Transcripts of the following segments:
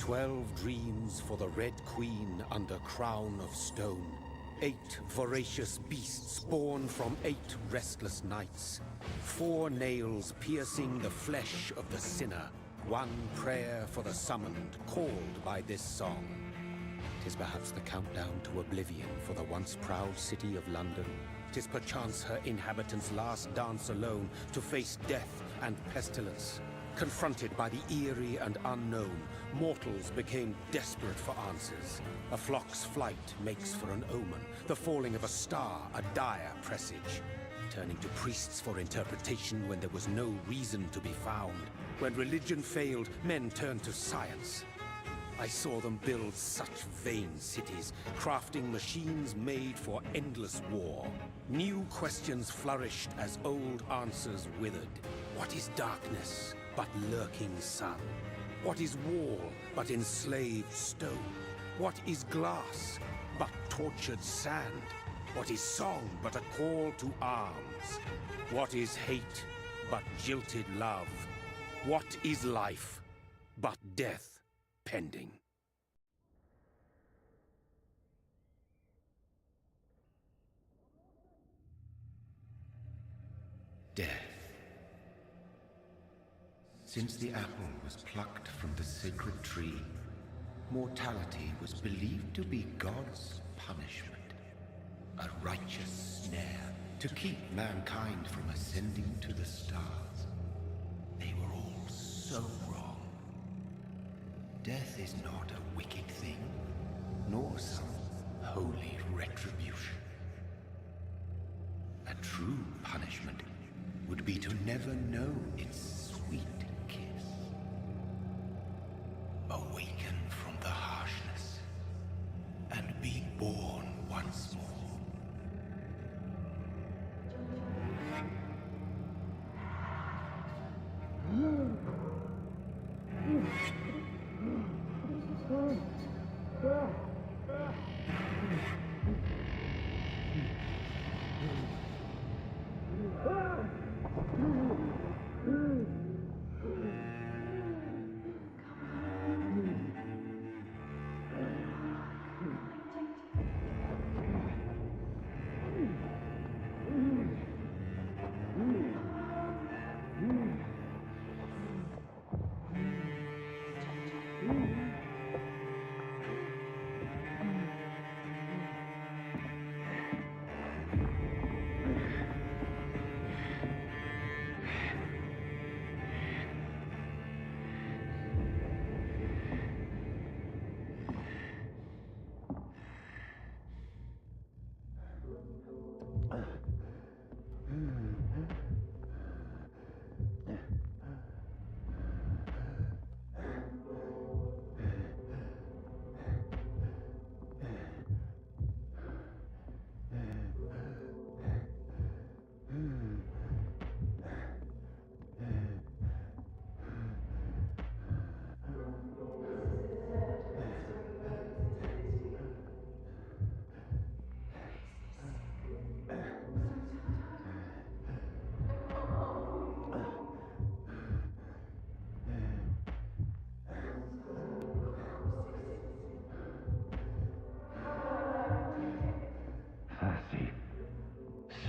12 dreams for the Red Queen under crown of stone. 8 voracious beasts born from 8 restless nights. 4 nails piercing the flesh of the sinner. 1 prayer for the summoned, called by this song. 'Tis perhaps the countdown to oblivion for the once proud city of London. 'Tis perchance her inhabitants' last dance alone to face death and pestilence. Confronted by the eerie and unknown, mortals became desperate for answers. A flock's flight makes for an omen, the falling of a star a dire presage. Turning to priests for interpretation when there was no reason to be found. When religion failed, men turned to science. I saw them build such vain cities, crafting machines made for endless war. New questions flourished as old answers withered. What is darkness but lurking sun? What is wall but enslaved stone? What is glass but tortured sand? What is song but a call to arms? What is hate but jilted love? What is life but death pending? Death. Since the apple was plucked from the sacred tree, mortality was believed to be God's punishment. A righteous snare to keep mankind from ascending to the stars. They were all so wrong. Death is not a wicked thing, nor some holy retribution. A true punishment would be to never know its sweet kiss. Awaken from the harshness and be born once more.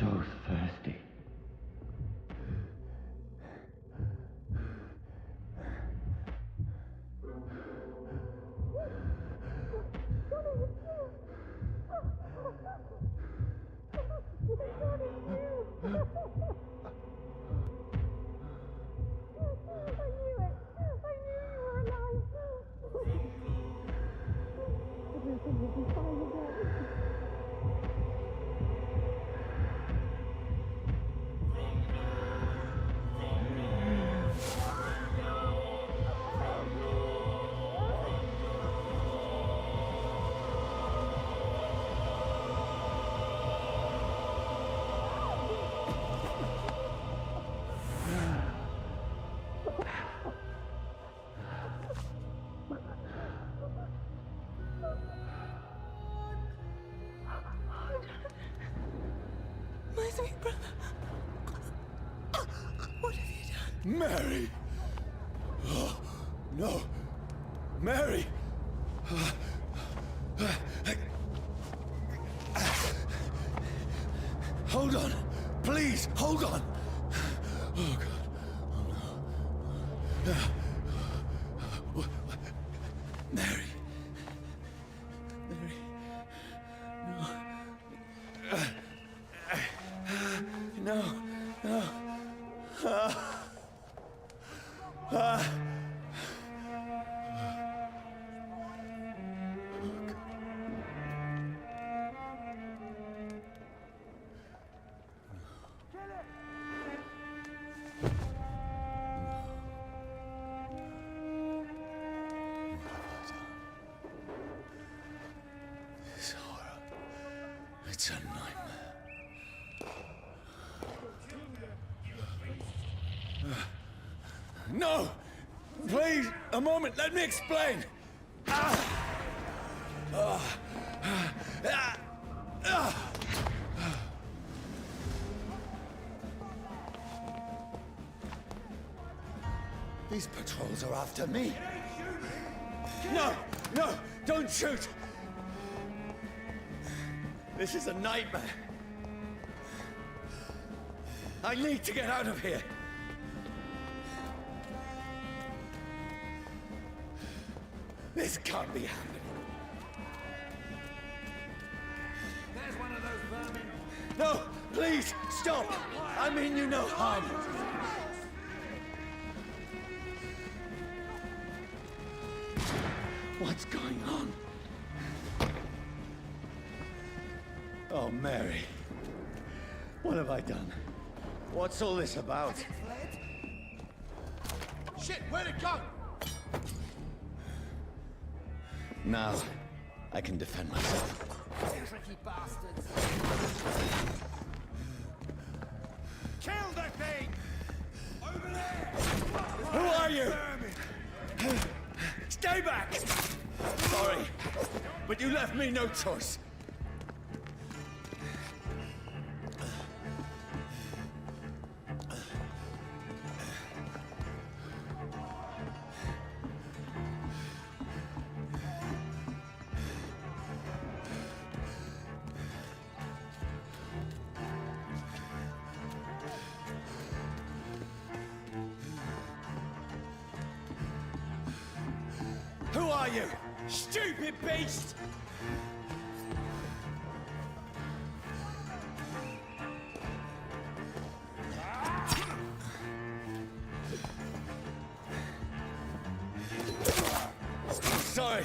So thirsty. My sweet brother. What have you done? Mary! Oh, no. Mary! Hold on! Please, hold on! Oh, God. Oh, no. Mary. Mary. No. No. This horror. It's a nightmare. No! Please, a moment, let me explain! These patrols are after me. No! No! Don't shoot! This is a nightmare. I need to get out of here. This can't be happening. There's one of those vermin. No, please, stop! I mean you no harm. What's going on? Oh, Mary. What have I done? What's all this about? Shit, where'd it go? Now, I can defend myself. Tricky bastards. Kill the thing! Over there! Who are you? Stay back! Sorry, but you left me no choice. Who are you? Stupid beast! Sorry.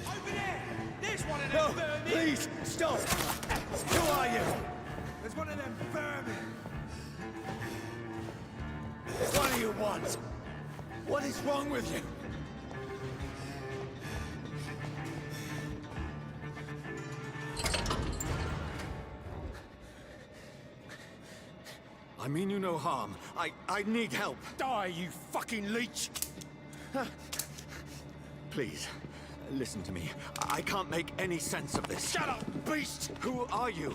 Over there! There's one of No, them vermin! please, stop! Who are you? There's one of them vermin! What do you want? What is wrong with you? I mean you no harm. I need help. Die, you fucking leech! Please, listen to me. I can't make any sense of this. Shut up, beast! Who are you?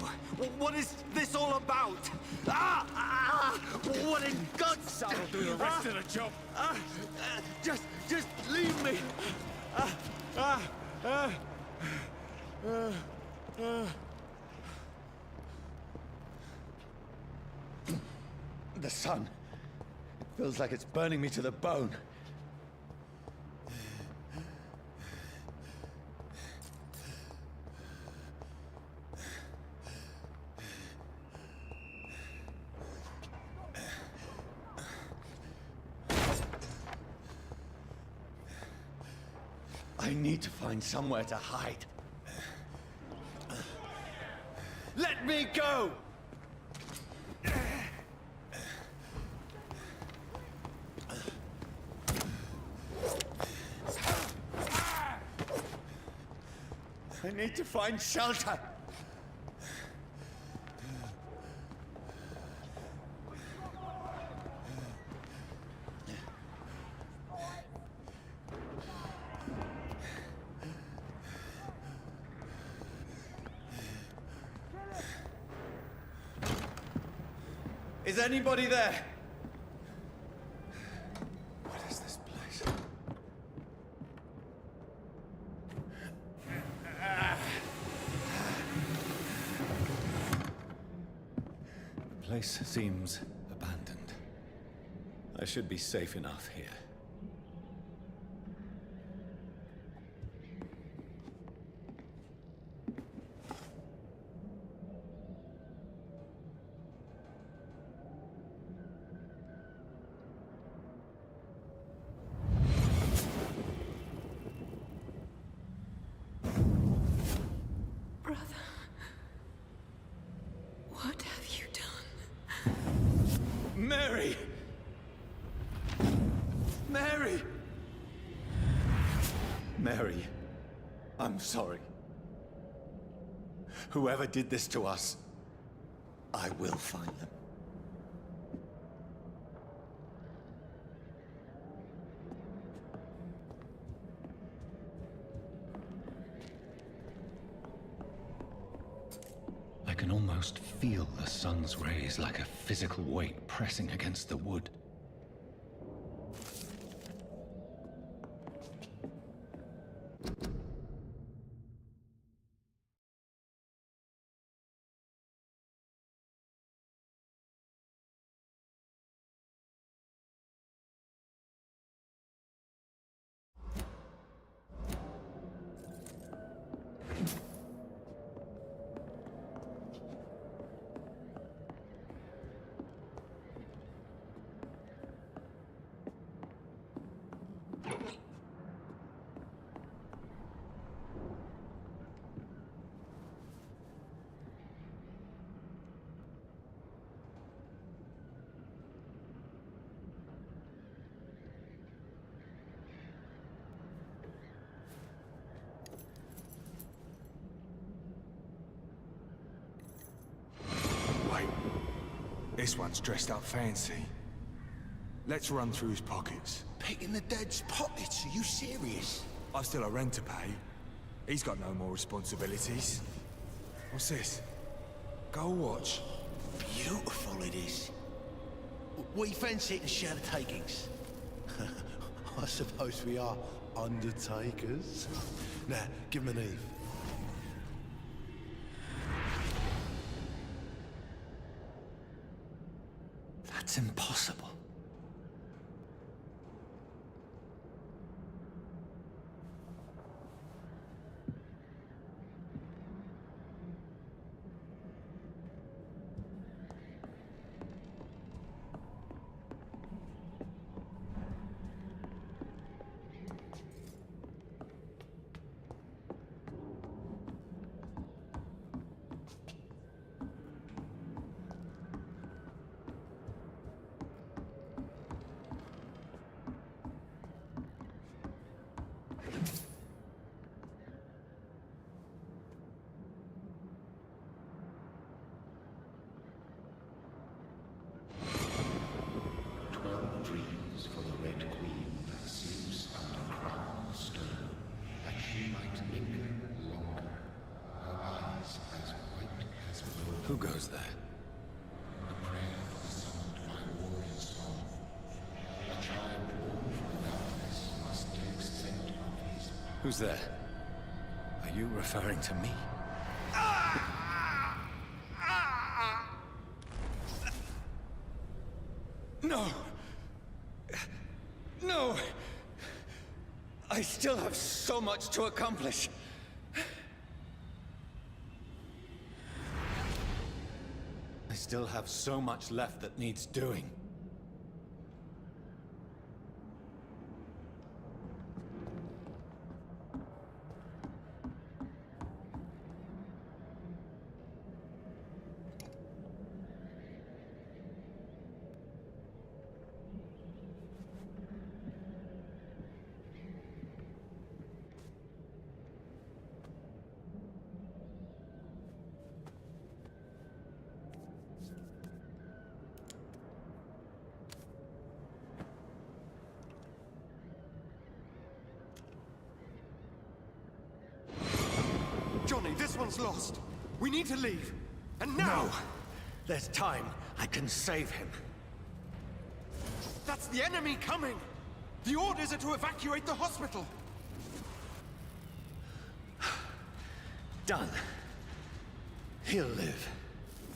What is this all about? What in God's... That'll do the rest of the job. Just leave me. The sun. It feels like it's burning me to the bone. I need to find somewhere to hide. Let me go! I need to find shelter. Is anybody there? What is this place? The place seems abandoned. I should be safe enough here. Brother, what have you done? Mary! Mary! Mary, I'm sorry. Whoever did this to us, I will find them. I can almost feel the sun's rays like a physical weight pressing against the wood. This one's dressed up fancy. Let's run through his pockets. Picking the dead's pockets? Are you serious? I've still a rent to pay. He's got no more responsibilities. What's this? Gold watch. Beautiful it is. We fancy it and share the takings. I suppose we are undertakers. Now, give him an Eve. That's impossible. Dreams for the Red Queen that sleeps under crown of stone, that she might linger longer, her eyes as white as milk. Who goes there? A prayer summoned by warrior song. A child born from darkness must take scent of his Who's there? Are you referring to me? No! No! I still have so much to accomplish. I still have so much left that needs doing. Everyone's lost. We need to leave. And now! No. There's time. I can save him. That's the enemy coming! The orders are to evacuate the hospital! Done. He'll live.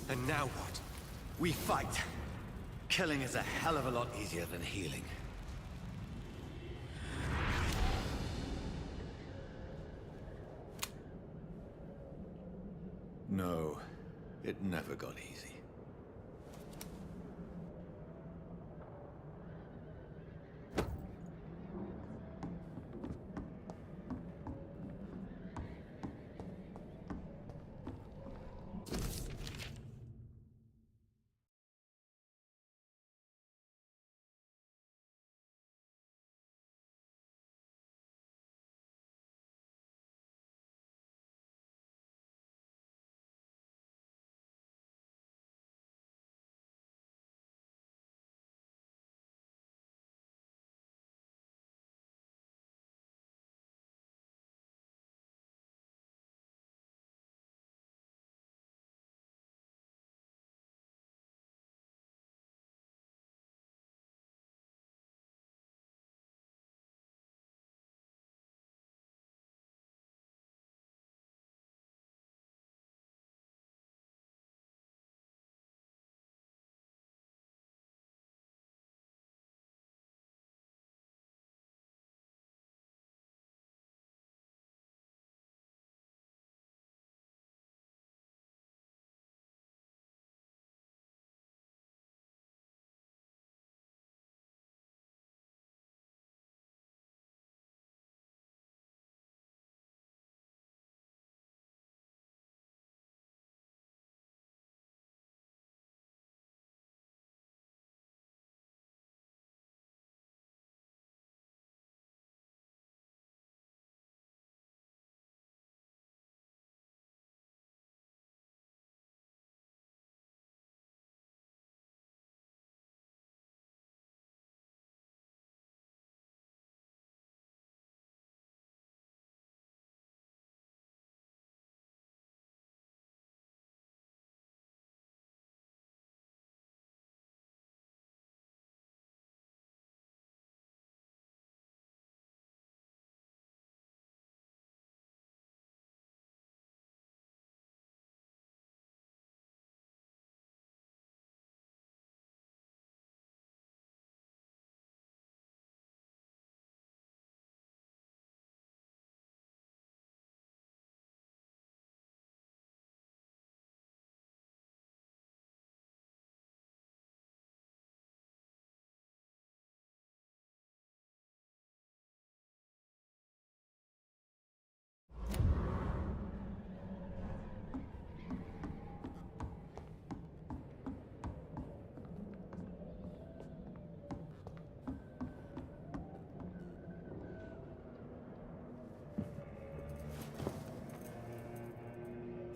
And now what? We fight. Killing is a hell of a lot easier than healing. No, it never got easy.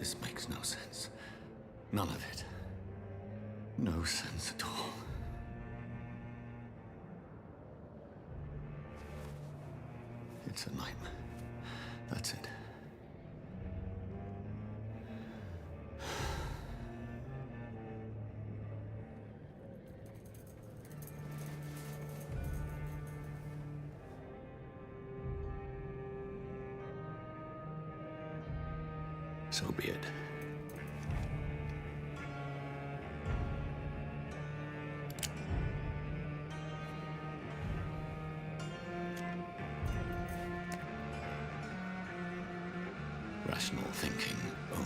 This makes no sense. None of it. No sense at all. It's a nightmare. That's it. So be it. Rational thinking only.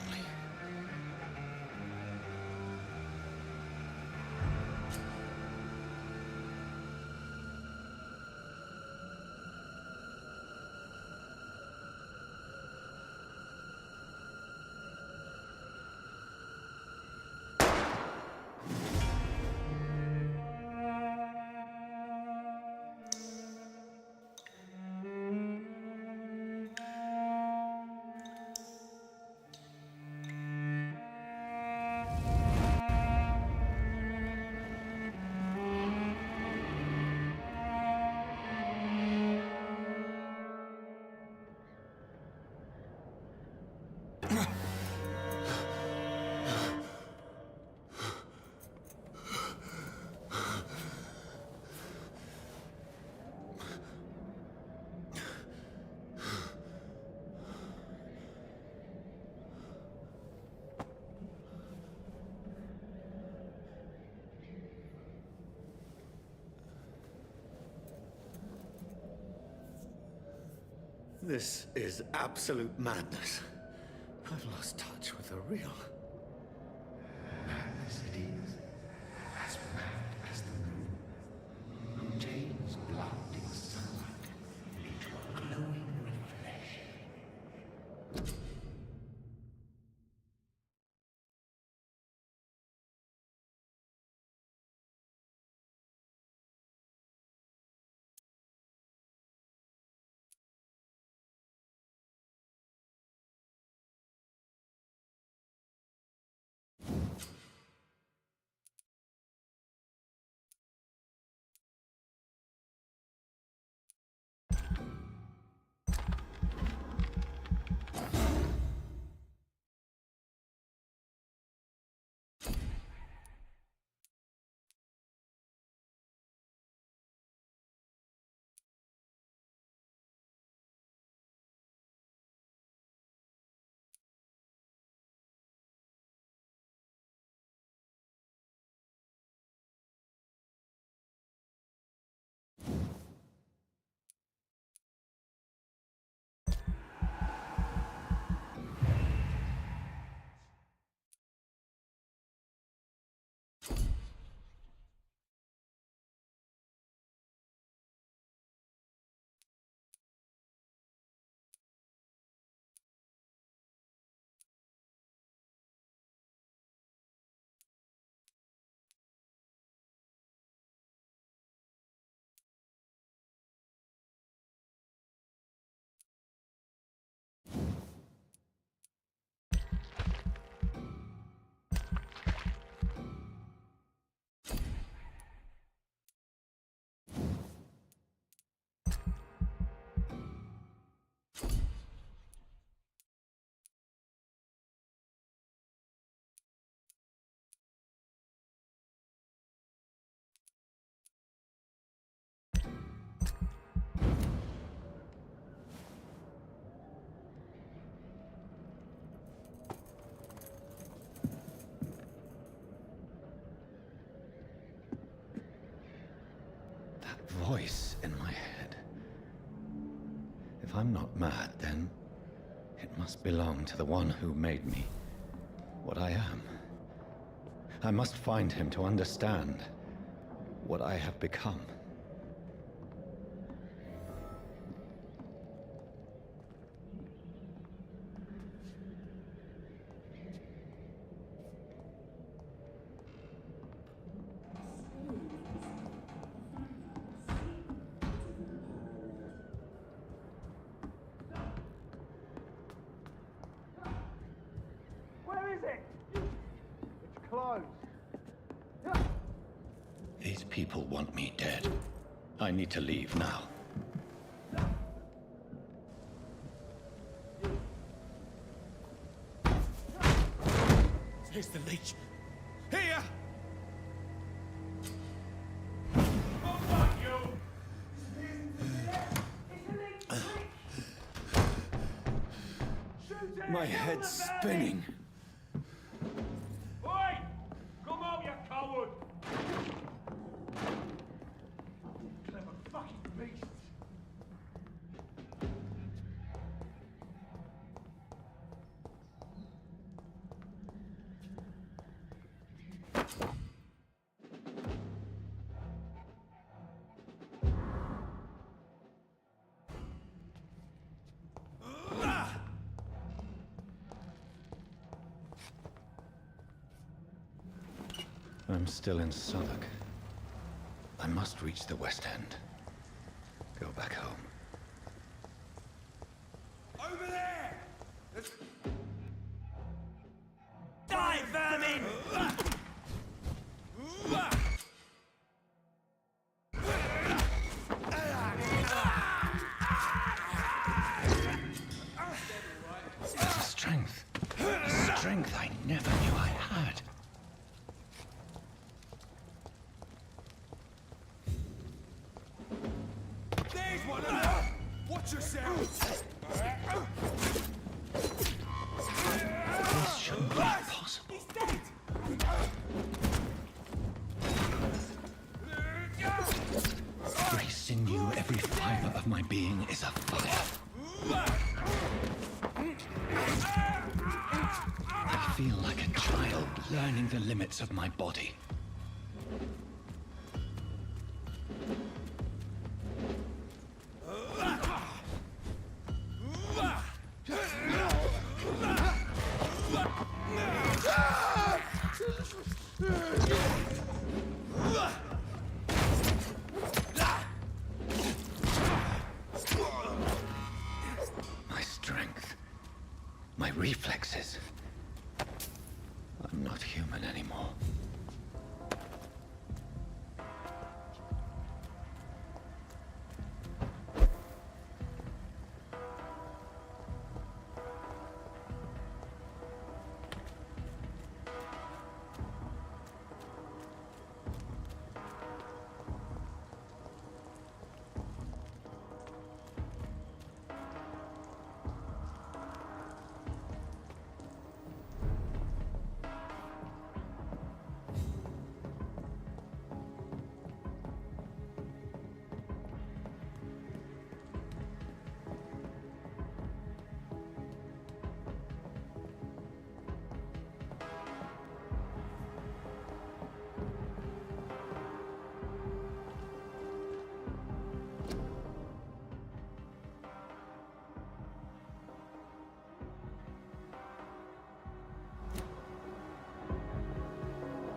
This is absolute madness. I've lost touch with the real. Madness it is, as mad as the moon, who changes blinding sunlight into a glowing reflection. Voice in my head. If I'm not mad, then it must belong to the one who made me what I am. I must find him to understand what I have become. These people want me dead. I need to leave now. Here's the leech. Here! My head's spinning. Oi! Come out, you coward! Clever fucking beasts! I'm still in Southwark. I must reach the West End. Go back home. Over there! Die, vermin! Strength. Strength I never knew I had. There's one of them! Watch yourself! This shouldn't be possible. He's dead! Every sinew, every fiber of my being is afire. I feel like a child learning the limits of my body. My strength, my reflexes. I'm not human anymore.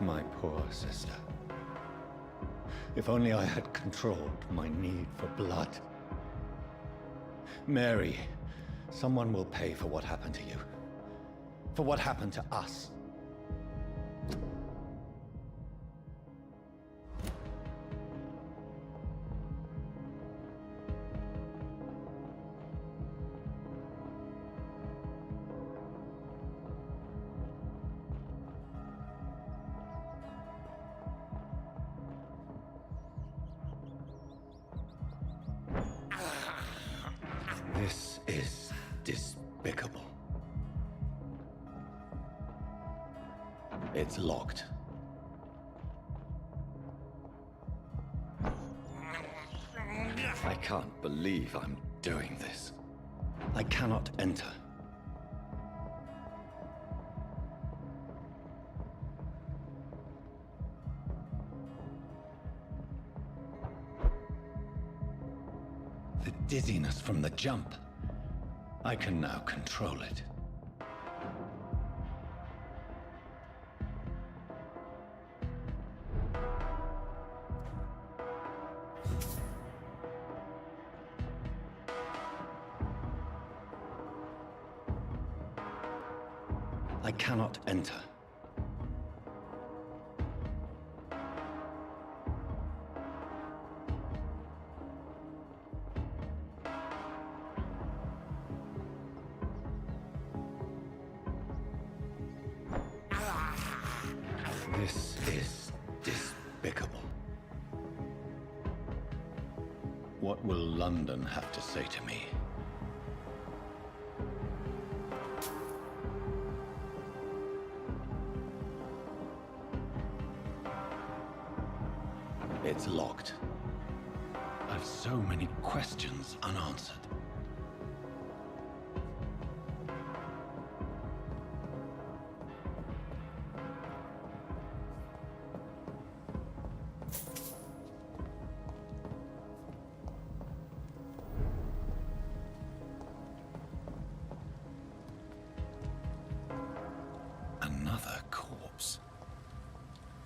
My poor sister. If only I had controlled my need for blood. Mary, someone will pay for what happened to you. For what happened to us. This is despicable. It's locked. I can't believe I'm doing this. I cannot enter. The dizziness from the jump. I can now control it. I cannot enter. This is despicable. What will London have to say to me? It's locked. I've so many questions unanswered. Another corpse.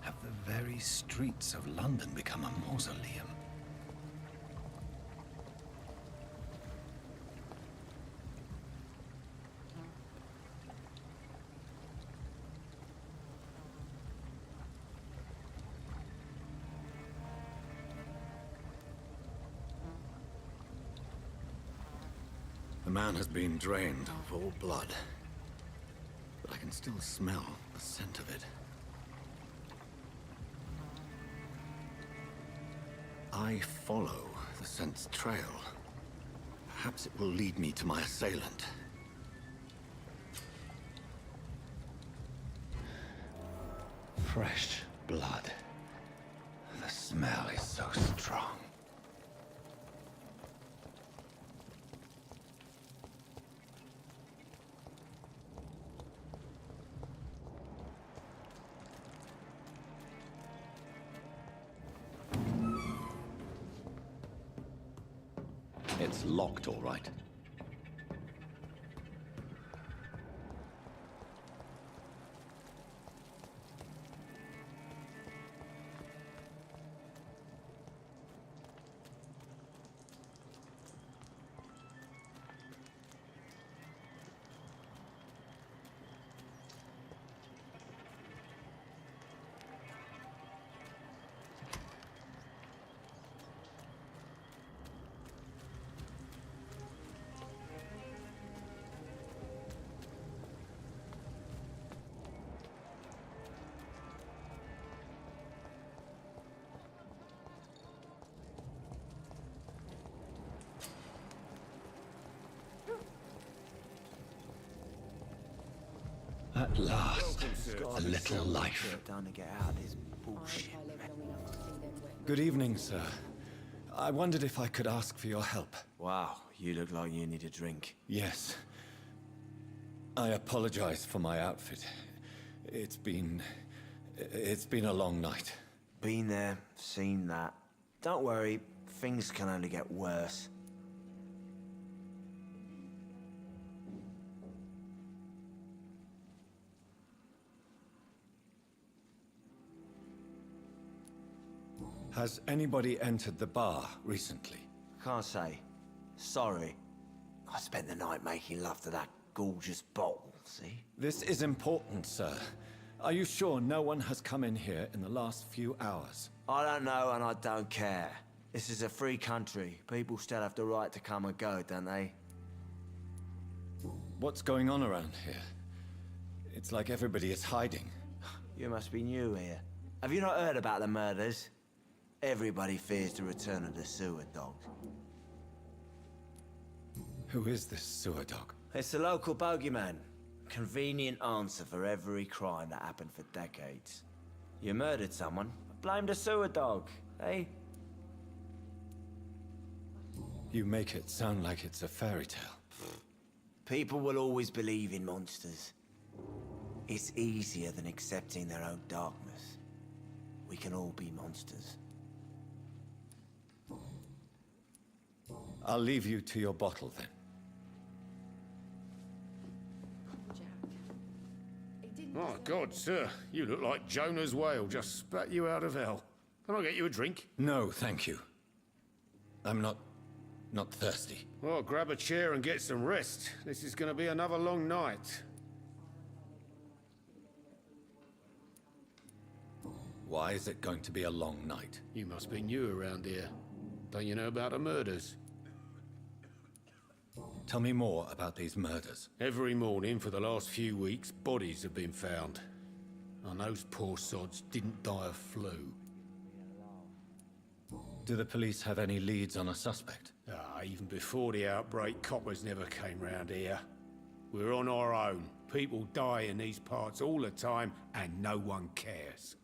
Have the very streets of London become a mausoleum? The man has been drained of all blood, but I can still smell the scent of it. I follow the scent's trail. Perhaps it will lead me to my assailant. Fresh blood. The smell is so strong. It's locked, all right. At last, a little life. Done to get out of this bullshit. Good evening, sir. I wondered if I could ask for your help. Wow, you look like you need a drink. Yes. I apologize for my outfit. It's been a long night. Been there, seen that. Don't worry, things can only get worse. Has anybody entered the bar recently? Can't say. Sorry. I spent the night making love to that gorgeous bottle, see? This is important, sir. Are you sure no one has come in here in the last few hours? I don't know and I don't care. This is a free country. People still have the right to come and go, don't they? What's going on around here? It's like everybody is hiding. You must be new here. Have you not heard about the murders? Everybody fears the return of the sewer dog. Who is this sewer dog? It's the local bogeyman. Convenient answer for every crime that happened for decades. You murdered someone, blame the sewer dog, eh? You make it sound like it's a fairy tale. People will always believe in monsters. It's easier than accepting their own darkness. We can all be monsters. I'll leave you to your bottle then. Oh, God, sir. You look like Jonah's whale just spat you out of hell. Can I get you a drink? No, thank you. I'm not thirsty. Well, grab a chair and get some rest. This is going to be another long night. Why is it going to be a long night? You must be new around here. Don't you know about the murders? Tell me more about these murders. Every morning for the last few weeks, bodies have been found. And those poor sods didn't die of flu. Do the police have any leads on a suspect? Even before the outbreak, coppers never came round here. We're on our own. People die in these parts all the time, and no one cares.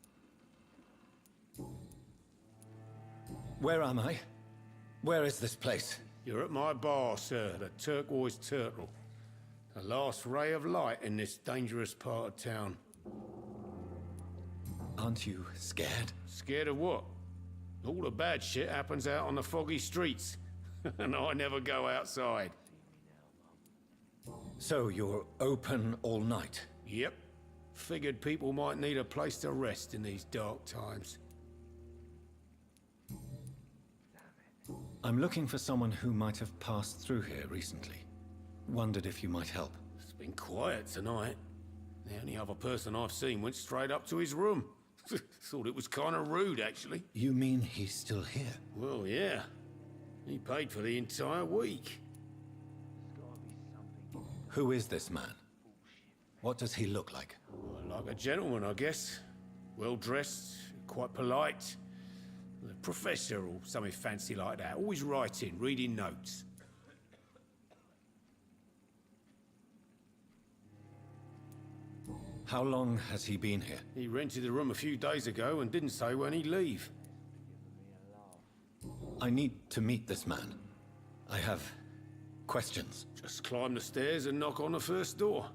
Where am I? Where is this place? You're at my bar, sir, the Turquoise Turtle. The last ray of light in this dangerous part of town. Aren't you scared? Scared of what? All the bad shit happens out on the foggy streets. And I never go outside. So you're open all night? Yep. Figured people might need a place to rest in these dark times. I'm looking for someone who might have passed through here recently. Wondered if you might help. It's been quiet tonight. The only other person I've seen went straight up to his room. Thought it was kind of rude, actually. You mean he's still here? Well, yeah. He paid for the entire week. Who is this man? What does he look like? Well, like a gentleman, I guess. Well-dressed, quite polite. A professor or something fancy like that. Always writing, reading notes. How long has he been here? He rented the room a few days ago and didn't say when he'd leave. I need to meet this man. I have questions. Just climb the stairs and knock on the first door.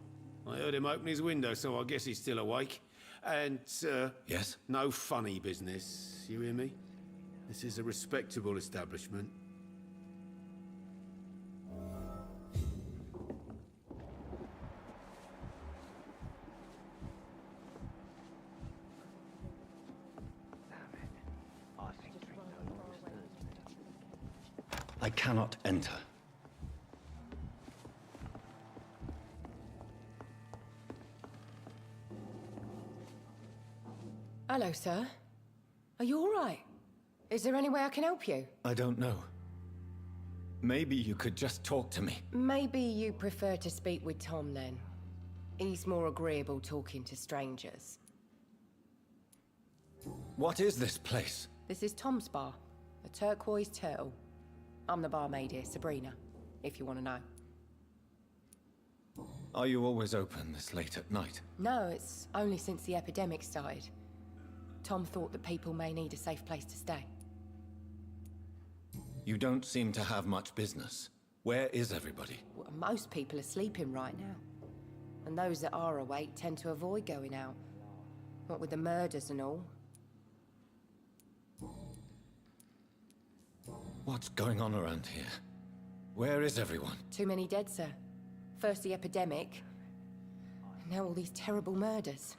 I heard him open his window, so I guess he's still awake. And, Yes? no funny business, you hear me? This is a respectable establishment. I cannot enter. Hello, sir. Are you all right? Is there any way I can help you? I don't know. Maybe you could just talk to me. Maybe you prefer to speak with Tom, then. He's more agreeable talking to strangers. What is this place? This is Tom's bar, a turquoise turtle. I'm the barmaid here, Sabrina, if you want to know. Are you always open this late at night? No, it's only since the epidemic started. Tom thought that people may need a safe place to stay. You don't seem to have much business. Where is everybody? Well, most people are sleeping right now. And those that are awake tend to avoid going out. What with the murders and all. What's going on around here? Where is everyone? Too many dead, sir. First the epidemic, and now all these terrible murders.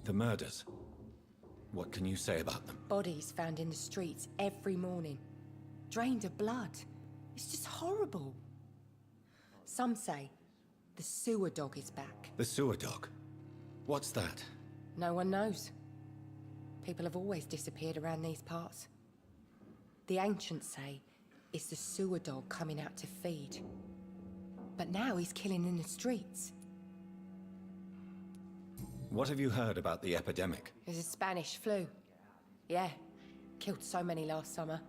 The murders? What can you say about them? Bodies found in the streets every morning. Drained of blood. It's just horrible. Some say the sewer dog is back. The sewer dog? What's that? No one knows. People have always disappeared around these parts. The ancients say it's the sewer dog coming out to feed. But now he's killing in the streets. What have you heard about the epidemic? There's a Spanish flu. Yeah, killed so many last summer.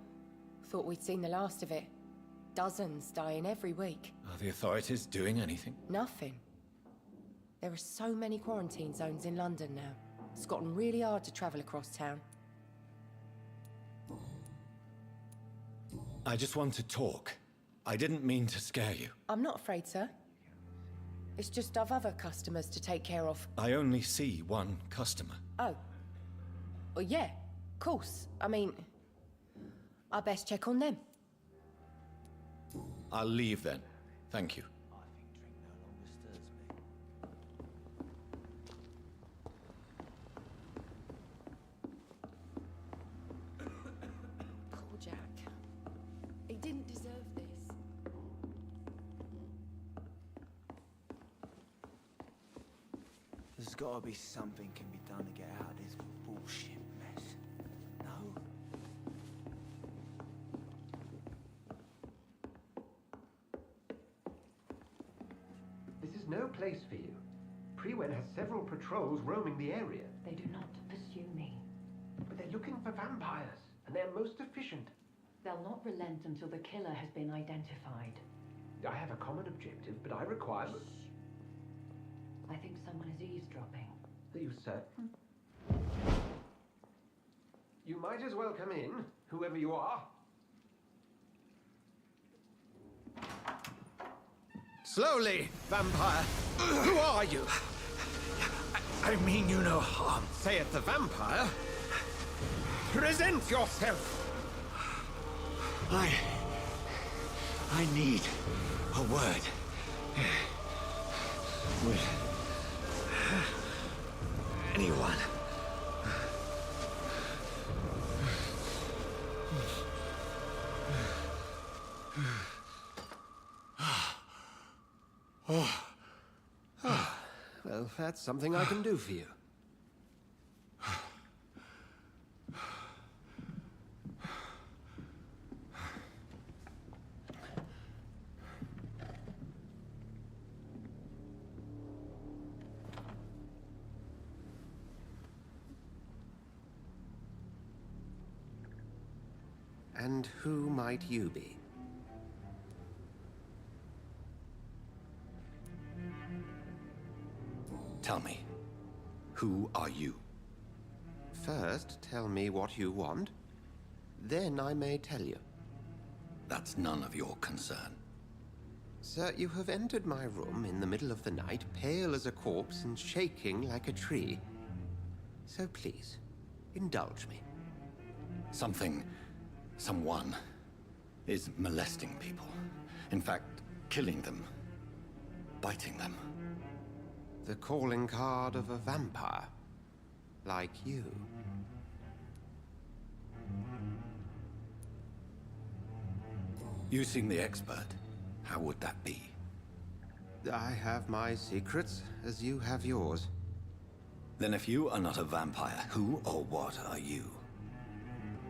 Thought we'd seen the last of it. Dozens dying every week. Are the authorities doing anything? Nothing. There are so many quarantine zones in London now. It's gotten really hard to travel across town. I just want to talk. I didn't mean to scare you. I'm not afraid, sir. It's just I've other customers to take care of. I only see one customer. Oh. Well, yeah, of course. I mean, I best check on them. I'll leave then. Thank you. Poor Jack. He didn't deserve this. There's gotta be something can be done to get out of this bullshit mess. No? This is no place for you. Prewen has several patrols roaming the area. They do not pursue me. But they're looking for vampires, and they're most efficient. They'll not relent until the killer has been identified. I have a common objective, but I require... I think someone is eavesdropping. Are you certain? You might as well come in, whoever you are. Slowly, vampire. Who are you? I mean you no harm. Saith the vampire. Present yourself. I need a word with anyone. Well, that's something I can do for you. And who might you be? Tell me, who are you? First, tell me what you want. Then I may tell you. That's none of your concern. Sir, you have entered my room in the middle of the night, pale as a corpse and shaking like a tree. So please, indulge me. Someone is molesting people. In fact, killing them. Biting them. The calling card of a vampire. Like you. You seem the expert. How would that be? I have my secrets, as you have yours. Then if you are not a vampire, who or what are you?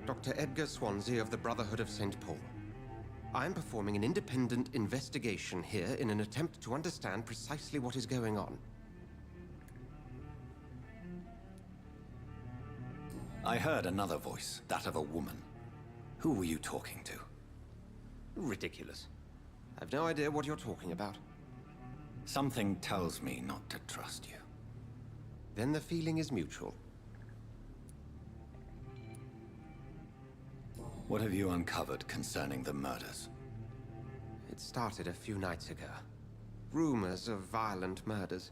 Dr. Edgar Swansea of the Brotherhood of St. Paul. I'm performing an independent investigation here in an attempt to understand precisely what is going on. I heard another voice, that of a woman. Who were you talking to? Ridiculous. I've no idea what you're talking about. Something tells me not to trust you. Then the feeling is mutual. What have you uncovered concerning the murders? It started a few nights ago. Rumors of violent murders.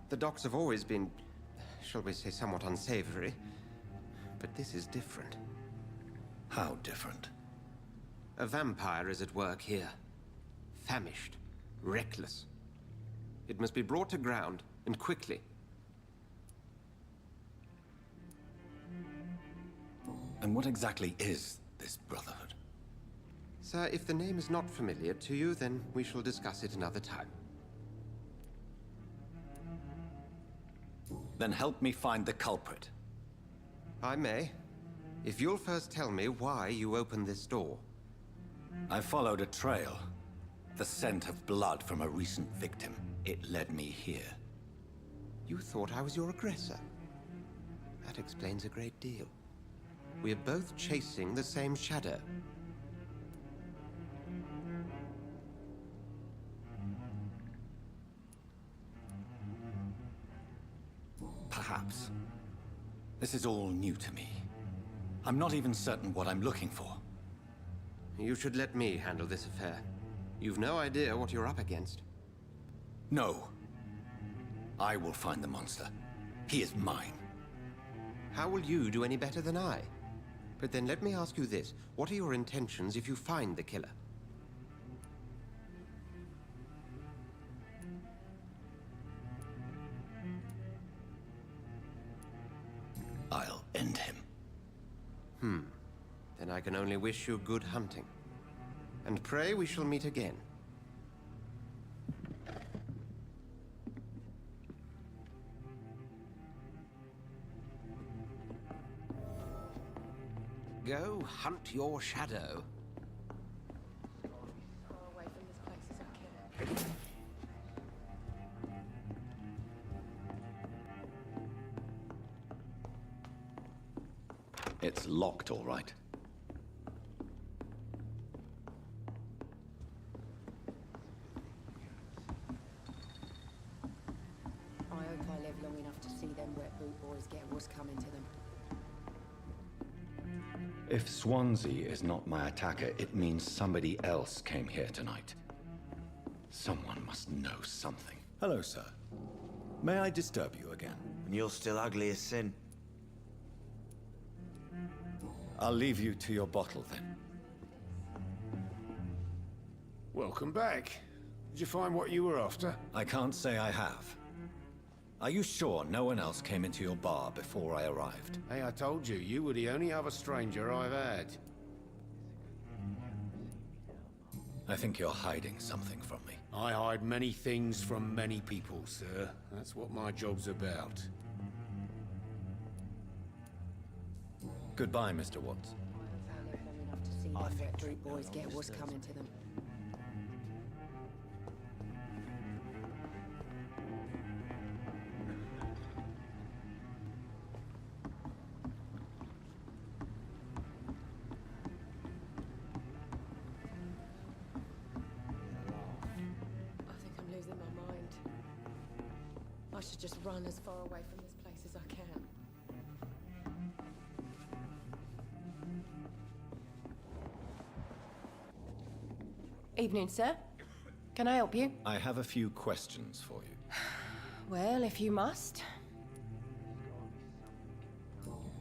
The docks have always been, shall we say, somewhat unsavory. But this is different. How different? A vampire is at work here. Famished. Reckless. It must be brought to ground, and quickly. And what exactly is this Brotherhood? Sir, if the name is not familiar to you, then we shall discuss it another time. Then help me find the culprit. I may. If you'll first tell me why you opened this door. I followed a trail. The scent of blood from a recent victim. It led me here. You thought I was your aggressor. That explains a great deal. We are both chasing the same shadow. Perhaps. This is all new to me. I'm not even certain what I'm looking for. You should let me handle this affair. You've no idea what you're up against. No. I will find the monster. He is mine. How will you do any better than I? But then let me ask you this. What are your intentions if you find the killer? I'll end him. Then I can only wish you good hunting. And pray we shall meet again. Go hunt your shadow. Far away from this place as I can. It's locked, all right. I hope I live long enough to see them wet boot boys get what's coming to them. If Swansea is not my attacker, it means somebody else came here tonight. Someone must know something. Hello, sir. May I disturb you again? And you're still ugly as sin. I'll leave you to your bottle, then. Welcome back. Did you find what you were after? I can't say I have. Are you sure no one else came into your bar before I arrived? Hey, I told you, you were the only other stranger I've had. I think you're hiding something from me. I hide many things from many people, sir. That's what my job's about. Goodbye, Mr. Watts. I hope I live long enough to see them wet boot boys get what's coming to them. I should just run as far away from this place as I can. Evening, sir. Can I help you? I have a few questions for you. Well, if you must.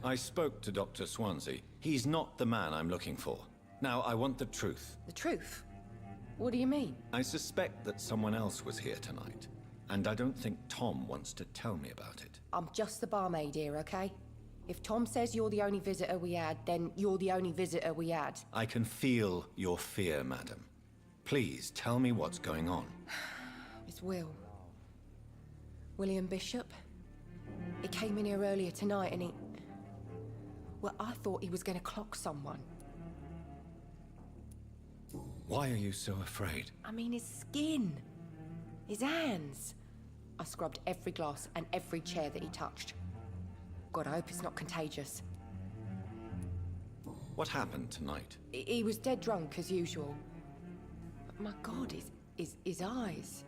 I spoke to Dr. Swansea. He's not the man I'm looking for. Now, I want the truth. The truth? What do you mean? I suspect that someone else was here tonight. And I don't think Tom wants to tell me about it. I'm just the barmaid here, okay? If Tom says you're the only visitor we had, then you're the only visitor we had. I can feel your fear, madam. Please, tell me what's going on. It's Will. William Bishop. He came in here earlier tonight and he... Well, I thought he was gonna clock someone. Why are you so afraid? I mean, his skin. His hands. I scrubbed every glass and every chair that he touched. God, I hope it's not contagious. What happened tonight? He was dead drunk, as usual. But my God, his eyes.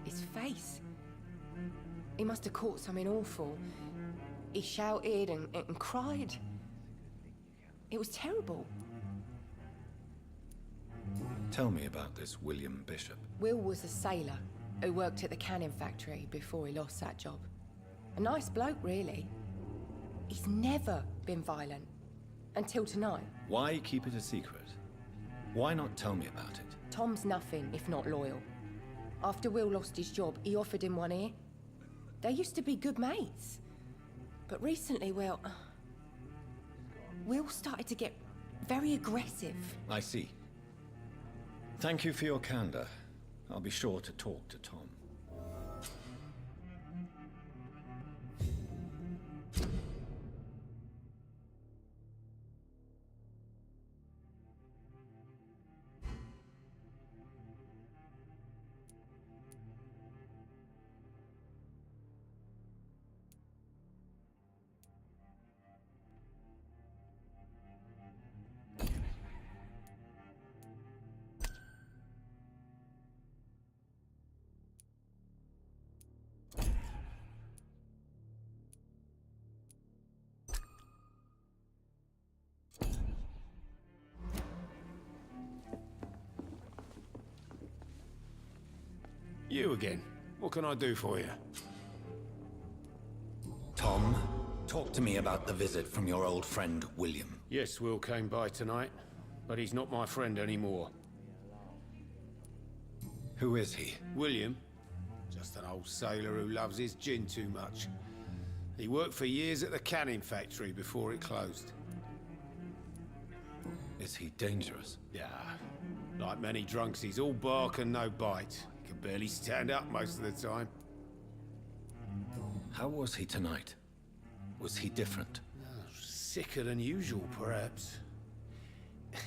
His face. He must have caught something awful. He shouted and cried. It was terrible. Tell me about this William Bishop. Will was a sailor who worked at the cannon factory before he lost that job. A nice bloke, really. He's never been violent. Until tonight. Why keep it a secret? Why not tell me about it? Tom's nothing if not loyal. After Will lost his job, he offered him one ear. They used to be good mates. But recently, well... Will started to get very aggressive. I see. Thank you for your candor. I'll be sure to talk to Tom. You again. What can I do for you? Tom, talk to me about the visit from your old friend, William. Yes, Will came by tonight, but he's not my friend anymore. Who is he? William? Just an old sailor who loves his gin too much. He worked for years at the canning factory before it closed. Is he dangerous? Yeah. Like many drunks, he's all bark and no bite. He can barely stand up most of the time. How was he tonight? Was he different? Sicker than usual, perhaps.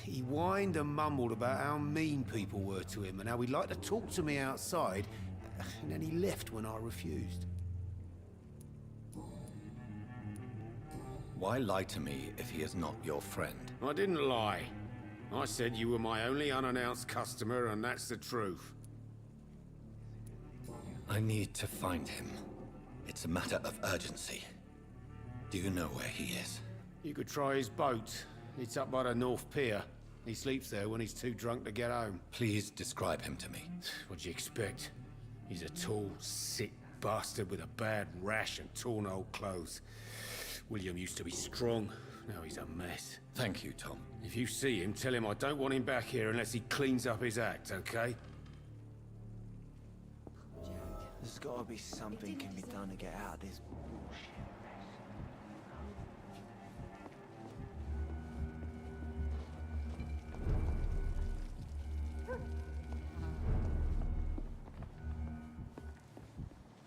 He whined and mumbled about how mean people were to him and how he'd like to talk to me outside, and then he left when I refused. Why lie to me if he is not your friend? I didn't lie. I said you were my only unannounced customer, and that's the truth. I need to find him. It's a matter of urgency. Do you know where he is? You could try his boat. It's up by the North Pier. He sleeps there when he's too drunk to get home. Please describe him to me. What do you expect? He's a tall, sick bastard with a bad rash and torn old clothes. William used to be strong. Now he's a mess. Thank you, Tom. If you see him, tell him I don't want him back here unless he cleans up his act, okay? There's gotta be something can be done to get out of this bullshit mess.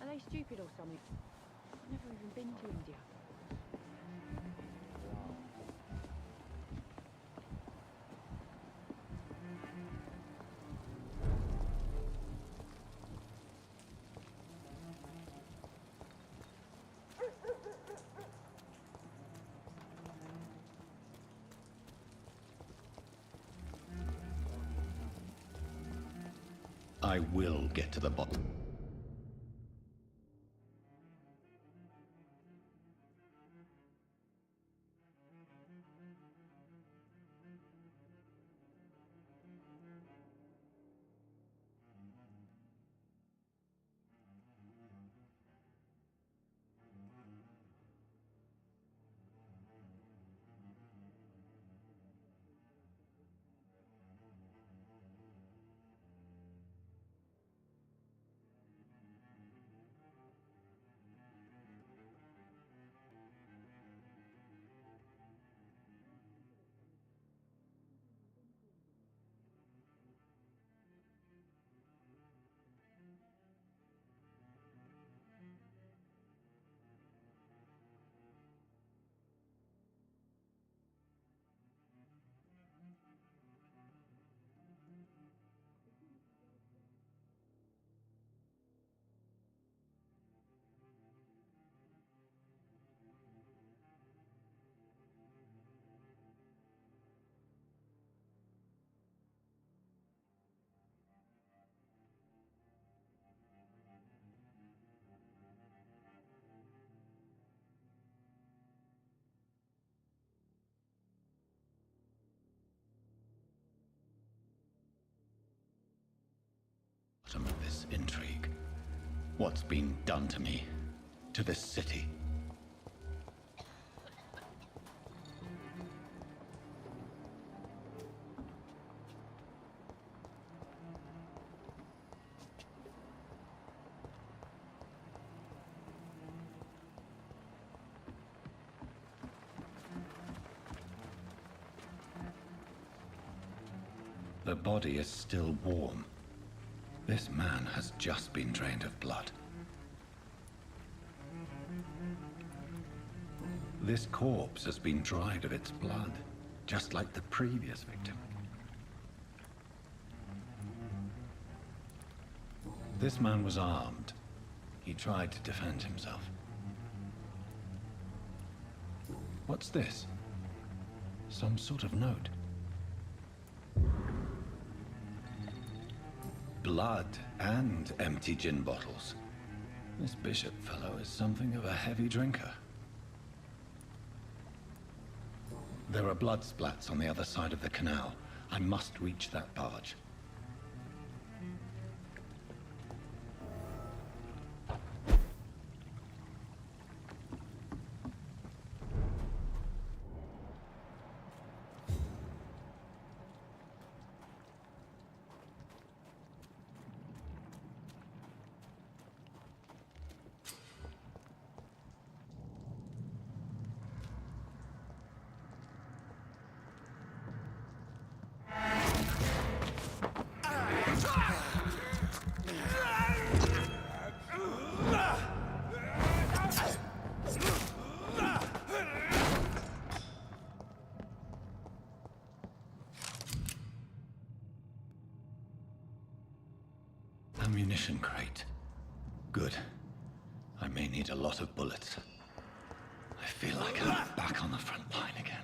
Are they stupid or something? I've never even been to India. I will get to the bottom. intrigue? What's been done to me? To this city? The body is still warm. This man has just been drained of blood. This corpse has been dried of its blood, just like the previous victim. This man was armed. He tried to defend himself. What's this? Some sort of note. Blood and empty gin bottles. This bishop fellow is something of a heavy drinker. There are blood splats on the other side of the canal. I must reach that barge. Ammunition crate. Good. I may need a lot of bullets. I feel like I'm back on the front line again.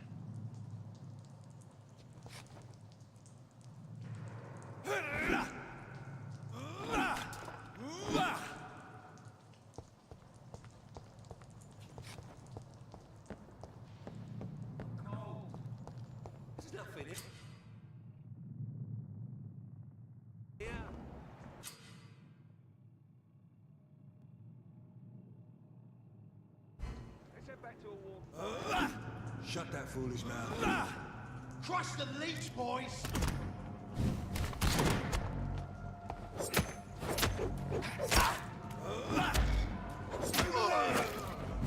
Shut that foolish mouth. Crush the leech, boys!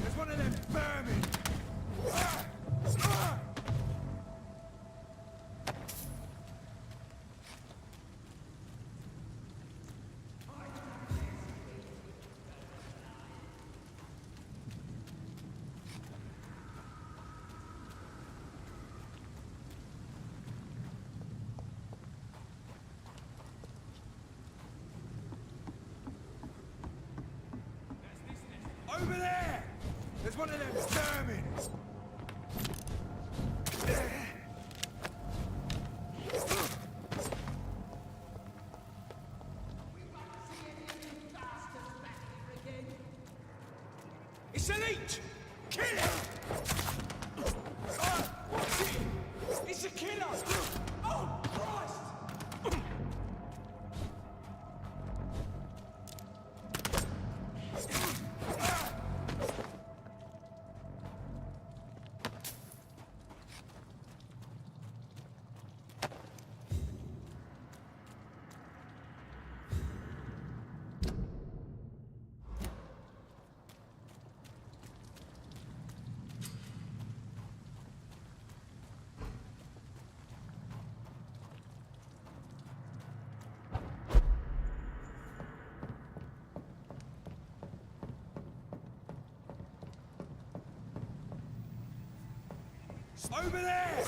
There's one of them vermin! Over there! There's one of them vermin! It's a leech! Kill it! What's it? It's a killer! Oh, Christ! Over there!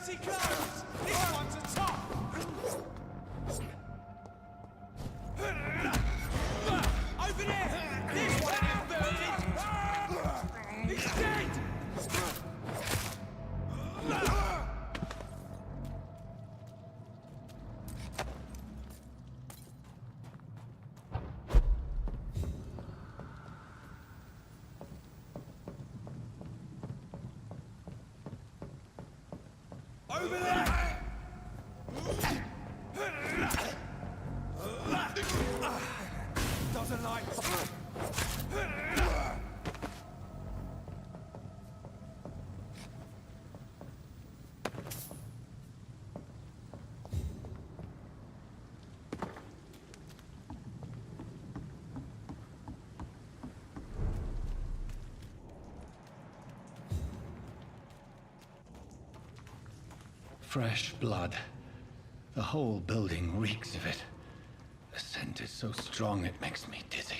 Empty clothes! This one's a top! Over there! This one is burning! He's dead! Over there! Doesn't like... Fresh blood. The whole building reeks of it. The scent is so strong it makes me dizzy.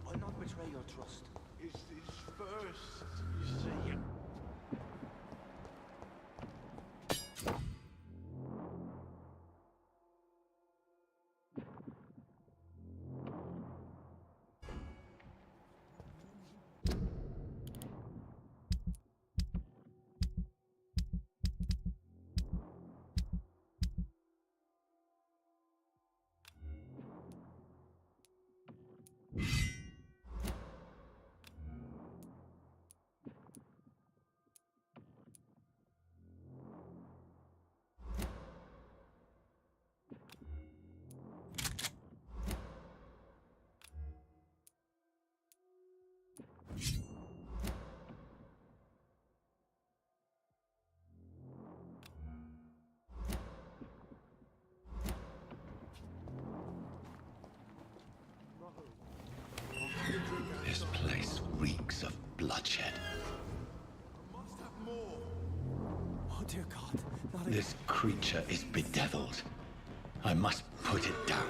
Why not betray your trust? Is this first, you see? This place reeks of bloodshed. Must have more. Oh dear God, not again. This creature is bedeviled. I must put it down.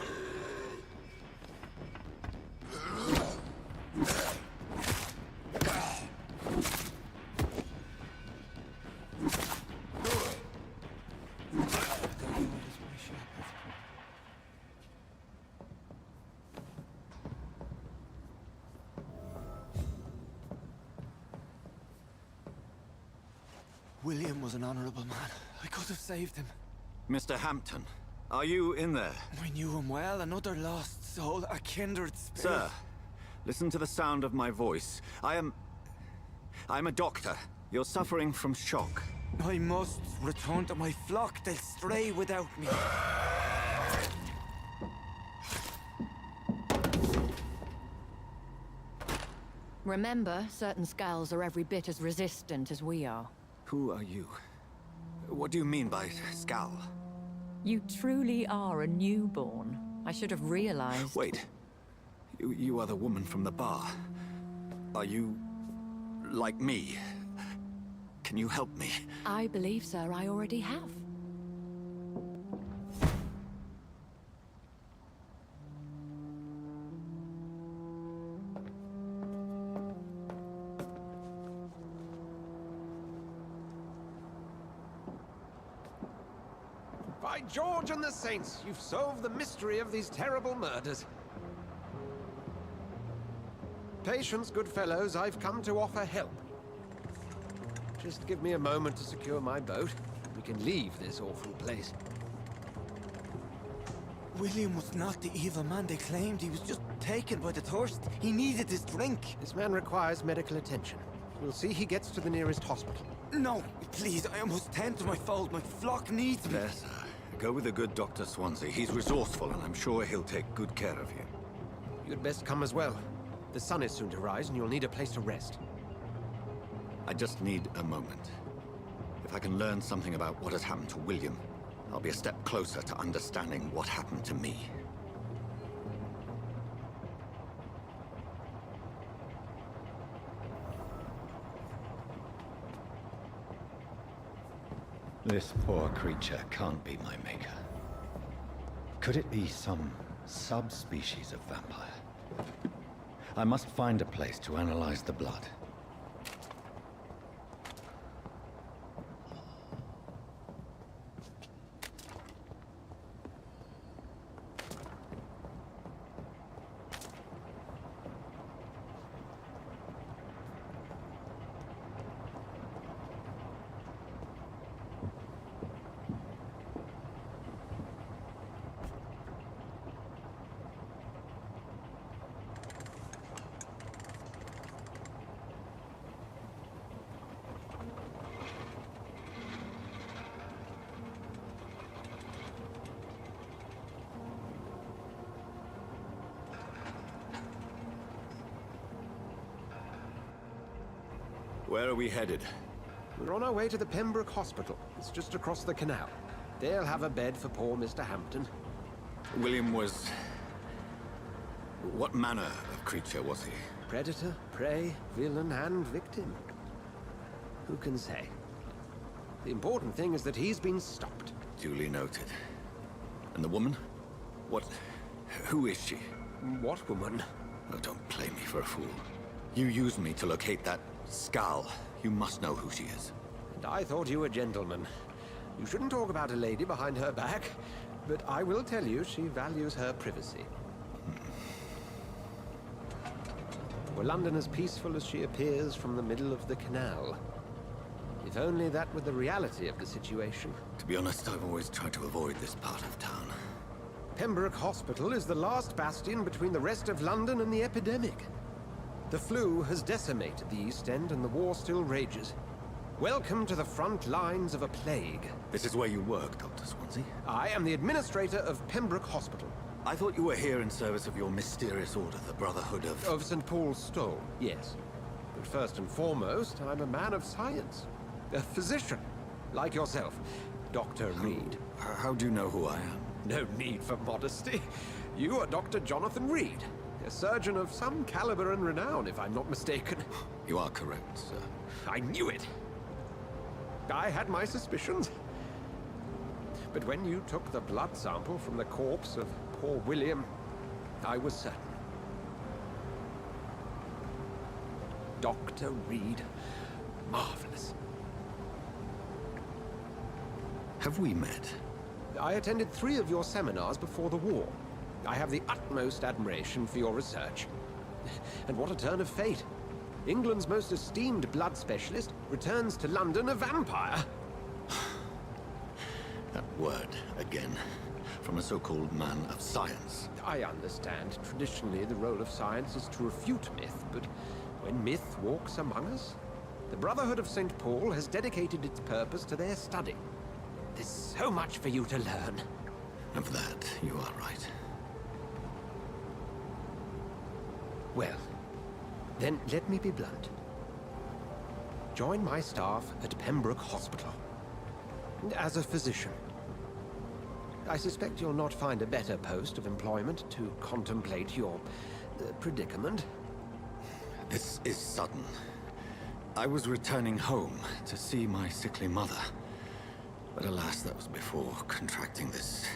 William was an honorable man. I could have saved him. Mr. Hampton, are you in there? I knew him well, another lost soul, a kindred spirit. Sir, listen to the sound of my voice. I'm a doctor. You're suffering from shock. I must return to my flock. They'll stray without me. Remember, certain skulls are every bit as resistant as we are. Who are you? What do you mean by Skal? You truly are a newborn. I should have realized. Wait. You are the woman from the bar. Are you... like me? Can you help me? I believe, sir, I already have. By George and the Saints, you've solved the mystery of these terrible murders. Patience, good fellows, I've come to offer help. Just give me a moment to secure my boat. We can leave this awful place. William was not the evil man they claimed. He was just taken by the thirst. He needed his drink. This man requires medical attention. We'll see he gets to the nearest hospital. No, please, I must tend to my fold. My flock needs me. There, sir. Go with the good Dr. Swansea. He's resourceful, and I'm sure he'll take good care of you. You'd best come as well. The sun is soon to rise, and you'll need a place to rest. I just need a moment. If I can learn something about what has happened to William, I'll be a step closer to understanding what happened to me. This poor creature can't be my maker. Could it be some subspecies of vampire? I must find a place to analyze the blood. Where are we headed? We're on our way to the Pembroke Hospital. It's just across the canal. They'll have a bed for poor Mr. Hampton. William was... What manner of creature was he? Predator, prey, villain, and victim. Who can say? The important thing is that he's been stopped. Duly noted. And the woman? What... who is she? What woman? Oh, don't play me for a fool. You used me to locate that skull. You must know who she is. And I thought you a gentleman. You shouldn't talk about a lady behind her back, but I will tell you she values her privacy. Were London as peaceful as she appears from the middle of the canal? If only that were the reality of the situation. To be honest, I've always tried to avoid this part of town. Pembroke Hospital is the last bastion between the rest of London and the epidemic. The flu has decimated the East End and the war still rages. Welcome to the front lines of a plague. This is where you work, Dr. Swansea? I am the administrator of Pembroke Hospital. I thought you were here in service of your mysterious order, the Brotherhood of... Of St. Paul's Stole, yes. But first and foremost, I'm a man of science. A physician, like yourself, Dr. Reed. How do you know who I am? No need for modesty. You are Dr. Jonathan Reed, a surgeon of some caliber and renown, if I'm not mistaken. You are correct, sir. I knew it. I had my suspicions. But when you took the blood sample from the corpse of poor William, I was certain. Dr. Reed. Marvelous. Have we met? I attended 3 of your seminars before the war. I have the utmost admiration for your research. And what a turn of fate. England's most esteemed blood specialist returns to London a vampire. That word, again. From a so-called man of science. I understand. Traditionally, the role of science is to refute myth, but when myth walks among us, the Brotherhood of St. Paul has dedicated its purpose to their study. There's so much for you to learn. Of that, you are right. Well, then let me be blunt. Join my staff at Pembroke Hospital. As a physician. I suspect you'll not find a better post of employment to contemplate your predicament. This is sudden. I was returning home to see my sickly mother. But alas, that was before contracting this...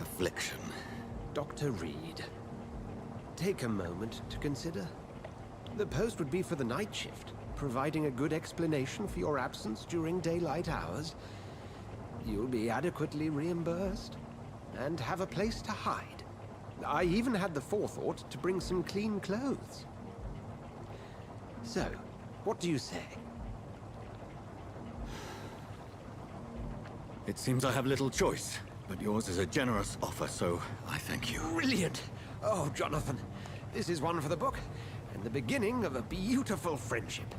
affliction. Dr. Reed, take a moment to consider. The post would be for the night shift, providing a good explanation for your absence during daylight hours. You'll be adequately reimbursed, and have a place to hide. I even had the forethought to bring some clean clothes. So, what do you say? It seems I have little choice, but yours is a generous offer, so I thank you. Brilliant! Oh, Jonathan, this is one for the book, and the beginning of a beautiful friendship.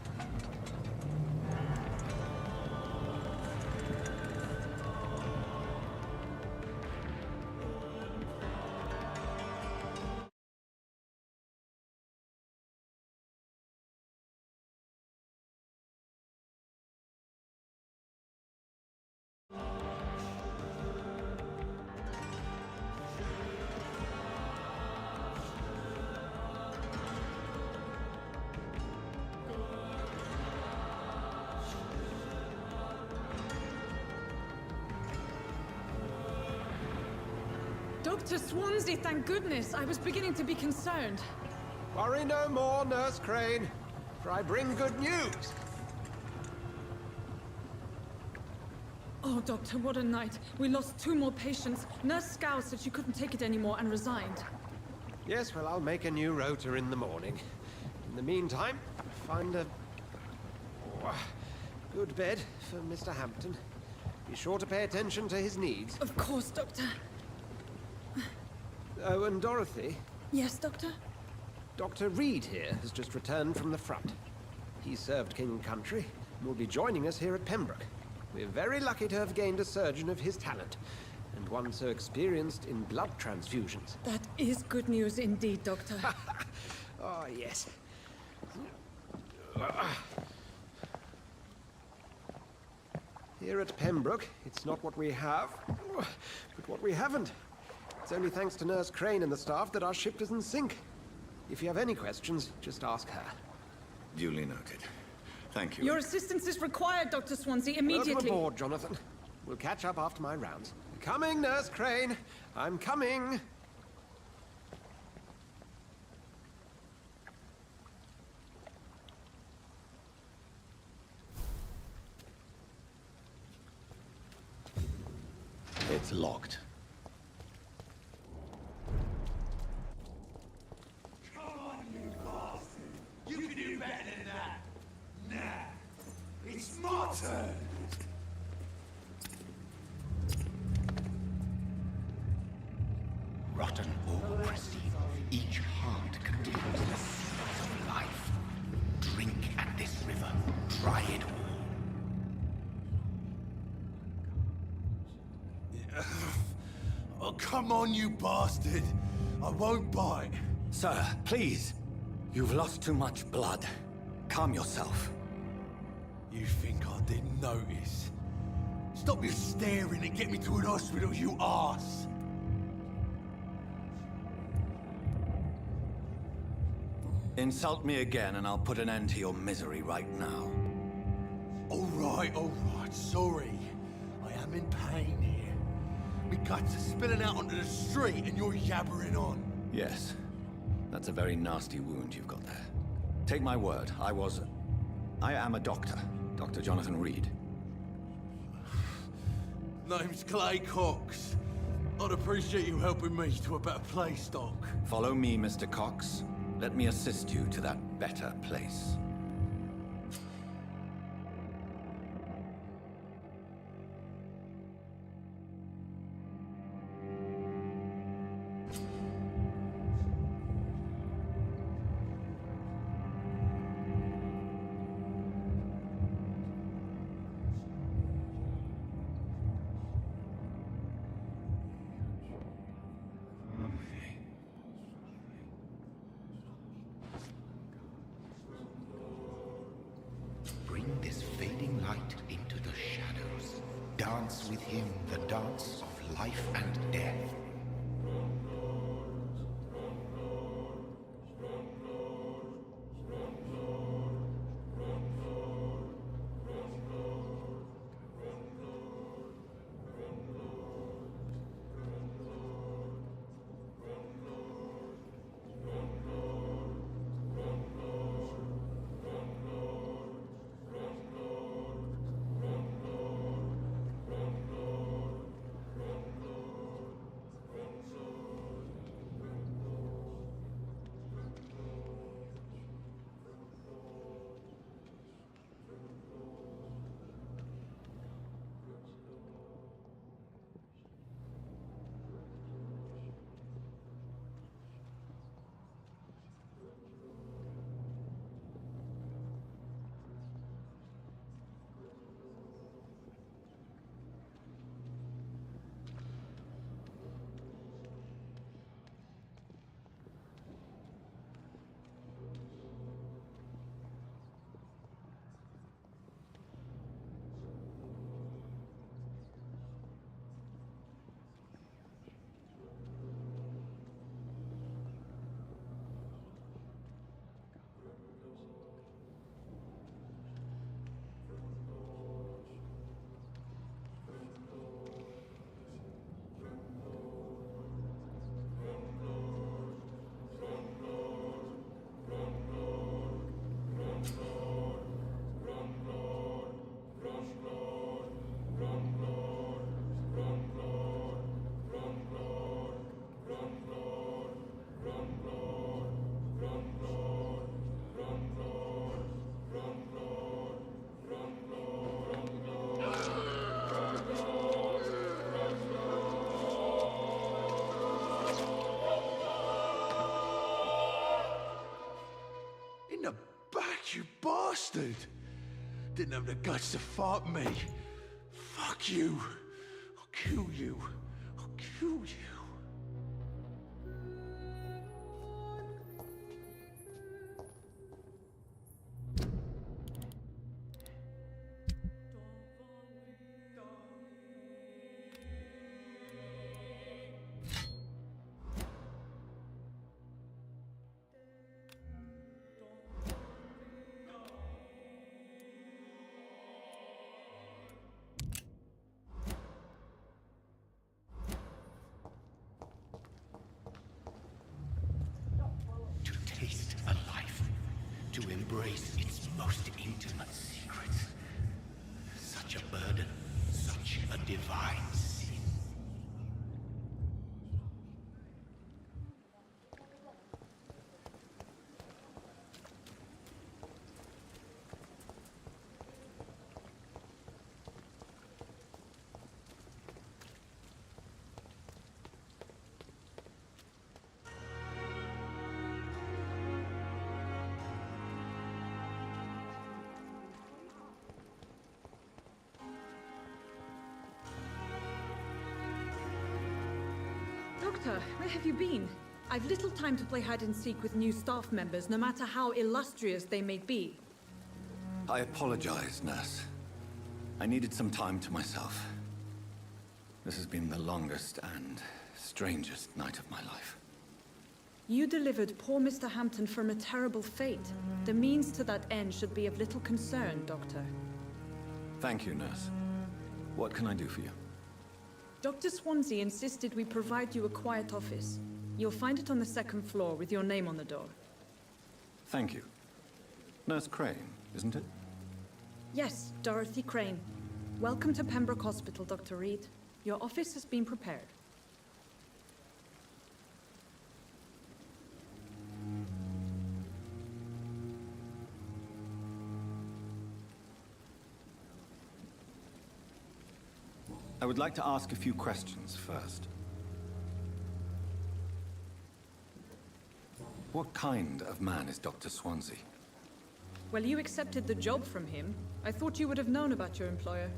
Dr. Swansea, thank goodness. I was beginning to be concerned. Worry no more, Nurse Crane, for I bring good news. Oh, Doctor, what a night. We lost 2 more patients. Nurse Scow said she couldn't take it anymore and resigned. Yes, well, I'll make a new rota in the morning. In the meantime, find a... good bed for Mr. Hampton. Be sure to pay attention to his needs. Of course, Doctor. Oh, and Dorothy? Yes, Doctor? Dr. Reed here has just returned from the front. He served King and Country and will be joining us here at Pembroke. We're very lucky to have gained a surgeon of his talent, and one so experienced in blood transfusions. That is good news indeed, Doctor. Oh, yes. Here at Pembroke, it's not what we have, but what we haven't. It's only thanks to Nurse Crane and the staff that our ship doesn't sink. If you have any questions, just ask her. Duly noted. Thank you. Your assistance is required, Dr. Swansea, immediately. Welcome aboard, Jonathan. We'll catch up after my rounds. Coming, Nurse Crane. I'm coming. It's locked. Come on, you bastard! You can do better than that! Nah, it's my turn! Rotten or pristine, each heart contains the seeds of life. Drink at this river, try it all. Oh, come on, you bastard! I won't bite. Sir, please. You've lost too much blood. Calm yourself. You think I didn't notice? Stop your staring and get me to an hospital, you arse! Insult me again and I'll put an end to your misery right now. All right, sorry. I am in pain here. My guts are spilling out onto the street and you're yabbering on. Yes. That's a very nasty wound you've got there. Take my word, I am a doctor. Dr. Jonathan Reed. Name's Clay Cox. I'd appreciate you helping me to a better place, Doc. Follow me, Mr. Cox. Let me assist you to that better place. Bring this fading light into the shadows. Dance with him the dance of life and death. You bastard! Didn't have the guts to fight me. Fuck you. I'll kill you. I'll kill you. embrace its most intimate secrets. Such a burden, such a divine sin. Doctor, where have you been? I've little time to play hide and seek with new staff members, no matter how illustrious they may be. I apologize, nurse. I needed some time to myself. This has been the longest and strangest night of my life. You delivered poor Mr. Hampton from a terrible fate. The means to that end should be of little concern, Doctor. Thank you, nurse. What can I do for you? Dr. Swansea insisted we provide you a quiet office. You'll find it on the second floor with your name on the door. Thank you. Nurse Crane, isn't it? Yes, Dorothy Crane. Welcome to Pembroke Hospital, Dr. Reed. Your office has been prepared. I would like to ask a few questions first. What kind of man is Dr. Swansea? Well, you accepted the job from him. I thought you would have known about your employer.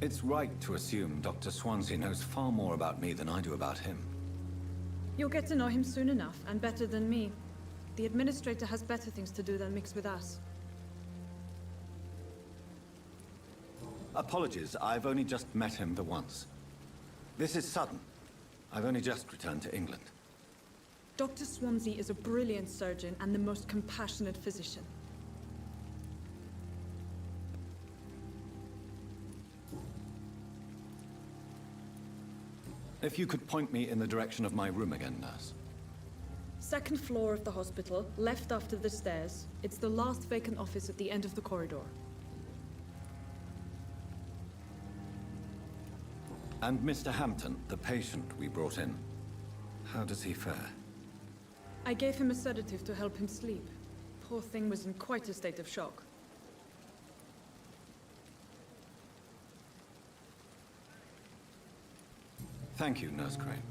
It's right to assume Dr. Swansea knows far more about me than I do about him. You'll get to know him soon enough, and better than me. The administrator has better things to do than mix with us. Apologies, I've only just met him the once. This is sudden. I've only just returned to England. Dr. Swansea is a brilliant surgeon and the most compassionate physician. If you could point me in the direction of my room again, nurse. Second floor of the hospital, left after the stairs. It's the last vacant office at the end of the corridor. And Mr. Hampton, the patient we brought in, how does he fare? I gave him a sedative to help him sleep. Poor thing was in quite a state of shock. Thank you, Nurse Crane.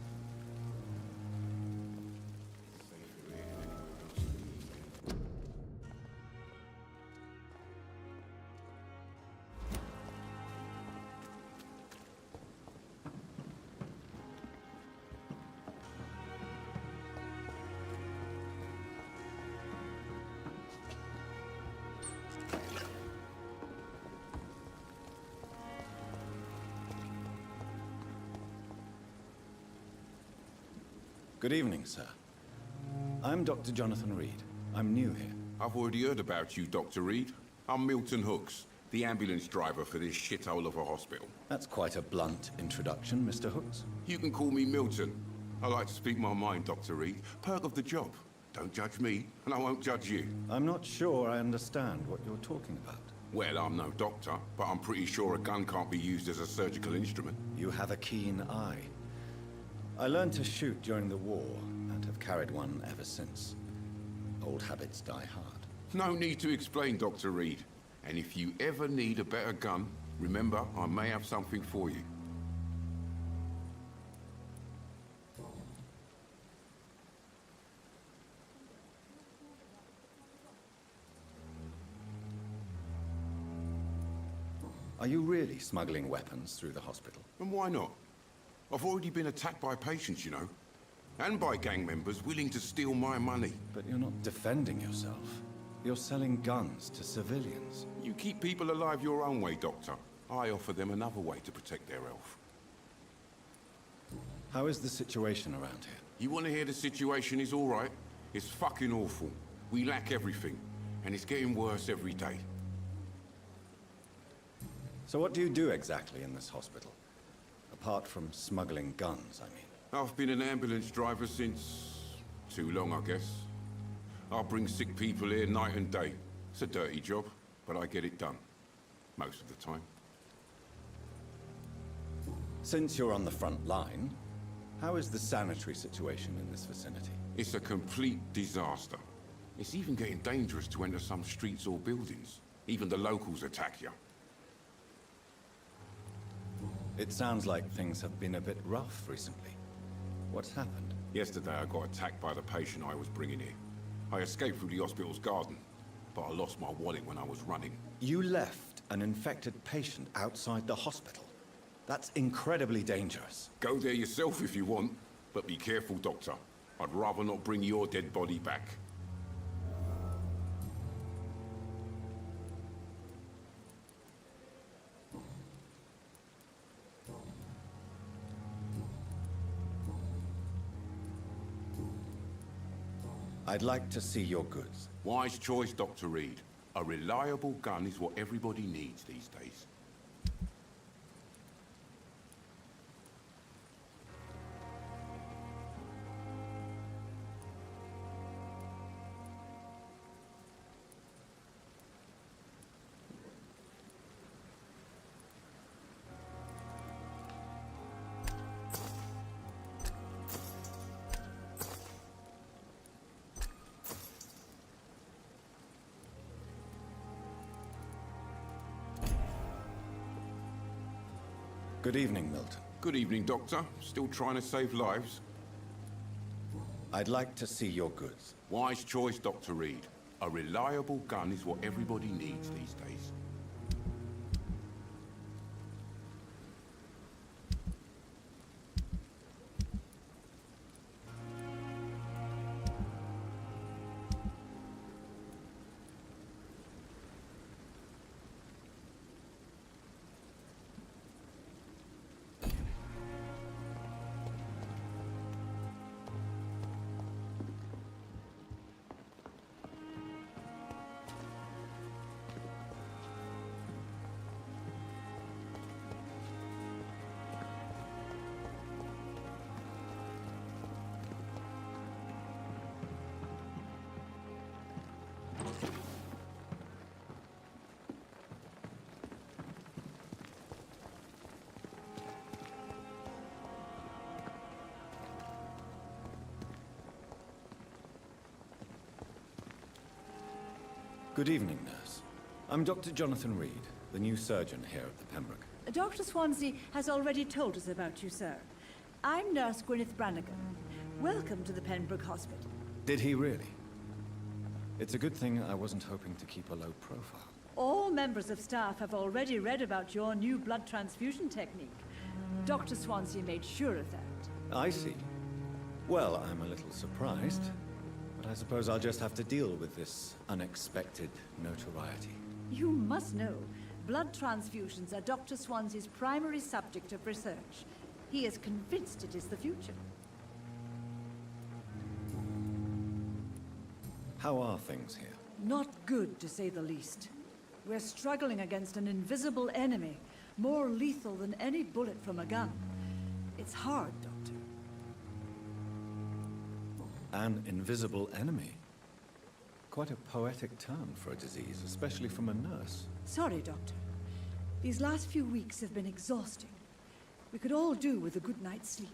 Good evening, sir. I'm Dr. Jonathan Reed. I'm new here. I've already heard about you, Dr. Reed. I'm Milton Hooks, the ambulance driver for this shithole of a hospital. That's quite a blunt introduction, Mr. Hooks. You can call me Milton. I like to speak my mind, Dr. Reed. Perk of the job. Don't judge me, and I won't judge you. I'm not sure I understand what you're talking about. Well, I'm no doctor, but I'm pretty sure a gun can't be used as a surgical instrument. You have a keen eye. I learned to shoot during the war, and have carried one ever since. Old habits die hard. No need to explain, Dr. Reed. And if you ever need a better gun, remember, I may have something for you. Are you really smuggling weapons through the hospital? And why not? I've already been attacked by patients, you know. And by gang members willing to steal my money. But you're not defending yourself. You're selling guns to civilians. You keep people alive your own way, Doctor. I offer them another way to protect their health. How is the situation around here? You want to hear the situation is all right? It's fucking awful. We lack everything. And it's getting worse every day. So what do you do exactly in this hospital? Apart from smuggling guns, I mean. I've been an ambulance driver since Too long, I guess. I bring sick people here night and day. It's a dirty job, but I get it done. Most of the time. Since you're on the front line, how is the sanitary situation in this vicinity? It's a complete disaster. It's even getting dangerous to enter some streets or buildings. Even the locals attack you. It sounds like things have been a bit rough recently. What's happened? Yesterday I got attacked by the patient I was bringing here. I escaped through the hospital's garden, but I lost my wallet when I was running. You left an infected patient outside the hospital? That's incredibly dangerous. Go there yourself if you want, but be careful, Doctor. I'd rather not bring your dead body back. I'd like to see your goods. Wise choice, Dr. Reed. A reliable gun is what everybody needs these days. Good evening, Milton. Good evening, Doctor. Still trying to save lives? I'd like to see your goods. Wise choice, Dr. Reed. A reliable gun is what everybody needs these days. Good evening, nurse. I'm Dr. Jonathan Reed, the new surgeon here at the Pembroke. Dr. Swansea has already told us about you, sir. I'm Nurse Gwyneth Brannigan. Welcome to the Pembroke Hospital. Did he really? It's a good thing I wasn't hoping to keep a low profile. All members of staff have already read about your new blood transfusion technique. Dr. Swansea made sure of that. I see. Well, I'm a little surprised, but I suppose I'll just have to deal with this unexpected notoriety. You must know, blood transfusions are Dr. Swansea's primary subject of research. He is convinced it is the future. How are things here? Not good, to say the least. We're struggling against an invisible enemy, more lethal than any bullet from a gun. It's hard, Doctor. An invisible enemy? Quite a poetic term for a disease, especially from a nurse. Sorry, Doctor. These last few weeks have been exhausting. We could all do with a good night's sleep.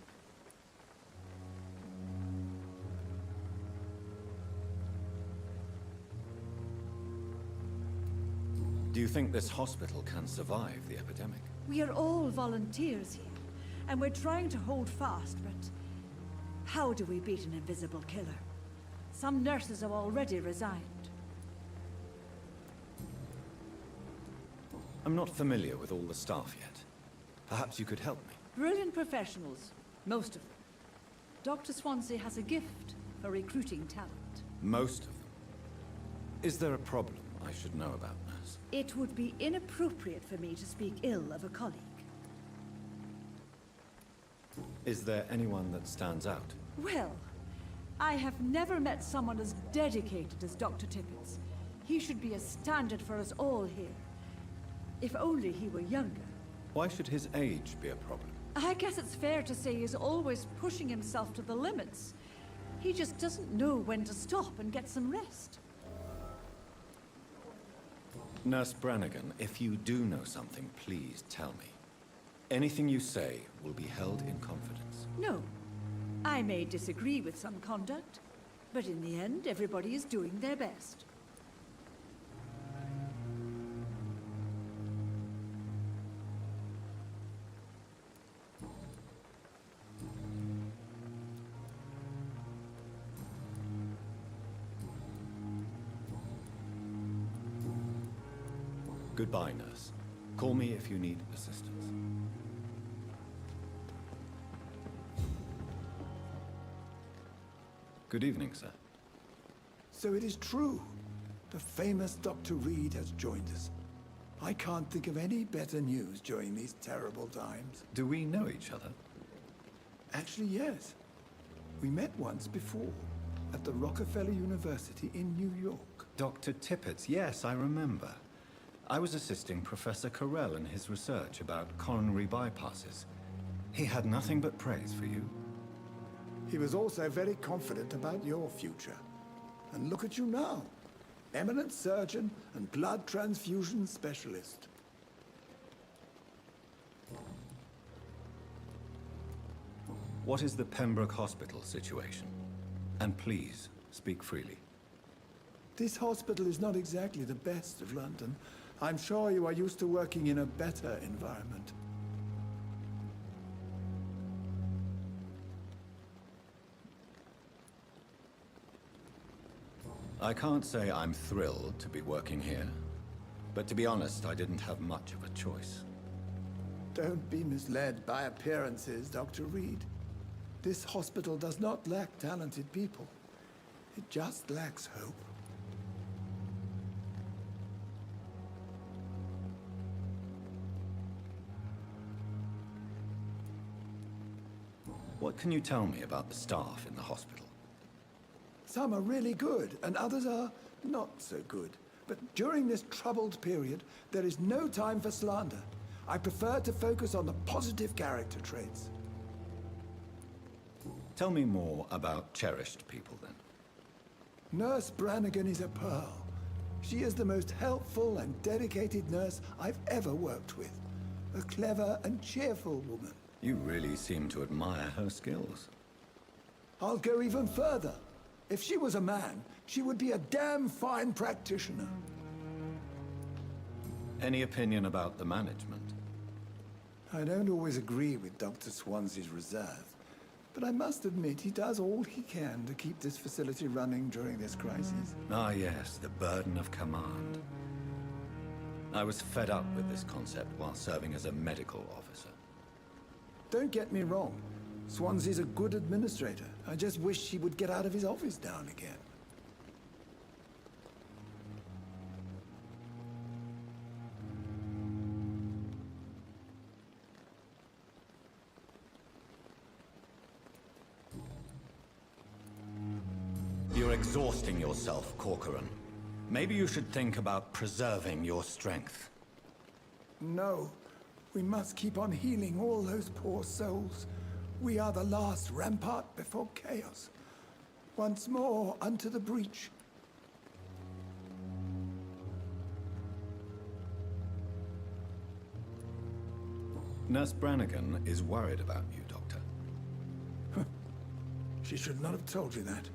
Do you think this hospital can survive the epidemic? We are all volunteers here, and we're trying to hold fast, but how do we beat an invisible killer? Some nurses have already resigned. I'm not familiar with all the staff yet. Perhaps you could help me. Brilliant professionals, most of them. Dr. Swansea has a gift for recruiting talent. Most of them? Is there a problem I should know about, nurse? It would be inappropriate for me to speak ill of a colleague. Is there anyone that stands out? Well, I have never met someone as dedicated as Dr. Tippett. He should be a standard for us all here. If only he were younger. Why should his age be a problem? I guess it's fair to say he's always pushing himself to the limits. He just doesn't know when to stop and get some rest. Nurse Brannigan, if you do know something, please tell me. Anything you say will be held in confidence. No. I may disagree with some conduct, but in the end, everybody is doing their best. Goodbye, nurse. Call me if you need assistance. Good evening, sir. So it is true. The famous Dr. Reed has joined us. I can't think of any better news during these terrible times. Do we know each other? Actually, yes. We met once before, at the Rockefeller University in New York. Dr. Tippett, yes, I remember. I was assisting Professor Carell in his research about coronary bypasses. He had nothing but praise for you. He was also very confident about your future. And look at you now. Eminent surgeon and blood transfusion specialist. What is the Pembroke Hospital situation? And please, speak freely. This hospital is not exactly the best of London. I'm sure you are used to working in a better environment. I can't say I'm thrilled to be working here, but to be honest, I didn't have much of a choice. Don't be misled by appearances, Dr. Reed. This hospital does not lack talented people. It just lacks hope. What can you tell me about the staff in the hospital? Some are really good, and others are not so good. But during this troubled period, there is no time for slander. I prefer to focus on the positive character traits. Tell me more about cherished people, then. Nurse Brannigan is a pearl. She is the most helpful and dedicated nurse I've ever worked with. A clever and cheerful woman. You really seem to admire her skills. I'll go even further. If she was a man, she would be a damn fine practitioner. Any opinion about the management? I don't always agree with Dr. Swansea's reserve, but I must admit he does all he can to keep this facility running during this crisis. Ah, yes, the burden of command. I was fed up with this concept while serving as a medical officer. Don't get me wrong. Swansea's a good administrator. I just wish he would get out of his office now and again. You're exhausting yourself, Corcoran. Maybe you should think about preserving your strength. No. We must keep on healing all those poor souls. We are the last rampart before chaos. Once more, unto the breach. Nurse Brannigan is worried about you, Doctor. She should not have told you that.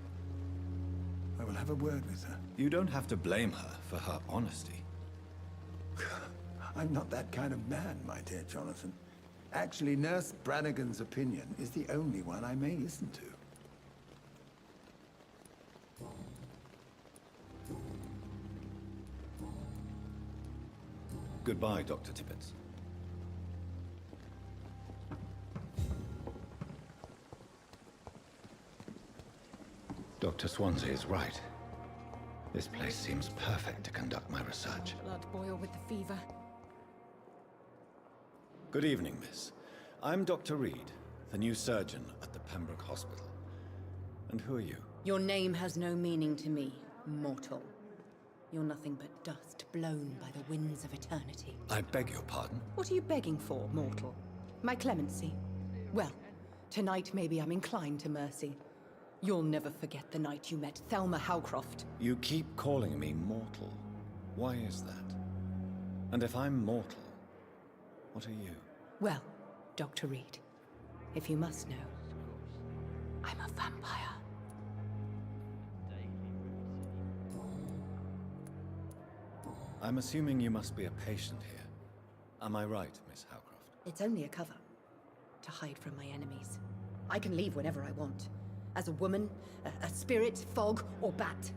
I will have a word with her. You don't have to blame her for her honesty. I'm not that kind of man, my dear Jonathan. Actually, Nurse Brannigan's opinion is the only one I may listen to. Goodbye, Dr. Tippett. Dr. Swansea is right. This place seems perfect to conduct my research. Blood boil with the fever. Good evening, miss. I'm Dr. Reed, the new surgeon at the Pembroke Hospital. And who are you? Your name has no meaning to me, mortal. You're nothing but dust blown by the winds of eternity. I beg your pardon? What are you begging for, mortal? My clemency? Well, tonight maybe I'm inclined to mercy. You'll never forget the night you met Thelma Howcroft. You keep calling me mortal. Why is that? And if I'm mortal, what are you? Well, Dr. Reed, if you must know, I'm a vampire. I'm assuming you must be a patient here. Am I right, Miss Howcroft? It's only a cover. To hide from my enemies. I can leave whenever I want. As a woman, a spirit, fog, or bat.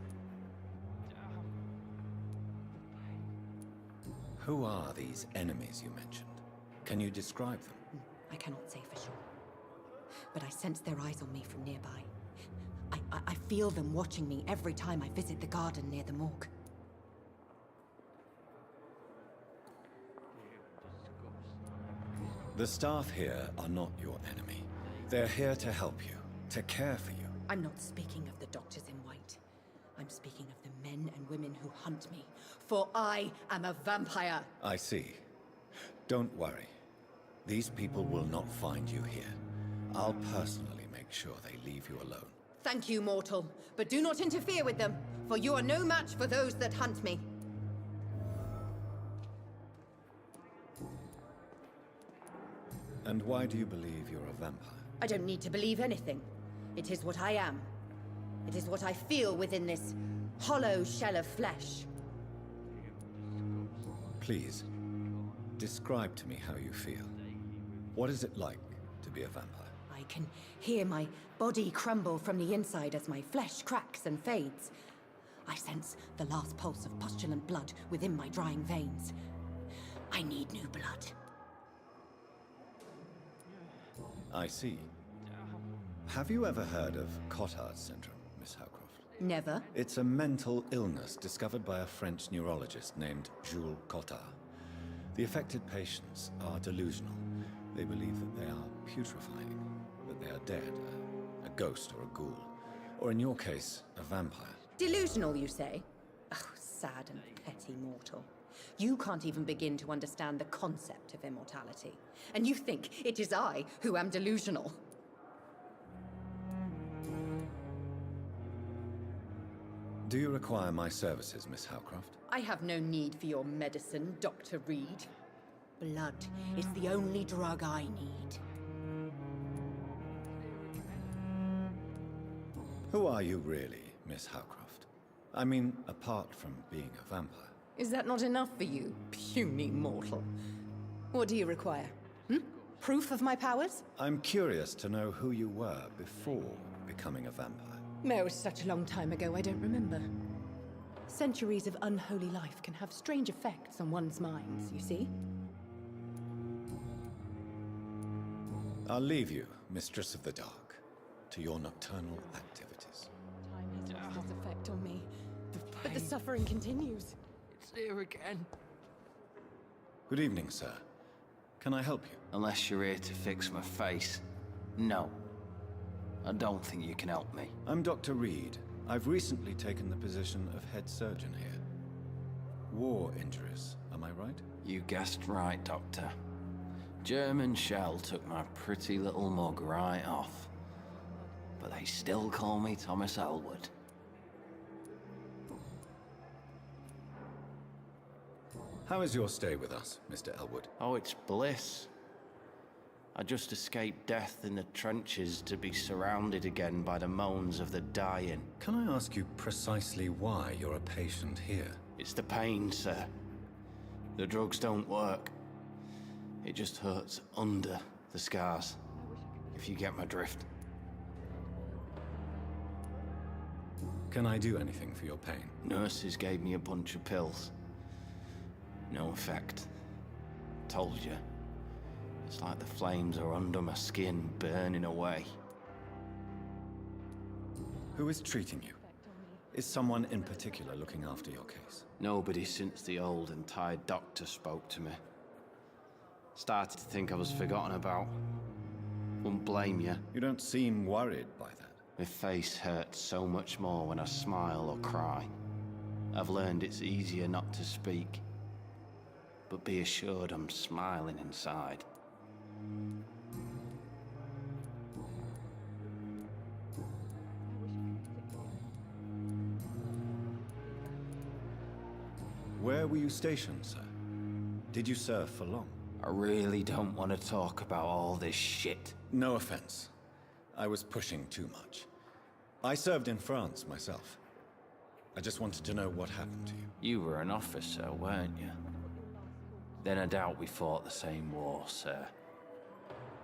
Who are these enemies you mentioned? Can you describe them? I cannot say for sure. But I sense their eyes on me from nearby. I feel them watching me every time I visit the garden near the morgue. The staff here are not your enemy. They're here to help you, to care for you. I'm not speaking of the doctors in white. I'm speaking of the men and women who hunt me. For I am a vampire. I see. Don't worry. These people will not find you here. I'll personally make sure they leave you alone. Thank you, mortal. But do not interfere with them, for you are no match for those that hunt me. And why do you believe you're a vampire? I don't need to believe anything. It is what I am. It is what I feel within this hollow shell of flesh. Please, describe to me how you feel. What is it like to be a vampire? I can hear my body crumble from the inside as my flesh cracks and fades. I sense the last pulse of pustulant blood within my drying veins. I need new blood. I see. Have you ever heard of Cotard syndrome, Miss Howcroft? Never. It's a mental illness discovered by a French neurologist named Jules Cotard. The affected patients are delusional. They believe that they are putrefying, that they are dead, a ghost or a ghoul. Or in your case, a vampire. Delusional, you say? Oh, sad and petty mortal. You can't even begin to understand the concept of immortality. And you think it is I who am delusional. Do you require my services, Miss Howcroft? I have no need for your medicine, Dr. Reed. Blood is the only drug I need. Who are you really, Miss Howcroft? I mean, apart from being a vampire. Is that not enough for you, puny mortal? What do you require? Proof of my powers? I'm curious to know who you were before becoming a vampire. It was such a long time ago, I don't remember. Centuries of unholy life can have strange effects on one's minds, you see? I'll leave you, Mistress of the Dark, to your nocturnal activities. Time has lost its effect on me, but the suffering continues. It's here again. Good evening, sir. Can I help you? Unless you're here to fix my face. No. I don't think you can help me. I'm Dr. Reed. I've recently taken the position of head surgeon here. War injuries, am I right? You guessed right, Doctor. German shell took my pretty little mug right off. But they still call me Thomas Elwood. How is your stay with us, Mr. Elwood? Oh, it's bliss. I just escaped death in the trenches to be surrounded again by the moans of the dying. Can I ask you precisely why you're a patient here? It's the pain, sir. The drugs don't work. It just hurts under the scars, if you get my drift. Can I do anything for your pain? Nurses gave me a bunch of pills. No effect. Told you. It's like the flames are under my skin, burning away. Who is treating you? Is someone in particular looking after your case? Nobody since the old and tired doctor spoke to me. Started to think I was forgotten about. Wouldn't blame you. You don't seem worried by that. My face hurts so much more when I smile or cry. I've learned it's easier not to speak. But be assured I'm smiling inside. Where were you stationed, sir? Did you serve for long? I really don't want to talk about all this shit. No offense. I was pushing too much. I served in France myself. I just wanted to know what happened to you. You were an officer, weren't you? Then I doubt we fought the same war, sir.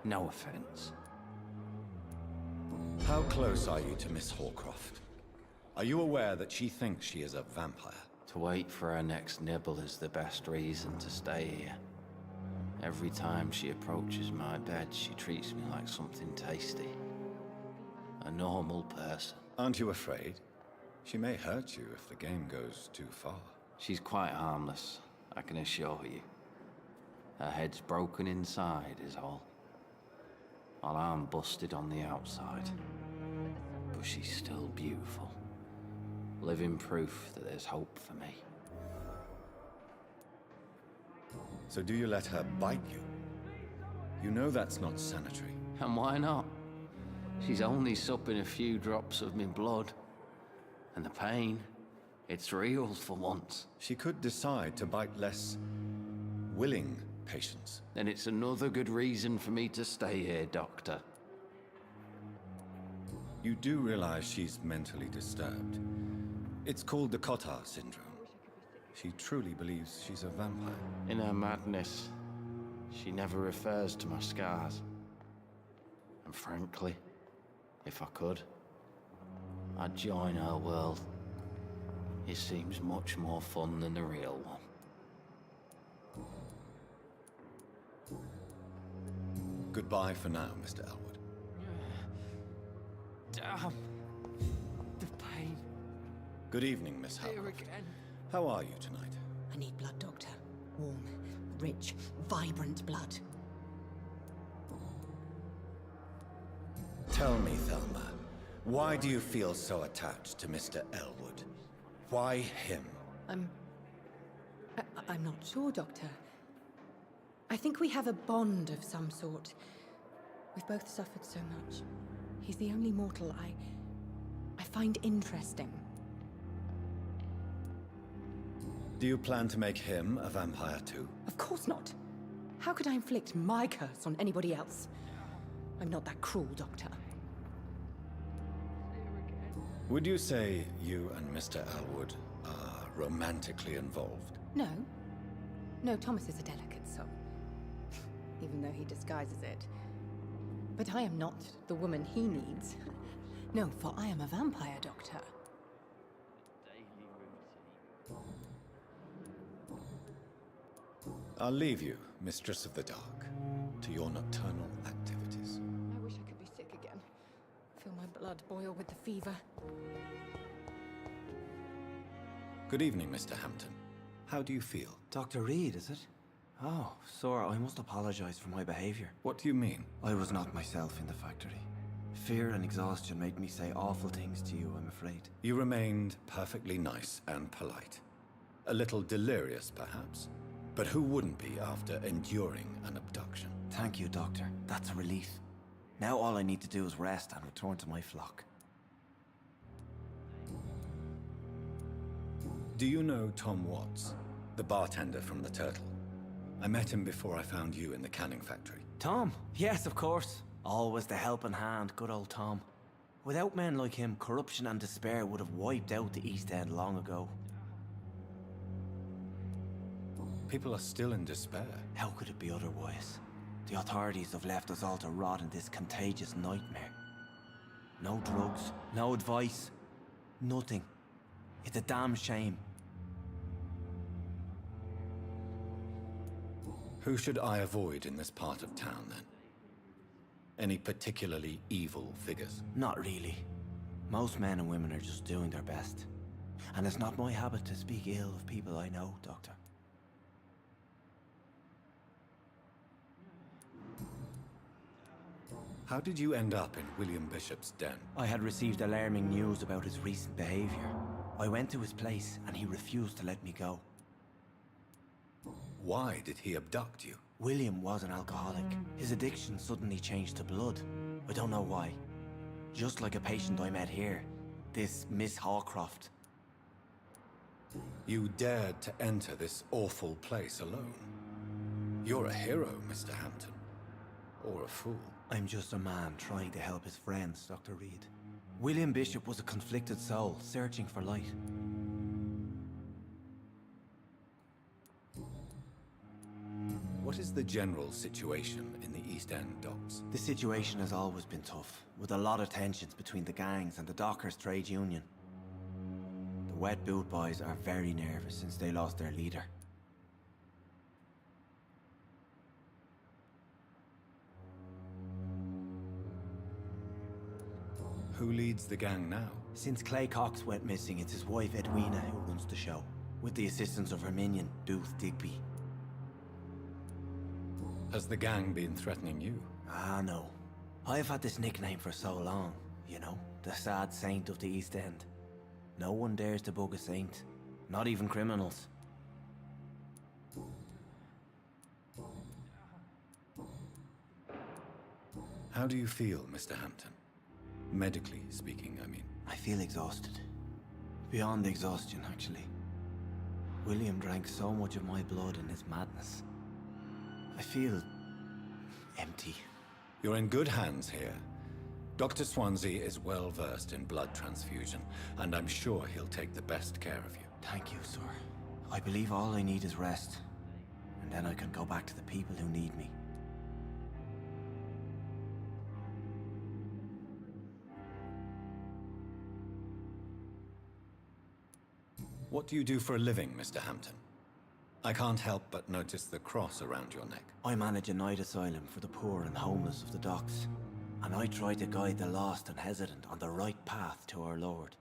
No offense. How close are you to Miss Hallcroft? Are you aware that she thinks she is a vampire? To wait for her next nibble is the best reason to stay here. Every time she approaches my bed, she treats me like something tasty. A normal person. Aren't you afraid? She may hurt you if the game goes too far. She's quite harmless, I can assure you. Her head's broken inside is all. While I'm busted on the outside. But she's still beautiful. Living proof that there's hope for me. So do you let her bite you? You know that's not sanitary. And why not? She's only supping a few drops of me blood. And the pain, it's real for once. She could decide to bite less willing patients. Then it's another good reason for me to stay here, Doctor. You do realize she's mentally disturbed. It's called the Cotard syndrome. She truly believes she's a vampire. In her madness, she never refers to my scars. And frankly, if I could, I'd join her world. It seems much more fun than the real one. Goodbye for now, Mr. Elwood. Damn. The pain. Good evening, Miss Here Howcroft. again. How are you tonight? I need blood, Doctor. Warm, rich, vibrant blood. Tell me, Thelma, why do you feel so attached to Mr. Elwood? Why him? I'm not sure, Doctor. I think we have a bond of some sort. We've both suffered so much. He's the only mortal I find interesting. Do you plan to make him a vampire too? Of course not. How could I inflict my curse on anybody else? I'm not that cruel, Doctor. Would you say you and Mr. Elwood are romantically involved? No. No, Thomas is a delicate soul. Even though he disguises it. But I am not the woman he needs. No, for I am a vampire, Doctor. I'll leave you, Mistress of the Dark, to your nocturnal activities. I wish I could be sick again. Feel my blood boil with the fever. Good evening, Mr. Hampton. How do you feel? Dr. Reed, is it? Oh, sir, I must apologize for my behavior. What do you mean? I was not myself in the factory. Fear and exhaustion made me say awful things to you, I'm afraid. You remained perfectly nice and polite. A little delirious, perhaps. But who wouldn't be after enduring an abduction? Thank you, Doctor. That's a relief. Now all I need to do is rest and return to my flock. Do you know Tom Watts, the bartender from the Turtle? I met him before I found you in the canning factory. Tom? Yes, of course. Always the helping hand, good old Tom. Without men like him, corruption and despair would have wiped out the East End long ago. People are still in despair. How could it be otherwise? The authorities have left us all to rot in this contagious nightmare. No drugs, no advice, nothing. It's a damn shame. Who should I avoid in this part of town, then? Any particularly evil figures? Not really. Most men and women are just doing their best. And it's not my habit to speak ill of people I know, Doctor. How did you end up in William Bishop's den? I had received alarming news about his recent behavior. I went to his place and he refused to let me go. Why did he abduct you? William was an alcoholic. His addiction suddenly changed to blood. I don't know why. Just like a patient I met here. This Miss Hallcroft. You dared to enter this awful place alone. You're a hero, Mr. Hampton. Or a fool. I'm just a man trying to help his friends, Dr. Reed. William Bishop was a conflicted soul, searching for light. What is the general situation in the East End docks? The situation has always been tough, with a lot of tensions between the gangs and the dockers' trade union. The Wet Boot Boys are very nervous since they lost their leader. Who leads the gang now? Since Clay Cox went missing, it's his wife Edwina who runs the show, with the assistance of her minion, Booth Digby. Has the gang been threatening you? Ah, no. I've had this nickname for so long, you know, the sad saint of the East End. No one dares to bug a saint, not even criminals. How do you feel, Mr. Hampton? Medically speaking, I mean. I feel exhausted. Beyond exhaustion, actually. William drank so much of my blood in his madness. I feel empty. You're in good hands here. Dr. Swansea is well versed in blood transfusion, and I'm sure he'll take the best care of you. Thank you, sir. I believe all I need is rest, and then I can go back to the people who need me. What do you do for a living, Mr. Hampton? I can't help but notice the cross around your neck. I manage a night asylum for the poor and homeless of the docks, and I try to guide the lost and hesitant on the right path to our Lord.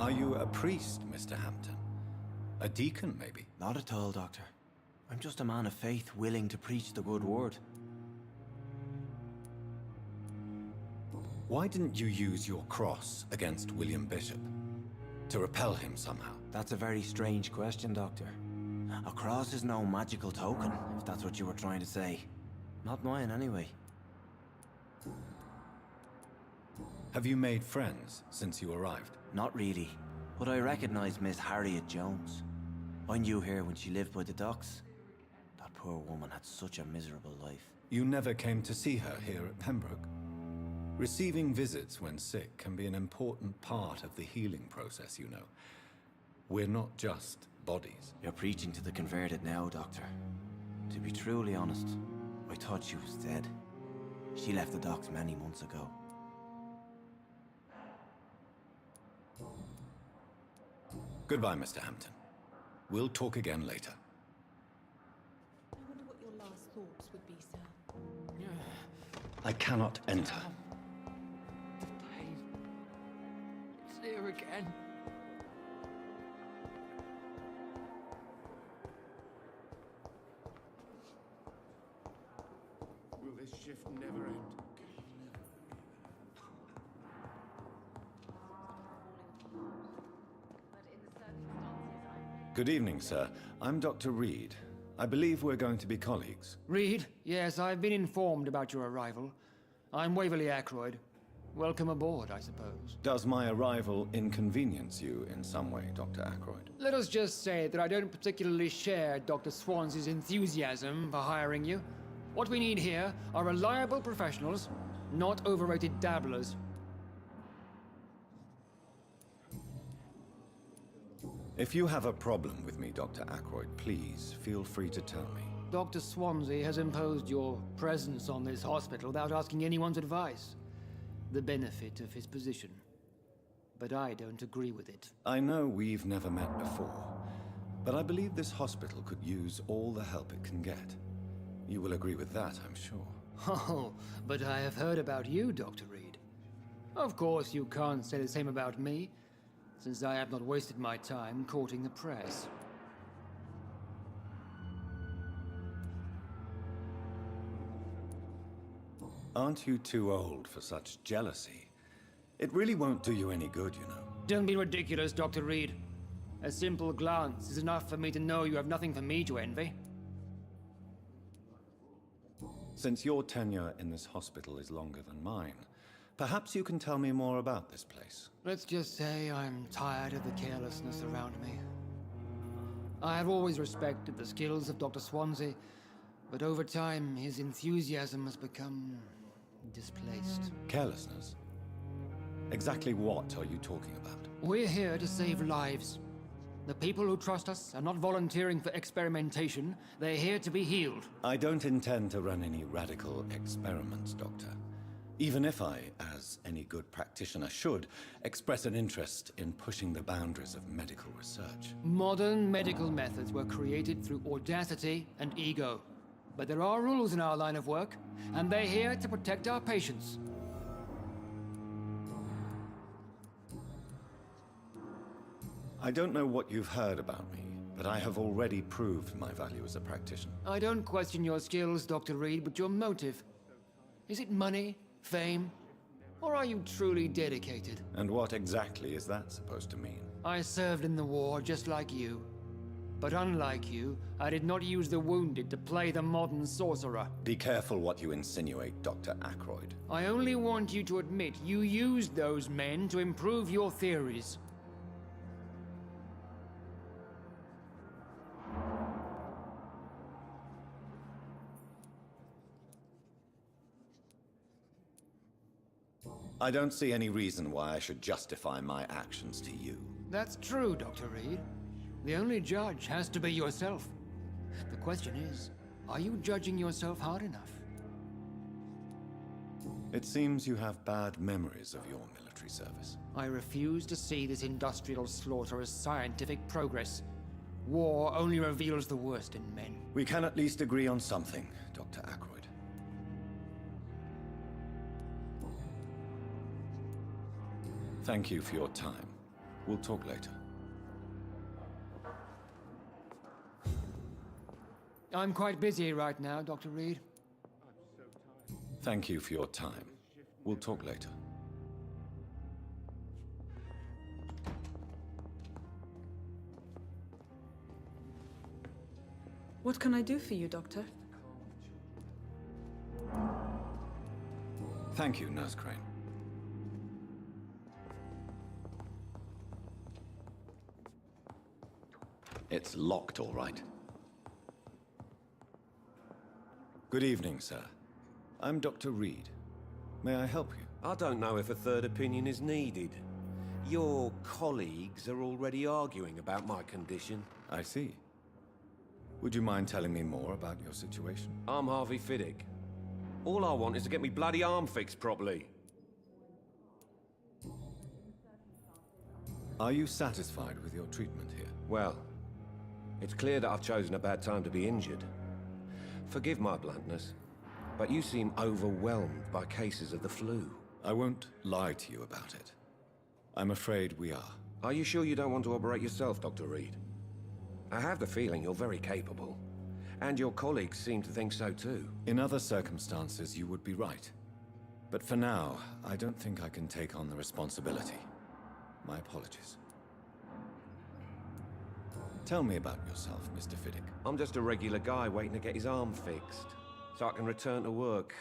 Are you a priest, Mr. Hampton? A deacon, maybe? Not at all, Doctor. I'm just a man of faith willing to preach the good word. Why didn't you use your cross against William Bishop? To repel him somehow? That's a very strange question, Doctor. A cross is no magical token, if that's what you were trying to say. Not mine, anyway. Have you made friends since you arrived? Not really, but I recognize Miss Harriet Jones. I knew her when she lived by the docks. That poor woman had such a miserable life. You never came to see her here at Pembroke? Receiving visits when sick can be an important part of the healing process, you know. We're not just bodies. You're preaching to the converted now, Doctor. To be truly honest, I thought she was dead. She left the docks many months ago. Goodbye, Mr. Hampton. We'll talk again later. I wonder what your last thoughts would be, sir. I cannot enter. It's here again. Will this shift never end? Good evening, sir. I'm Dr. Reed. I believe we're going to be colleagues. Reed? Yes, I've been informed about your arrival. I'm Waverly Ackroyd. Welcome aboard, I suppose. Does my arrival inconvenience you in some way, Dr. Ackroyd? Let us just say that I don't particularly share Dr. Swansea's enthusiasm for hiring you. What we need here are reliable professionals, not overrated dabblers. If you have a problem with me, Dr. Ackroyd, please feel free to tell me. Dr. Swansea has imposed your presence on this hospital without asking anyone's advice. The benefit of his position. But I don't agree with it. I know we've never met before, but I believe this hospital could use all the help it can get. You will agree with that, I'm sure. Oh, but I have heard about you, Dr. Reed. Of course, you can't say the same about me, since I have not wasted my time courting the press. Aren't you too old for such jealousy? It really won't do you any good, you know. Don't be ridiculous, Dr. Reed. A simple glance is enough for me to know you have nothing for me to envy. Since your tenure in this hospital is longer than mine, Perhaps you can tell me more about this place. Let's just say I'm tired of the carelessness around me. I have always respected the skills of Dr. Swansea, but over time, his enthusiasm has become displaced. Carelessness? Exactly what are you talking about? We're here to save lives. The people who trust us are not volunteering for experimentation. They're here to be healed. I don't intend to run any radical experiments, Doctor. Even if I, as any good practitioner should, express an interest in pushing the boundaries of medical research. Modern medical methods were created through audacity and ego. But there are rules in our line of work, and they're here to protect our patients. I don't know what you've heard about me, but I have already proved my value as a practitioner. I don't question your skills, Dr. Reed, but your motive. Is it money, fame, or are you truly dedicated? And what exactly is that supposed to mean? I served in the war just like you. But unlike you, I did not use the wounded to play the modern sorcerer. Be careful what you insinuate, Dr. Ackroyd. I only want you to admit you used those men to improve your theories. I don't see any reason why I should justify my actions to you. That's true, Dr. Reed. The only judge has to be yourself. The question is, are you judging yourself hard enough? It seems you have bad memories of your military service. I refuse to see this industrial slaughter as scientific progress. War only reveals the worst in men. We can at least agree on something, Dr. Ackroyd. Thank you for your time. We'll talk later. I'm quite busy right now, Dr. Reed. Thank you for your time. We'll talk later. What can I do for you, Doctor? Thank you, Nurse Crane. It's locked, all right. Good evening, sir. I'm Dr. Reed. May I help you? I don't know if a third opinion is needed. Your colleagues are already arguing about my condition. I see. Would you mind telling me more about your situation? I'm Harvey Fiddick. All I want is to get me bloody arm fixed properly. Are you satisfied with your treatment here? Well, it's clear that I've chosen a bad time to be injured. Forgive my bluntness, but you seem overwhelmed by cases of the flu. I won't lie to you about it. I'm afraid we are. Are you sure you don't want to operate yourself, Dr. Reed? I have the feeling you're very capable, and your colleagues seem to think so too. In other circumstances, you would be right. But for now, I don't think I can take on the responsibility. My apologies. Tell me about yourself, Mr. Fiddick. I'm just a regular guy waiting to get his arm fixed, so I can return to work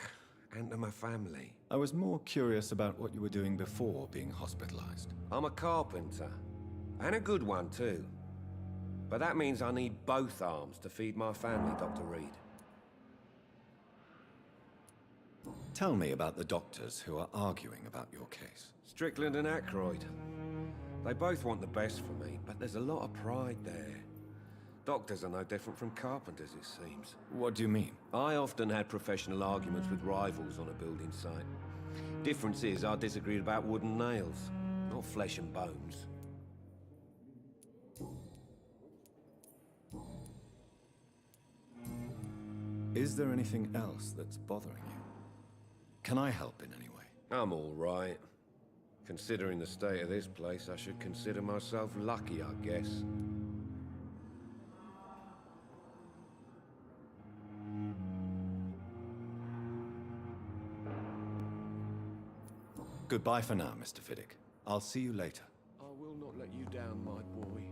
and to my family. I was more curious about what you were doing before being hospitalized. I'm a carpenter, and a good one too. But that means I need both arms to feed my family, Dr. Reed. Tell me about the doctors who are arguing about your case. Strickland and Ackroyd. They both want the best for me, but there's a lot of pride there. Doctors are no different from carpenters, it seems. What do you mean? I often had professional arguments with rivals on a building site. Difference is I disagreed about wooden nails, not flesh and bones. Is there anything else that's bothering you? Can I help in any way? I'm all right. Considering the state of this place, I should consider myself lucky, I guess. Goodbye for now, Mr. Fiddick. I'll see you later. I will not let you down, my boy.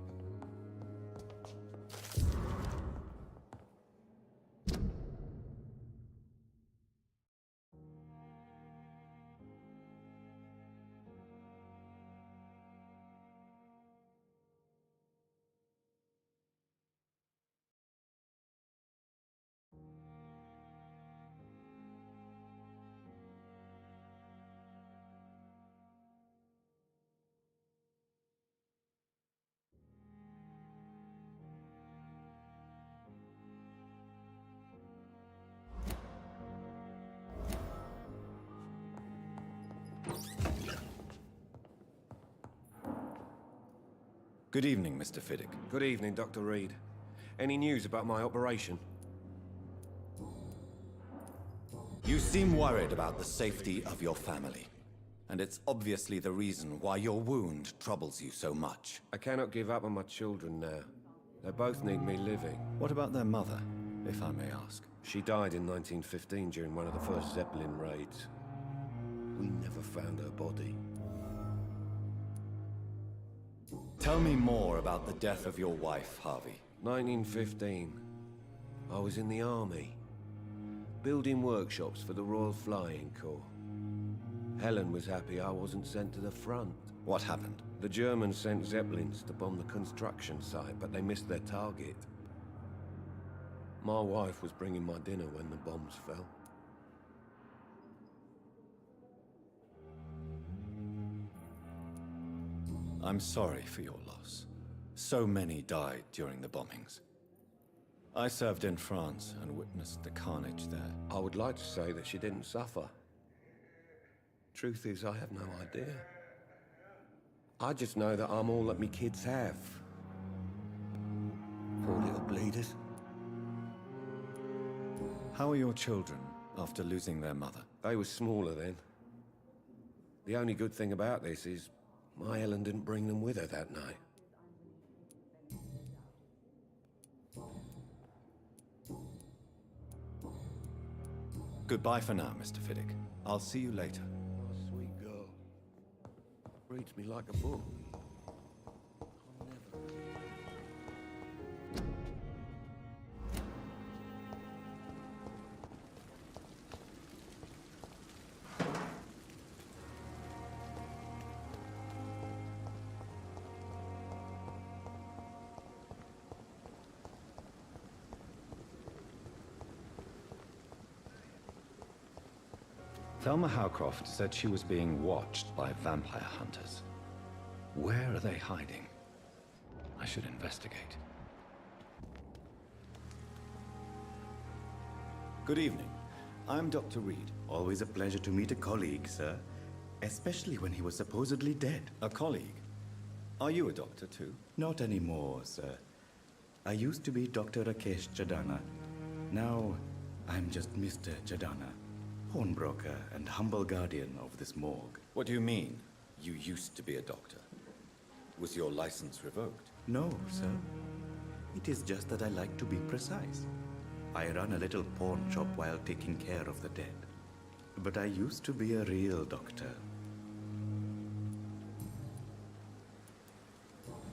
Good evening, Mr. Fiddick. Good evening, Dr. Reed. Any news about my operation? You seem worried about the safety of your family. And it's obviously the reason why your wound troubles you so much. I cannot give up on my children now. They both need me living. What about their mother, if I may ask? She died in 1915 during one of the first Zeppelin raids. We never found her body. Tell me more about the death of your wife, Harvey. 1915. I was in the army, building workshops for the Royal Flying Corps. Helen was happy I wasn't sent to the front. What happened? The Germans sent Zeppelins to bomb the construction site, but they missed their target. My wife was bringing my dinner when the bombs fell. I'm sorry for your loss. So many died during the bombings. I served in France and witnessed the carnage there. I would like to say that she didn't suffer. Truth is, I have no idea. I just know that I'm all that me kids have. Poor little bleeders. How are your children after losing their mother? They were smaller then. The only good thing about this is my Helen didn't bring them with her that night. Goodbye for now, Mr. Fiddick. I'll see you later. Oh, sweet girl. Reads me like a book. Thelma Howcroft said she was being watched by vampire hunters. Where are they hiding? I should investigate. Good evening. I'm Dr. Reed. Always a pleasure to meet a colleague, sir. Especially when he was supposedly dead. A colleague? Are you a doctor too? Not anymore, sir. I used to be Dr. Rakesh Chadana. Now, I'm just Mr. Chadana. Pawnbroker and humble guardian of this morgue. What do you mean? You used to be a doctor. Was your license revoked? No, sir. It is just that I like to be precise. I run a little pawn shop while taking care of the dead. But I used to be a real doctor.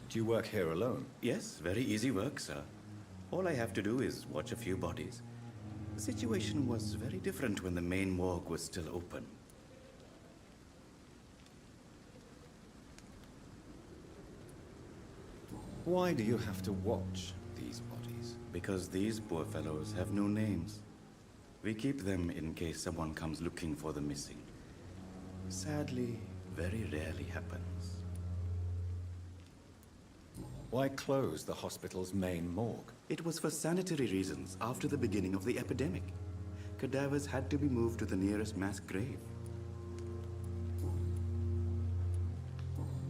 Do you work here alone? Yes, very easy work, sir. All I have to do is watch a few bodies. The situation was very different when the main morgue was still open. Why do you have to watch these bodies? Because these poor fellows have no names. We keep them in case someone comes looking for the missing. Sadly, very rarely happens. Why close the hospital's main morgue? It was for sanitary reasons after the beginning of the epidemic. Cadavers had to be moved to the nearest mass grave.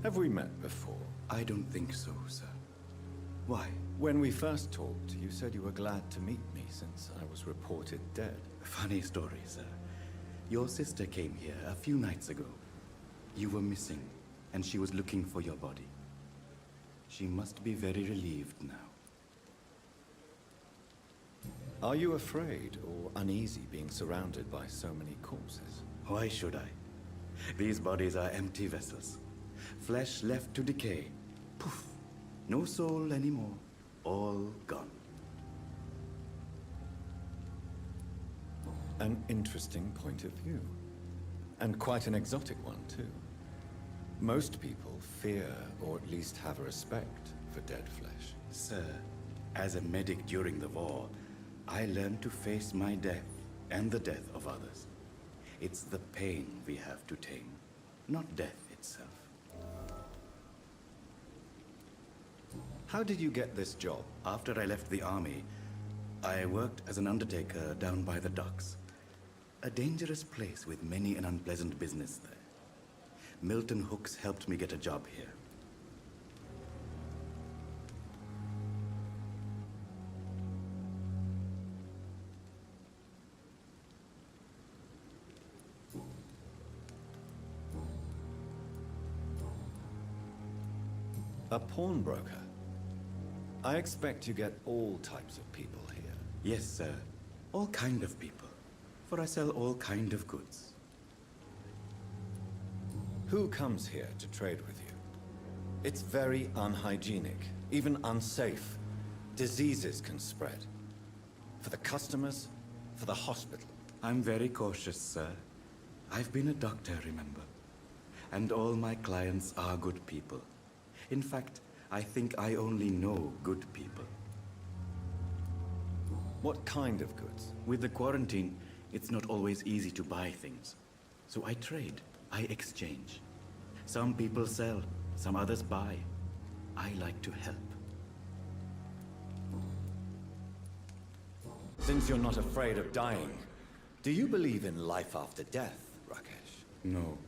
Have we met before? I don't think so, sir. Why? When we first talked, you said you were glad to meet me since I was reported dead. Funny story, sir. Your sister came here a few nights ago. You were missing, and she was looking for your body. She must be very relieved now. Are you afraid or uneasy being surrounded by so many corpses? Why should I? These bodies are empty vessels. Flesh left to decay. Poof. No soul anymore. All gone. An interesting point of view. And quite an exotic one, too. Most people fear, or at least have a respect, for dead flesh. Sir, as a medic during the war, I learned to face my death and the death of others. It's the pain we have to tame, not death itself. How did you get this job? After I left the army, I worked as an undertaker down by the docks. A dangerous place with many an unpleasant business there. Milton Hooks helped me get a job here. A pawnbroker? I expect you get all types of people here. Yes, sir. All kind of people. For I sell all kind of goods. Who comes here to trade with you? It's very unhygienic, even unsafe. Diseases can spread. For the customers, for the hospital. I'm very cautious, sir. I've been a doctor, remember? And all my clients are good people. In fact, I think I only know good people. What kind of goods? With the quarantine, it's not always easy to buy things. So I trade, I exchange. Some people sell, some others buy. I like to help. Since you're not afraid of dying, do you believe in life after death, Rakesh? No.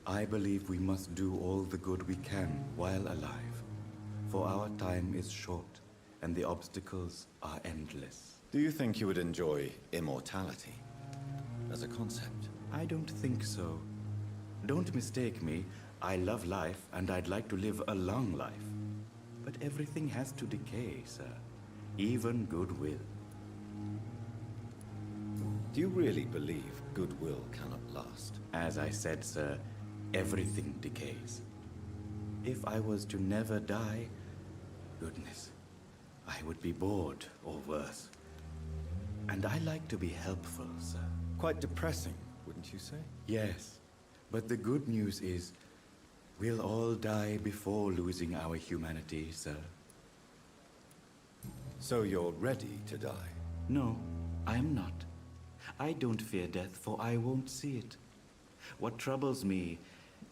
I believe we must do all the good we can while alive. For our time is short, and the obstacles are endless. Do you think you would enjoy immortality as a concept? I don't think so. Don't mistake me. I love life, and I'd like to live a long life. But everything has to decay, sir. Even goodwill. Do you really believe goodwill cannot last? As I said, sir, everything decays. If I was to never die, goodness, I would be bored or worse. And I like to be helpful, sir. Quite depressing, wouldn't you say? Yes, but the good news is we'll all die before losing our humanity, sir. So you're ready to die? No, I am not. I don't fear death, for I won't see it. What troubles me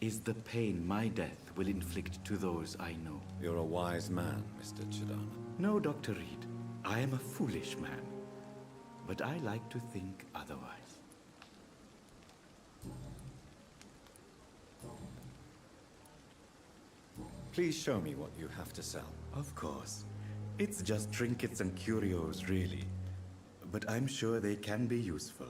is the pain my death will inflict to those I know. You're a wise man, Mr. Chidama. No, Dr. Reed. I am a foolish man. But I like to think otherwise. Please show me what you have to sell. Of course. It's just trinkets and curios, really. But I'm sure they can be useful.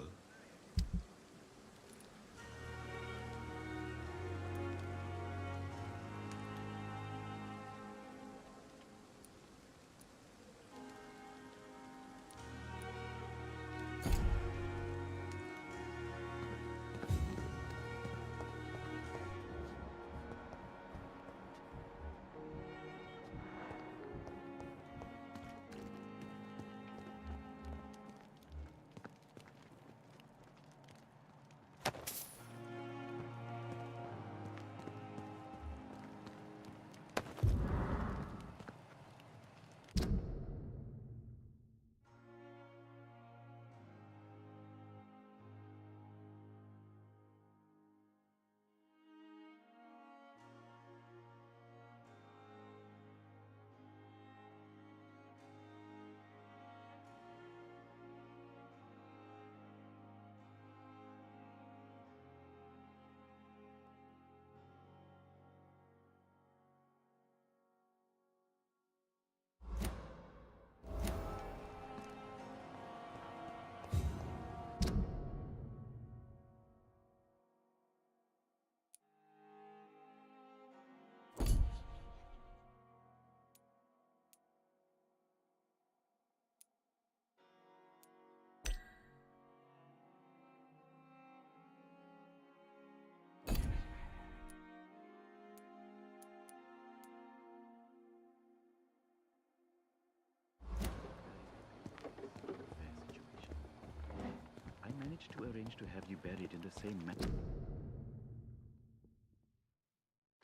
Managed to arrange to have you buried in the same manner.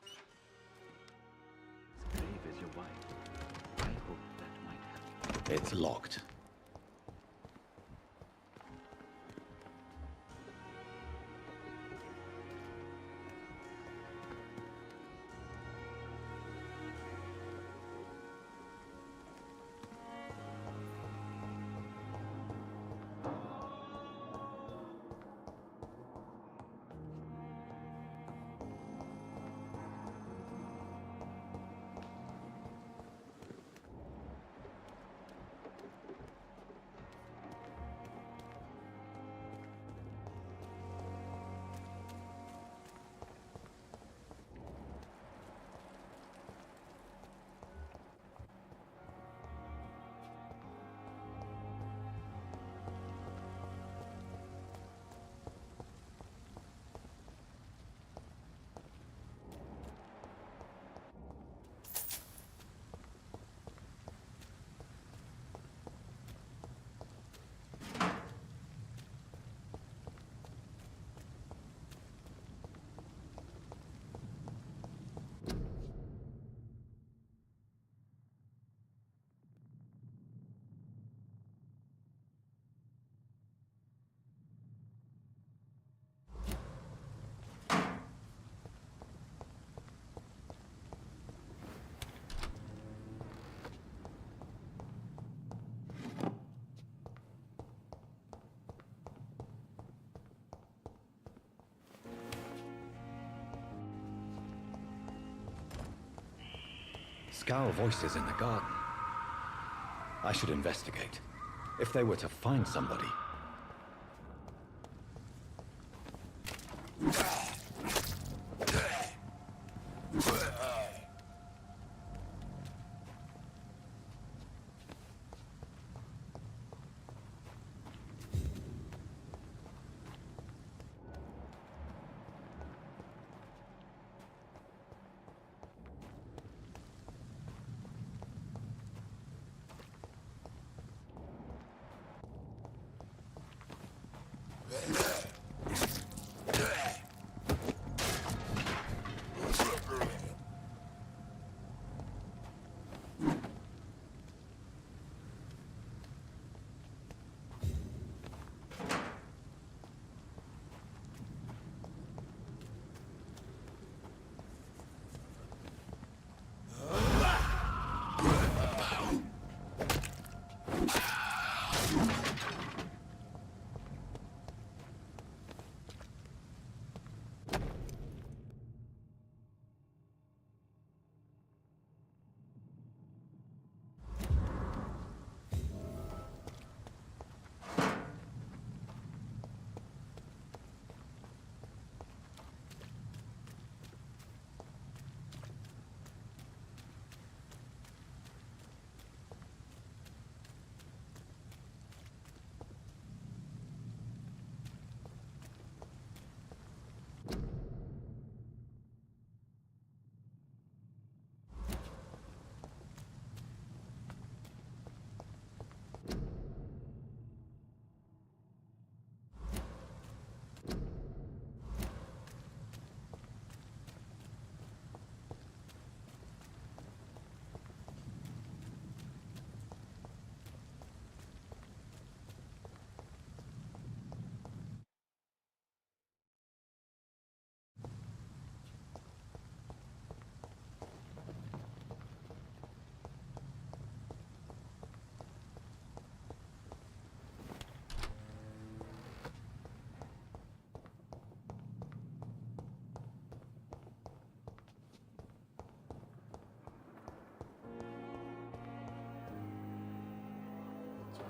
As brave as your wife. I hope that might help. It's locked. Scowl voices in the garden. I should investigate. If they were to find somebody.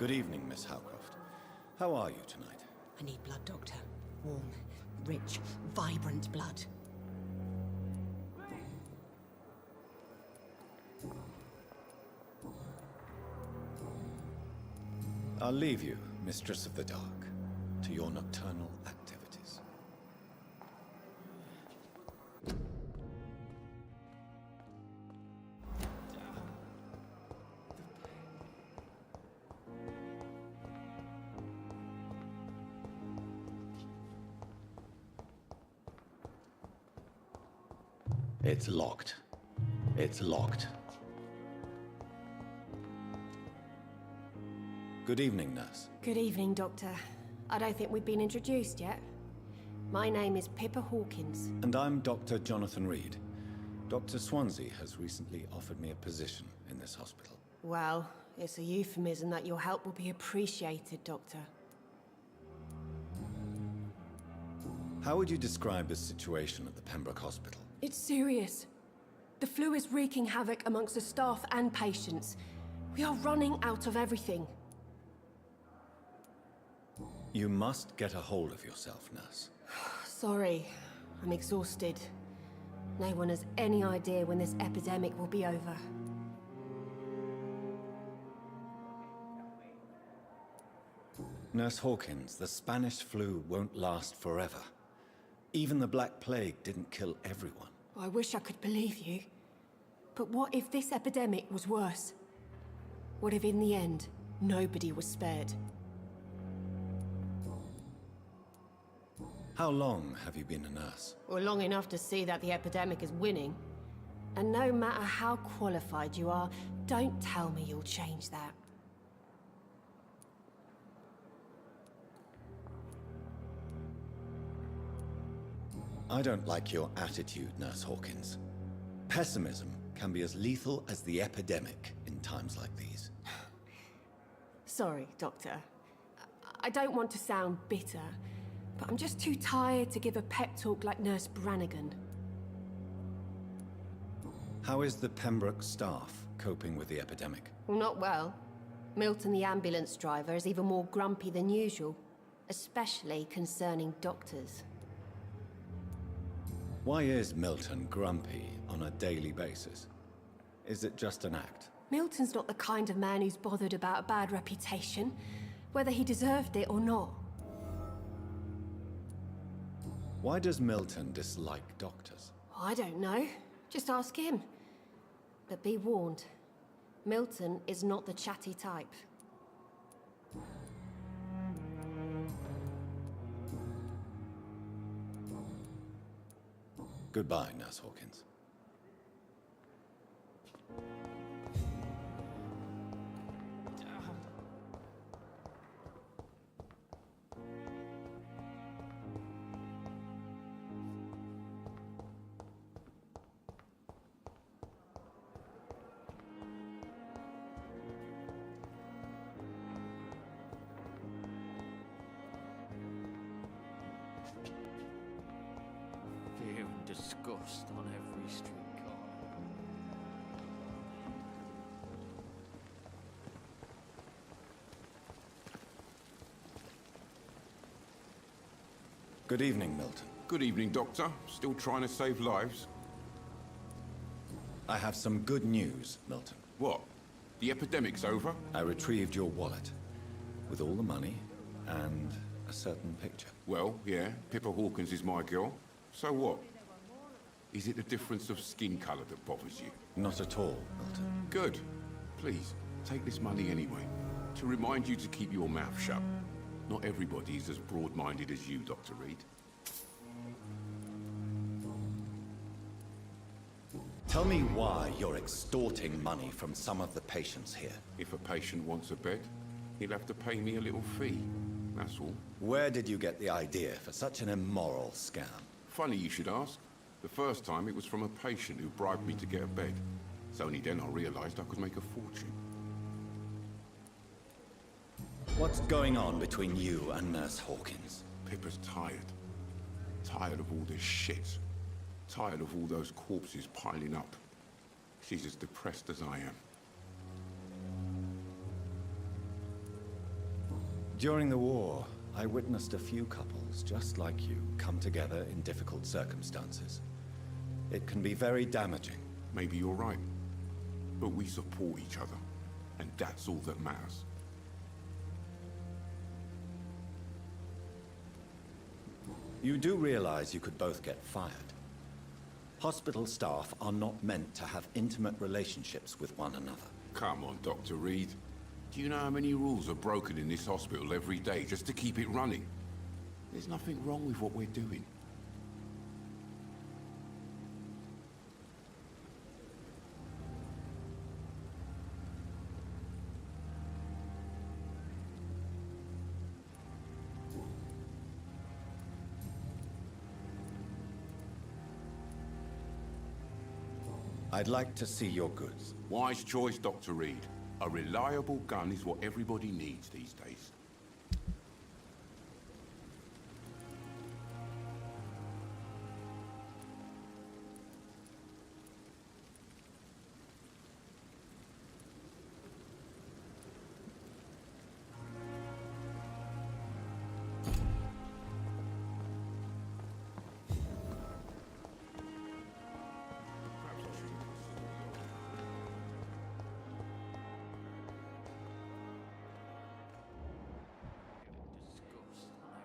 Good evening, Miss Howcroft. How are you tonight? I need blood, Doctor. Warm, rich, vibrant blood. I'll leave you, Mistress of the Dark, to your nocturnal activities. It's locked. It's locked. Good evening, nurse. Good evening, Doctor. I don't think we've been introduced yet. My name is Pippa Hawkins. And I'm Dr. Jonathan Reed. Dr. Swansea has recently offered me a position in this hospital. Well, it's a euphemism that your help will be appreciated, Doctor. How would you describe the situation at the Pembroke Hospital? It's serious. The flu is wreaking havoc amongst the staff and patients. We are running out of everything. You must get a hold of yourself, nurse. Sorry, I'm exhausted. No one has any idea when this epidemic will be over. Nurse Hawkins, the Spanish flu won't last forever. Even the Black Plague didn't kill everyone. I wish I could believe you. But what if this epidemic was worse? What if in the end, nobody was spared? How long have you been a nurse? Well, long enough to see that the epidemic is winning. And no matter how qualified you are, don't tell me you'll change that. I don't like your attitude, Nurse Hawkins. Pessimism can be as lethal as the epidemic in times like these. Sorry, Doctor. I don't want to sound bitter, but I'm just too tired to give a pep talk like Nurse Brannigan. How is the Pembroke staff coping with the epidemic? Well, not well. Milton, the ambulance driver, is even more grumpy than usual, especially concerning doctors. Why is Milton grumpy on a daily basis? Is it just an act? Milton's not the kind of man who's bothered about a bad reputation, whether he deserved it or not. Why does Milton dislike doctors? I don't know. Just ask him. But be warned, Milton is not the chatty type. Goodbye, Nurse Hawkins. Fear and disgust on every street corner. Good evening, Milton. Good evening, Doctor. Still trying to save lives? I have some good news, Milton. What? The epidemic's over? I retrieved your wallet, with all the money and a certain picture. Well, yeah, Pippa Hawkins is my girl. So what? Is it the difference of skin color that bothers you? Not at all, Milton. Good. Please, take this money anyway. To remind you to keep your mouth shut. Not everybody is as broad-minded as you, Dr. Reed. Tell me why you're extorting money from some of the patients here. If a patient wants a bed, he'll have to pay me a little fee. That's all. Where did you get the idea for such an immoral scam? Funny you should ask. The first time it was from a patient who bribed me to get a bed. It's only then I realized I could make a fortune. What's going on between you and Nurse Hawkins? Pippa's tired. Tired of all this shit. Tired of all those corpses piling up. She's as depressed as I am. During the war, I witnessed a few couples just like you come together in difficult circumstances. It can be very damaging. Maybe you're right. But we support each other. And that's all that matters. You do realize you could both get fired. Hospital staff are not meant to have intimate relationships with one another. Come on, Dr. Reed. Do you know how many rules are broken in this hospital every day just to keep it running? There's nothing wrong with what we're doing. I'd like to see your goods. Wise choice, Dr. Reed. A reliable gun is what everybody needs these days.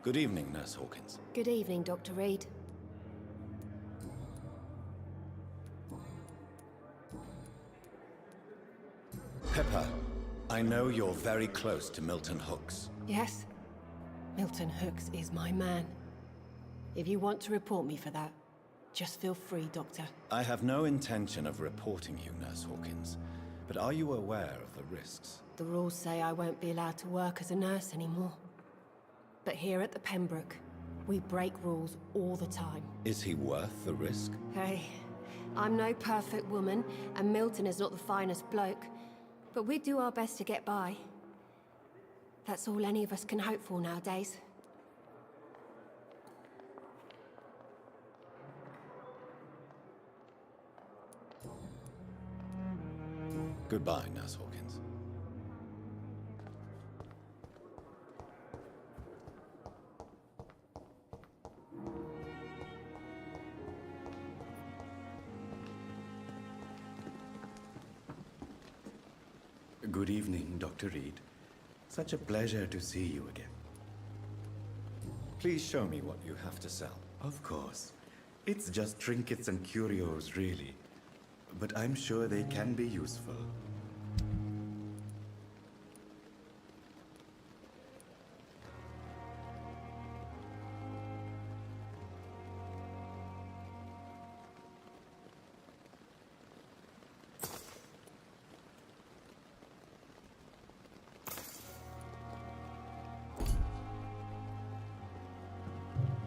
Good evening, Nurse Hawkins. Good evening, Dr. Reed. Pippa, I know you're very close to Milton Hooks. Yes? Milton Hooks is my man. If you want to report me for that, just feel free, Doctor. I have no intention of reporting you, Nurse Hawkins. But are you aware of the risks? The rules say I won't be allowed to work as a nurse anymore. But here at the Pembroke, we break rules all the time. Is he worth the risk? Hey, I'm no perfect woman, and Milton is not the finest bloke. But we do our best to get by. That's all any of us can hope for nowadays. Goodbye, Nurse Hawkins. Good evening, Dr. Reed. Such a pleasure to see you again. Please show me what you have to sell. Of course. It's just trinkets and curios, really. But I'm sure they can be useful.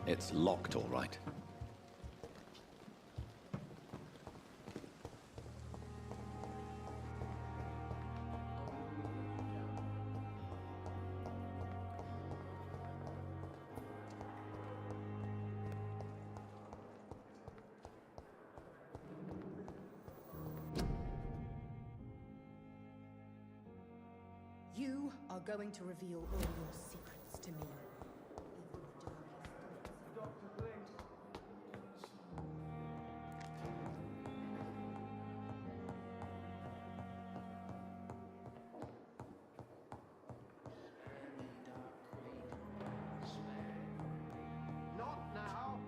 It's locked, all right. You are going to reveal all your secrets to me. Not now!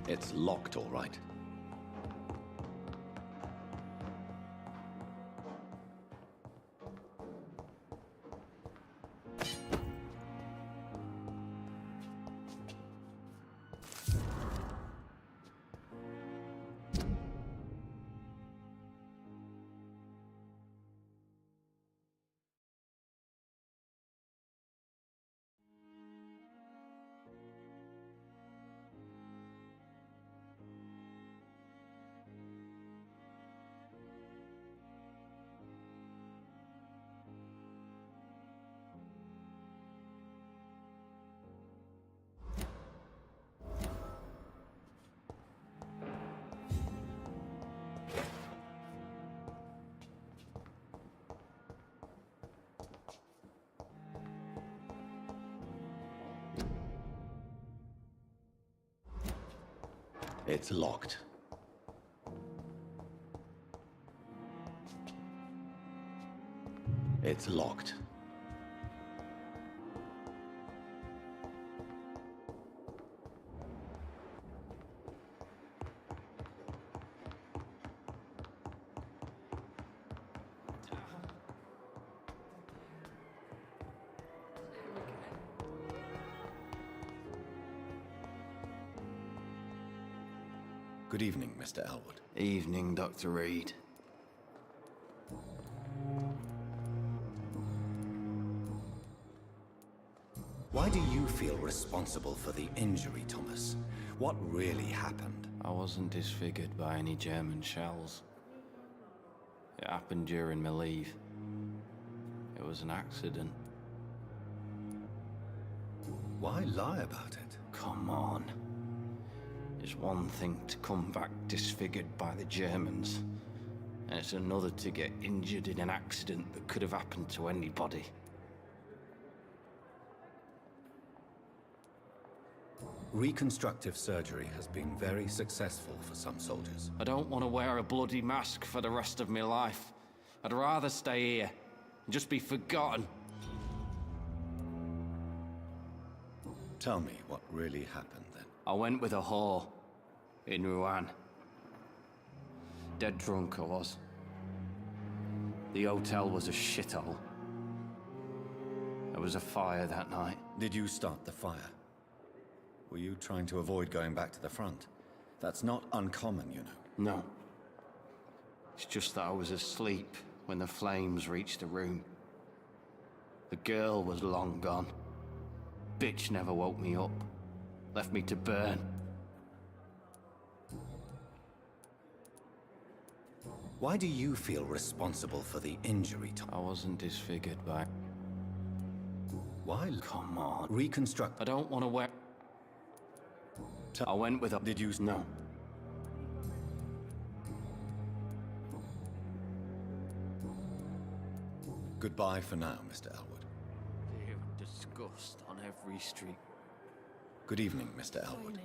It's locked, all right. It's locked. It's locked. Good evening, Mr. Elwood. Evening, Dr. Reed. Why do you feel responsible for the injury, Thomas? What really happened? I wasn't disfigured by any German shells. It happened during my leave. It was an accident. Why lie about it? Come on. It's one thing to come back disfigured by the Germans, and it's another to get injured in an accident that could have happened to anybody. Reconstructive surgery has been very successful for some soldiers. I don't want to wear a bloody mask for the rest of my life. I'd rather stay here and just be forgotten. Tell me what really happened then. I went with a whore in Rouen. Dead drunk I was. The hotel was a shithole. There was a fire that night. Did you start the fire? Were you trying to avoid going back to the front? That's not uncommon, you know. No. It's just that I was asleep when the flames reached the room. The girl was long gone. Bitch never woke me up. Left me to burn. Why do you feel responsible for the injury, Tom? I wasn't disfigured back. Why? Come on. Reconstruct. I don't want to wear... I went with a... Did you... No. Goodbye for now, Mr. Elwood. Fear and disgust on every street. Good evening, Mr. Elwood.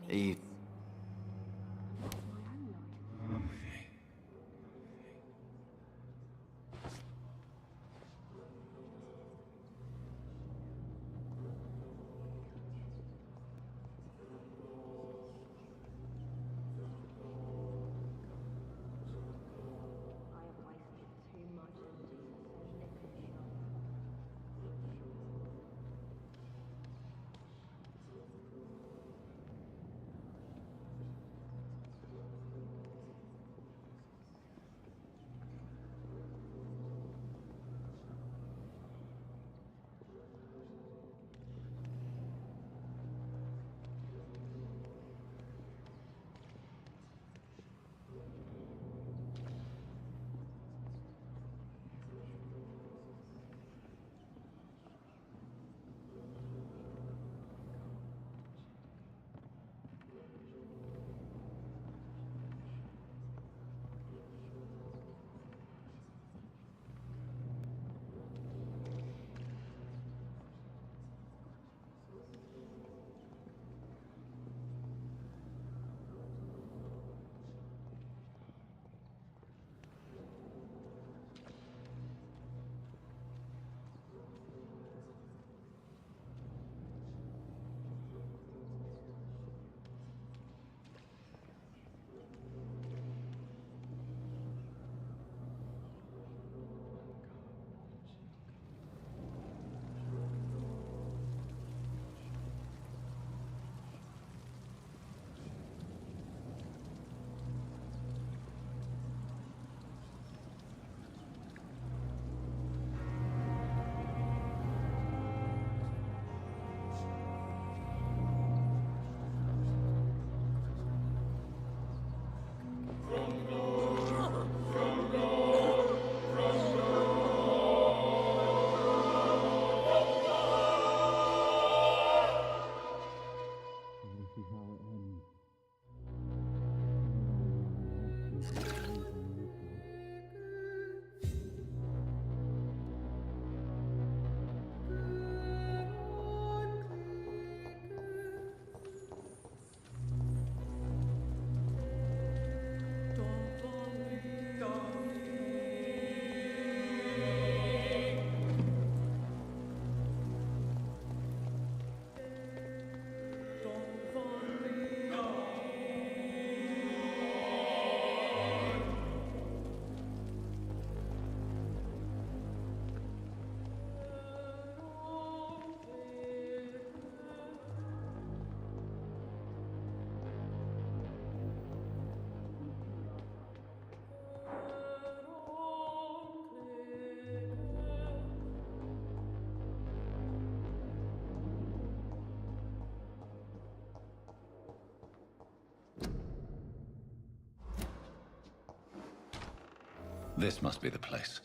This must be the place.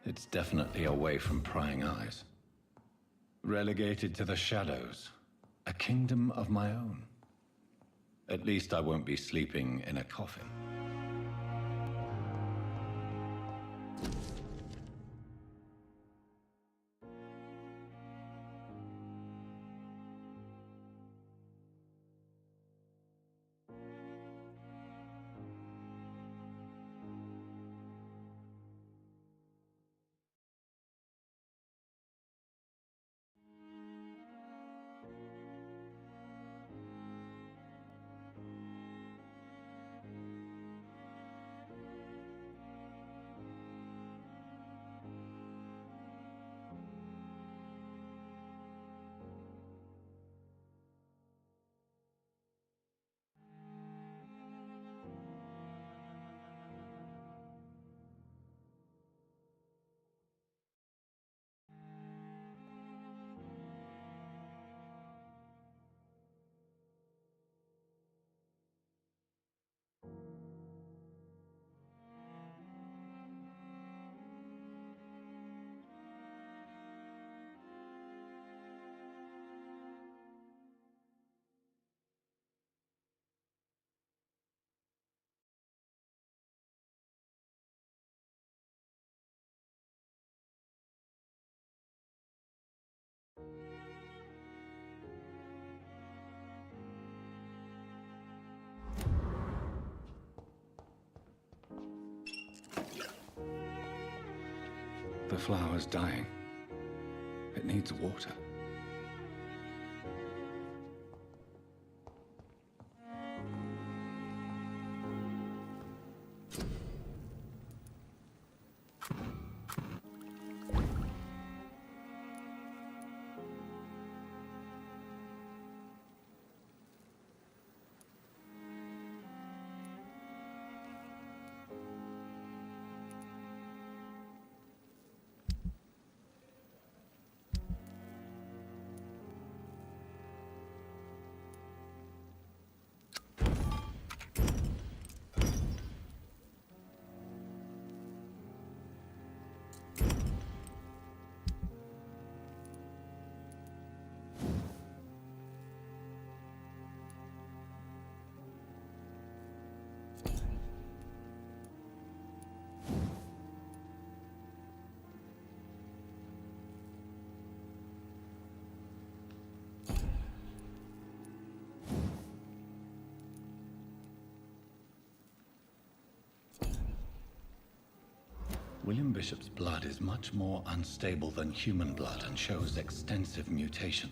It's definitely away from prying eyes. Relegated to the shadows. A kingdom of my own. At least I won't be sleeping in a coffin. The flower's dying. It needs water. William Bishop's blood is much more unstable than human blood and shows extensive mutation.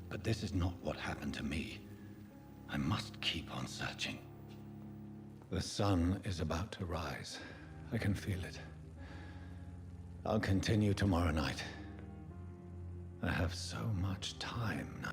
But this is not what happened to me. I must keep on searching. The sun is about to rise. I can feel it. I'll continue tomorrow night. I have so much time now.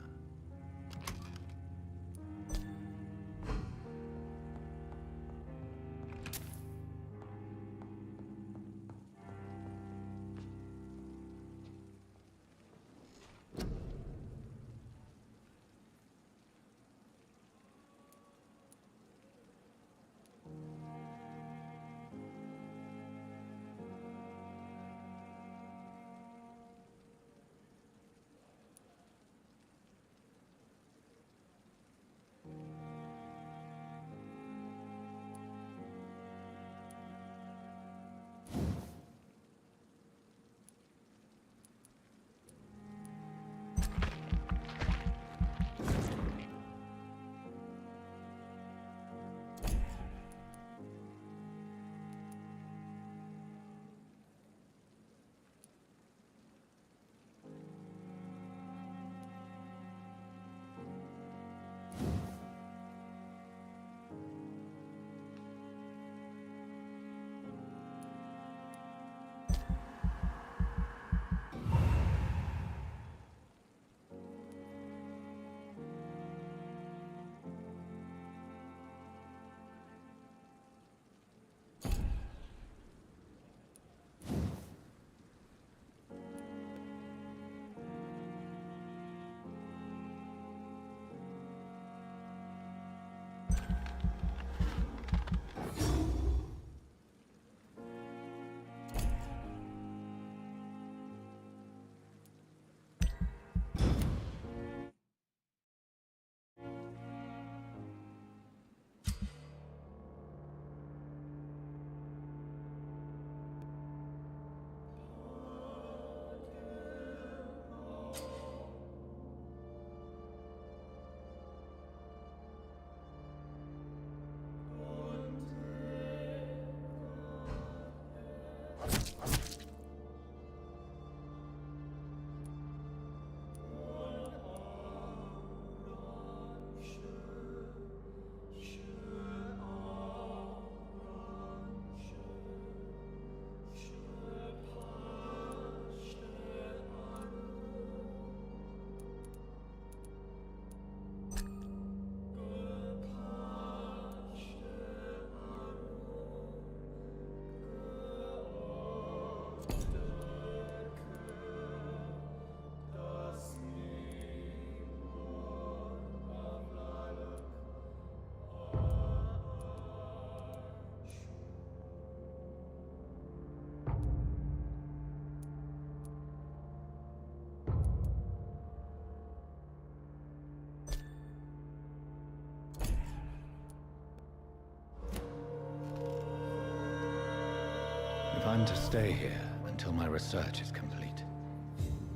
If I'm to stay here until my research is complete,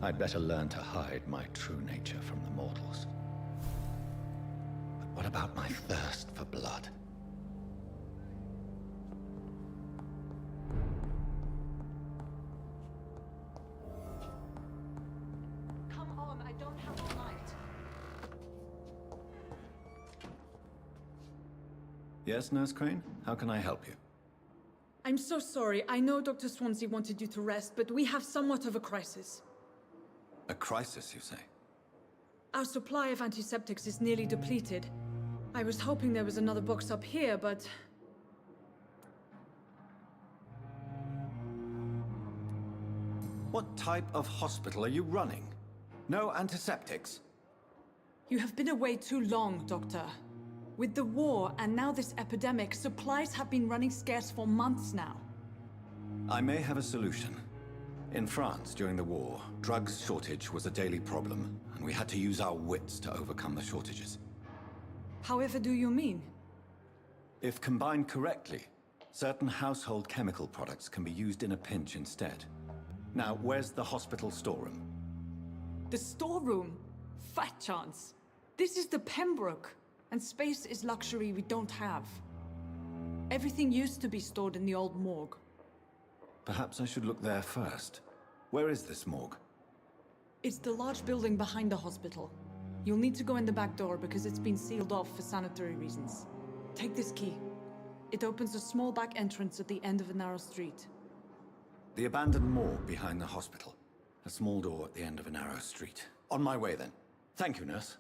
I'd better learn to hide my true nature from the mortals. But what about my thirst for blood? Yes, Nurse Crane? How can I help you? I'm so sorry. I know Dr. Swansea wanted you to rest, but we have somewhat of a crisis. A crisis, you say? Our supply of antiseptics is nearly depleted. I was hoping there was another box up here, but... What type of hospital are you running? No antiseptics? You have been away too long, Doctor. With the war and now this epidemic, supplies have been running scarce for months now. I may have a solution. In France, during the war, drugs shortage was a daily problem, and we had to use our wits to overcome the shortages. However do you mean? If combined correctly, certain household chemical products can be used in a pinch instead. Now, where's the hospital storeroom? The storeroom? Fat chance. This is the Pembroke, and space is luxury we don't have. Everything used to be stored in the old morgue. Perhaps I should look there first. Where is this morgue? It's the large building behind the hospital. You'll need to go in the back door because it's been sealed off for sanitary reasons. Take this key. It opens a small back entrance at the end of a narrow street. The abandoned morgue behind the hospital. A small door at the end of a narrow street. On my way then. Thank you, nurse.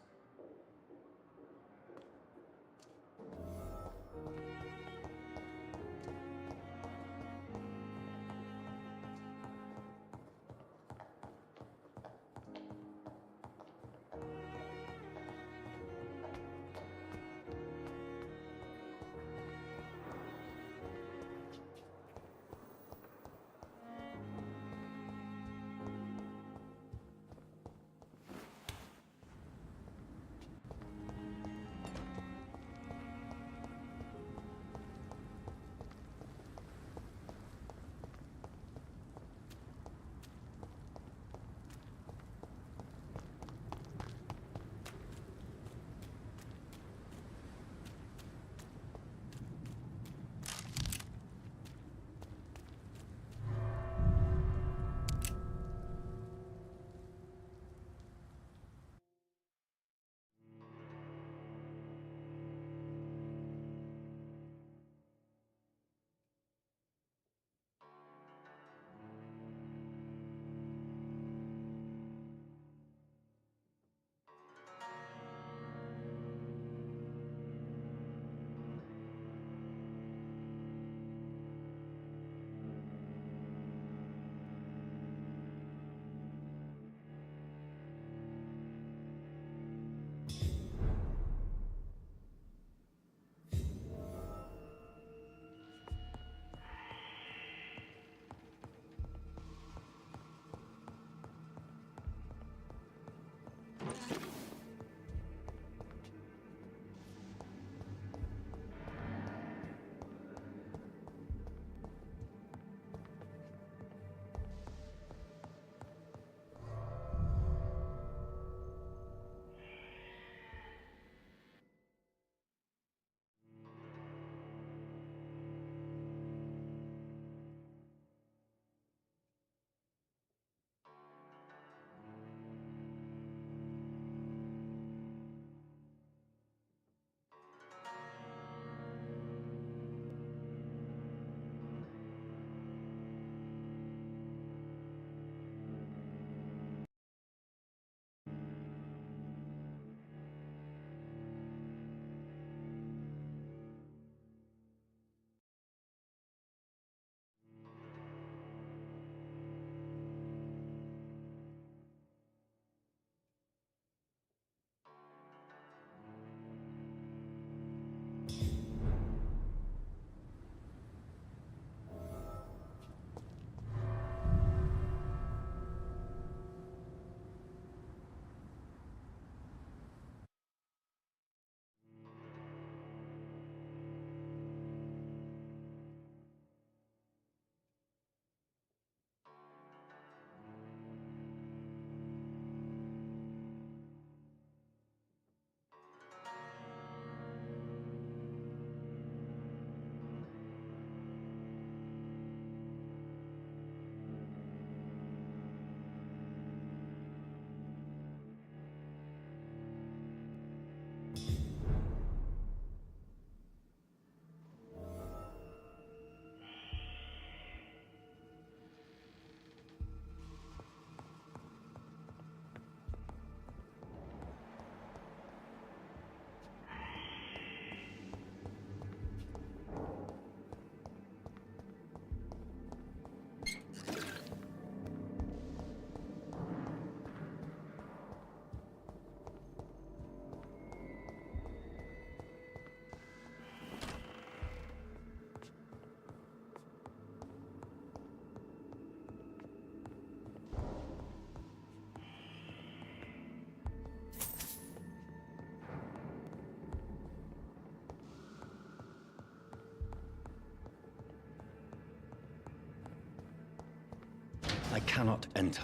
I cannot enter.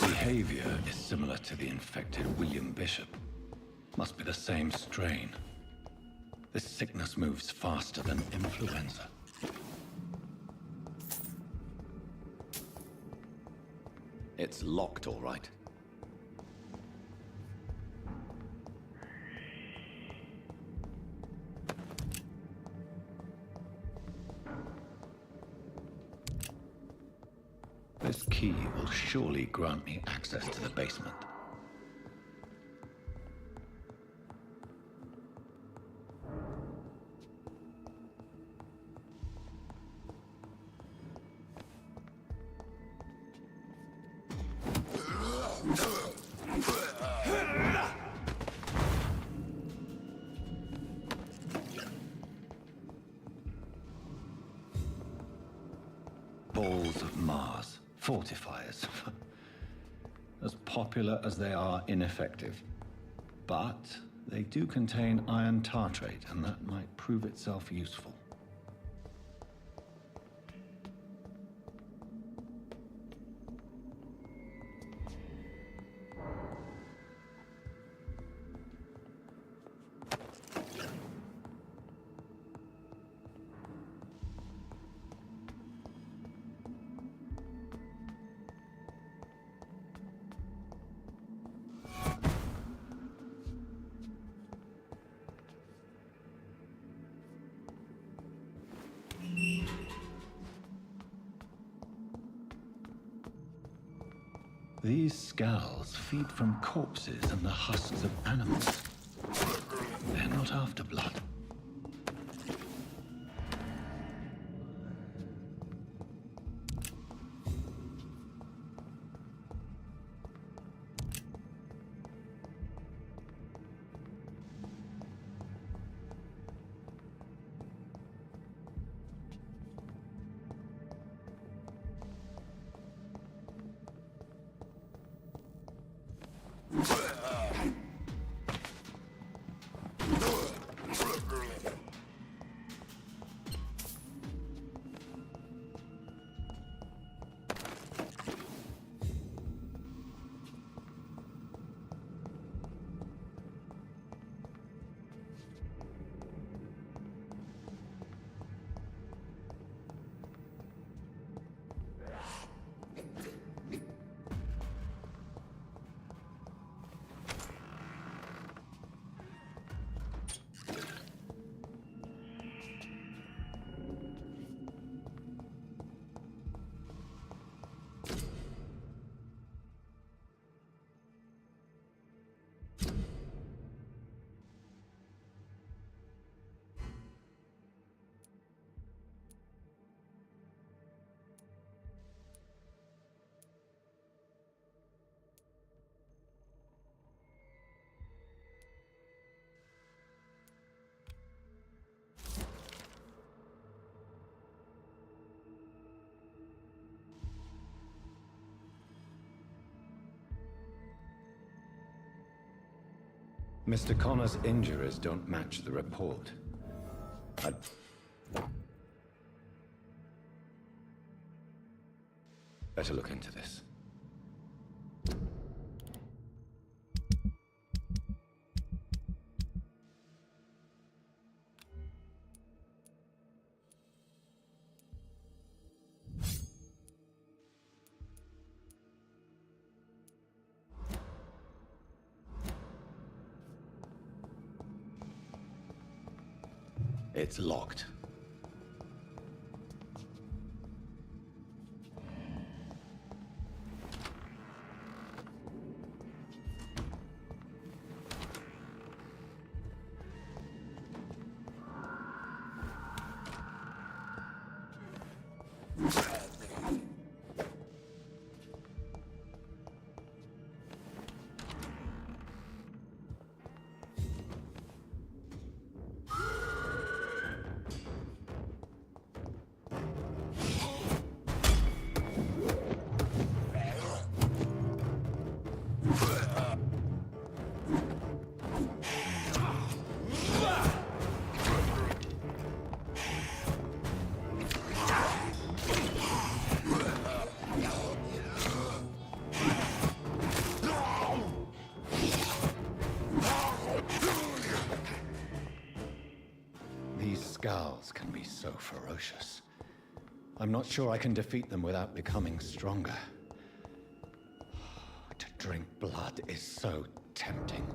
Behavior is similar to the infected William Bishop. Must be the same strain. This sickness moves faster than influenza. It's locked, all right. This key will surely grant me access to the basement. Balls of Mars. Fortifiers. As popular as they are ineffective. But they do contain iron tartrate, and that might prove itself useful. These scowls feed from corpses and the husks of animals. They're not after blood. Mr. Connor's injuries don't match the report. I'd better look into this. It's locked. Skulls can be so ferocious. I'm not sure I can defeat them without becoming stronger. To drink blood is so tempting.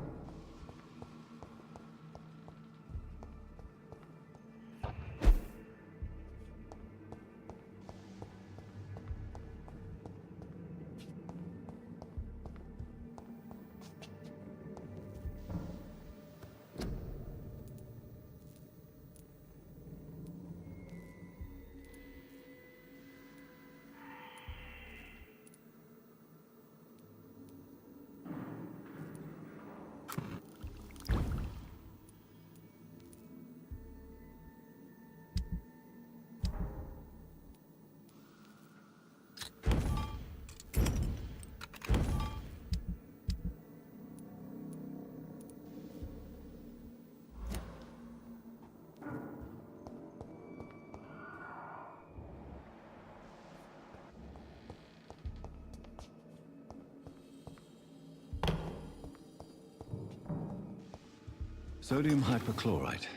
Sodium hypochlorite.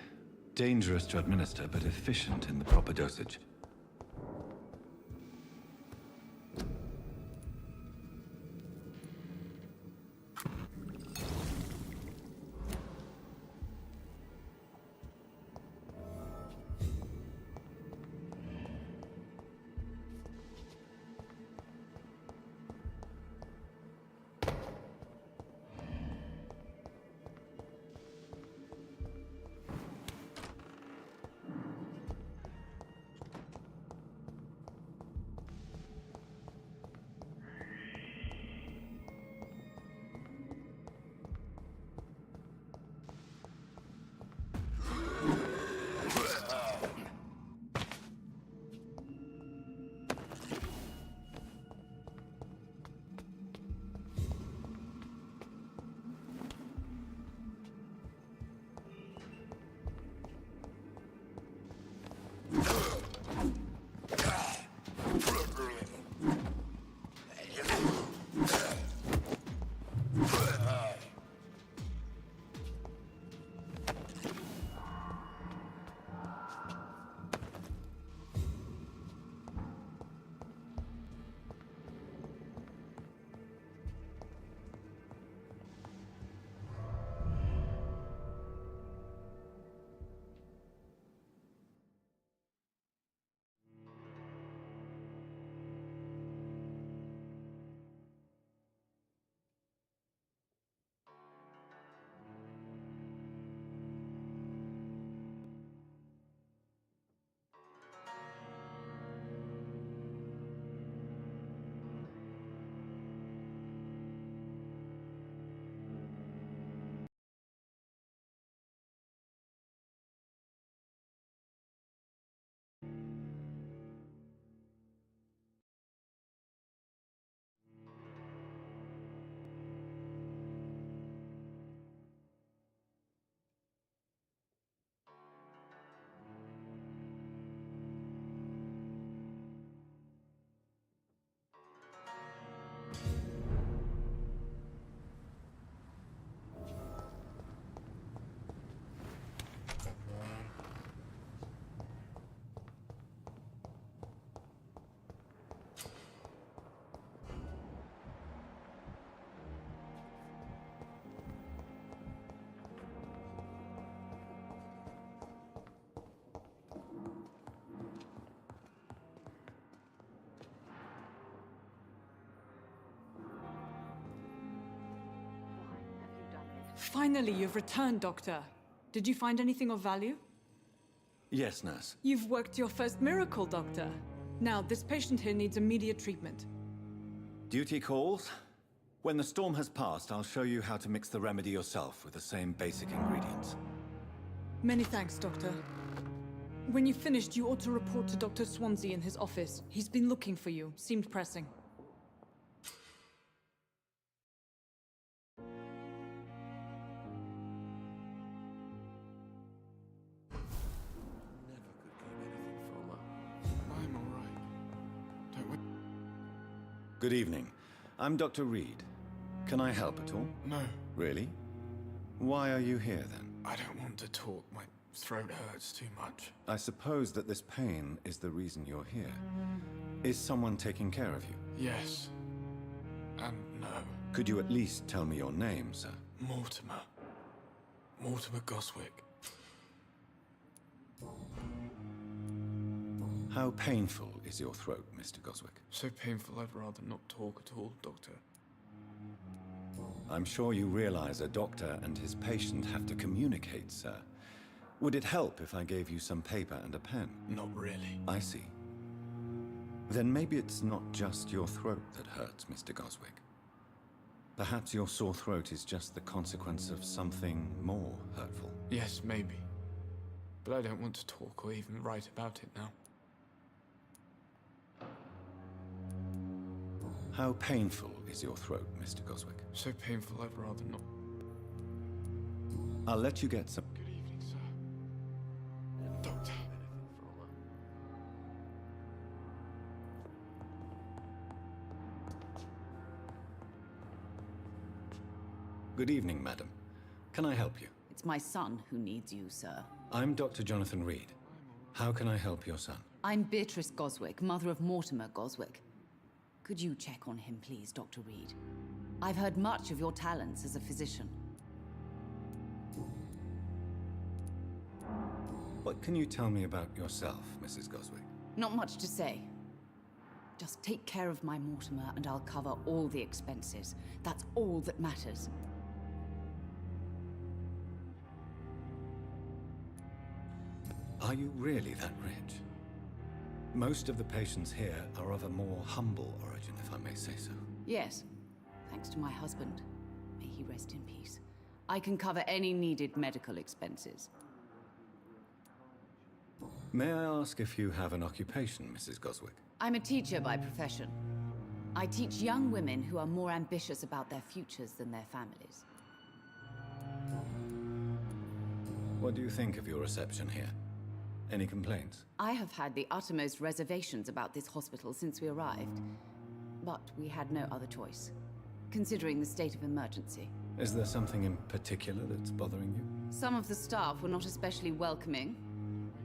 Dangerous to administer, but efficient in the proper dosage. Finally, you've returned, Doctor. Did you find anything of value? Yes, nurse. You've worked your first miracle, Doctor. Now, this patient here needs immediate treatment. Duty calls. When the storm has passed, I'll show you how to mix the remedy yourself with the same basic ingredients. Many thanks, Doctor. When you've finished, you ought to report to Dr. Swansea in his office. He's been looking for you. Seemed pressing. I'm all right. Don't we? Good evening. I'm Dr. Reed. Can I help at all? No. Really? Why are you here, then? I don't want to talk. Throat hurts too much. I suppose that this pain is the reason you're here. Is someone taking care of you? Yes. And no. Could you at least tell me your name, sir? Mortimer. Mortimer Goswick. How painful is your throat, Mr. Goswick? So painful I'd rather not talk at all, Doctor. I'm sure you realize a doctor and his patient have to communicate, sir. Would it help if I gave you some paper and a pen? Not really. I see. Then maybe it's not just your throat that hurts, Mr. Goswick. Perhaps your sore throat is just the consequence of something more hurtful. Yes, maybe. But I don't want to talk or even write about it now. How painful is your throat, Mr. Goswick? So painful I'd rather not. I'll let you get some... Good evening, sir. Doctor. Good evening, madam. Can I help you? It's my son who needs you, sir. I'm Dr. Jonathan Reed. How can I help your son? I'm Beatrice Goswick, mother of Mortimer Goswick. Could you check on him, please, Dr. Reed? I've heard much of your talents as a physician. What can you tell me about yourself, Mrs. Goswick? Not much to say. Just take care of my Mortimer and I'll cover all the expenses. That's all that matters. Are you really that rich? Most of the patients here are of a more humble origin, if I may say so. Yes, thanks to my husband. May he rest in peace. I can cover any needed medical expenses. May I ask if you have an occupation, Mrs. Goswick? I'm a teacher by profession. I teach young women who are more ambitious about their futures than their families. What do you think of your reception here? Any complaints? I have had the uttermost reservations about this hospital since we arrived. But we had no other choice, considering the state of emergency. Is there something in particular that's bothering you? Some of the staff were not especially welcoming.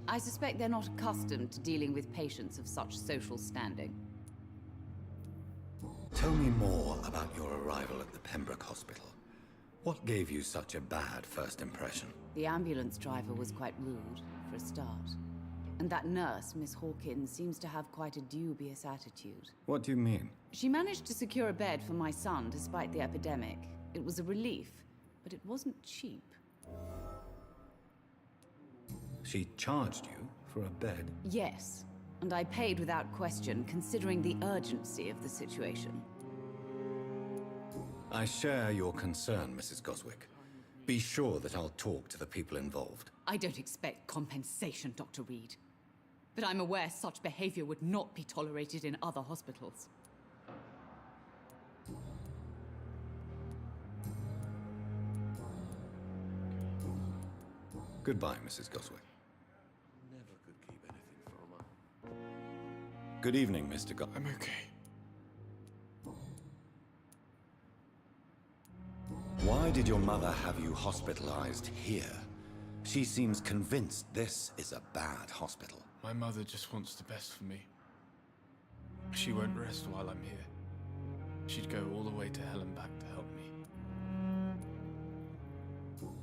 I suspect they're not accustomed to dealing with patients of such social standing. Tell me more about your arrival at the Pembroke Hospital. What gave you such a bad first impression? The ambulance driver was quite rude, for a start. And that nurse, Miss Hawkins, seems to have quite a dubious attitude. What do you mean? She managed to secure a bed for my son despite the epidemic. It was a relief, but it wasn't cheap. She charged you for a bed? Yes, and I paid without question, considering the urgency of the situation. I share your concern, Mrs. Goswick. Be sure that I'll talk to the people involved. I don't expect compensation, Dr. Reed. But I'm aware such behavior would not be tolerated in other hospitals. Goodbye, Mrs. Goswick. Never could keep anything from her. Good evening, Mr. Goswick. I'm okay. Why did your mother have you hospitalized here? She seems convinced this is a bad hospital. My mother just wants the best for me. She won't rest while I'm here. She'd go all the way to hell and back to help me.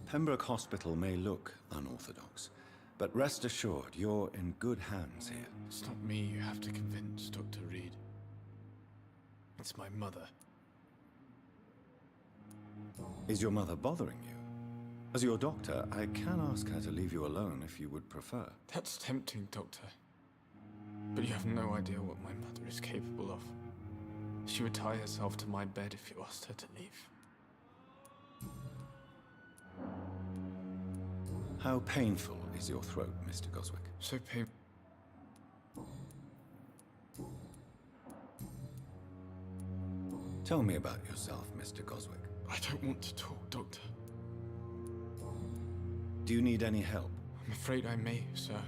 Pembroke Hospital may look unorthodox, but rest assured you're in good hands here. It's not me you have to convince, Dr. Reed. It's my mother. Is your mother bothering you? As your doctor, I can ask her to leave you alone if you would prefer. That's tempting, Doctor. But you have no idea what my mother is capable of. She would tie herself to my bed if you asked her to leave. How painful is your throat, Mr. Goswick? So painful. Tell me about yourself, Mr. Goswick. I don't want to talk, Doctor. Do you need any help? I'm afraid I may, sir.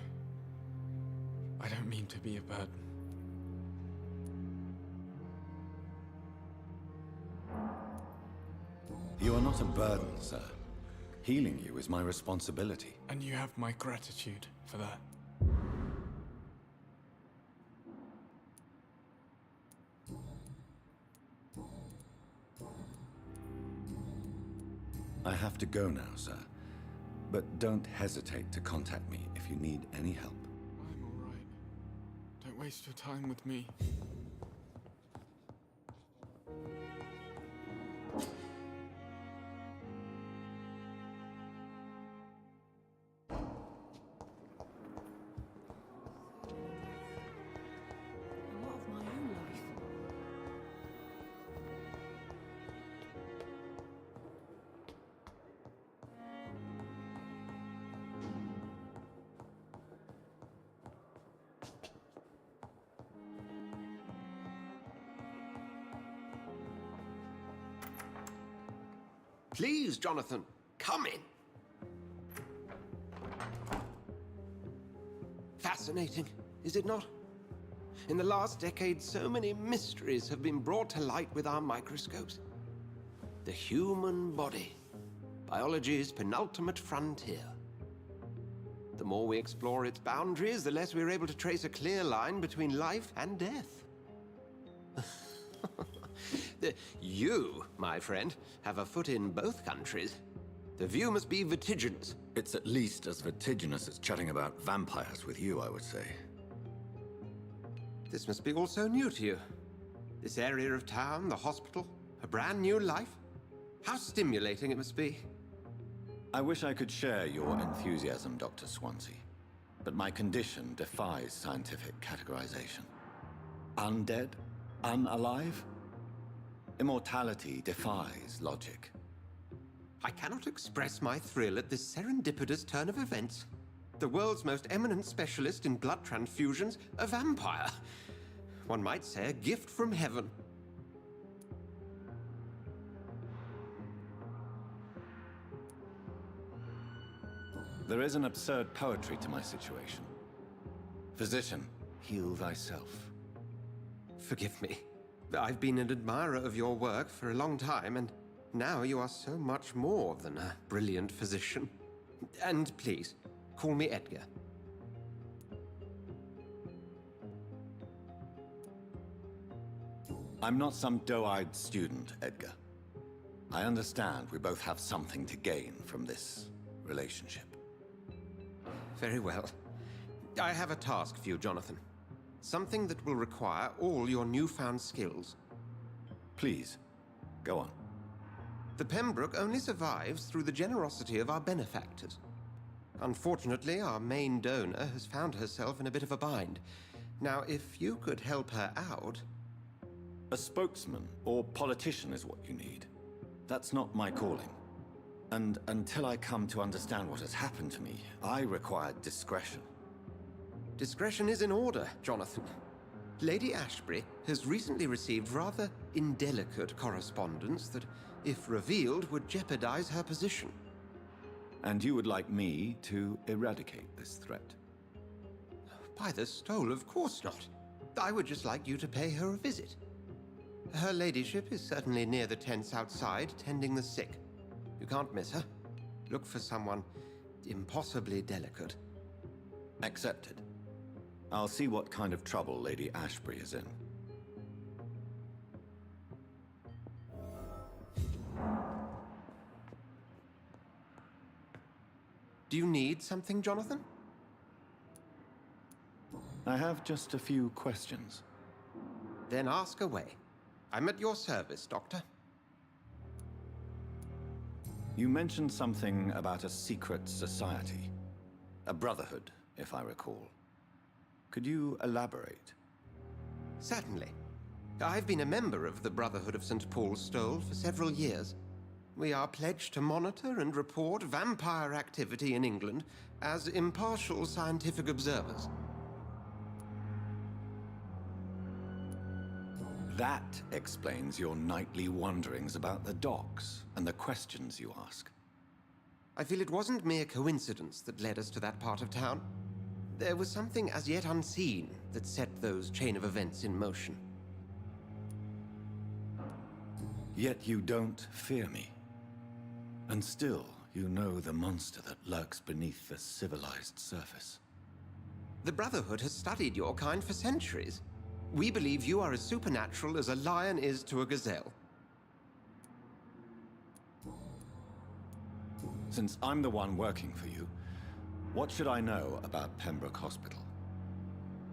I don't mean to be a burden. You are not a burden, sir. Healing you is my responsibility. And you have my gratitude for that. I have to go now, sir. But don't hesitate to contact me if you need any help. I'm all right. Don't waste your time with me. Please, Jonathan, come in. Fascinating, is it not? In the last decade, so many mysteries have been brought to light with our microscopes. The human body, biology's penultimate frontier. The more we explore its boundaries, the less we're able to trace a clear line between life and death. You, my friend, have a foot in both countries. The view must be vertiginous. It's at least as vertiginous as chatting about vampires with you, I would say. This must be all so new to you. This area of town, the hospital, a brand new life. How stimulating it must be. I wish I could share your enthusiasm, Dr. Swansea. But my condition defies scientific categorization. Undead? Unalive? Immortality defies logic. I cannot express my thrill at this serendipitous turn of events. The world's most eminent specialist in blood transfusions, a vampire. One might say a gift from heaven. There is an absurd poetry to my situation. Physician, heal thyself. Forgive me. I've been an admirer of your work for a long time, and now you are so much more than a brilliant physician. And please, call me Edgar. I'm not some doe-eyed student, Edgar. I understand we both have something to gain from this relationship. Very well. I have a task for you, Jonathan. Something that will require all your newfound skills. Please, go on. The Pembroke only survives through the generosity of our benefactors. Unfortunately, our main donor has found herself in a bit of a bind. Now, if you could help her out... A spokesman or politician is what you need. That's not my calling. And until I come to understand what has happened to me, I require discretion. Discretion is in order, Jonathan. Lady Ashbury has recently received rather indelicate correspondence that, if revealed, would jeopardize her position. And you would like me to eradicate this threat? By the stole, of course not. I would just like you to pay her a visit. Her ladyship is certainly near the tents outside, tending the sick. You can't miss her. Look for someone impossibly delicate. Accepted. I'll see what kind of trouble Lady Ashbury is in. Do you need something, Jonathan? I have just a few questions. Then ask away. I'm at your service, Doctor. You mentioned something about a secret society. A brotherhood, if I recall. Could you elaborate? Certainly. I've been a member of the Brotherhood of St. Paul's Stole for several years. We are pledged to monitor and report vampire activity in England as impartial scientific observers. That explains your nightly wanderings about the docks and the questions you ask. I feel it wasn't mere coincidence that led us to that part of town. There was something as yet unseen that set those chain of events in motion. Yet you don't fear me. And still, You know the monster that lurks beneath the civilized surface. The Brotherhood has studied your kind for centuries. We believe you are as supernatural as a lion is to a gazelle. Since I'm the one working for you, what should I know about Pembroke Hospital?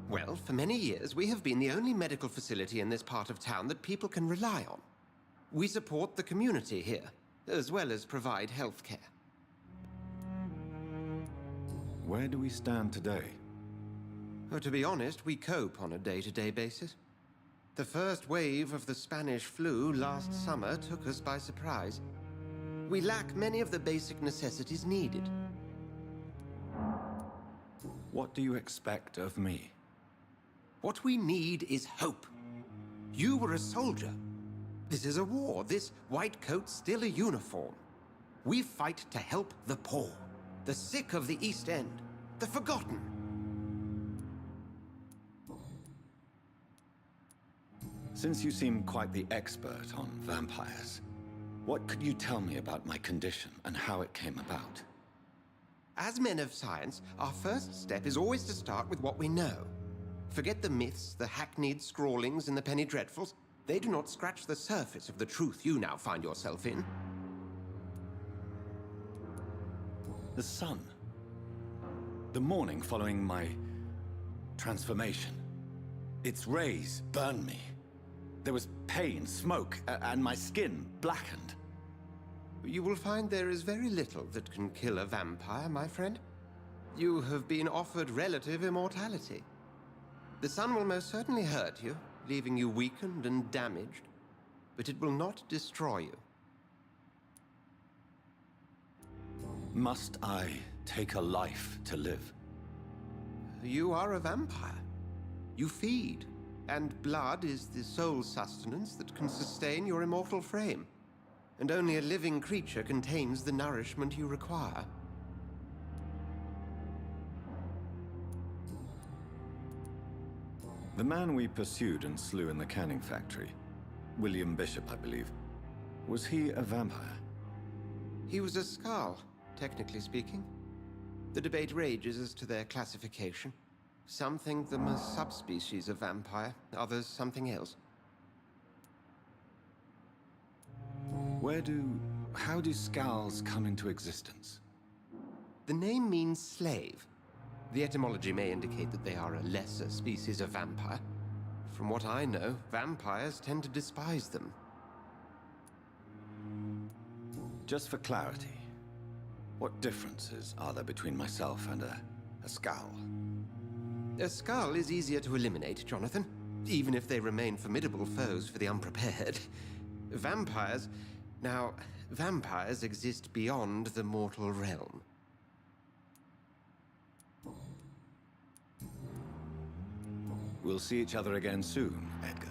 Well, for many years, we have been the only medical facility in this part of town that people can rely on. We support the community here, as well as provide health care. Where do we stand today? Well, to be honest, we cope on a day-to-day basis. The first wave of the Spanish flu last summer took us by surprise. We lack many of the basic necessities needed. What do you expect of me? What we need is hope. You were a soldier. This is a war. This white coat's still a uniform. We fight to help the poor, the sick of the East End, the forgotten. Since you seem quite the expert on vampires, what could you tell me about my condition and how it came about? As men of science, our first step is always to start with what we know. Forget the myths, the hackneyed scrawlings, and the penny dreadfuls. They do not scratch the surface of the truth you now find yourself in. The sun. The morning following my transformation. Its rays burned me. There was pain, smoke, and my skin blackened. You will find there is very little that can kill a vampire, my friend. You have been offered relative immortality. The sun will most certainly hurt you, leaving you weakened and damaged, but it will not destroy you. Must I take a life to live? You are a vampire. You feed, and blood is the sole sustenance that can sustain your immortal frame. And only a living creature contains the nourishment you require. The man we pursued and slew in the canning factory, William Bishop, I believe, was he a vampire? He was a Skald, technically speaking. The debate rages as to their classification. Some think them a subspecies of vampire, others something else. How do Skalds come into existence? The name means slave. The etymology may indicate that they are a lesser species of vampire. From what I know, vampires tend to despise them. Just for clarity, what differences are there between myself and a Skald? A Skald is easier to eliminate, Jonathan, even if they remain formidable foes for the unprepared. Vampires... Now, vampires exist beyond the mortal realm. We'll see each other again soon, Edgar.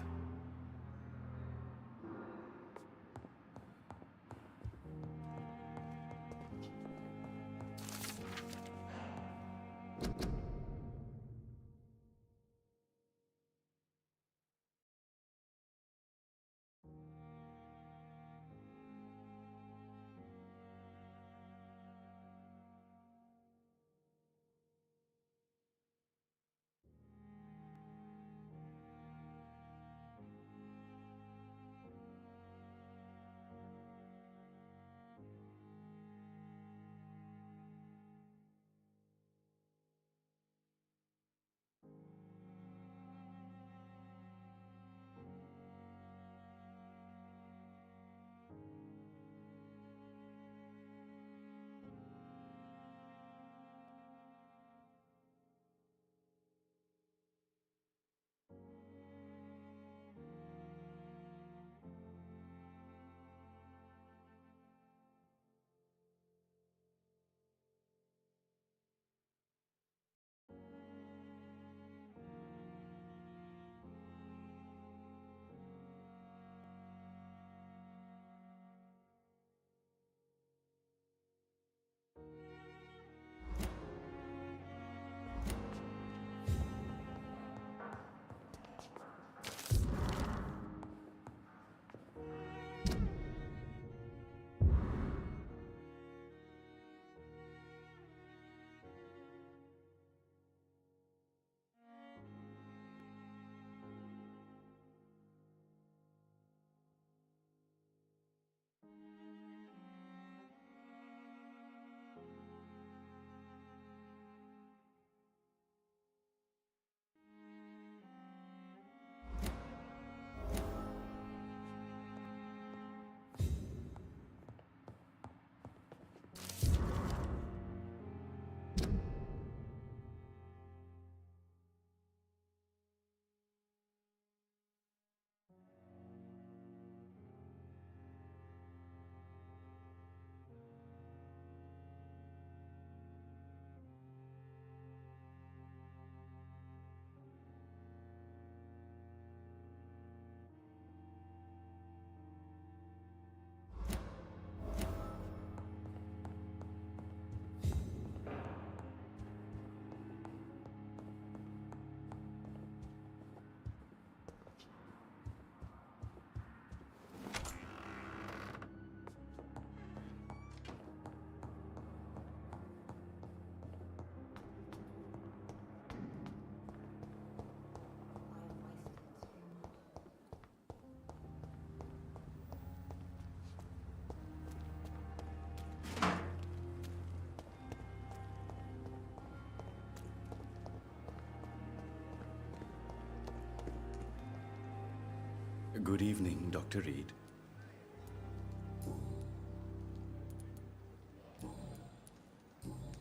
Good evening, Dr. Reed.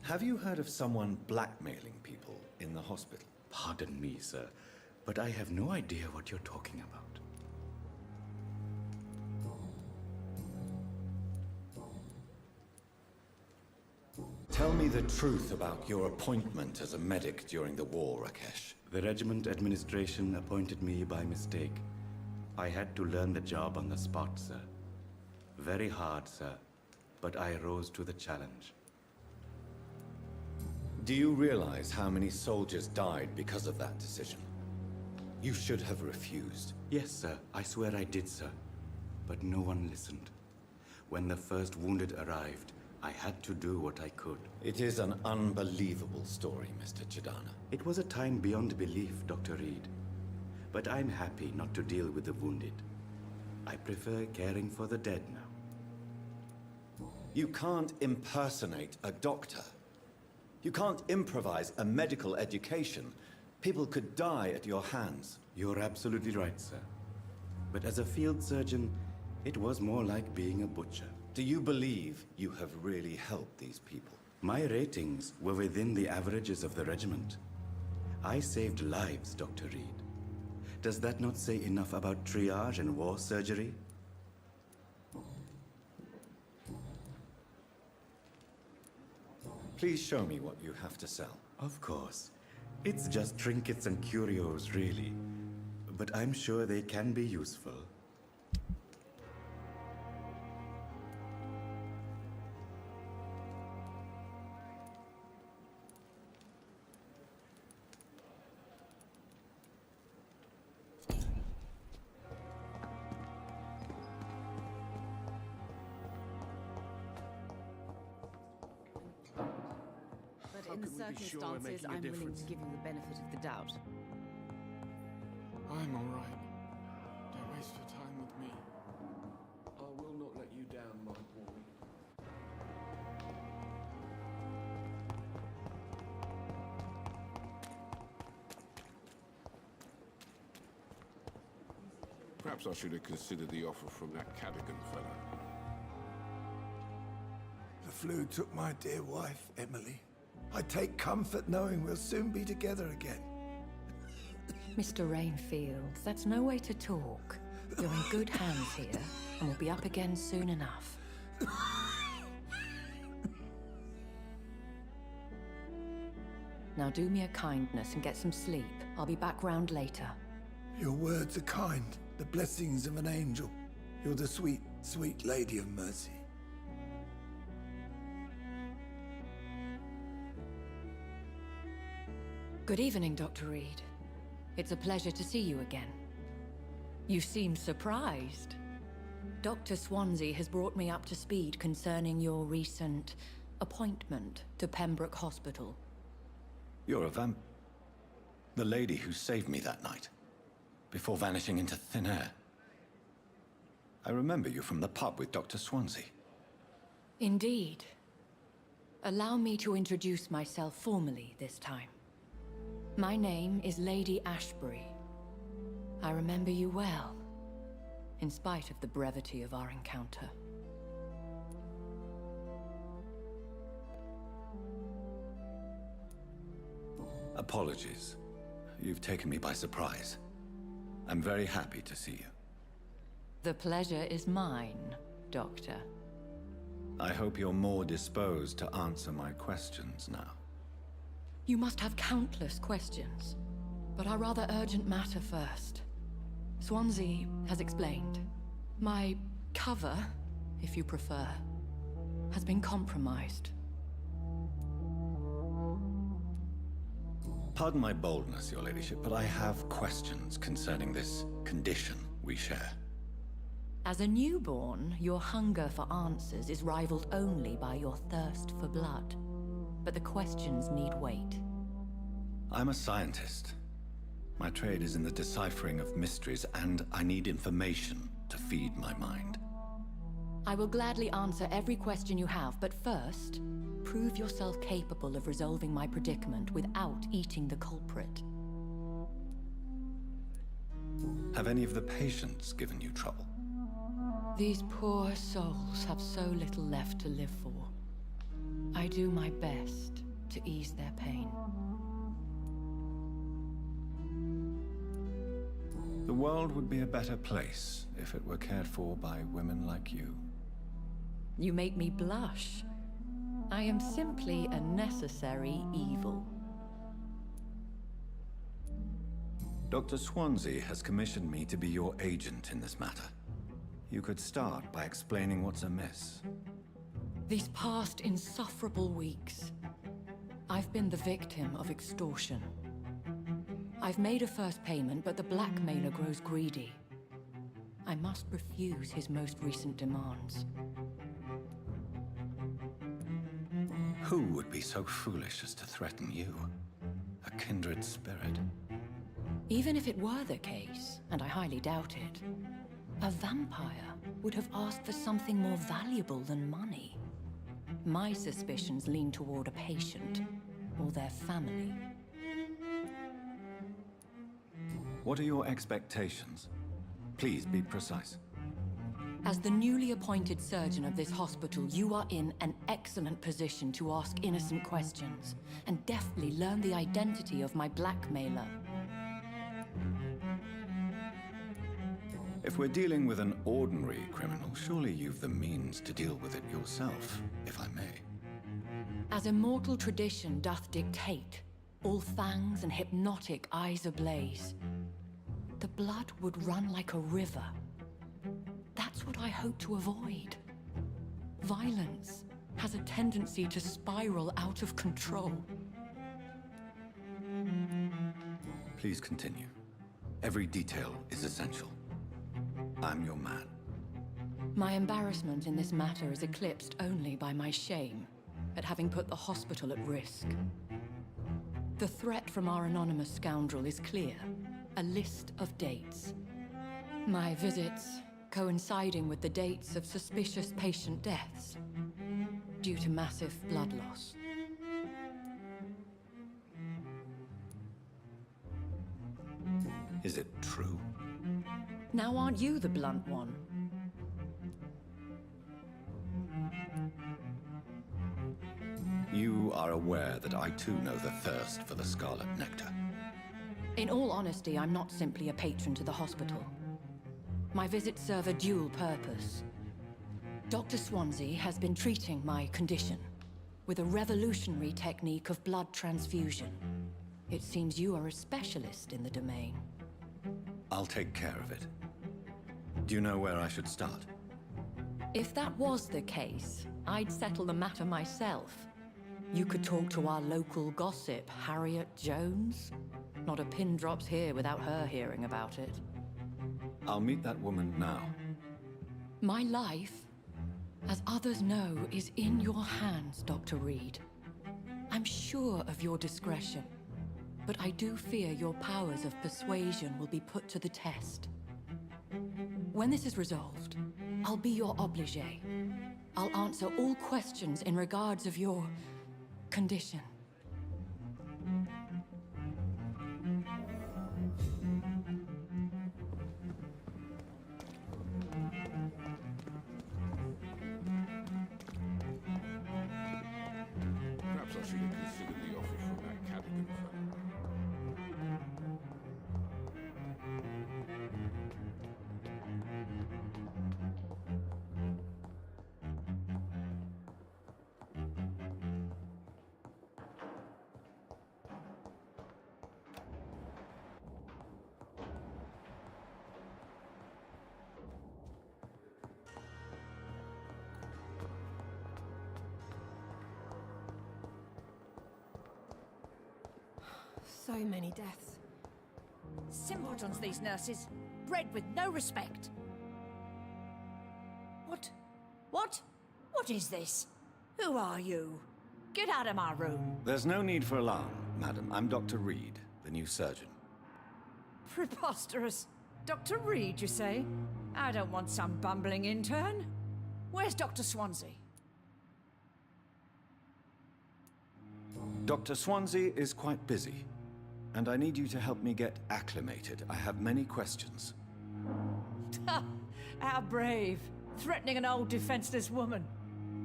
Have you heard of someone blackmailing people in the hospital? Pardon me, sir, but I have no idea what you're talking about. Tell me the truth about your appointment as a medic during the war, Rakesh. The regiment administration appointed me by mistake. I had to learn the job on the spot, sir. Very hard, sir, but I rose to the challenge. Do you realize how many soldiers died because of that decision? You should have refused. Yes, sir. I swear I did, sir. But no one listened. When the first wounded arrived, I had to do what I could. It is an unbelievable story, Mr. Chidana. It was a time beyond belief, Dr. Reed. But I'm happy not to deal with the wounded. I prefer caring for the dead now. You can't impersonate a doctor. You can't improvise a medical education. People could die at your hands. You're absolutely right, sir. But as a field surgeon, it was more like being a butcher. Do you believe you have really helped these people? My ratings were within the averages of the regiment. I saved lives, Dr. Reed. Does that not say enough about triage and war surgery? Please show me what you have to sell. Of course. It's just trinkets and curios, really. But I'm sure they can be useful. In the circumstances, I'm willing to give you the benefit of the doubt. I'm all right. Don't waste your time with me. I will not let you down, my boy. Perhaps I should have considered the offer from that Cadogan fellow. The flu took my dear wife, Emily. I take comfort knowing we'll soon be together again. Mr. Rainfield, that's no way to talk. You're in good hands here, and we'll be up again soon enough. Now do me a kindness and get some sleep. I'll be back round later. Your words are kind, the blessings of an angel. You're the sweet, sweet Lady of Mercy. Good evening, Dr. Reed. It's a pleasure to see you again. You seem surprised. Dr. Swansea has brought me up to speed concerning your recent appointment to Pembroke Hospital. You're a the lady who saved me that night, before vanishing into thin air. I remember you from the pub with Dr. Swansea. Indeed. Allow me to introduce myself formally this time. My name is Lady Ashbury. I remember you well, in spite of the brevity of our encounter. Apologies. You've taken me by surprise. I'm very happy to see you. The pleasure is mine, Doctor. I hope you're more disposed to answer my questions now. You must have countless questions, but our rather urgent matter first. Swansea has explained. My cover, if you prefer, has been compromised. Pardon my boldness, Your Ladyship, but I have questions concerning this condition we share. As a newborn, your hunger for answers is rivaled only by your thirst for blood. But the questions need wait. I'm a scientist. My trade is in the deciphering of mysteries, and I need information to feed my mind. I will gladly answer every question you have, but first, prove yourself capable of resolving my predicament without eating the culprit. Have any of the patients given you trouble? These poor souls have so little left to live for. I do my best to ease their pain. The world would be a better place if it were cared for by women like you. You make me blush. I am simply a necessary evil. Dr. Swansea has commissioned me to be your agent in this matter. You could start by explaining what's amiss. These past insufferable weeks, I've been the victim of extortion. I've made a first payment, but the blackmailer grows greedy. I must refuse his most recent demands. Who would be so foolish as to threaten you? A kindred spirit. Even if it were the case, and I highly doubt it, a vampire would have asked for something more valuable than money. My suspicions lean toward a patient or their family. What are your expectations? Please be precise. As the newly appointed surgeon of this hospital, you are in an excellent position to ask innocent questions and deftly learn the identity of my blackmailer. If we're dealing with an ordinary criminal, surely you've the means to deal with it yourself, if I may. As immortal tradition doth dictate, all fangs and hypnotic eyes ablaze, the blood would run like a river. That's what I hope to avoid. Violence has a tendency to spiral out of control. Please continue. Every detail is essential. I'm your man. My embarrassment in this matter is eclipsed only by my shame at having put the hospital at risk. The threat from our anonymous scoundrel is clear. A list of dates. My visits coinciding with the dates of suspicious patient deaths due to massive blood loss. Is it true? Now aren't you the blunt one? You are aware that I too know the thirst for the Scarlet Nectar. In all honesty, I'm not simply a patron to the hospital. My visits serve a dual purpose. Dr. Swansea has been treating my condition with a revolutionary technique of blood transfusion. It seems you are a specialist in the domain. I'll take care of it. Do you know where I should start? If that was the case, I'd settle the matter myself. You could talk to our local gossip, Harriet Jones. Not a pin drops here without her hearing about it. I'll meet that woman now. My life, as others know, is in your hands, Dr. Reed. I'm sure of your discretion, but I do fear your powers of persuasion will be put to the test. When this is resolved, I'll be your obligé. I'll answer all questions in regards of your condition. Perhaps I should have considered the offer from that Cadogan fellow. So many deaths. Simpletons, these nurses. Bred with no respect. What? What is this? Who are you? Get out of my room. There's no need for alarm, madam. I'm Dr. Reed, the new surgeon. Preposterous. Dr. Reed, you say? I don't want some bumbling intern. Where's Dr. Swansea? Dr. Swansea is quite busy, and I need you to help me get acclimated. I have many questions. How brave. Threatening an old defenseless woman.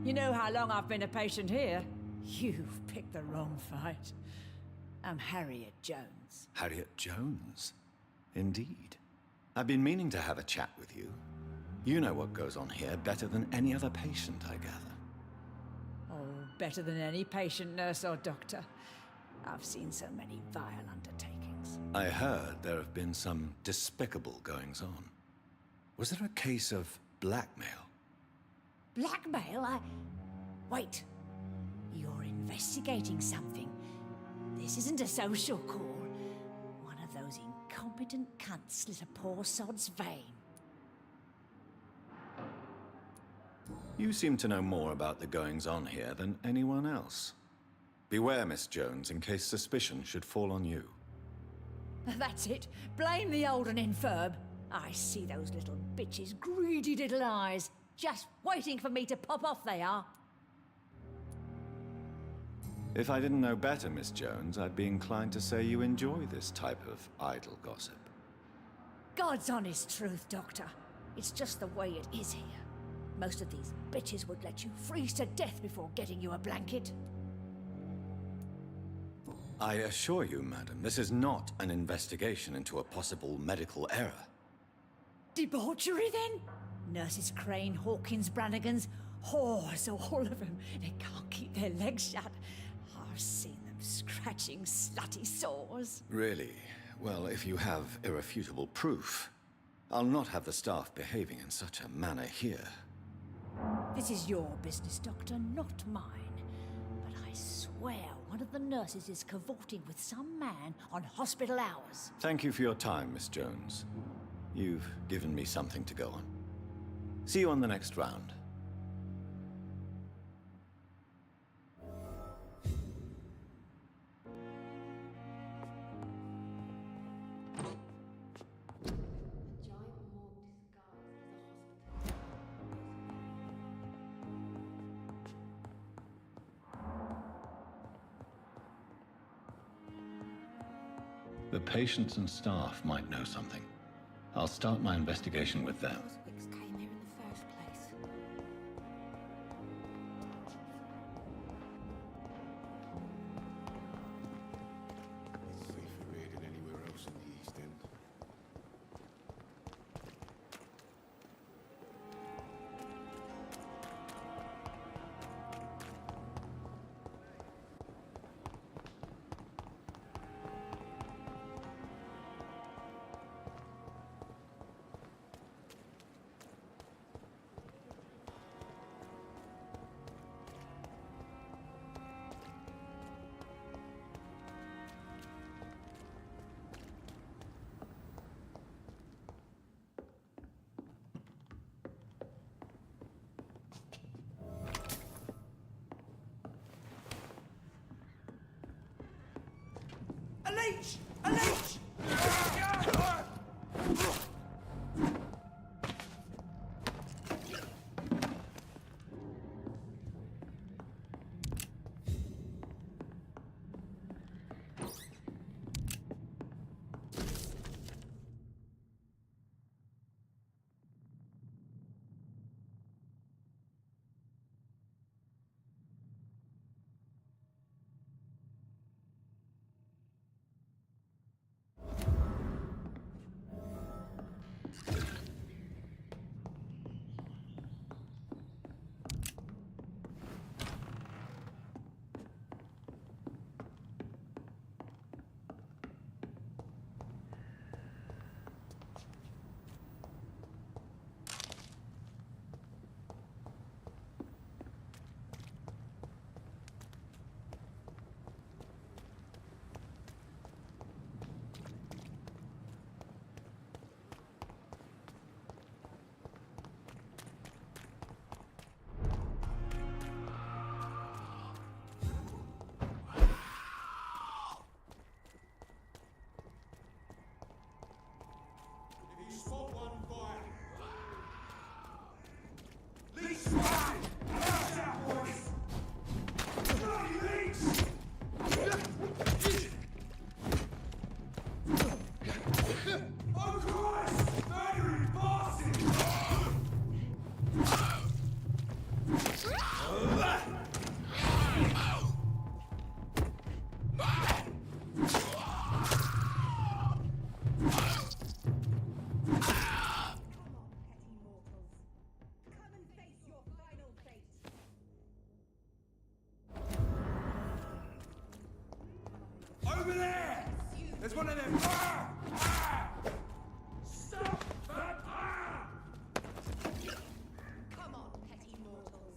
You know how long I've been a patient here? You've picked the wrong fight. I'm Harriet Jones. Harriet Jones? Indeed. I've been meaning to have a chat with you. You know what goes on here better than any other patient, I gather. Oh, better than any patient, nurse, or doctor. I've seen so many vile undertakings. I heard there have been some despicable goings-on. Was there a case of blackmail? Blackmail? Wait. You're investigating something. This isn't a social call. One of those incompetent cunts slit a poor sod's vein. You seem to know more about the goings-on here than anyone else. Beware, Miss Jones, in case suspicion should fall on you. That's it. Blame the old and infirm. I see those little bitches' greedy little eyes. Just waiting for me to pop off, they are. If I didn't know better, Miss Jones, I'd be inclined to say you enjoy this type of idle gossip. God's honest truth, Doctor. It's just the way it is here. Most of these bitches would let you freeze to death before getting you a blanket. I assure you, madam, this is not an investigation into a possible medical error. Debauchery, then? Nurses Crane, Hawkins, Brannigans, whores, all of them. They can't keep their legs shut. I've seen them scratching slutty sores. Really? Well, if you have irrefutable proof, I'll not have the staff behaving in such a manner here. This is your business, Doctor, not mine. But I swear one of the nurses is cavorting with some man on hospital hours. Thank you for your time, Miss Jones. You've given me something to go on. See you on the next round. The patients and staff might know something. I'll start my investigation with them. Came here in the first place. It's safer here than anywhere else in the East End. A leech! A leech! There's one of them! Ah! Ah! Stop! Vampyr! Come on, petty mortals.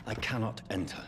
I cannot enter.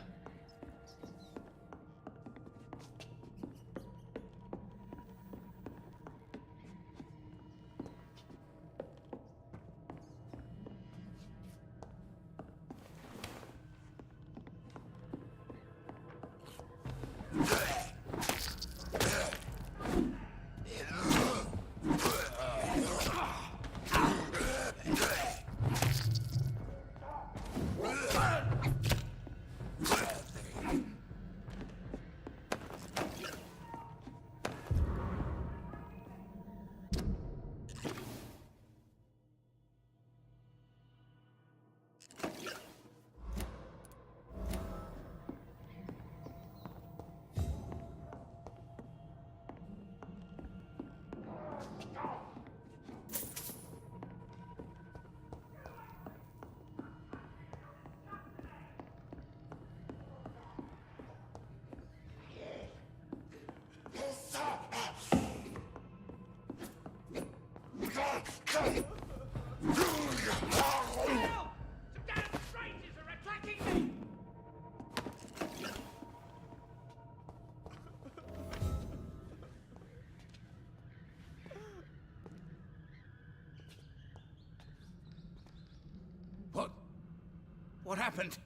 What happened?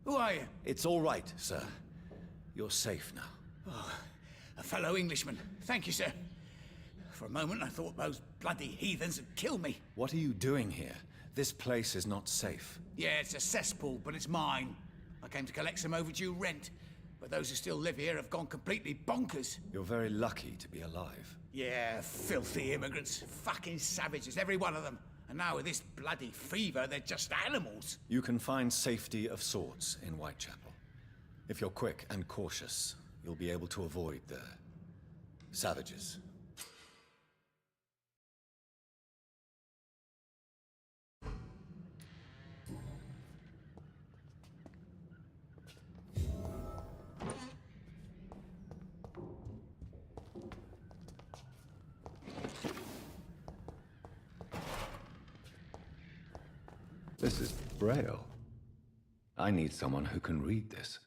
Who are you? It's all right, sir. You're safe now. Oh, a fellow Englishman. Thank you, sir. For a moment, I thought those bloody heathens had killed me. What are you doing here? This place is not safe. Yeah, it's a cesspool, but it's mine. I came to collect some overdue rent, but those who still live here have gone completely bonkers. You're very lucky to be alive. Yeah, filthy immigrants. Fucking savages, every one of them. And now with this bloody fever, they're just animals. You can find safety of sorts in Whitechapel. If you're quick and cautious, you'll be able to avoid the savages. This is Braille. I need someone who can read this.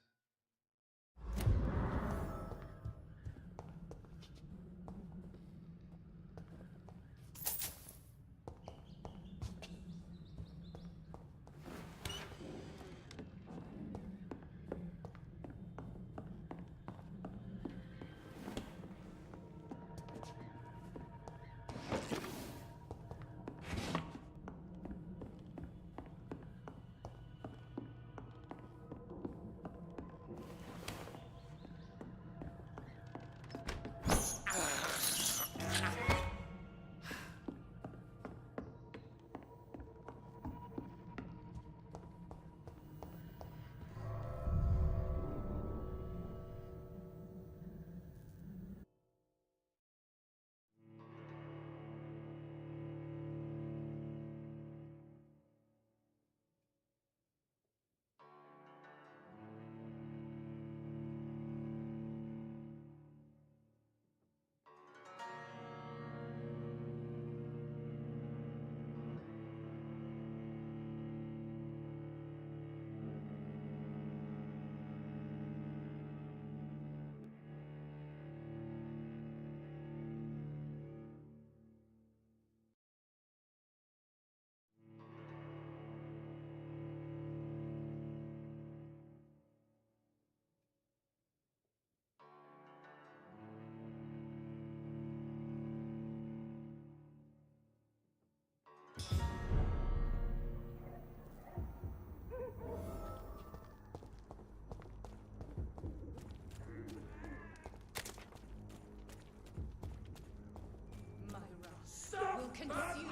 consume.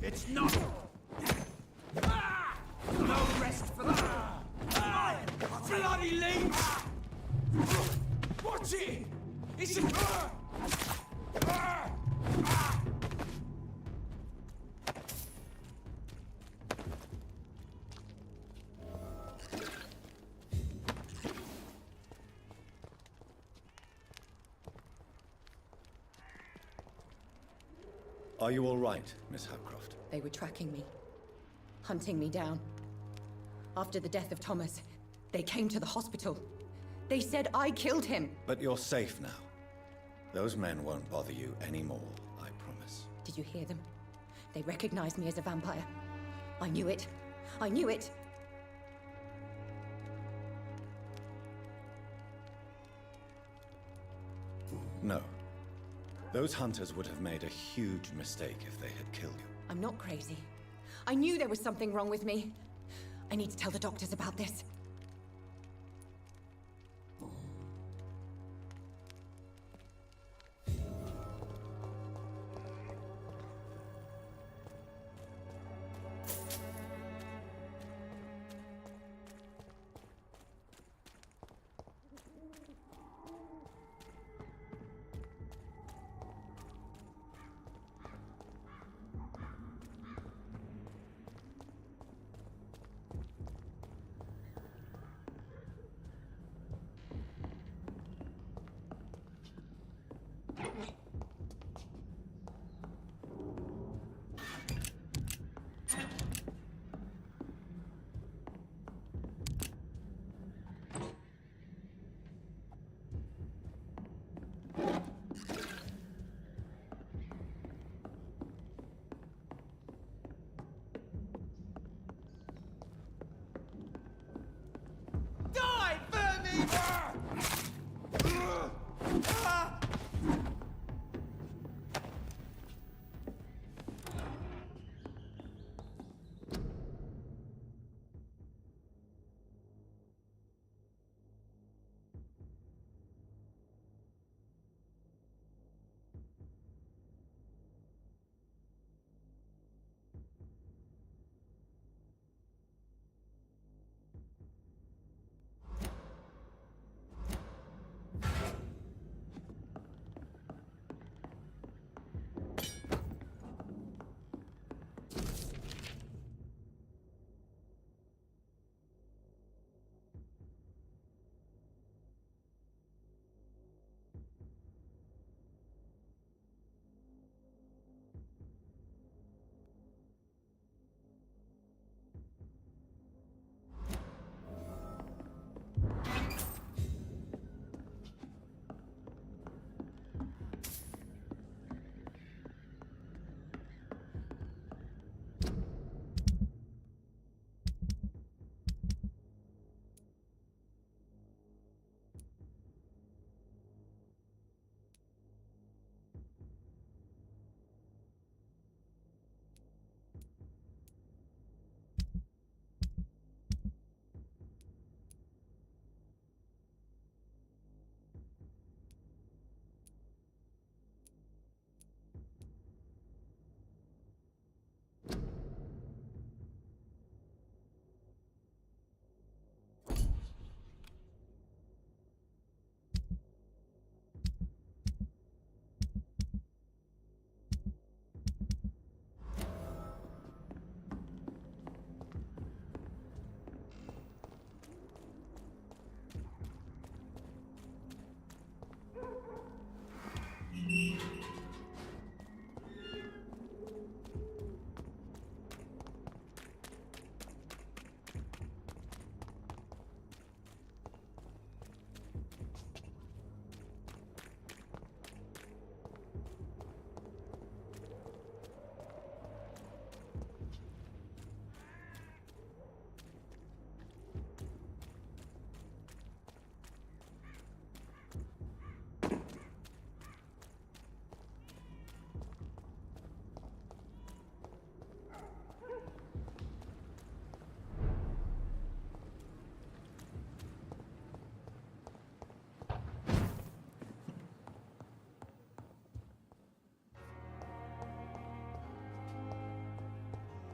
It's not. No rest for the bloody leech! Watch it! It's a... Are you all right, Miss Howcroft? They were tracking me, hunting me down. After the death of Thomas, they came to the hospital. They said I killed him. But you're safe now. Those men won't bother you anymore, I promise. Did you hear them? They recognized me as a vampire. I knew it. I knew it. No. Those hunters would have made a huge mistake if they had killed you. I'm not crazy. I knew there was something wrong with me. I need to tell the doctors about this.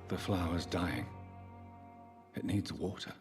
The flower's dying. It needs water.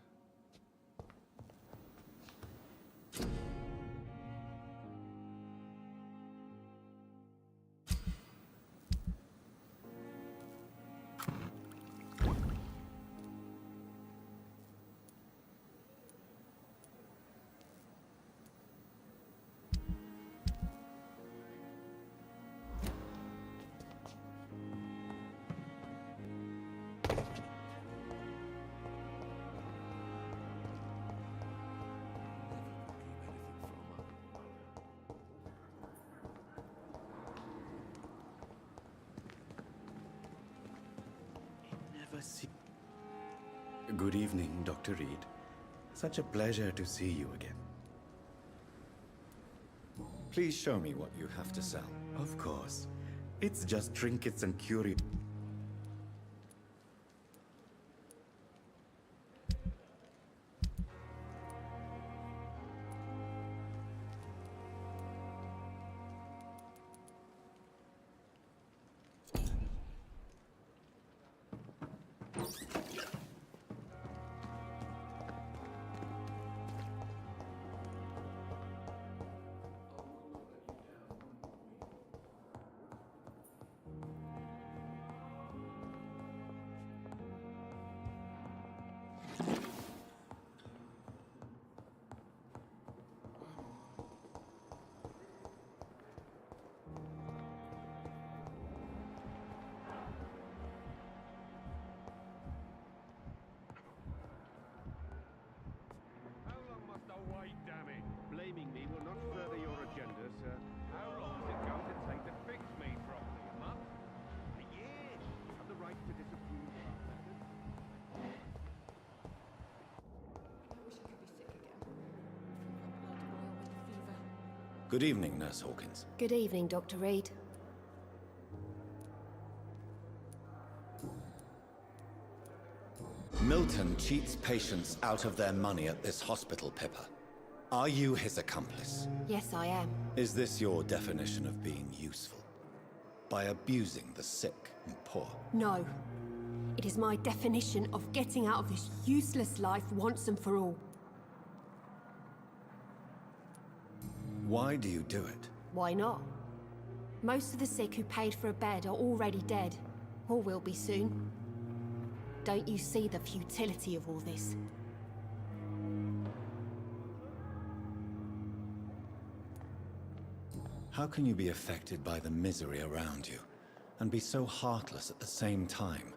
Good evening, Dr. Reed. Such a pleasure to see you again. Please show me what you have to sell. Of course. It's just trinkets and curios. Blaming me will not further your agenda, sir. How long is it going to take to fix me properly? A month? A year? You have the right to disapprove of our methods. I wish I could be sick again. From that blood oil with fever. Good evening, Nurse Hawkins. Good evening, Dr. Reed. Milton cheats patients out of their money at this hospital, Pippa. Are you his accomplice? Yes, I am. Is this your definition of being useful? By abusing the sick and poor? No. It is my definition of getting out of this useless life once and for all. Why do you do it? Why not? Most of the sick who paid for a bed are already dead, or will be soon. Don't you see the futility of all this? How can you be affected by the misery around you, and be so heartless at the same time?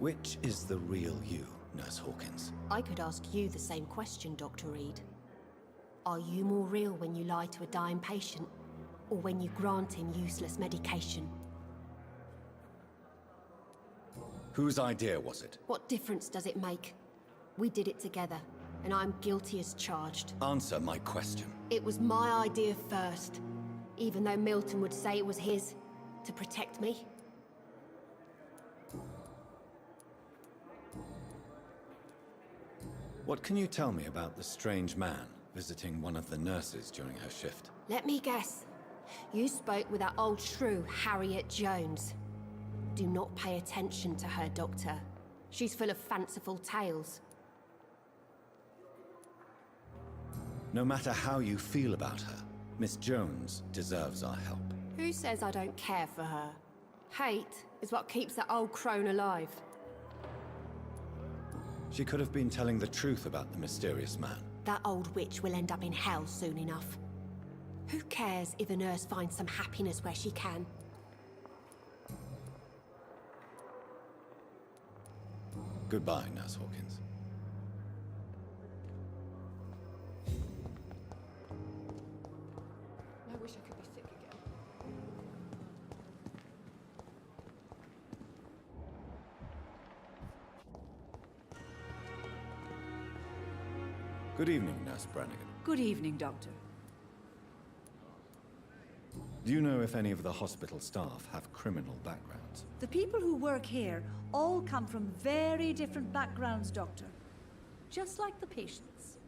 Which is the real you, Nurse Hawkins? I could ask you the same question, Dr. Reed. Are you more real when you lie to a dying patient, or when you grant him useless medication? Whose idea was it? What difference does it make? We did it together, and I'm guilty as charged. Answer my question. It was my idea first, even though Milton would say it was his, to protect me. What can you tell me about the strange man visiting one of the nurses during her shift? Let me guess. You spoke with that old shrew, Harriet Jones. Do not pay attention to her, Doctor. She's full of fanciful tales. No matter how you feel about her, Miss Jones deserves our help. Who says I don't care for her? Hate is what keeps that old crone alive. She could have been telling the truth about the mysterious man. That old witch will end up in hell soon enough. Who cares if a nurse finds some happiness where she can? Goodbye, Nurse Hawkins. I wish I could be sick again. Good evening, Nurse Brannigan. Good evening, Doctor. Do you know if any of the hospital staff have criminal backgrounds? The people who work here all come from very different backgrounds, Doctor. Just like the patients.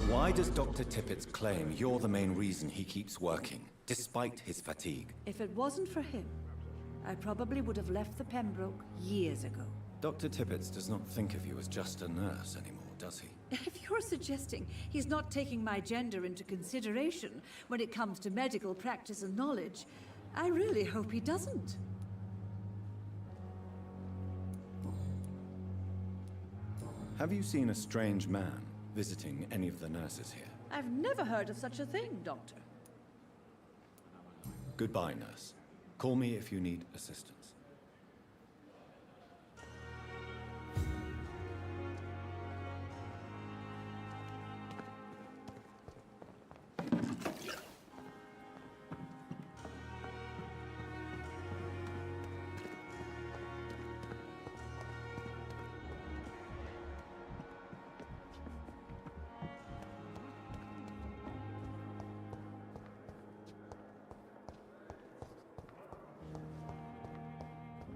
Why does does Dr. Tippett's claim you're the main reason he keeps working, despite his fatigue? If it wasn't for him, I probably would have left the Pembroke years ago. Dr. Tippett does not think of you as just a nurse anymore, does he? If you're suggesting he's not taking my gender into consideration when it comes to medical practice and knowledge, I really hope he doesn't. Have you seen a strange man visiting any of the nurses here? I've never heard of such a thing, Doctor. Goodbye, nurse. Call me if you need assistance.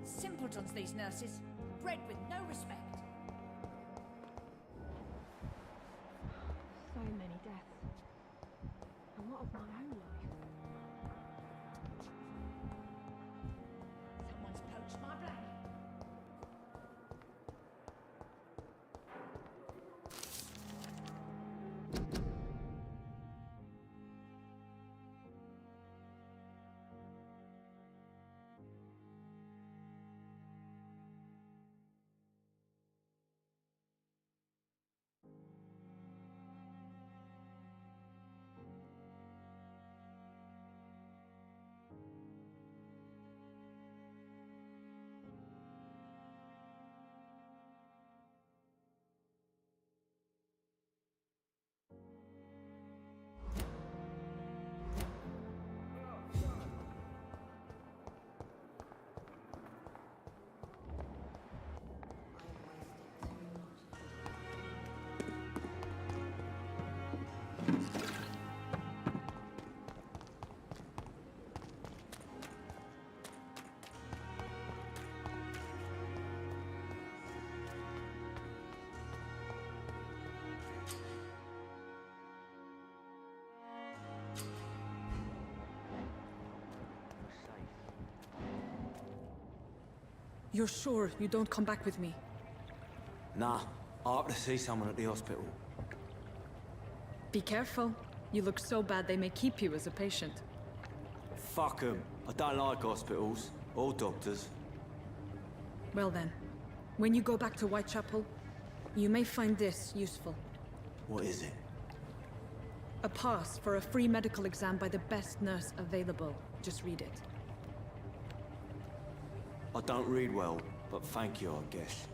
Simpletons, these nurses. Bred with no respect. So many deaths. And what of my own life? Someone's poached my blanket. You're sure you don't come back with me? Nah, I have to see someone at the hospital. Be careful. You look so bad they may keep you as a patient. Fuck 'em. I don't like hospitals or doctors. Well then, when you go back to Whitechapel, you may find this useful. What is it? A pass for a free medical exam by the best nurse available. Just read it. I don't read well, but thank you, I guess.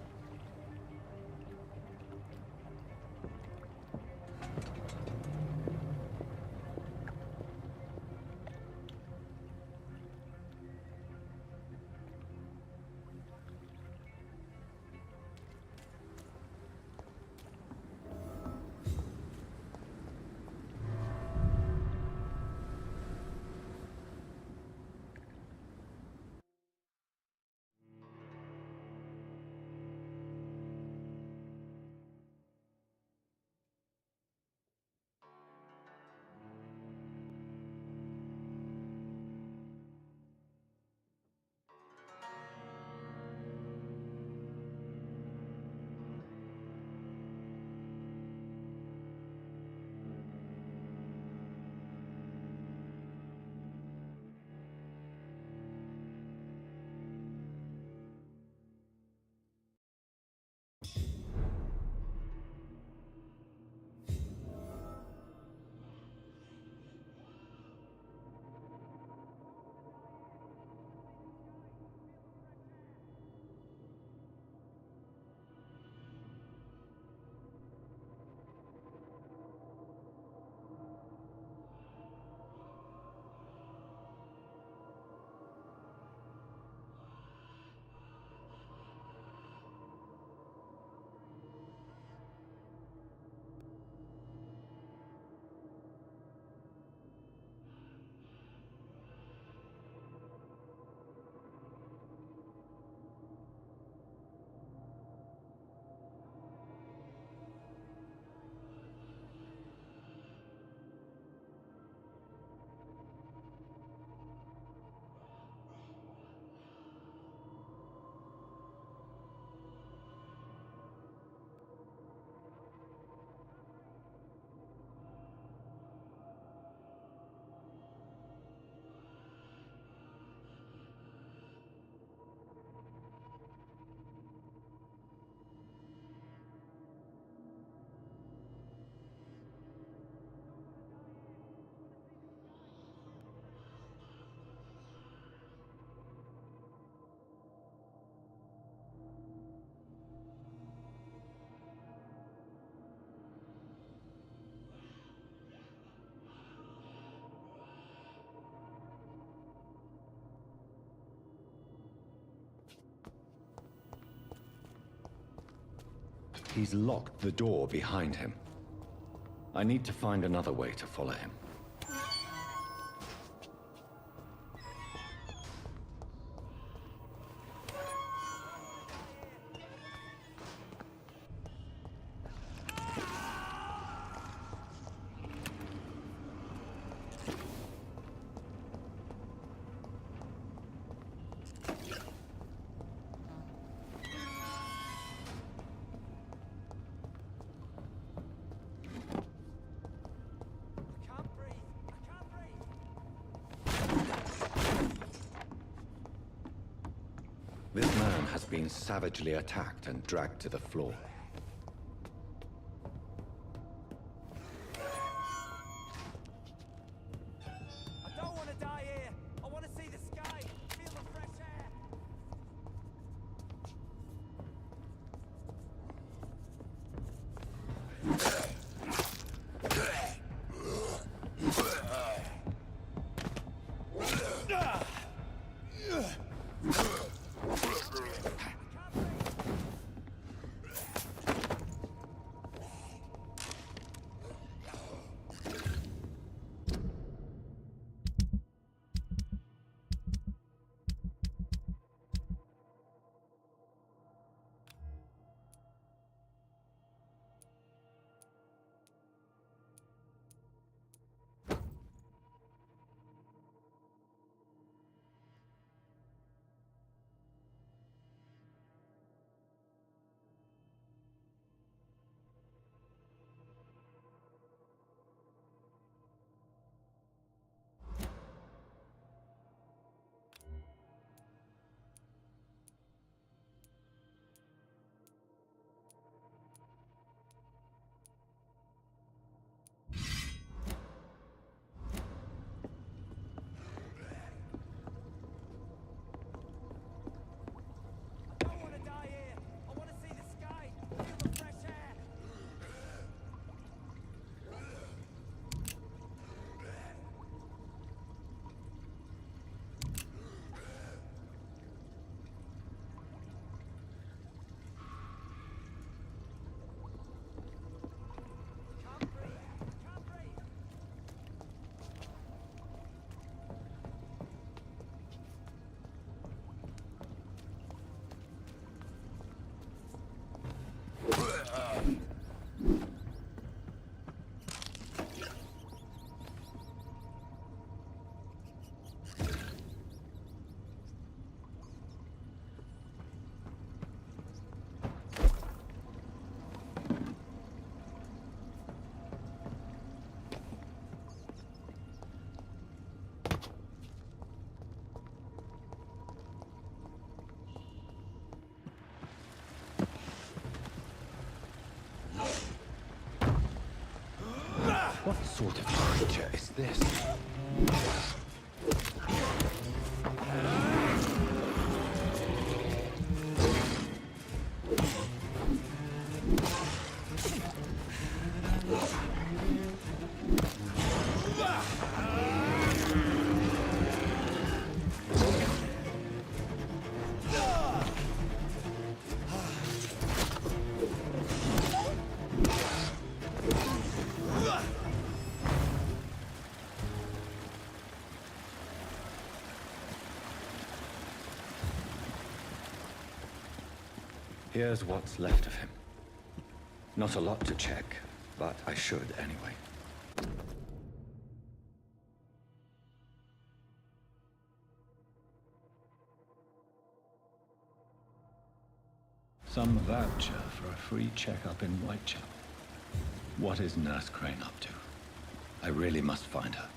He's locked the door behind him. I need to find another way to follow him. This man has been savagely attacked and dragged to the floor. I don't want to die here. I want to see the sky, feel the fresh air. What sort of creature is this? Here's what's left of him. Not a lot to check, but I should anyway. Some voucher for a free checkup in Whitechapel. What is Nurse Crane up to? I really must find her.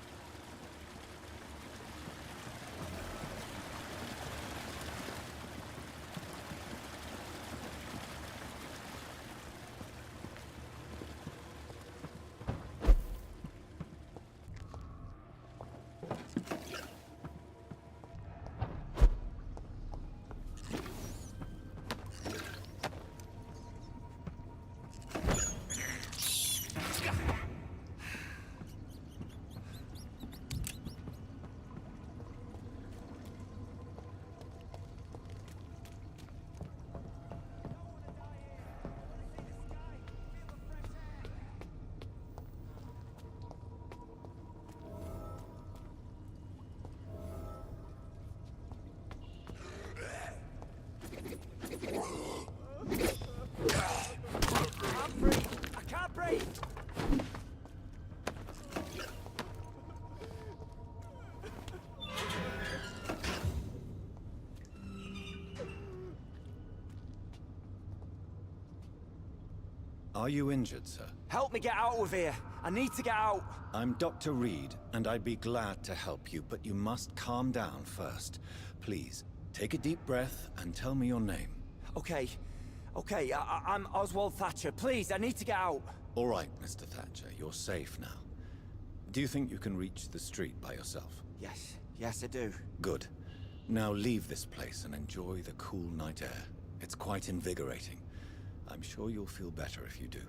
Are you injured, sir? Help me get out of here. I need to get out. I'm Dr. Reed, and I'd be glad to help you, but you must calm down first. Please, take a deep breath and tell me your name. Okay. I'm Oswald Thatcher. Please, I need to get out. All right, Mr. Thatcher, you're safe now. Do you think you can reach the street by yourself? Yes, I do. Good. Now leave this place and enjoy the cool night air. It's quite invigorating. I'm sure you'll feel better if you do.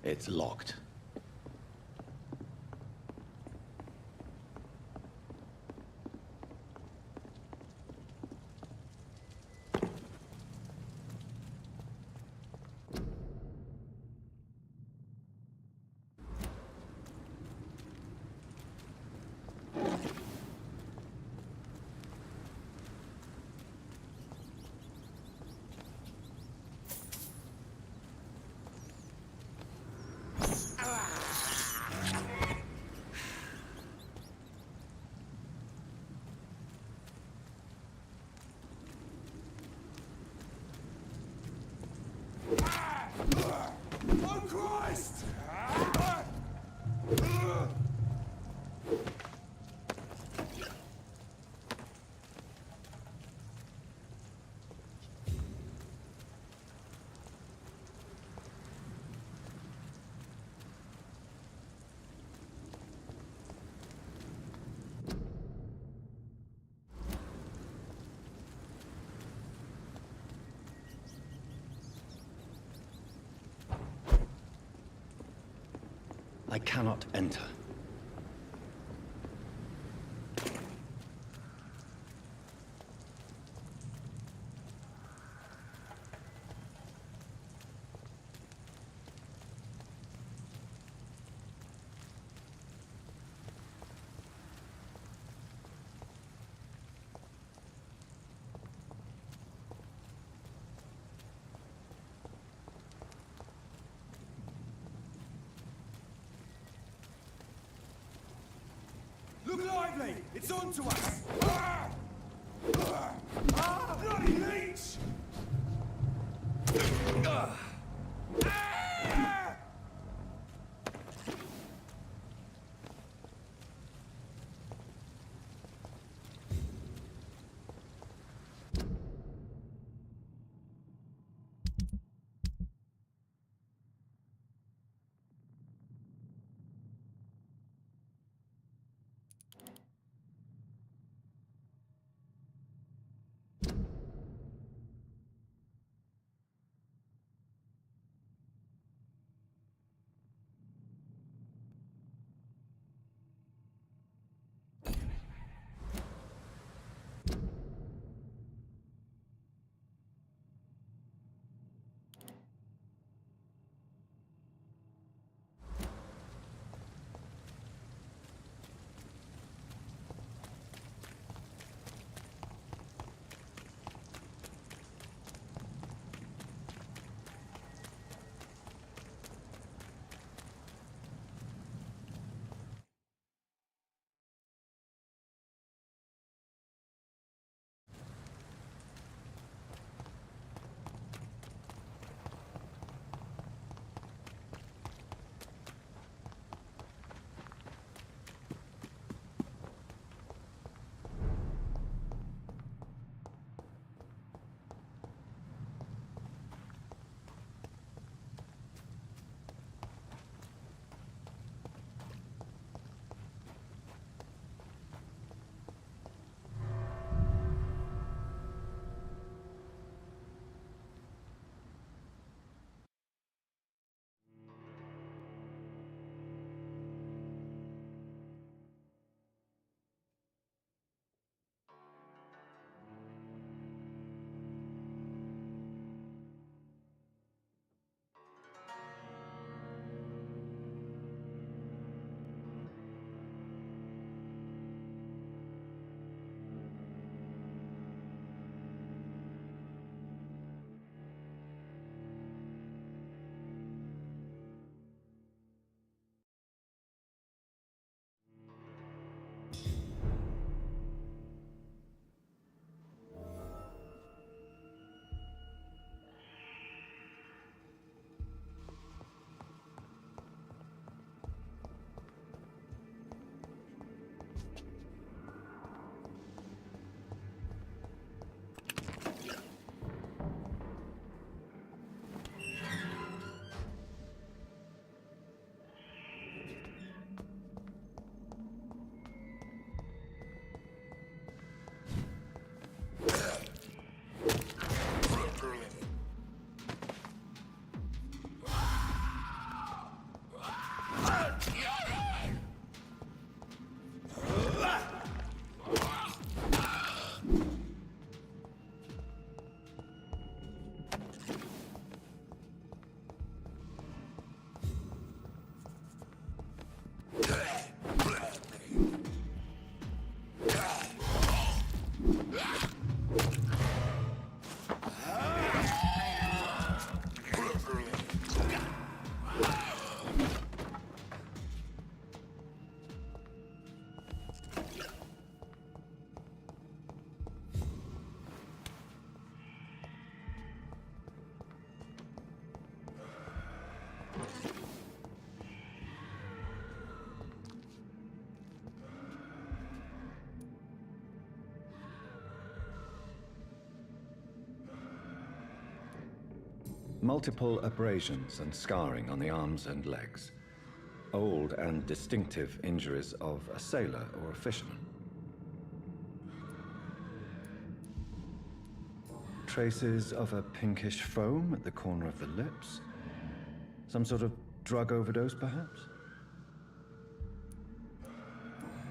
It's locked. I cannot enter. Look lively! It's on to us! Bloody leech! Multiple abrasions and scarring on the arms and legs. Old and distinctive injuries of a sailor or a fisherman. Traces of a pinkish foam at the corner of the lips. Some sort of drug overdose, perhaps?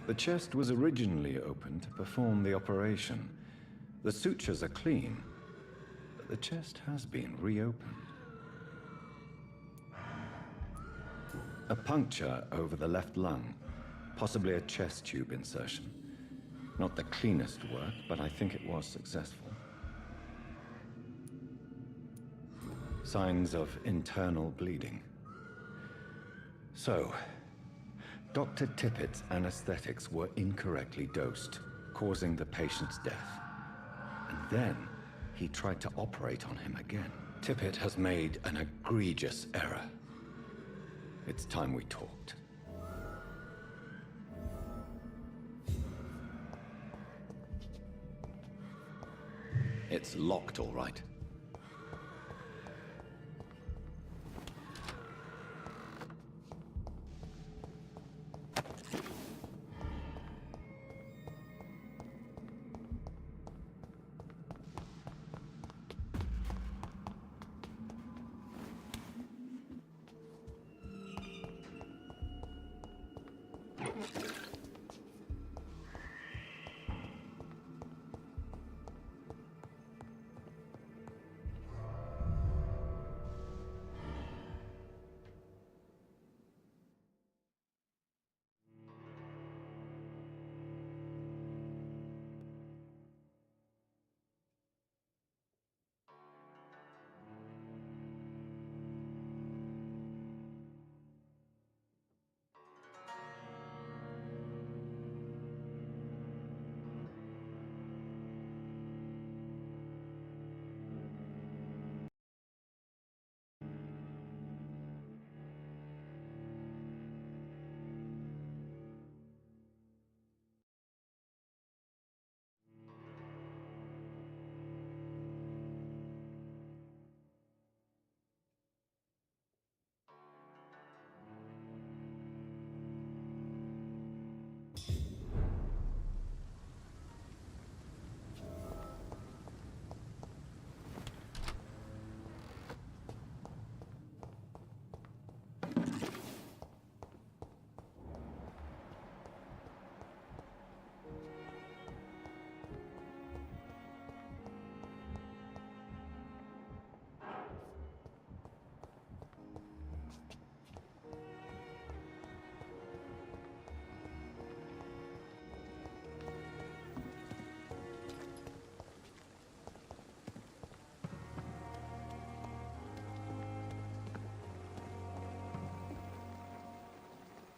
The chest was originally opened to perform the operation. The sutures are clean, but the chest has been reopened. A puncture over the left lung, possibly a chest tube insertion. Not the cleanest work, but I think it was successful. Signs of internal bleeding. So, Dr. Tippett's anesthetics were incorrectly dosed, causing the patient's death. And then, he tried to operate on him again. Tippett has made an egregious error. It's time we talked. It's locked, all right.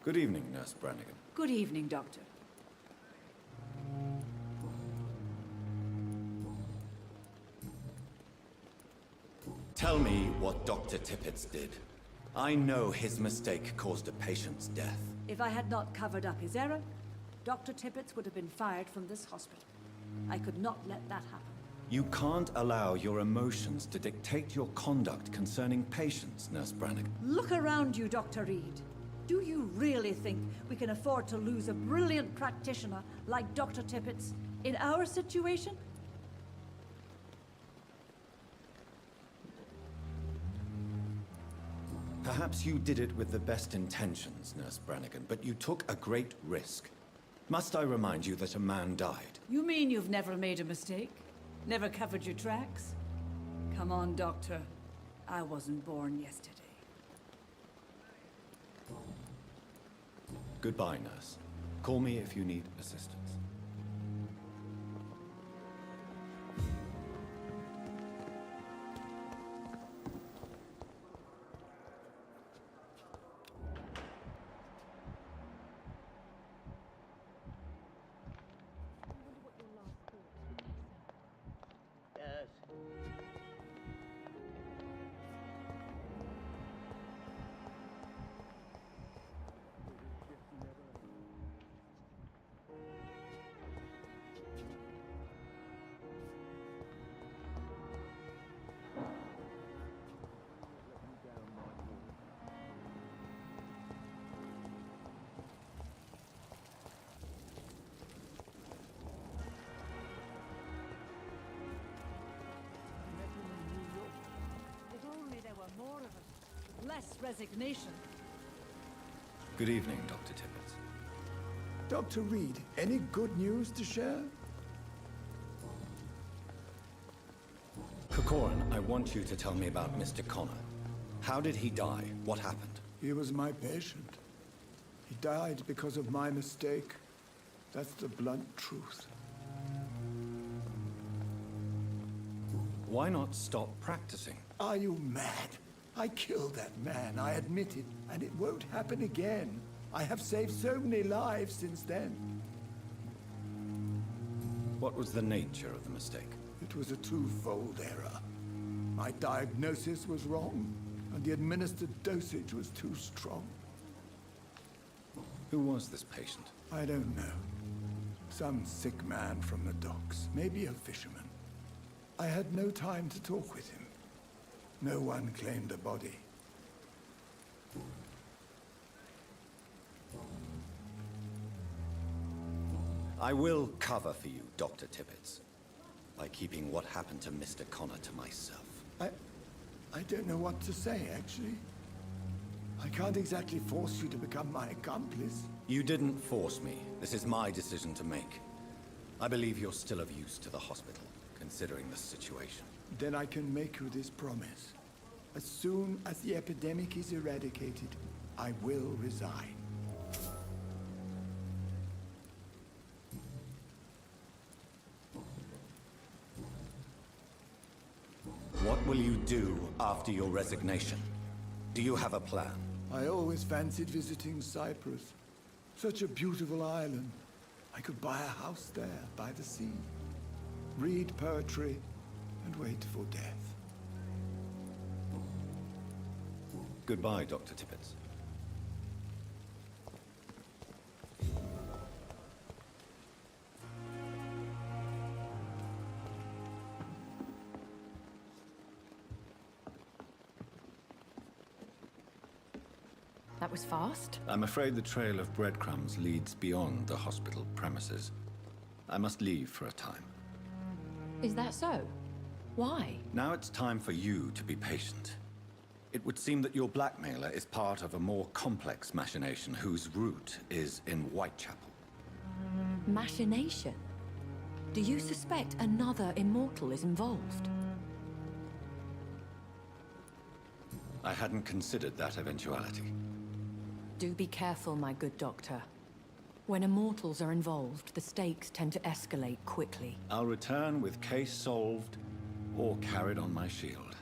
Good evening, Nurse Brannigan. Good evening, Doctor. Tell me what Dr. Tippett did. I know his mistake caused a patient's death. If I had not covered up his error, Dr. Tippett would have been fired from this hospital. I could not let that happen. You can't allow your emotions to dictate your conduct concerning patients, Nurse Brannigan. Look around you, Dr. Reed. Do you really think we can afford to lose a brilliant practitioner like Dr. Tippett's in our situation? Perhaps you did it with the best intentions, Nurse Brannigan, but you took a great risk. Must I remind you that a man died? You mean you've never made a mistake? Never covered your tracks? Come on, Doctor. I wasn't born yesterday. Goodbye, nurse. Call me if you need assistance. More of it. Less resignation. Good evening, Dr. Tippett. Dr. Reed, any good news to share? Corcoran, I want you to tell me about Mr. Connor. How did he die? What happened? He was my patient. He died because of my mistake. That's the blunt truth. Why not stop practicing? Are you mad? I killed that man, I admit it, and it won't happen again. I have saved so many lives since then. What was the nature of the mistake? It was a twofold error. My diagnosis was wrong, and the administered dosage was too strong. Who was this patient? I don't know. Some sick man from the docks, maybe a fisherman. I had no time to talk with him. No one claimed a body. I will cover for you, Dr. Tibbets, by keeping what happened to Mr. Connor to myself. I don't know what to say, actually. I can't exactly force you to become my accomplice. You didn't force me. This is my decision to make. I believe you're still of use to the hospital, considering the situation. Then I can make you this promise. As soon as the epidemic is eradicated, I will resign. What will you do after your resignation? Do you have a plan? I always fancied visiting Cyprus. Such a beautiful island. I could buy a house there, by the sea. Read poetry, and wait for death. Goodbye, Dr. Tibbets. That was fast. I'm afraid the trail of breadcrumbs leads beyond the hospital premises. I must leave for a time. Is that so? Why? Now it's time for you to be patient. It would seem that your blackmailer is part of a more complex machination whose root is in Whitechapel. Machination? Do you suspect another immortal is involved? I hadn't considered that eventuality. Do be careful, my good doctor. When immortals are involved, the stakes tend to escalate quickly. I'll return with case solved or carried on my shield.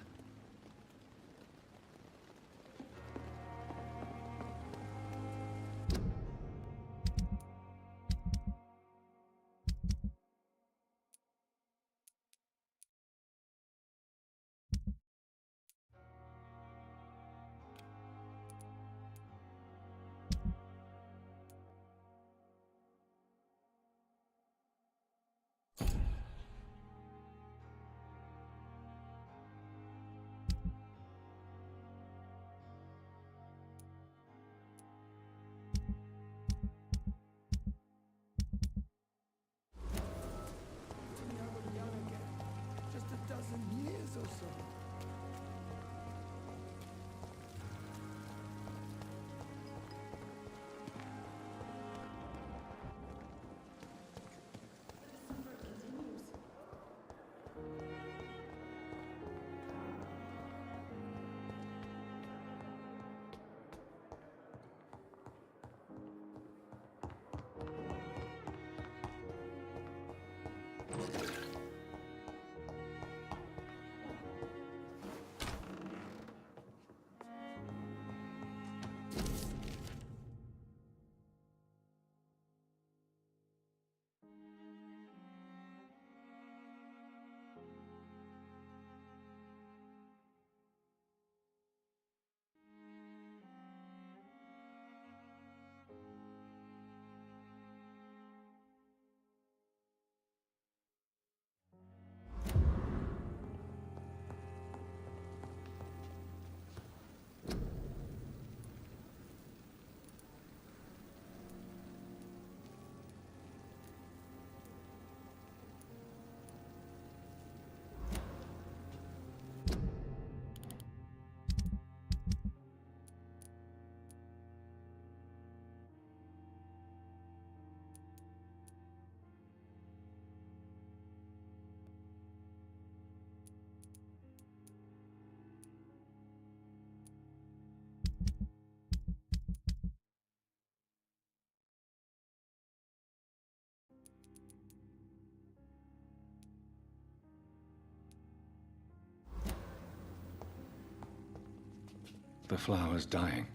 The flower's dying.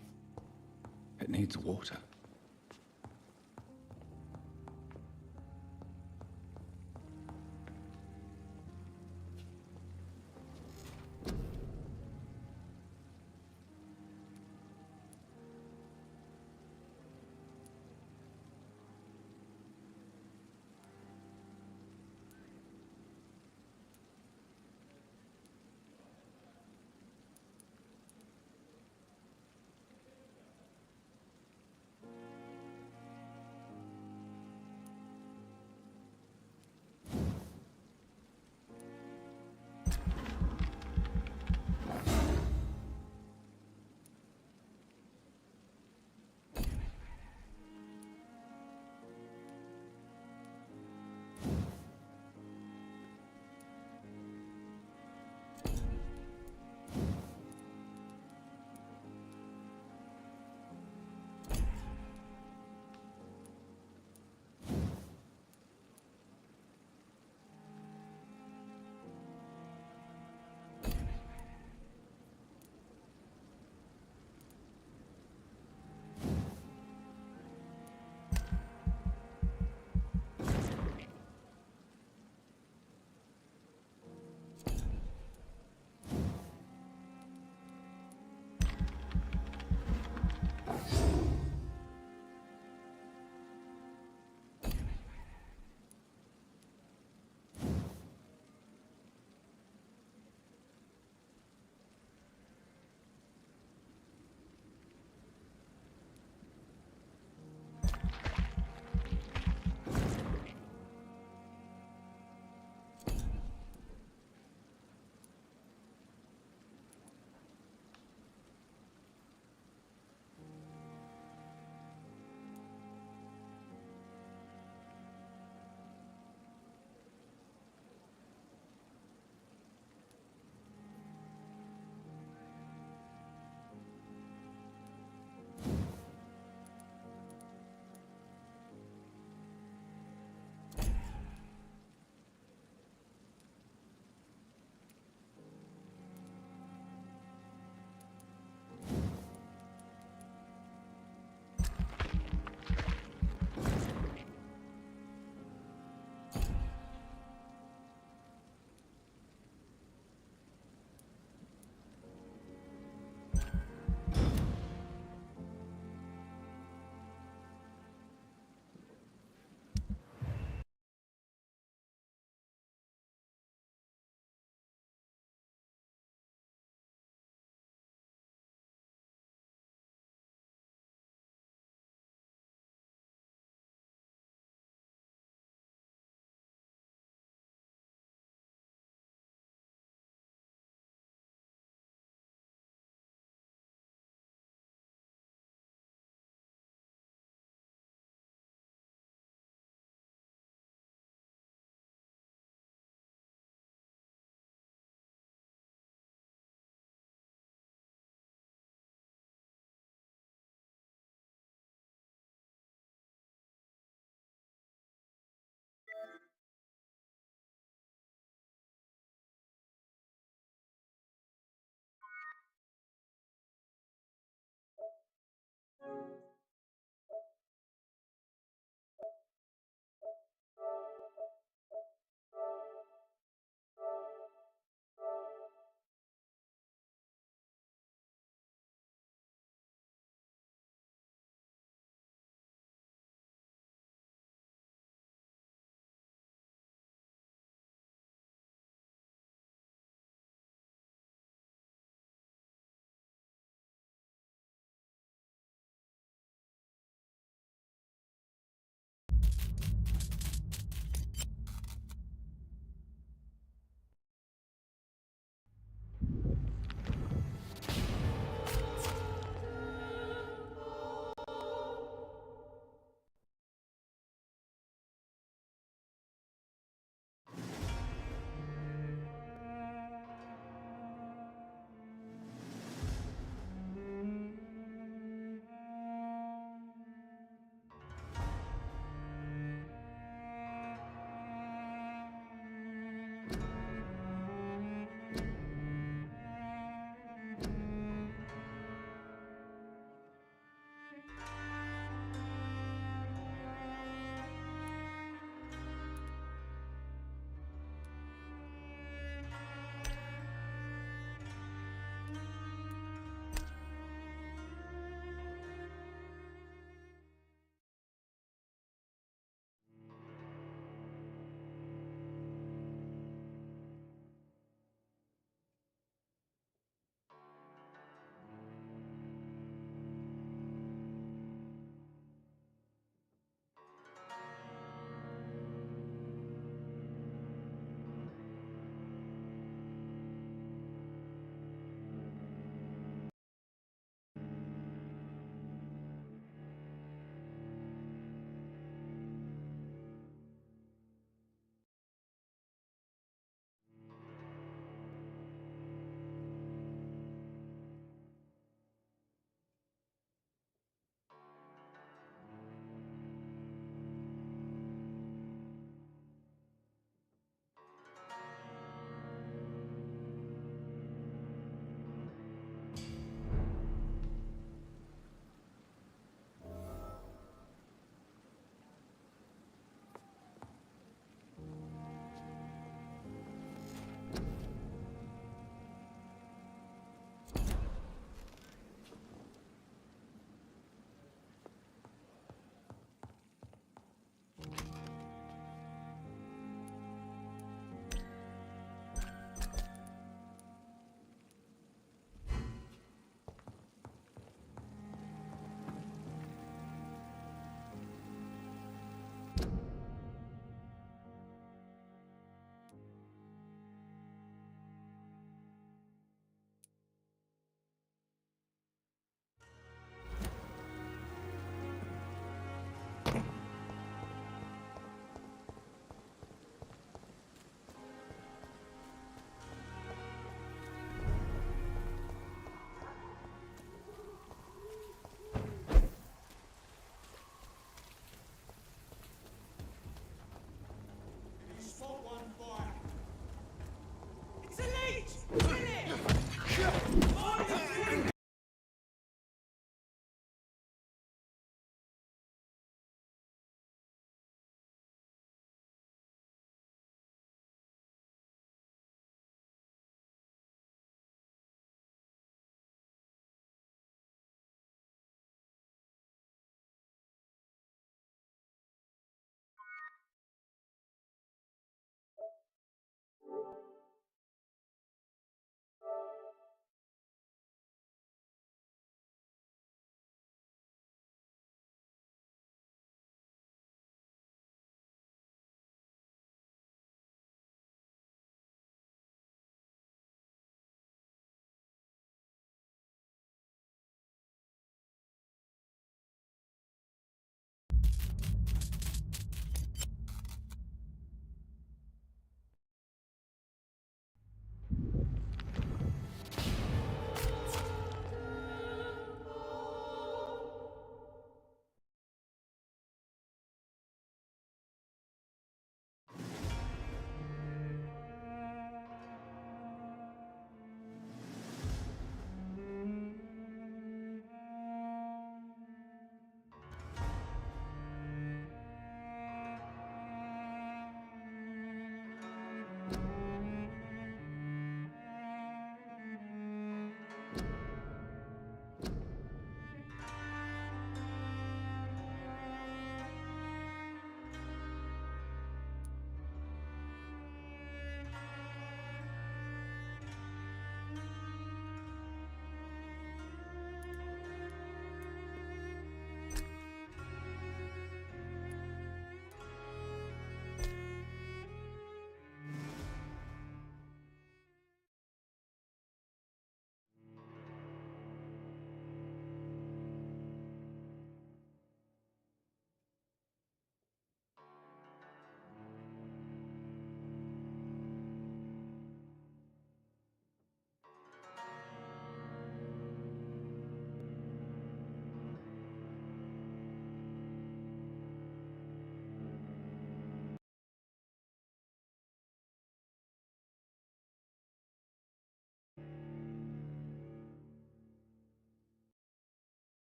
It needs water.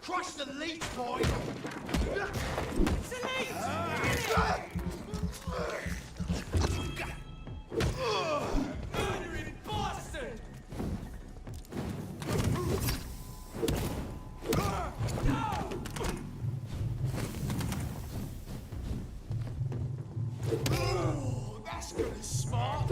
Crush the leech, boy! It's a leech! Murdering bastard! Oh, that's good and smart.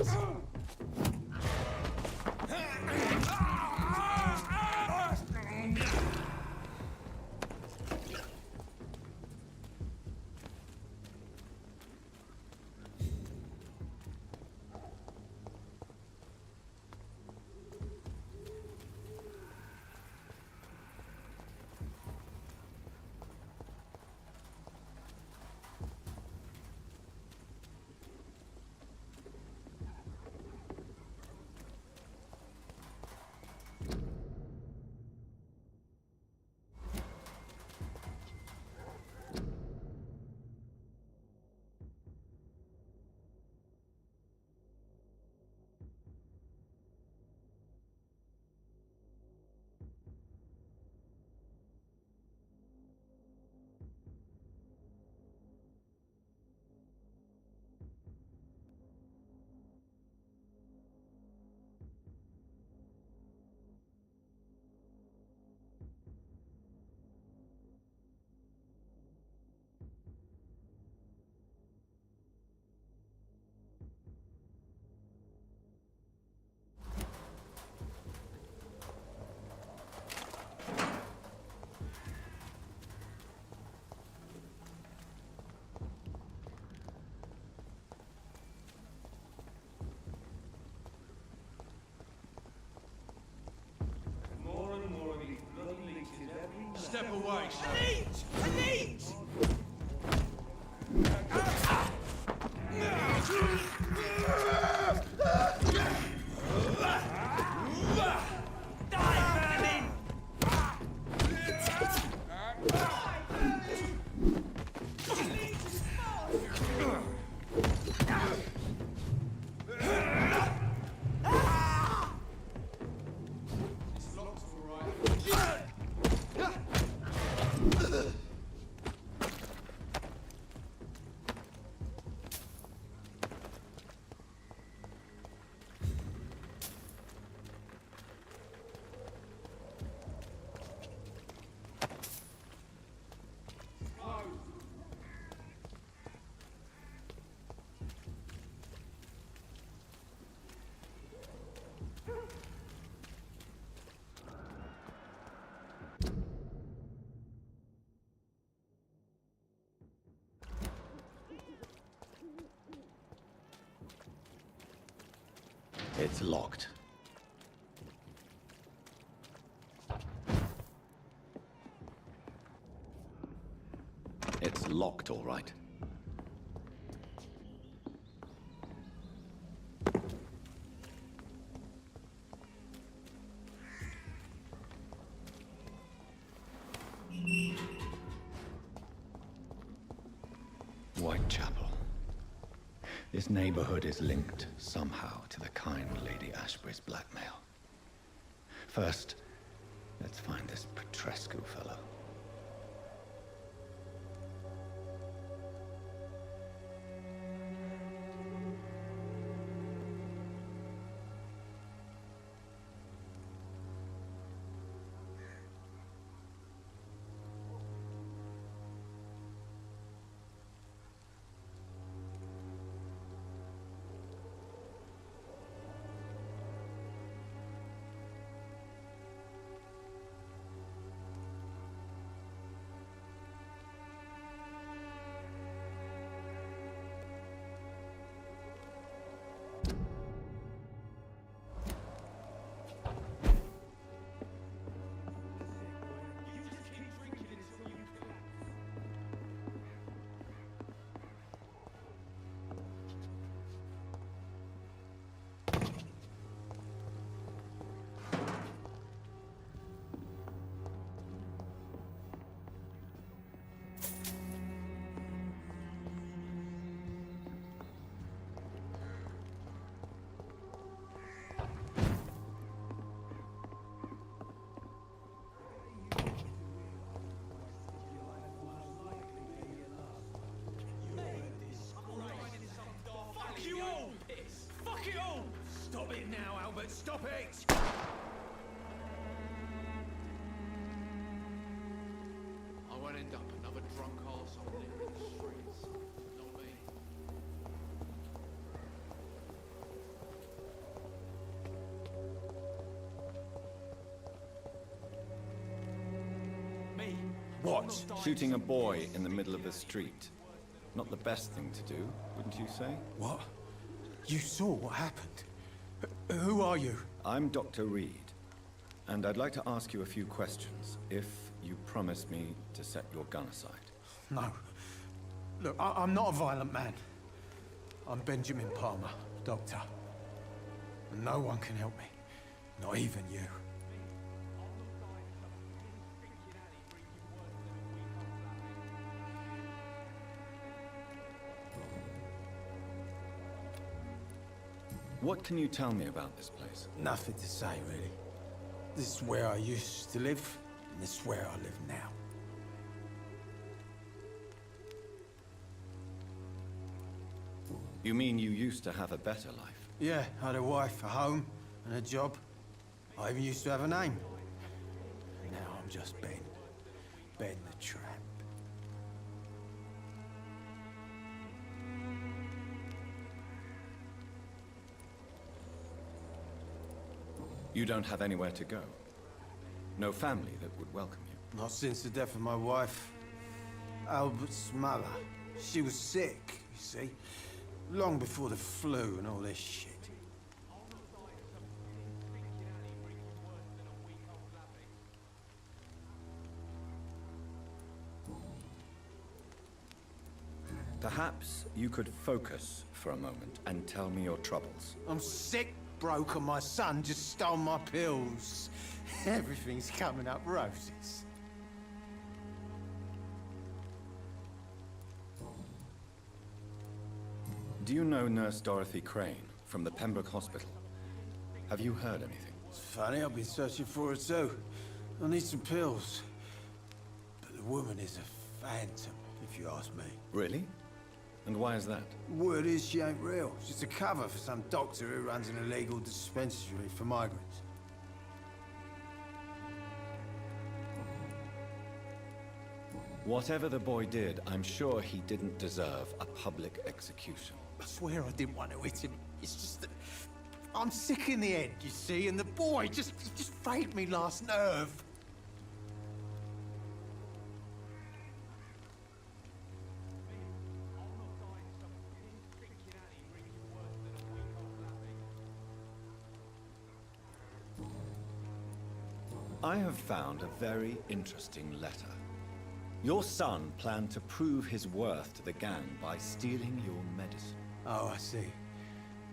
Step away, sir. A leech! A leech! Die, vermin! It's locked, all right. It's locked. It's locked, all right. Whitechapel. This neighborhood is linked somehow to the kind Lady Ashbury's blackmail. First, let's find this Petrescu fellow. it! I won't end up another drunk arsehole living in the streets. Not me. Me? What? Shooting a boy in the middle of the street. Not the best thing to do, wouldn't you say? What? You saw what happened? Who are you? I'm Dr. Reed, and I'd like to ask you a few questions, if you promise me to set your gun aside. No. Look, I'm not a violent man. I'm Benjamin Palmer, doctor. And no one can help me. Not even you. What can you tell me about this place? Nothing to say, really. This is where I used to live, and this is where I live now. You mean you used to have a better life? Yeah, I had a wife, a home, and a job. I even used to have a name. And now I'm just Ben. Ben the Tramp. You don't have anywhere to go? No family that would welcome you? Not since the death of my wife, Albert's mother. She was sick, you see. Long before the flu and all this shit. Perhaps you could focus for a moment and tell me your troubles. I'm sick, broke, and my son just stole my pills. Everything's coming up roses. Do you know Nurse Dorothy Crane from the Pembroke Hospital? Have you heard anything? It's funny, I've been searching for her too. I need some pills. But the woman is a phantom, if you ask me. Really? And why is that? Word is she ain't real. She's a cover for some doctor who runs an illegal dispensary for migrants. Whatever the boy did, I'm sure he didn't deserve a public execution. I swear I didn't want to hit him. It's just that I'm sick in the head, you see, and the boy just faked me last nerve. I have found a very interesting letter. Your son planned to prove his worth to the gang by stealing your medicine. Oh, I see.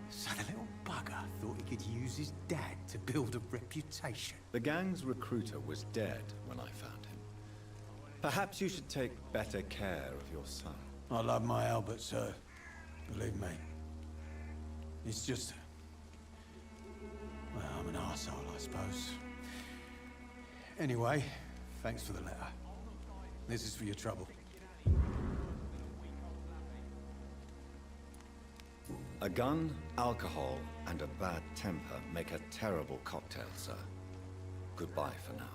So the little bugger thought he could use his dad to build a reputation. The gang's recruiter was dead when I found him. Perhaps you should take better care of your son. I love my Albert, sir. Believe me. It's just... well, I'm an arsehole, I suppose. Anyway, thanks for the letter. This is for your trouble. A gun, alcohol, and a bad temper make a terrible cocktail, sir. Goodbye for now.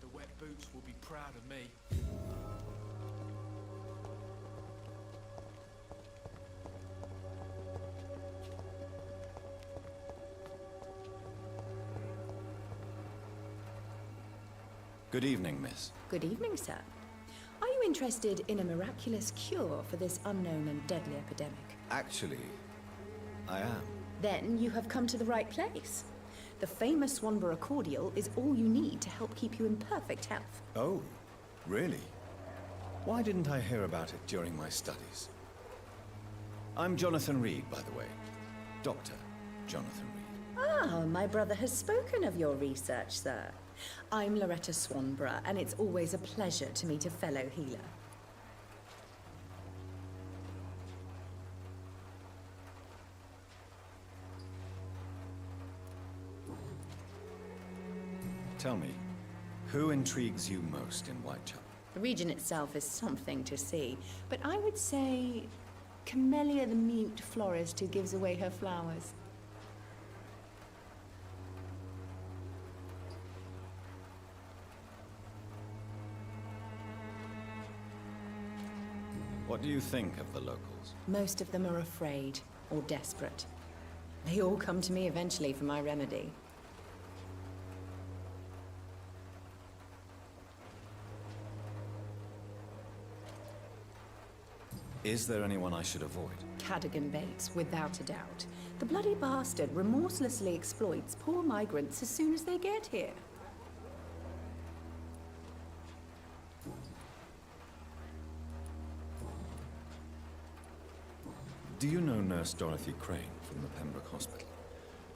The wet boots will be proud of me. Good evening, miss. Good evening, sir. Are you interested in a miraculous cure for this unknown and deadly epidemic? Actually, I am. Then you have come to the right place. The famous Swanborough cordial is all you need to help keep you in perfect health. Oh, really? Why didn't I hear about it during my studies? I'm Jonathan Reed, by the way. Dr. Jonathan Reed. Ah, my brother has spoken of your research, sir. I'm Loretta Swanborough, and it's always a pleasure to meet a fellow healer. Tell me, who intrigues you most in Whitechapel? The region itself is something to see, but I would say Camellia the mute florist who gives away her flowers. What do you think of the locals? Most of them are afraid or desperate. They all come to me eventually for my remedy. Is there anyone I should avoid? Cadogan Bates, without a doubt. The bloody bastard remorselessly exploits poor migrants as soon as they get here. Do you know Nurse Dorothy Crane from the Pembroke Hospital?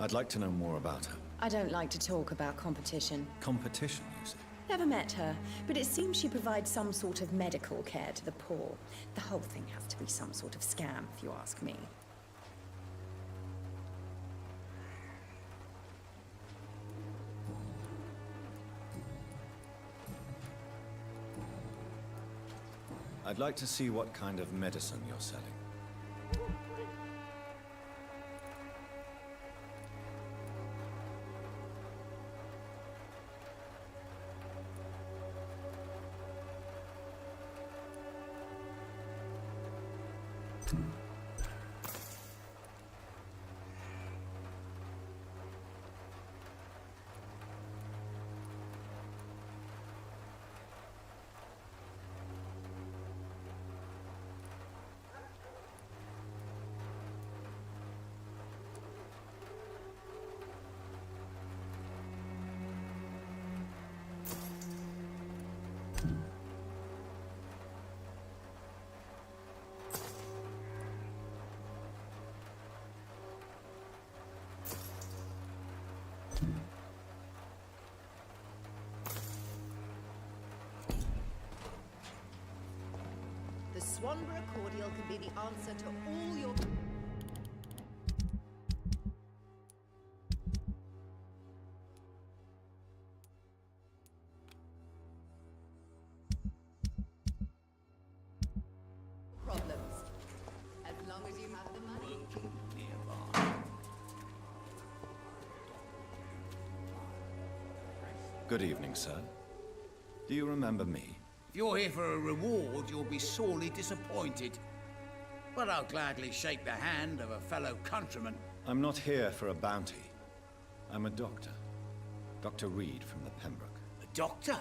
I'd like to know more about her. I don't like to talk about competition. Competition, you say? Never met her, but it seems she provides some sort of medical care to the poor. The whole thing has to be some sort of scam, if you ask me. I'd like to see what kind of medicine you're selling. The Swanborough cordial can be the answer to all your... problems. As long as you have the money. Good evening, sir. Do you remember me? If you're here for a reward, you'll be sorely disappointed. But I'll gladly shake the hand of a fellow countryman. I'm not here for a bounty. I'm a doctor. Dr. Reed from the Pembroke. A doctor?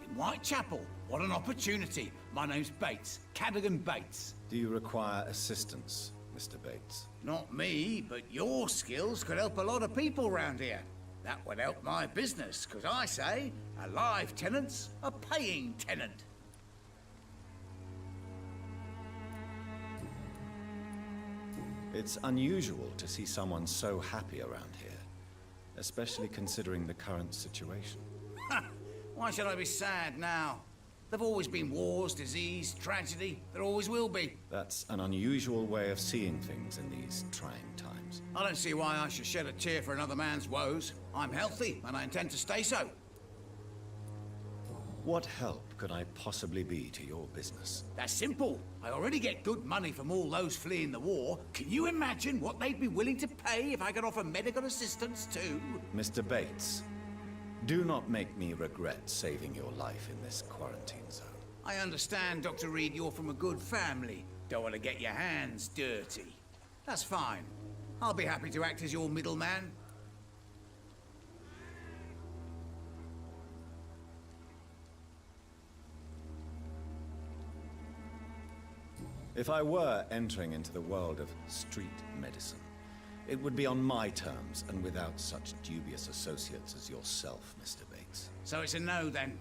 In Whitechapel? What an opportunity. My name's Bates. Cadogan Bates. Do you require assistance, Mr. Bates? Not me, but your skills could help a lot of people round here. That would help my business, because I say, a live tenant's a paying tenant. It's unusual to see someone so happy around here, especially considering the current situation. Why should I be sad now? There've always been wars, disease, tragedy. There always will be. That's an unusual way of seeing things in these trying times. I don't see why I should shed a tear for another man's woes. I'm healthy, and I intend to stay so. What help could I possibly be to your business? That's simple. I already get good money from all those fleeing the war. Can you imagine what they'd be willing to pay if I could offer medical assistance too? Mr. Bates, do not make me regret saving your life in this quarantine zone. I understand, Dr. Reed, you're from a good family. Don't want to get your hands dirty. That's fine. I'll be happy to act as your middleman. If I were entering into the world of street medicine, it would be on my terms and without such dubious associates as yourself, Mr. Bates. So it's a no, then.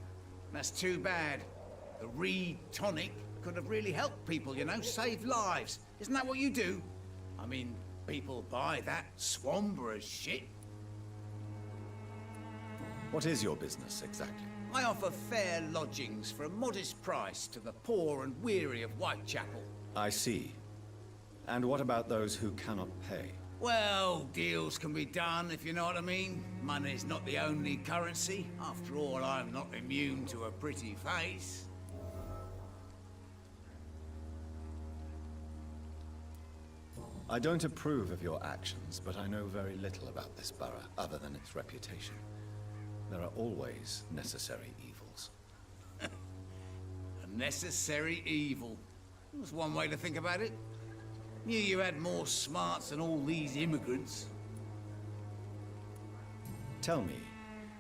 That's too bad. The Reed tonic could have really helped people, you know, saved lives. Isn't that what you do? I mean, people buy that Swanborough shit. What is your business, exactly? I offer fair lodgings for a modest price to the poor and weary of Whitechapel. I see. And what about those who cannot pay? Well, deals can be done, if you know what I mean. Money's not the only currency. After all, I'm not immune to a pretty face. I don't approve of your actions, but I know very little about this borough, other than its reputation. There are always necessary evils. A necessary evil. That's one way to think about it. Knew you had more smarts than all these immigrants. Tell me,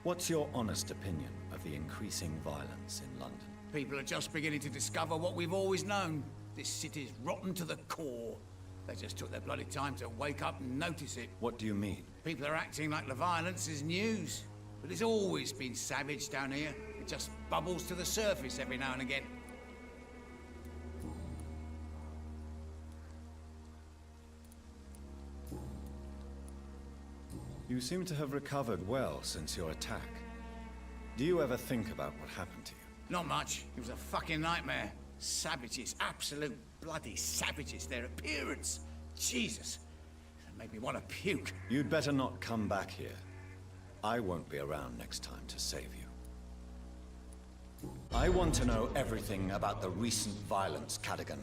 what's your honest opinion of the increasing violence in London? People are just beginning to discover what we've always known. This city's rotten to the core. They just took their bloody time to wake up and notice it. What do you mean? People are acting like the violence is news. But it's always been savage down here. It just bubbles to the surface every now and again. You seem to have recovered well since your attack. Do you ever think about what happened to you? Not much. It was a fucking nightmare. Savages, absolute bloody savages. Their appearance. Jesus. It made me want to puke. You'd better not come back here. I won't be around next time to save you. I want to know everything about the recent violence, Cadogan.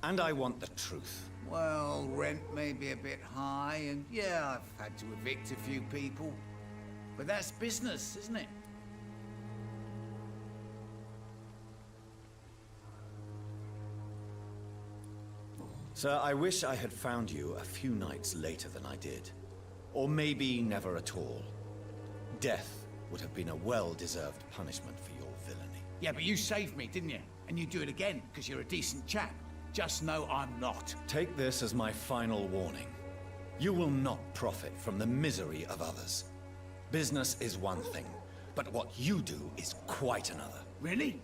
And I want the truth. Well, rent may be a bit high, and yeah, I've had to evict a few people. But that's business, isn't it? Sir, I wish I had found you a few nights later than I did. Or maybe never at all. Death would have been a well-deserved punishment for your villainy. Yeah, but you saved me, didn't you? And you'd do it again, because you're a decent chap. Just know I'm not. Take this as my final warning. You will not profit from the misery of others. Business is one thing, but what you do is quite another. Really?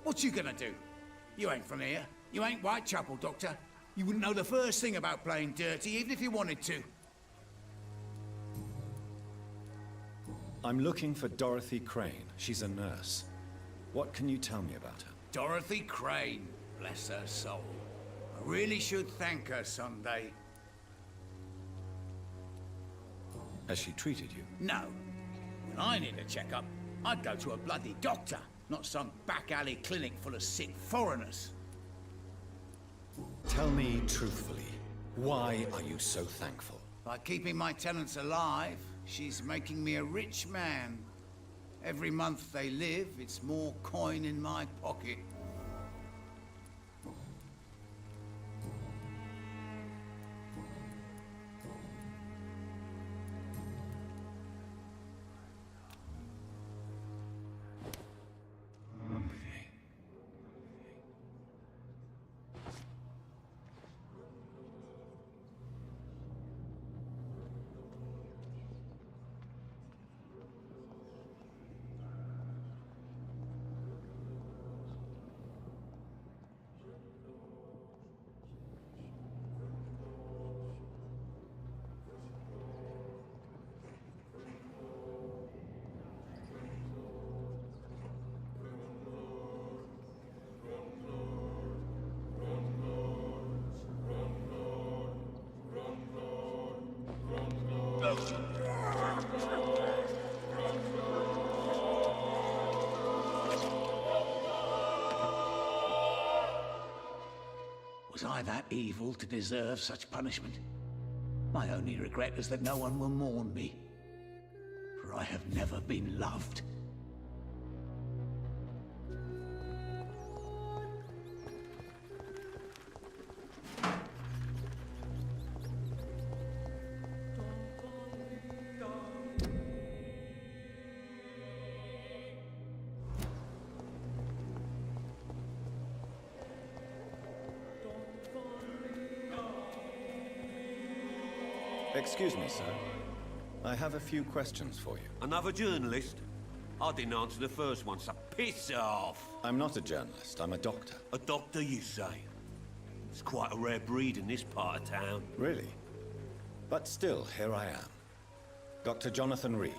What you gonna do? You ain't from here. You ain't Whitechapel, Doctor. You wouldn't know the first thing about playing dirty, even if you wanted to. I'm looking for Dorothy Crane. She's a nurse. What can you tell me about her? Dorothy Crane. Bless her soul. I really should thank her someday. Has she treated you? No. When I need a checkup, I'd go to a bloody doctor, not some back alley clinic full of sick foreigners. Tell me truthfully, why are you so thankful? By keeping my tenants alive, she's making me a rich man. Every month they live, it's more coin in my pocket. Was I that evil to deserve such punishment? My only regret is that no one will mourn me, for I have never been loved. Excuse me, sir. I have a few questions for you. Another journalist? I didn't answer the first one, so piss off! I'm not a journalist, I'm a doctor. A doctor, you say? It's quite a rare breed in this part of town. Really? But still, here I am. Dr. Jonathan Reed,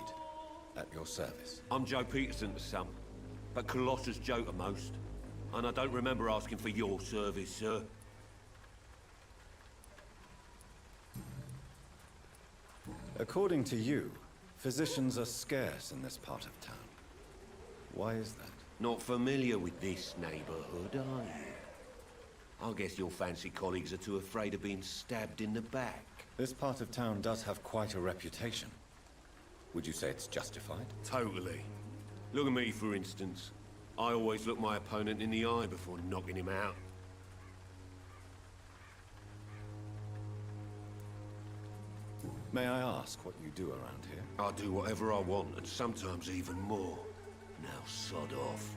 at your service. I'm Joe Peterson to some, but Colossus Joe to most. And I don't remember asking for your service, sir. According to you, physicians are scarce in this part of town. Why is that? Not familiar with this neighborhood, are you? I guess your fancy colleagues are too afraid of being stabbed in the back. This part of town does have quite a reputation. Would you say it's justified? Totally. Look at me, for instance. I always look my opponent in the eye before knocking him out. May I ask what you do around here? I do whatever I want, and sometimes even more. Now sod off.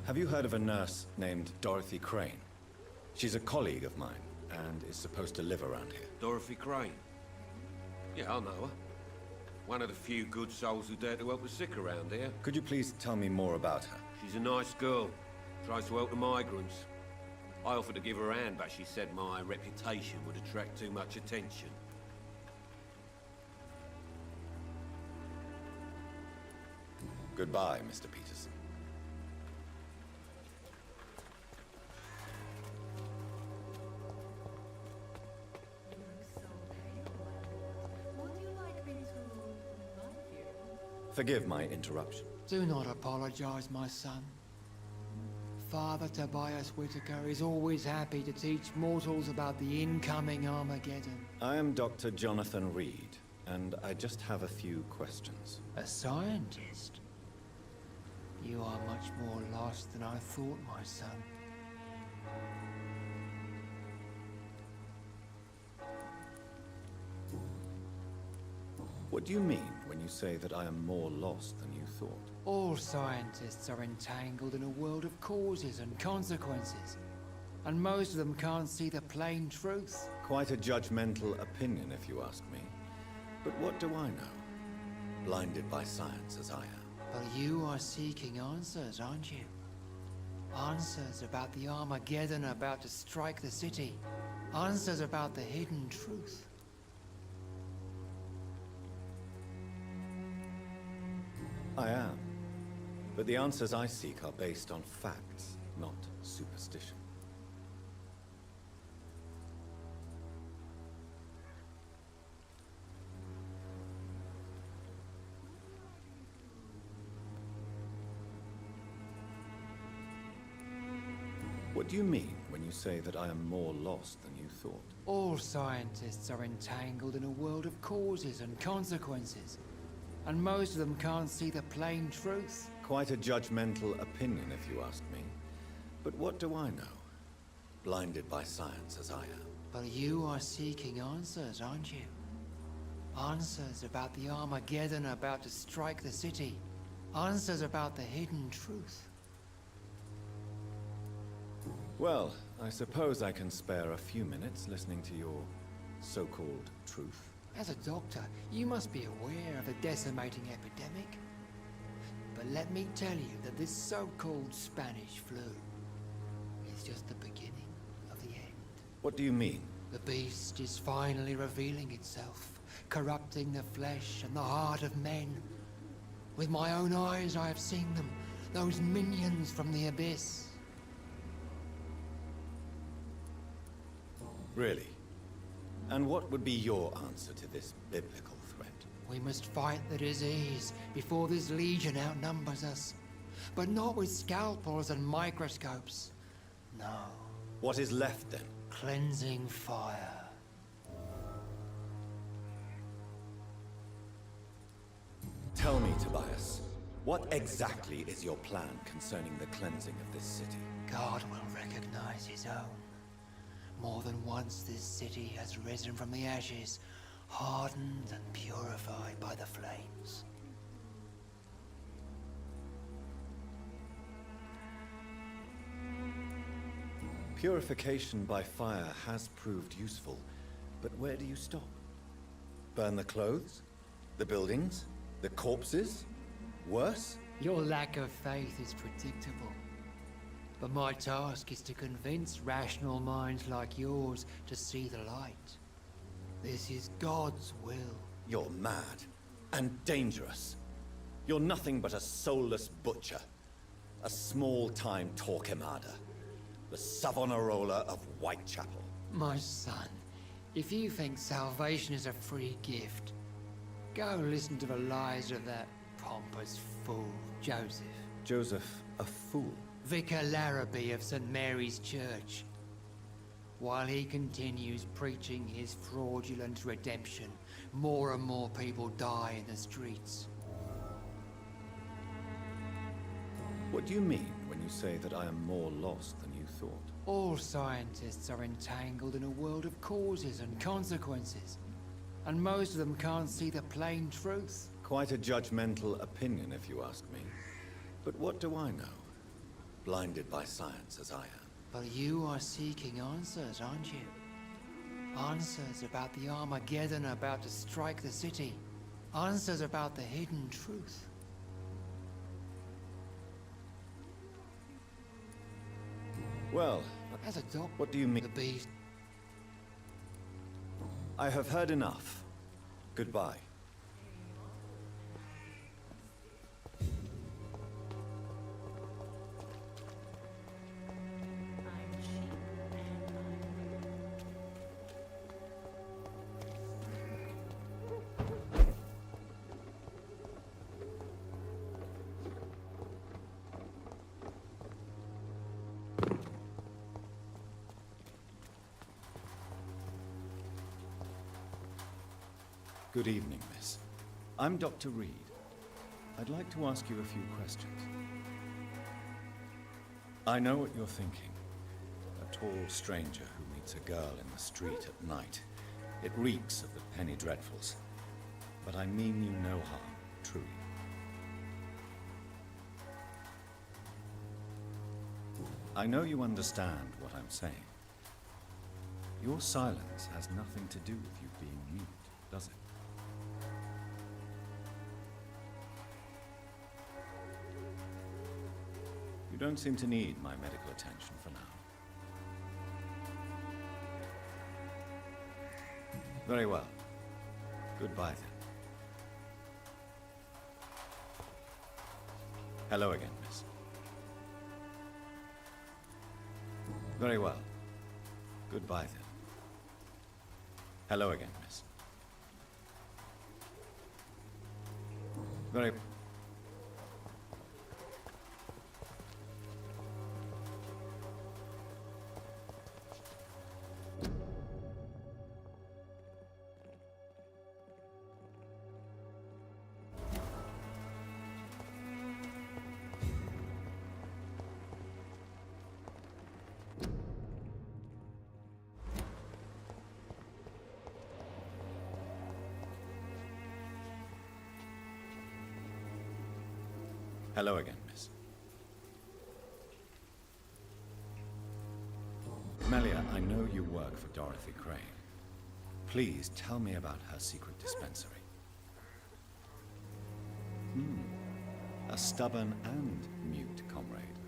Have you heard of a nurse named Dorothy Crane? She's a colleague of mine, and is supposed to live around here. Dorothy Crane? Yeah, I know her. One of the few good souls who dare to help the sick around here. Could you please tell me more about her? She's a nice girl. Tries to help the migrants. I offered to give her a hand, but she said my reputation would attract too much attention. Goodbye, Mr. Peterson. Forgive my interruption. Do not apologize, my son. Father Tobias Whitaker is always happy to teach mortals about the incoming Armageddon. I am Dr. Jonathan Reed, and I just have a few questions. A scientist? You are much more lost than I thought, my son. What do you mean when you say that I am more lost than you thought? All scientists are entangled in a world of causes and consequences, and most of them can't see the plain truth. Quite a judgmental opinion, if you ask me. But what do I know? Blinded by science as I am. But you are seeking answers, aren't you? Answers about the Armageddon about to strike the city. Answers about the hidden truth. I am. But the answers I seek are based on facts, not superstition. What do you mean when you say that I am more lost than you thought? All scientists are entangled in a world of causes and consequences, and most of them can't see the plain truth. Quite a judgmental opinion, if you ask me. But what do I know? Blinded by science as I am. But you are seeking answers, aren't you? Answers about the Armageddon about to strike the city. Answers about the hidden truth. Well, I suppose I can spare a few minutes listening to your so-called truth. As a doctor, you must be aware of the decimating epidemic. But let me tell you that this so-called Spanish flu is just the beginning of the end. What do you mean? The beast is finally revealing itself, corrupting the flesh and the heart of men. With my own eyes I have seen them, those minions from the abyss. Really? And what would be your answer to this biblical threat? We must fight the disease before this legion outnumbers us. But not with scalpels and microscopes. No. What is left then? Cleansing fire. Tell me, Tobias, what exactly is your plan concerning the cleansing of this city? God will recognize his own. More than once this city has risen from the ashes, hardened and purified by the flames. Purification by fire has proved useful, but where do you stop? Burn the clothes? The buildings? The corpses? Worse? Your lack of faith is predictable. But my task is to convince rational minds like yours to see the light. This is God's will. You're mad. And dangerous. You're nothing but a soulless butcher. A small-time Torquemada. The Savonarola of Whitechapel. My son, if you think salvation is a free gift, go listen to the lies of that pompous fool, Joseph. Joseph, a fool? Vicar Larrabee of St. Mary's Church. While he continues preaching his fraudulent redemption, more and more people die in the streets. What do you mean when you say that I am more lost than you thought? All scientists are entangled in a world of causes and consequences, and most of them can't see the plain truth. Quite a judgmental opinion, if you ask me. But what do I know? Blinded by science as I am. But you are seeking answers, aren't you? Answers about the Armageddon about to strike the city. Answers about the hidden truth. Well, as a doctor, what do you mean? The beast. I have heard enough. Goodbye. Good evening, miss. I'm Dr. Reed. I'd like to ask you a few questions. I know what you're thinking. A tall stranger who meets a girl in the street at night. It reeks of the penny dreadfuls. But I mean you no harm, truly. I know you understand what I'm saying. Your silence has nothing to do with you being mute, does it? You don't seem to need my medical attention for now. Very well. Goodbye then. Hello again, miss. Very well. Goodbye then. Hello again, miss. Very... Hello again, miss. Melia, I know you work for Dorothy Crane. Please tell me about her secret dispensary. A stubborn and mute comrade.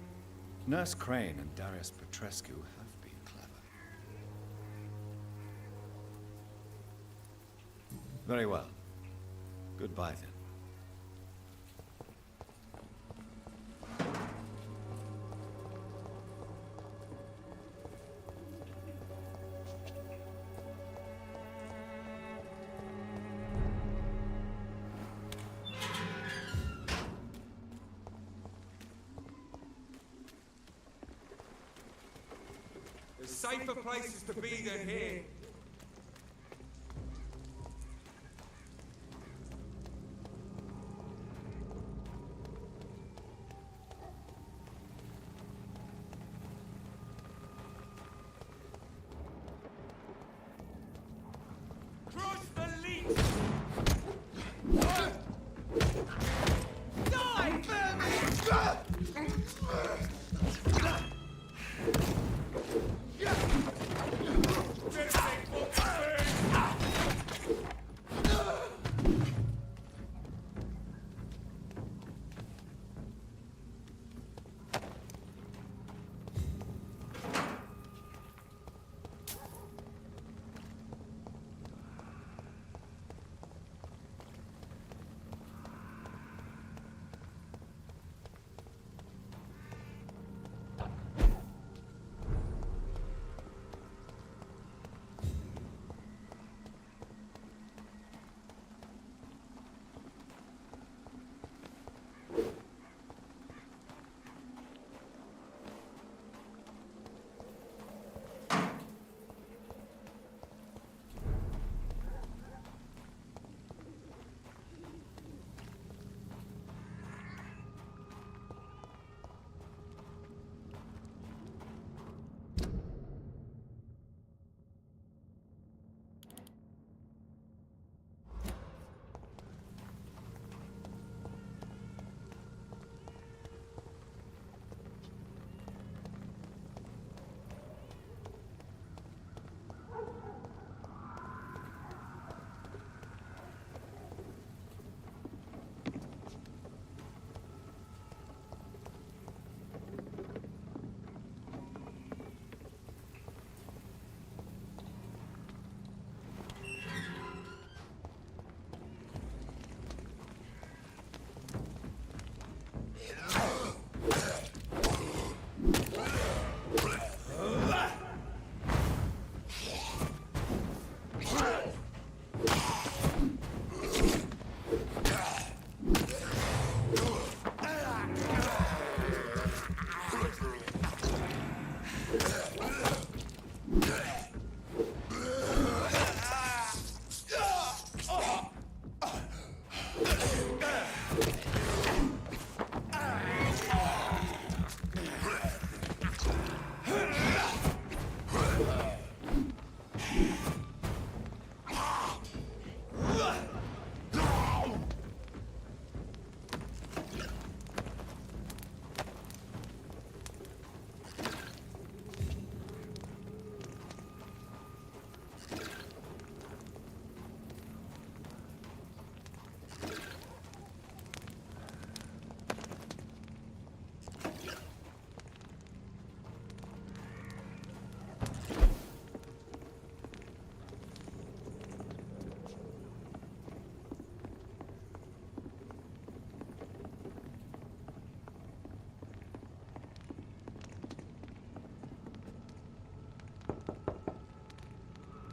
Nurse Crane and Darius Petrescu have been clever. Very well. Goodbye then. There's safer places to be than here. Crush the leech! Die, vermin! Get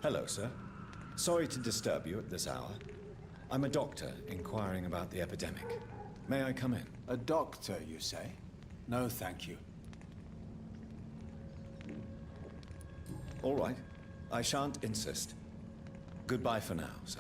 Hello, sir. Sorry to disturb you at this hour. I'm a doctor inquiring about the epidemic. May I come in? A doctor, you say? No, thank you. All right. I shan't insist. Goodbye for now, sir.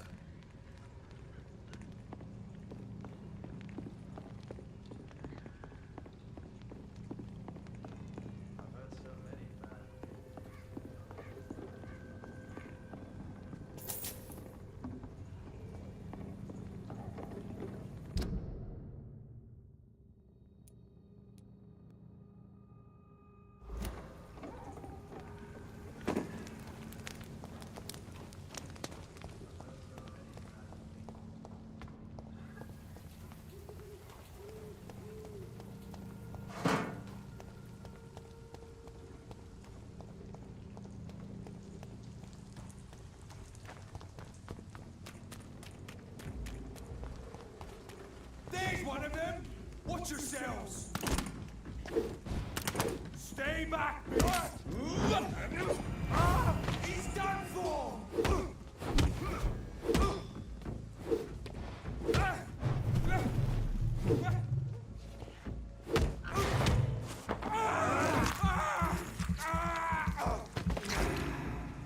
There's one of them! Watch yourselves! Stay back! He's done for!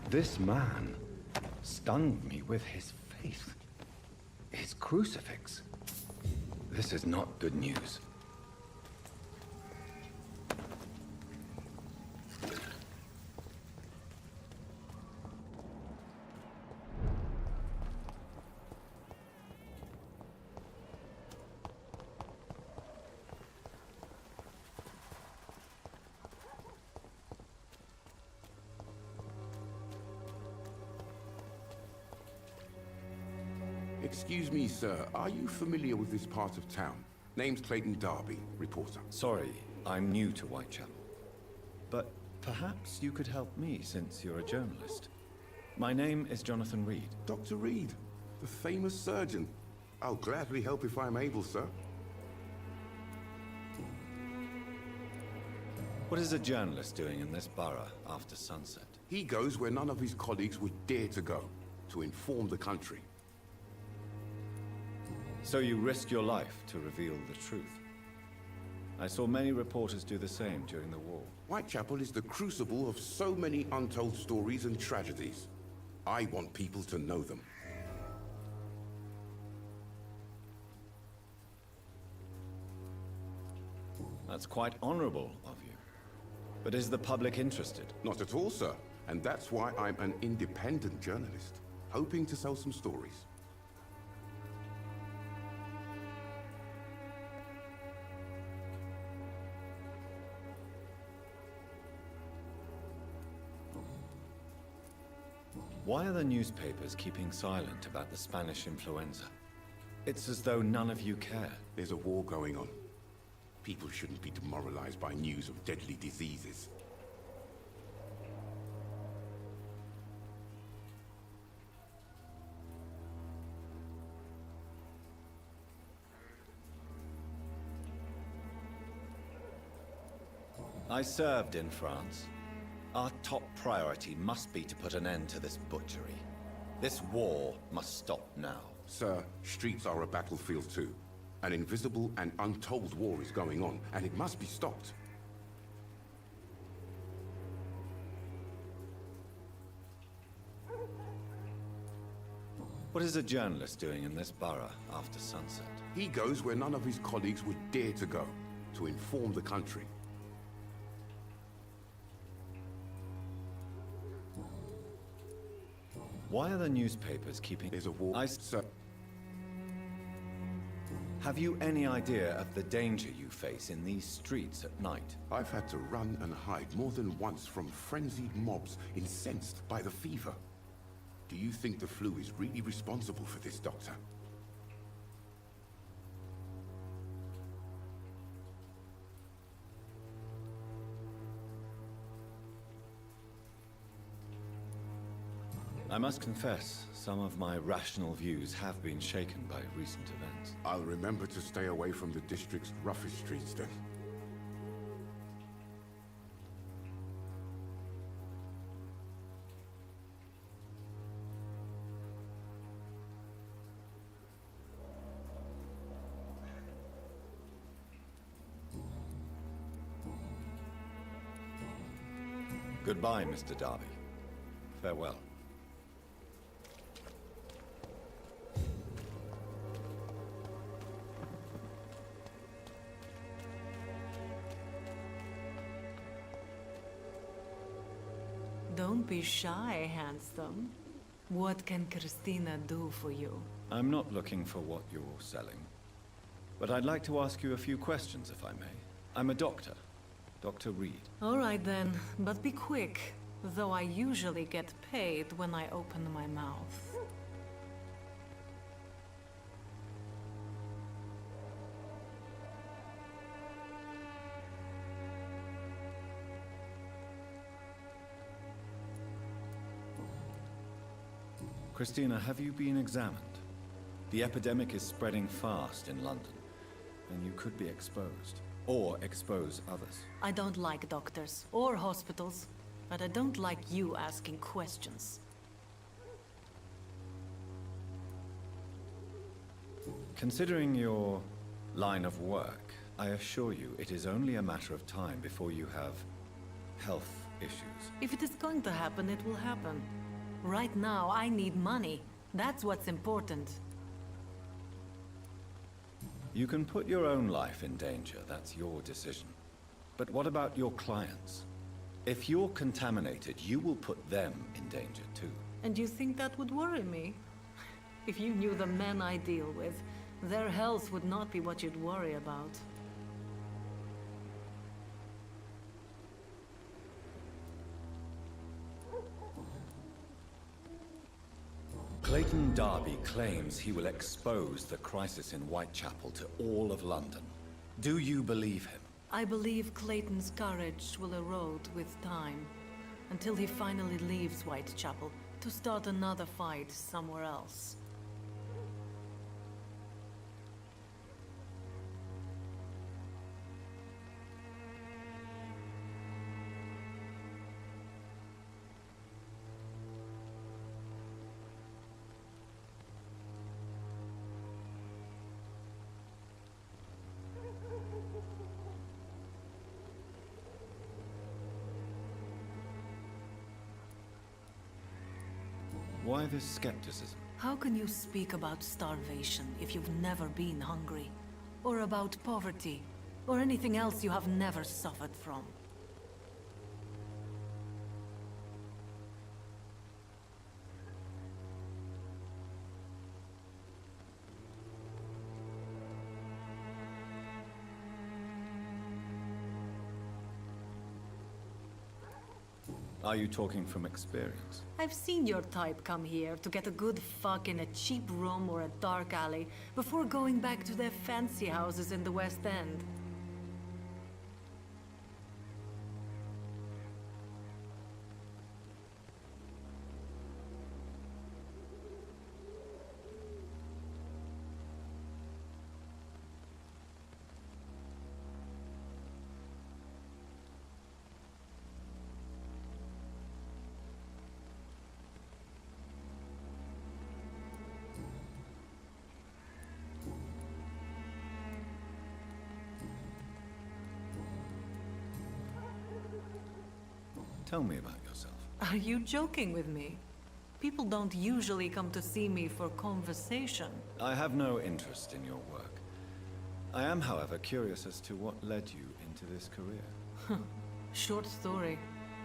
This man stunned me with his faith. His crucifix. This is not good news. Excuse me, sir. Are you familiar with this part of town? Name's Clayton Darby, reporter. Sorry, I'm new to Whitechapel. But perhaps you could help me since you're a journalist. My name is Jonathan Reed. Dr. Reed, the famous surgeon. I'll gladly help if I'm able, sir. What is a journalist doing in this borough after sunset? He goes where none of his colleagues would dare to go, to inform the country. So you risk your life to reveal the truth. I saw many reporters do the same during the war. Whitechapel is the crucible of so many untold stories and tragedies. I want people to know them. That's quite honorable of you. But is the public interested? Not at all, sir. And that's why I'm an independent journalist, hoping to sell some stories. Why are the newspapers keeping silent about the Spanish influenza? It's as though none of you care. There's a war going on. People shouldn't be demoralized by news of deadly diseases. I served in France. Our top priority must be to put an end to this butchery. This war must stop now. Sir, streets are a battlefield too. An invisible and untold war is going on, and it must be stopped. What is a journalist doing in this borough after sunset? He goes where none of his colleagues would dare to go, to inform the country. Why are the newspapers keeping... There's a war... Sir... Have you any idea of the danger you face in these streets at night? I've had to run and hide more than once from frenzied mobs incensed by the fever. Do you think the flu is really responsible for this, Doctor? I must confess, some of my rational views have been shaken by recent events. I'll remember to stay away from the district's roughest streets then. Goodbye, Mr. Darby. Farewell. Don't be shy, handsome. What can Christina do for you? I'm not looking for what you're selling. But I'd like to ask you a few questions, if I may. I'm a doctor. Dr. Reed. All right then, but be quick. Though I usually get paid when I open my mouth. Christina, have you been examined? The epidemic is spreading fast in London, and you could be exposed. Or expose others. I don't like doctors or hospitals, but I don't like you asking questions. Considering your line of work, I assure you it is only a matter of time before you have health issues. If it is going to happen, it will happen. Right now, I need money. That's what's important. You can put your own life in danger, that's your decision. But what about your clients? If you're contaminated, you will put them in danger too. And you think that would worry me? If you knew the men I deal with, their health would not be what you'd worry about. Clayton Darby claims he will expose the crisis in Whitechapel to all of London. Do you believe him? I believe Clayton's courage will erode with time, until he finally leaves Whitechapel to start another fight somewhere else. Why this skepticism? How can you speak about starvation if you've never been hungry? Or about poverty? Or anything else you have never suffered from? Are you talking from experience? I've seen your type come here to get a good fuck in a cheap room or a dark alley before going back to their fancy houses in the West End. Tell me about yourself. Are you joking with me? People don't usually come to see me for conversation. I have no interest in your work. I am, however, curious as to what led you into this career. Short story.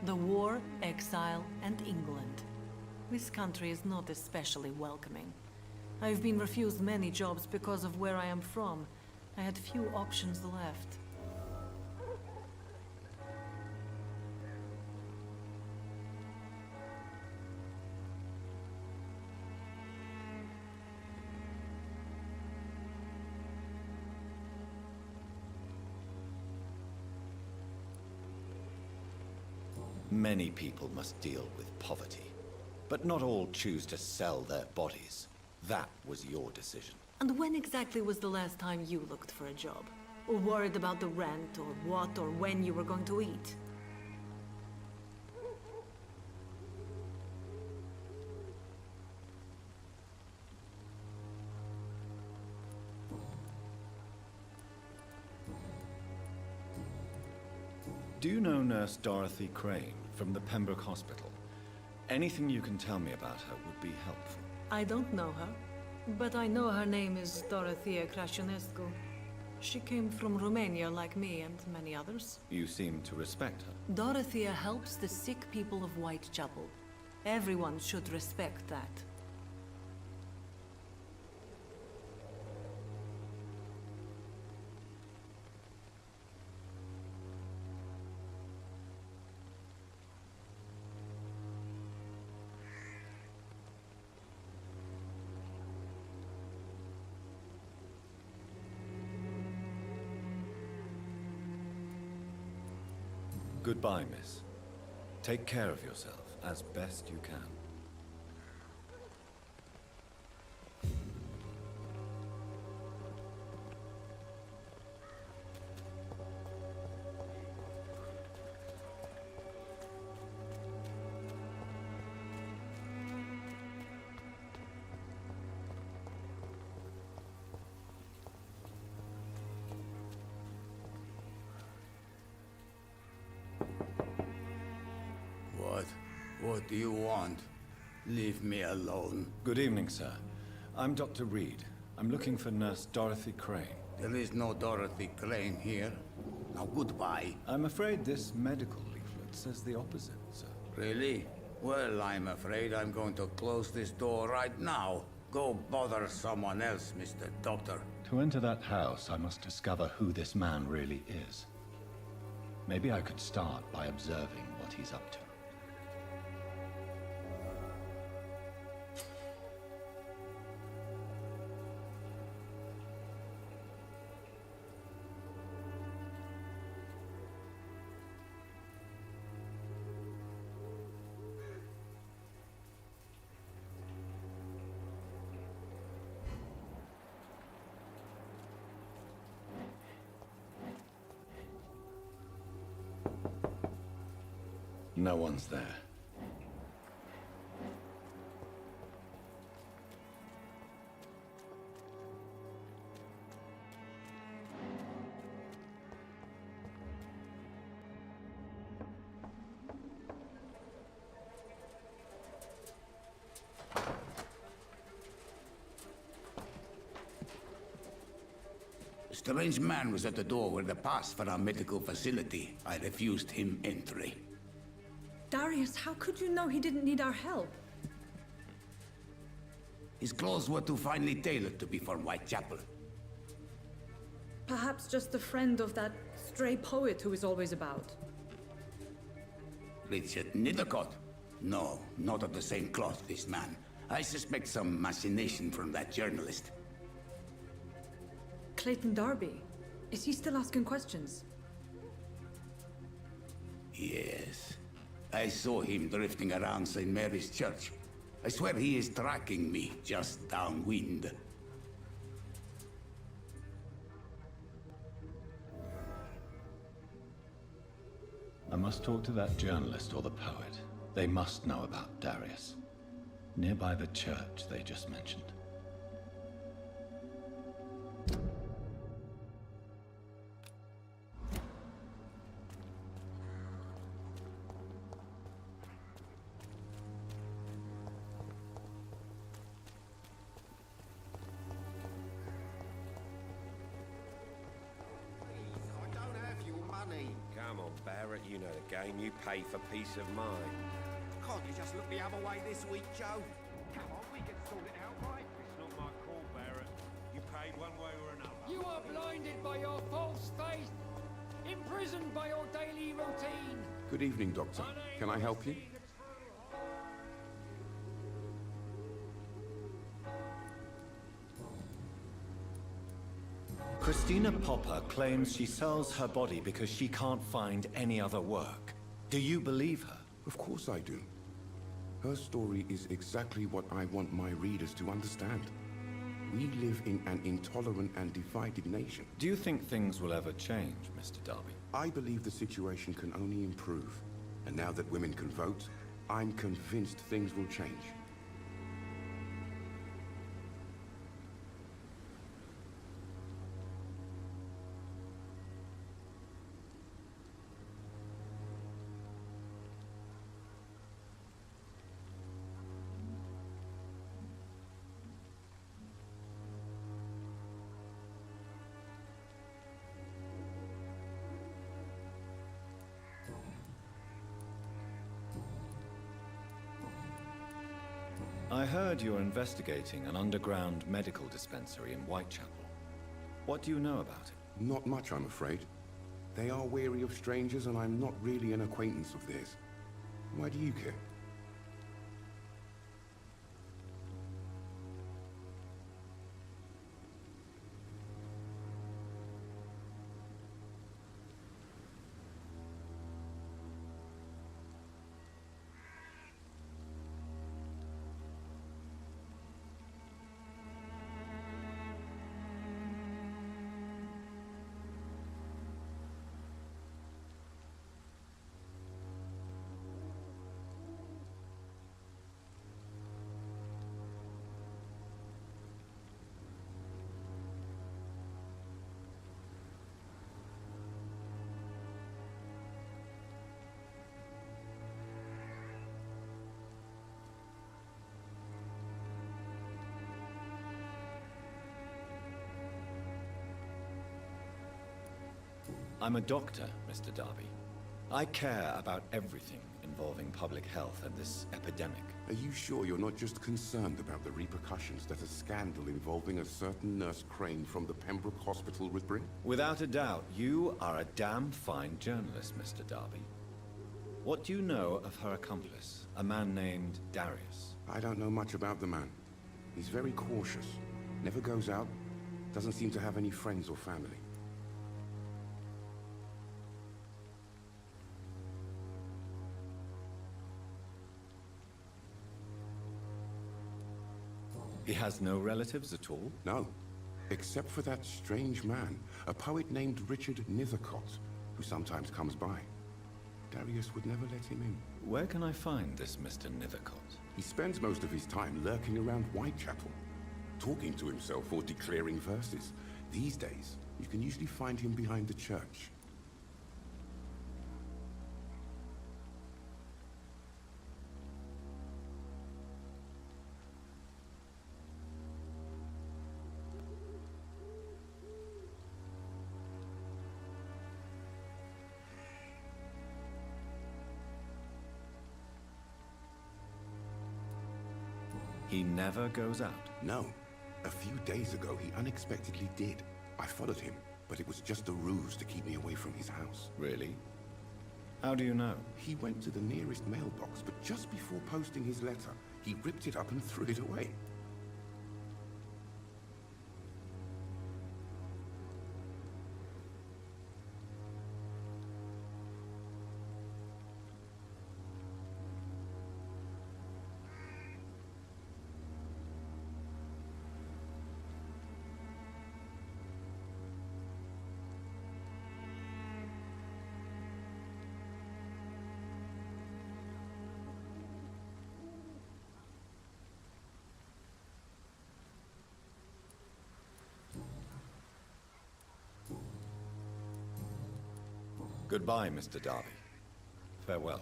The war, exile, and England. This country is not especially welcoming. I've been refused many jobs because of where I am from. I had few options left. Many people must deal with poverty, but not all choose to sell their bodies. That was your decision. And when exactly was the last time you looked for a job? Or worried about the rent, or what or when you were going to eat? Do you know Nurse Dorothy Crane from the Pembroke Hospital. Anything you can tell me about her would be helpful. I don't know her, but I know her name is Dorothea Crăciunescu. She came from Romania like me and many others. You seem to respect her. Dorothea helps the sick people of Whitechapel. Everyone should respect that. Goodbye, miss. Take care of yourself as best you can. What do you want? Leave me alone. Good evening, sir. I'm Dr. Reed. I'm looking for Nurse Dorothy Crane. There is no Dorothy Crane here. Now, goodbye. I'm afraid this medical leaflet says the opposite, sir. Really? Well, I'm afraid I'm going to close this door right now. Go bother someone else, Mr. Doctor. To enter that house, I must discover who this man really is. Maybe I could start by observing what he's up to. No one's there. A strange man was at the door with a pass for our medical facility. I refused him entry. Darius, how could you know he didn't need our help? His clothes were too finely tailored to be from Whitechapel. Perhaps just a friend of that stray poet who is always about. Richard Nithercott? No, not of the same cloth, this man. I suspect some machination from that journalist. Clayton Darby. Is he still asking questions? Yes. I saw him drifting around St. Mary's Church. I swear he is tracking me just downwind. I must talk to that journalist or the poet. They must know about Darius. Nearby the church they just mentioned. Come on, Barrett, you know the game. You pay for peace of mind. Can't you just look the other way this week, Joe? Come on, we can sort it out, right? It's not my call, Barrett. You paid one way or another. You are blinded by your false faith, imprisoned by your daily routine. Good evening, Doctor. Can I help you? Christina Popper claims she sells her body because she can't find any other work. Do you believe her? Of course I do. Her story is exactly what I want my readers to understand. We live in an intolerant and divided nation. Do you think things will ever change, Mr. Darby? I believe the situation can only improve. And now that women can vote, I'm convinced things will change. I heard you're investigating an underground medical dispensary in Whitechapel. What do you know about it? Not much, I'm afraid. They are wary of strangers, and I'm not really an acquaintance of theirs. Why do you care? I'm a doctor, Mr. Darby. I care about everything involving public health and this epidemic. Are you sure you're not just concerned about the repercussions that a scandal involving a certain Nurse Crane from the Pembroke Hospital would bring? Without a doubt, you are a damn fine journalist, Mr. Darby. What do you know of her accomplice, a man named Darius? I don't know much about the man. He's very cautious. Never goes out. Doesn't seem to have any friends or family. He has no relatives at all? No. Except for that strange man, a poet named Richard Nethercott, who sometimes comes by. Darius would never let him in. Where can I find this Mr. Nethercott? He spends most of his time lurking around Whitechapel, talking to himself or declaring verses. These days, you can usually find him behind the church. He never goes out? No. A few days ago, he unexpectedly did. I followed him, but it was just a ruse to keep me away from his house. Really? How do you know? He went to the nearest mailbox, but just before posting his letter, he ripped it up and threw it away. Goodbye, Mr. Darby. Farewell.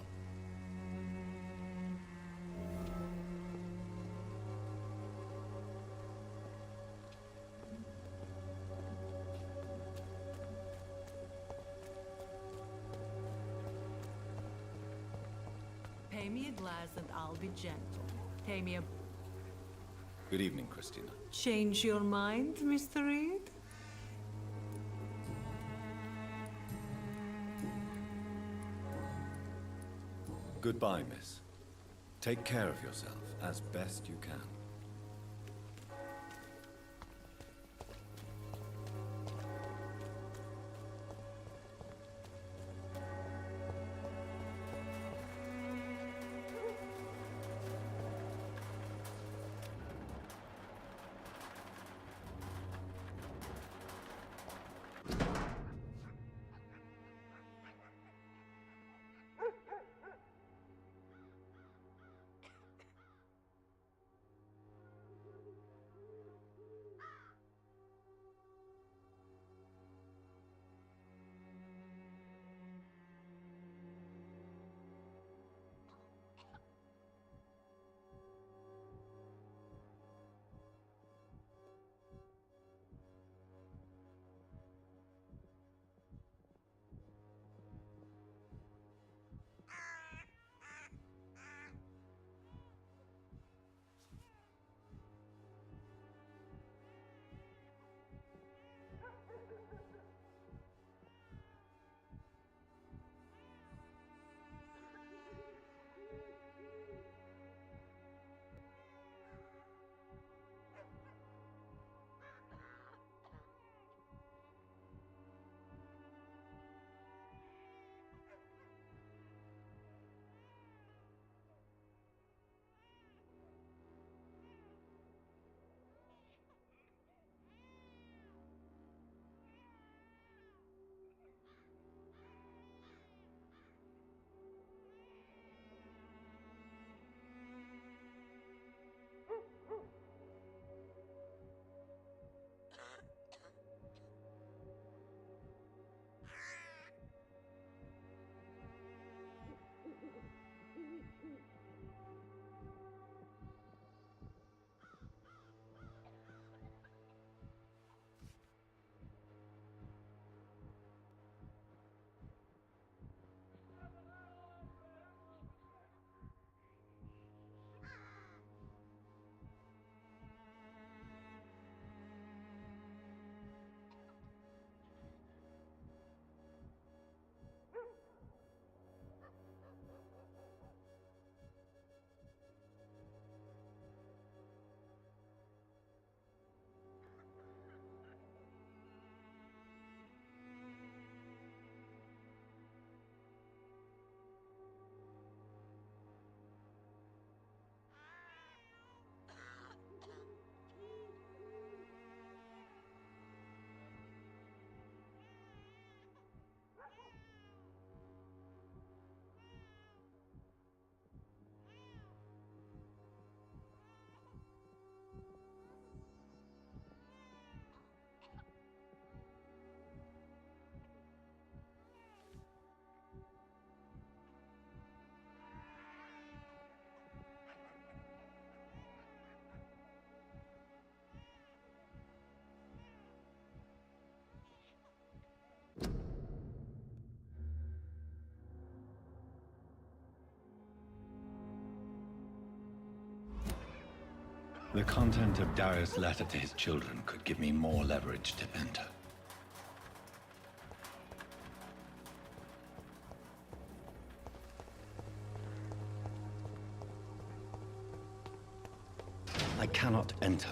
Pay me a glass and I'll be gentle. Pay me a... Good evening, Christina. Change your mind, Mr. Reed? Goodbye, miss. Take care of yourself as best you can. The content of Darius' letter to his children could give me more leverage to enter. I cannot enter.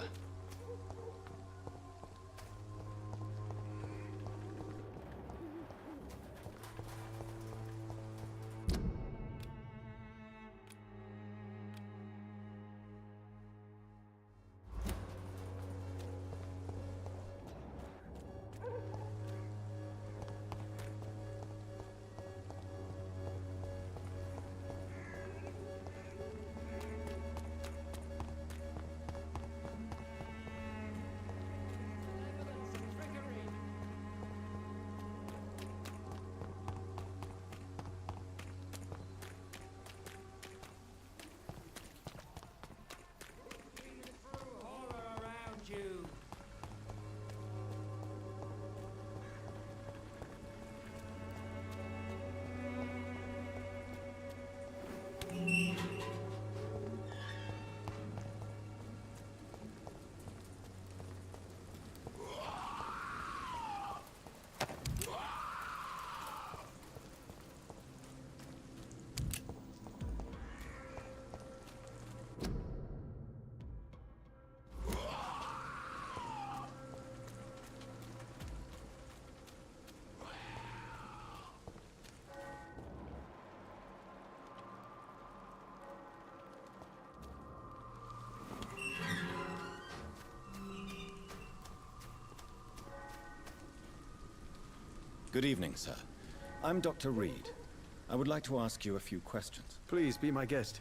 Good evening, sir. I'm Dr. Reed. I would like to ask you a few questions. Please be my guest.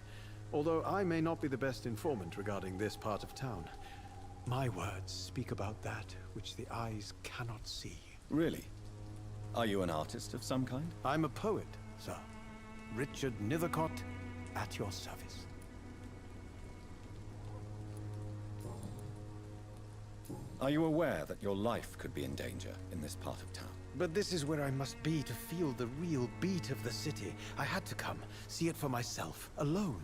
Although I may not be the best informant regarding this part of town, my words speak about that which the eyes cannot see. Really? Are you an artist of some kind? I'm a poet, sir. Richard Nethercott, at your service. Are you aware that your life could be in danger in this part of town? But this is where I must be to feel the real beat of the city. I had to come, see it for myself, alone.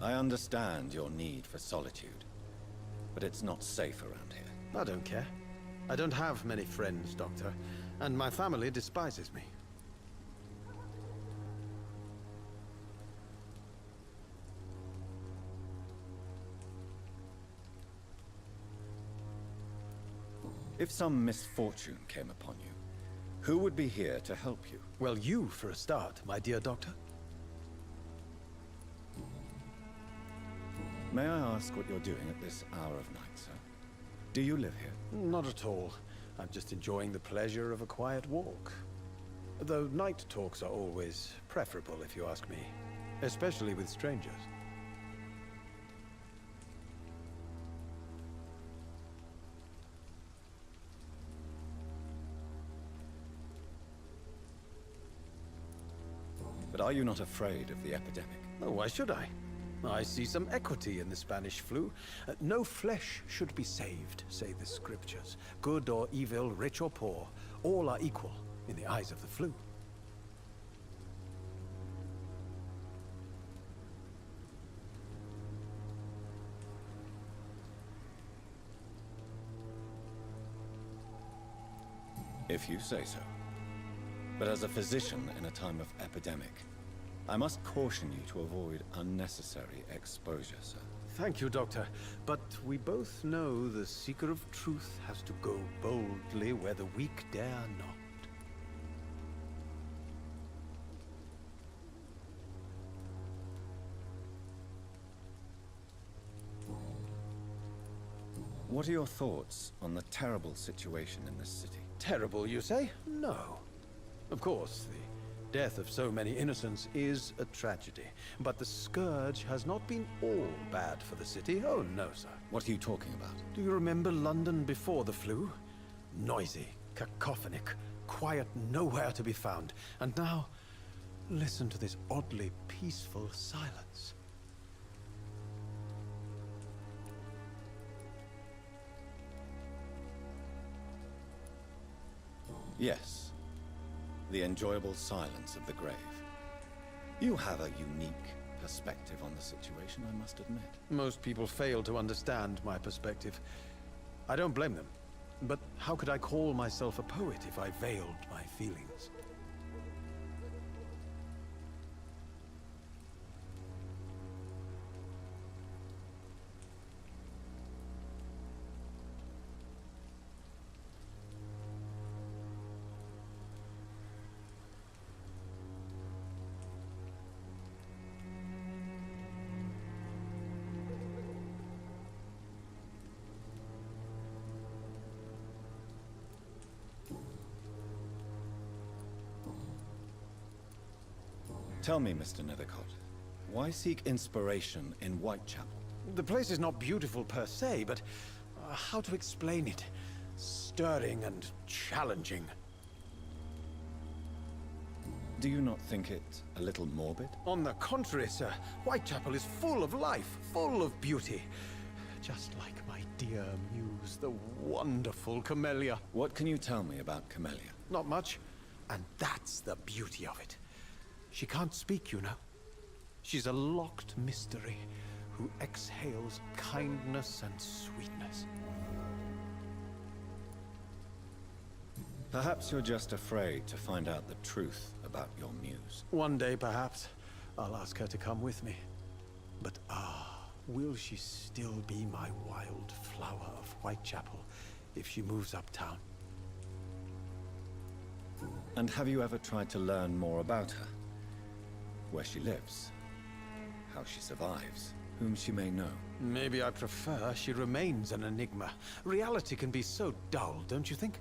I understand your need for solitude, but it's not safe around here. I don't care. I don't have many friends, Doctor, and my family despises me. If some misfortune came upon you, who would be here to help you? Well, you, for a start, my dear Doctor. May I ask what you're doing at this hour of night, sir? Do you live here? Not at all. I'm just enjoying the pleasure of a quiet walk. Though night talks are always preferable, if you ask me. Especially with strangers. But are you not afraid of the epidemic? Oh, why should I? I see some equity in the Spanish flu. No flesh should be saved, say the scriptures. Good or evil, rich or poor, all are equal in the eyes of the flu. If you say so. But as a physician in a time of epidemic, I must caution you to avoid unnecessary exposure, sir. Thank you, Doctor. But we both know the seeker of truth has to go boldly where the weak dare not. What are your thoughts on the terrible situation in this city? Terrible, you say? No. Of course, the death of so many innocents is a tragedy. But the scourge has not been all bad for the city. Oh, no, sir. What are you talking about? Do you remember London before the flu? Noisy, cacophonic, quiet nowhere to be found. And now, listen to this oddly peaceful silence. Yes. The enjoyable silence of the grave. You have a unique perspective on the situation, I must admit. Most people fail to understand my perspective. I don't blame them. But how could I call myself a poet if I veiled my feelings? Tell me, Mr. Nethercott, why seek inspiration in Whitechapel? The place is not beautiful per se, but how to explain it? Stirring and challenging. Do you not think it a little morbid? On the contrary, sir. Whitechapel is full of life, full of beauty. Just like my dear muse, the wonderful Camellia. What can you tell me about Camellia? Not much, and that's the beauty of it. She can't speak, you know. She's a locked mystery who exhales kindness and sweetness. Perhaps you're just afraid to find out the truth about your muse. One day, perhaps, I'll ask her to come with me. But will she still be my wild flower of Whitechapel if she moves uptown? And have you ever tried to learn more about her? Where she lives, how she survives, whom she may know? Maybe I prefer she remains an enigma. Reality can be so dull, don't you think?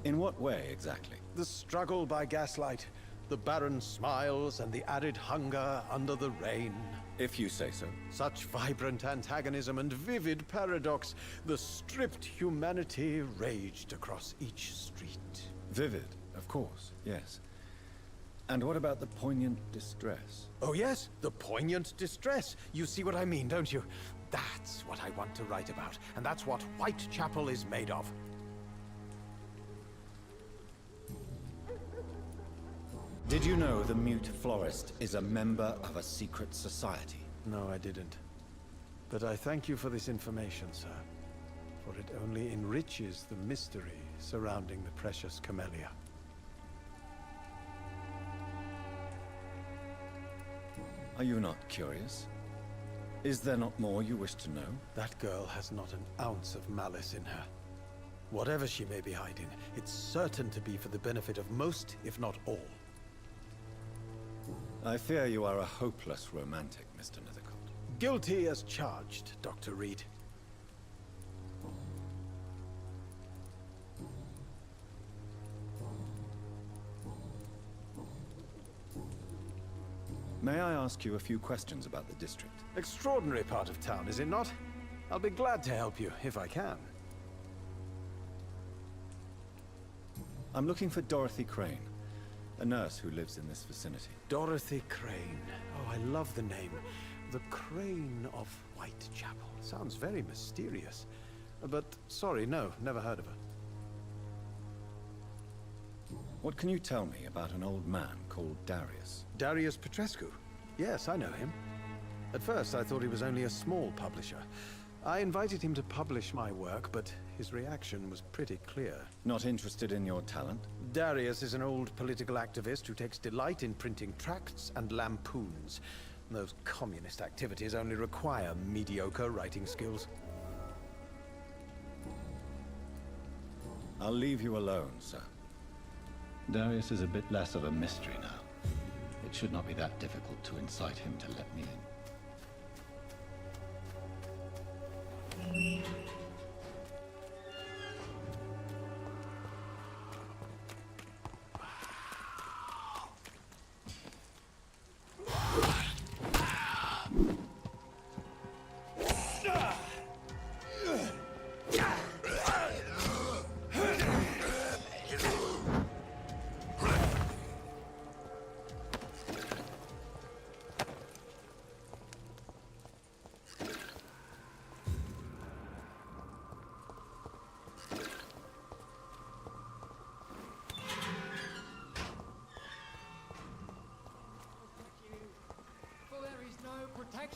In what way, exactly? The struggle by gaslight. The barren smiles and the arid hunger under the rain. If you say so. Such vibrant antagonism and vivid paradox. The stripped humanity raged across each street. Vivid, of course, yes. And what about the poignant distress? Oh yes, the poignant distress. You see what I mean, don't you? That's what I want to write about, and that's what Whitechapel is made of. Did you know the Mute Florist is a member of a secret society? No, I didn't. But I thank you for this information, sir. For it only enriches the mystery surrounding the precious Camellia. Are you not curious? Is there not more you wish to know? That girl has not an ounce of malice in her. Whatever she may be hiding, it's certain to be for the benefit of most, if not all. I fear you are a hopeless romantic, Mr. Nethercott. Guilty as charged, Dr. Reed. May I ask you a few questions about the district? Extraordinary part of town, is it not? I'll be glad to help you, if I can. I'm looking for Dorothy Crane, a nurse who lives in this vicinity. Dorothy Crane. Oh, I love the name. The Crane of Whitechapel. Sounds very mysterious. But, sorry, no, never heard of her. What can you tell me about an old man called Darius? Darius Petrescu? Yes, I know him. At first, I thought he was only a small publisher. I invited him to publish my work, but his reaction was pretty clear. Not interested in your talent? Darius is an old political activist who takes delight in printing tracts and lampoons. Those communist activities only require mediocre writing skills. I'll leave you alone, sir. Darius is a bit less of a mystery now. It should not be that difficult to incite him to let me in.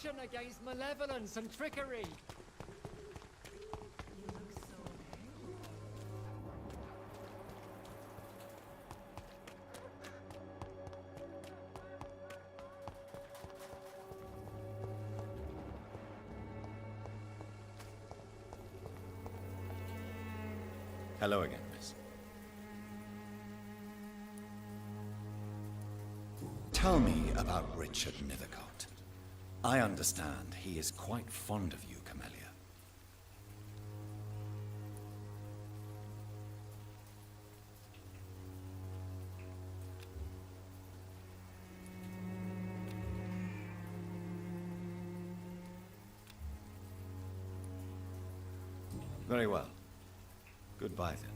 protection against malevolence and trickery. Hello again, miss. Tell me about Richard Nethercott. I understand he is quite fond of you, Camellia. Very well. Goodbye, then.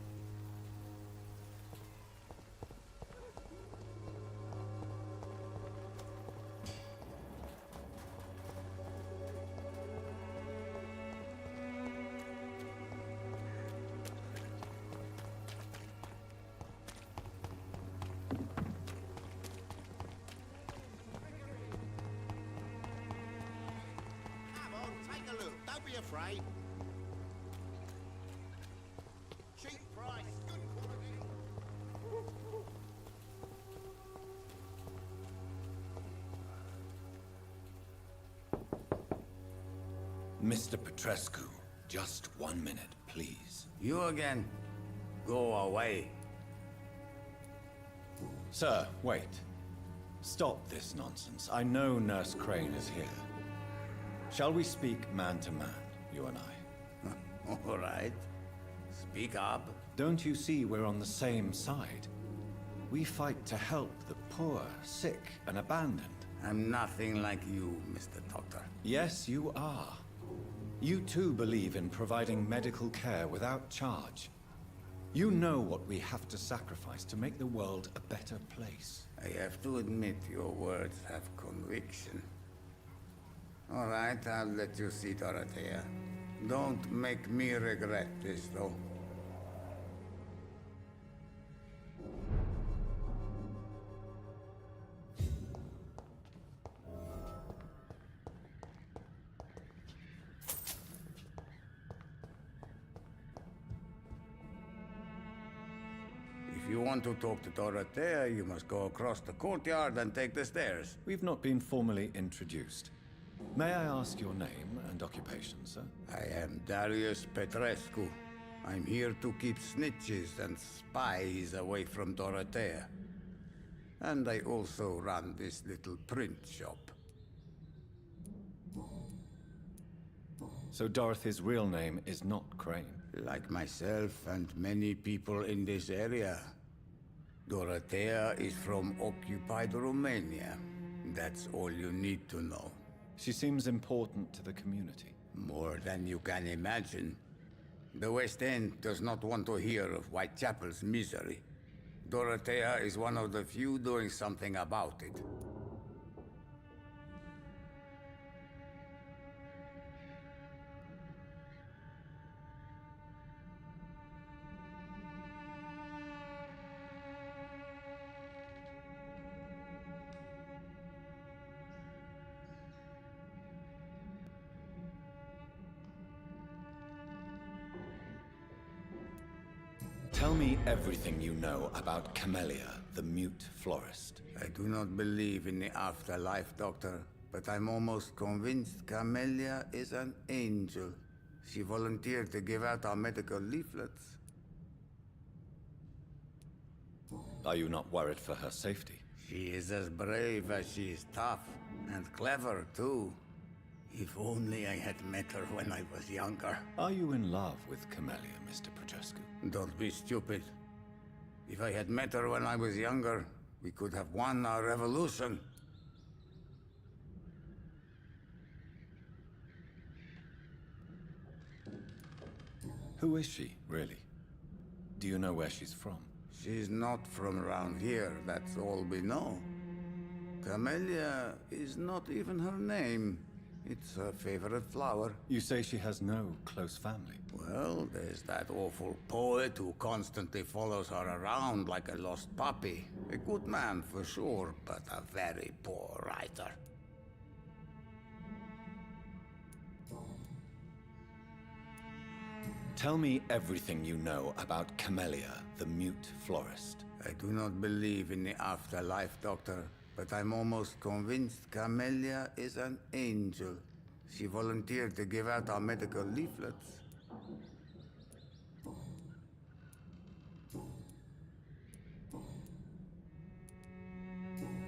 Come on, take a look. Don't be afraid. Cheap price, good quality. Mr. Petrescu, just 1 minute, please. You again? Go away. Sir, wait. Stop this nonsense. I know Nurse Crane is here. Shall we speak man to man, you and I? All right. Speak up. Don't you see we're on the same side? We fight to help the poor, sick, and abandoned. I'm nothing like you, Mr. Doctor. Yes, you are. You too believe in providing medical care without charge. You know what we have to sacrifice to make the world a better place. I have to admit your words have conviction. All right, I'll let you see Dorothea. Don't make me regret this, though. If you want to talk to Dorothea, you must go across the courtyard and take the stairs. We've not been formally introduced. May I ask your name and occupation, sir? I am Darius Petrescu. I'm here to keep snitches and spies away from Dorothea. And I also run this little print shop. So Dorothy's real name is not Crane? Like myself and many people in this area, Dorothea is from occupied Romania. That's all you need to know. She seems important to the community. More than you can imagine. The West End does not want to hear of Whitechapel's misery. Dorothea is one of the few doing something about it. Tell me everything you know about Camellia, the mute florist. I do not believe in the afterlife, Doctor, but I'm almost convinced Camellia is an angel. She volunteered to give out our medical leaflets. Are you not worried for her safety? She is as brave as she is tough, and clever, too. If only I had met her when I was younger. Are you in love with Camellia, Mr. Petrescu? Don't be stupid. If I had met her when I was younger, we could have won our revolution. Who is she, really? Do you know where she's from? She's not from around here, that's all we know. Camellia is not even her name. It's her favorite flower. You say she has no close family? Well, there's that awful poet who constantly follows her around like a lost puppy. A good man for sure, but a very poor writer. Tell me everything you know about Camellia, the mute florist. I do not believe in the afterlife, Doctor, but I'm almost convinced Camellia is an angel. She volunteered to give out our medical leaflets.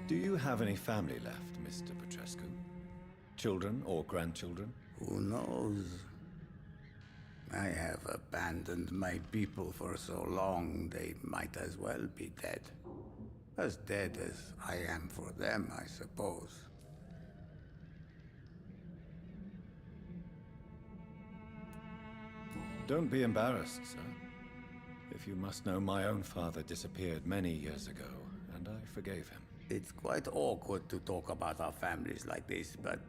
Do you have any family left, Mr. Petrescu? Children or grandchildren? Who knows? I have abandoned my people for so long, they might as well be dead. As dead as I am for them, I suppose. Don't be embarrassed, sir. If you must know, my own father disappeared many years ago, and I forgave him. It's quite awkward to talk about our families like this, but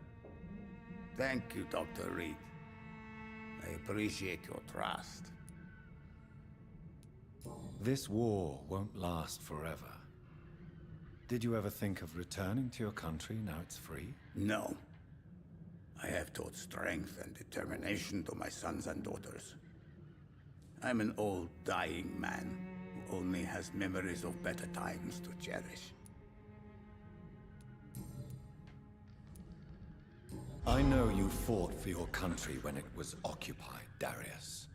thank you, Dr. Reed. I appreciate your trust. This war won't last forever. Did you ever think of returning to your country now it's free? No. I have taught strength and determination to my sons and daughters. I'm an old, dying man who only has memories of better times to cherish. I know you fought for your country when it was occupied, Darius.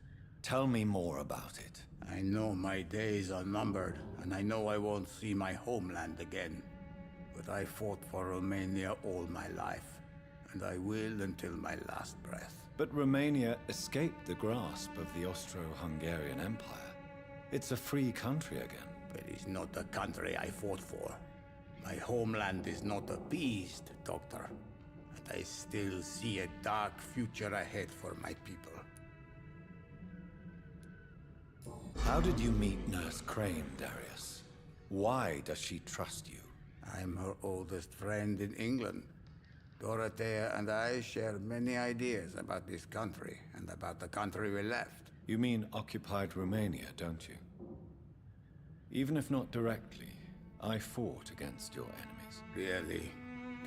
Tell me more about it. I know my days are numbered, and I know I won't see my homeland again. But I fought for Romania all my life, and I will until my last breath. But Romania escaped the grasp of the Austro-Hungarian Empire. It's a free country again. But it's not the country I fought for. My homeland is not appeased, Doctor. And I still see a dark future ahead for my people. How did you meet Nurse Crane, Darius? Why does she trust you? I'm her oldest friend in England. Dorothea and I share many ideas about this country and about the country we left. You mean occupied Romania, don't you? Even if not directly, I fought against your enemies. Really?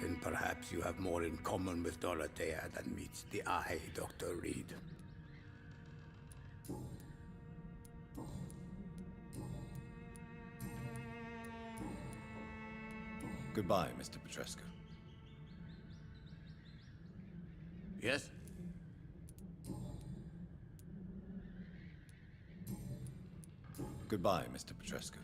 Then perhaps you have more in common with Dorothea than meets the eye, Dr. Reed. Goodbye, Mr. Petrescu. Yes? Goodbye, Mr. Petrescu.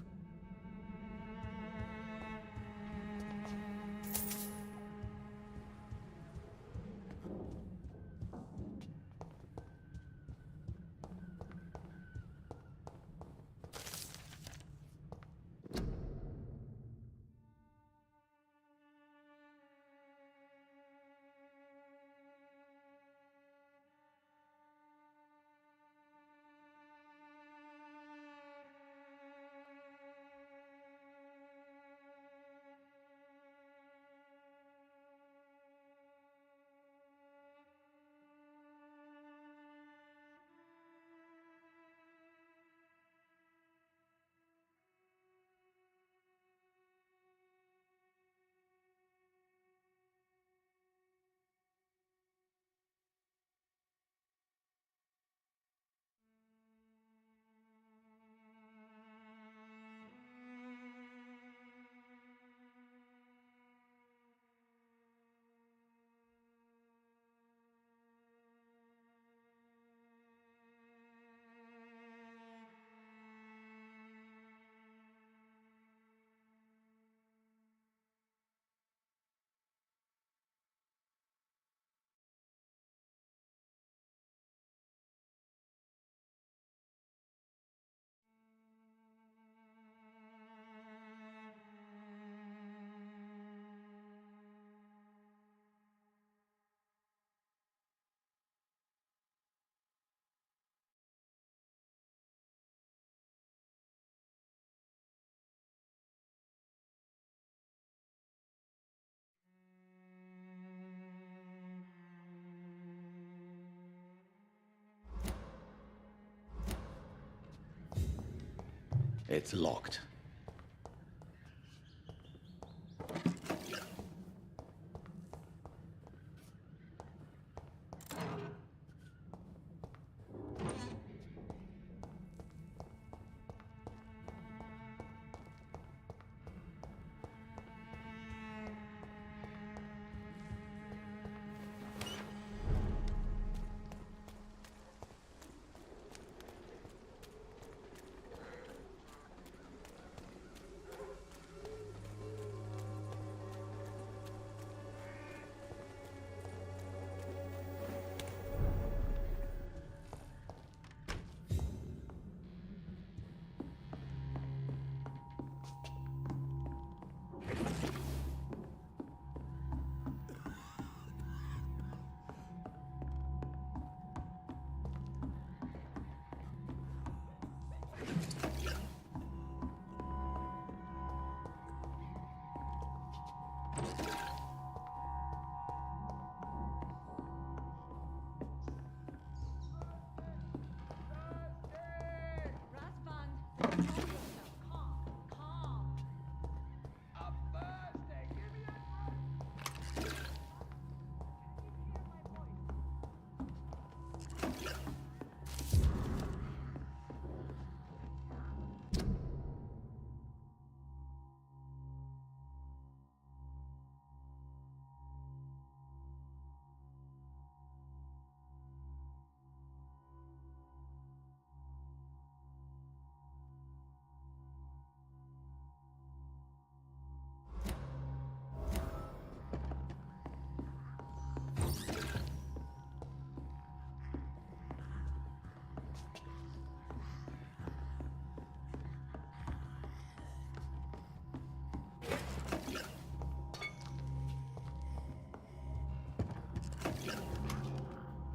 It's locked.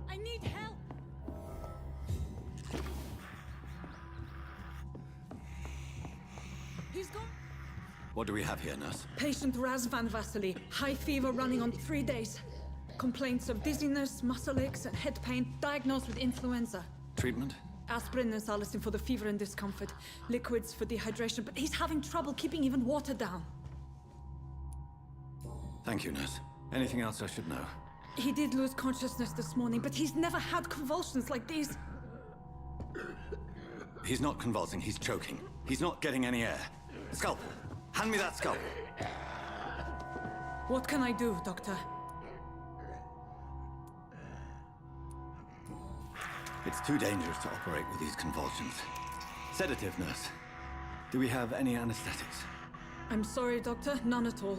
I need help! He's gone. What do we have here, nurse? Patient Razvan Vasily. High fever running on 3 days. Complaints of dizziness, muscle aches, and head pain. Diagnosed with influenza. Treatment? Aspirin and salicin for the fever and discomfort. Liquids for dehydration, but he's having trouble keeping even water down. Thank you, nurse. Anything else I should know? He did lose consciousness this morning, but he's never had convulsions like these. He's not convulsing, he's choking. He's not getting any air. Scalpel! Hand me that scalpel! What can I do, Doctor? It's too dangerous to operate with these convulsions. Sedative, nurse. Do we have any anesthetics? I'm sorry, Doctor. None at all.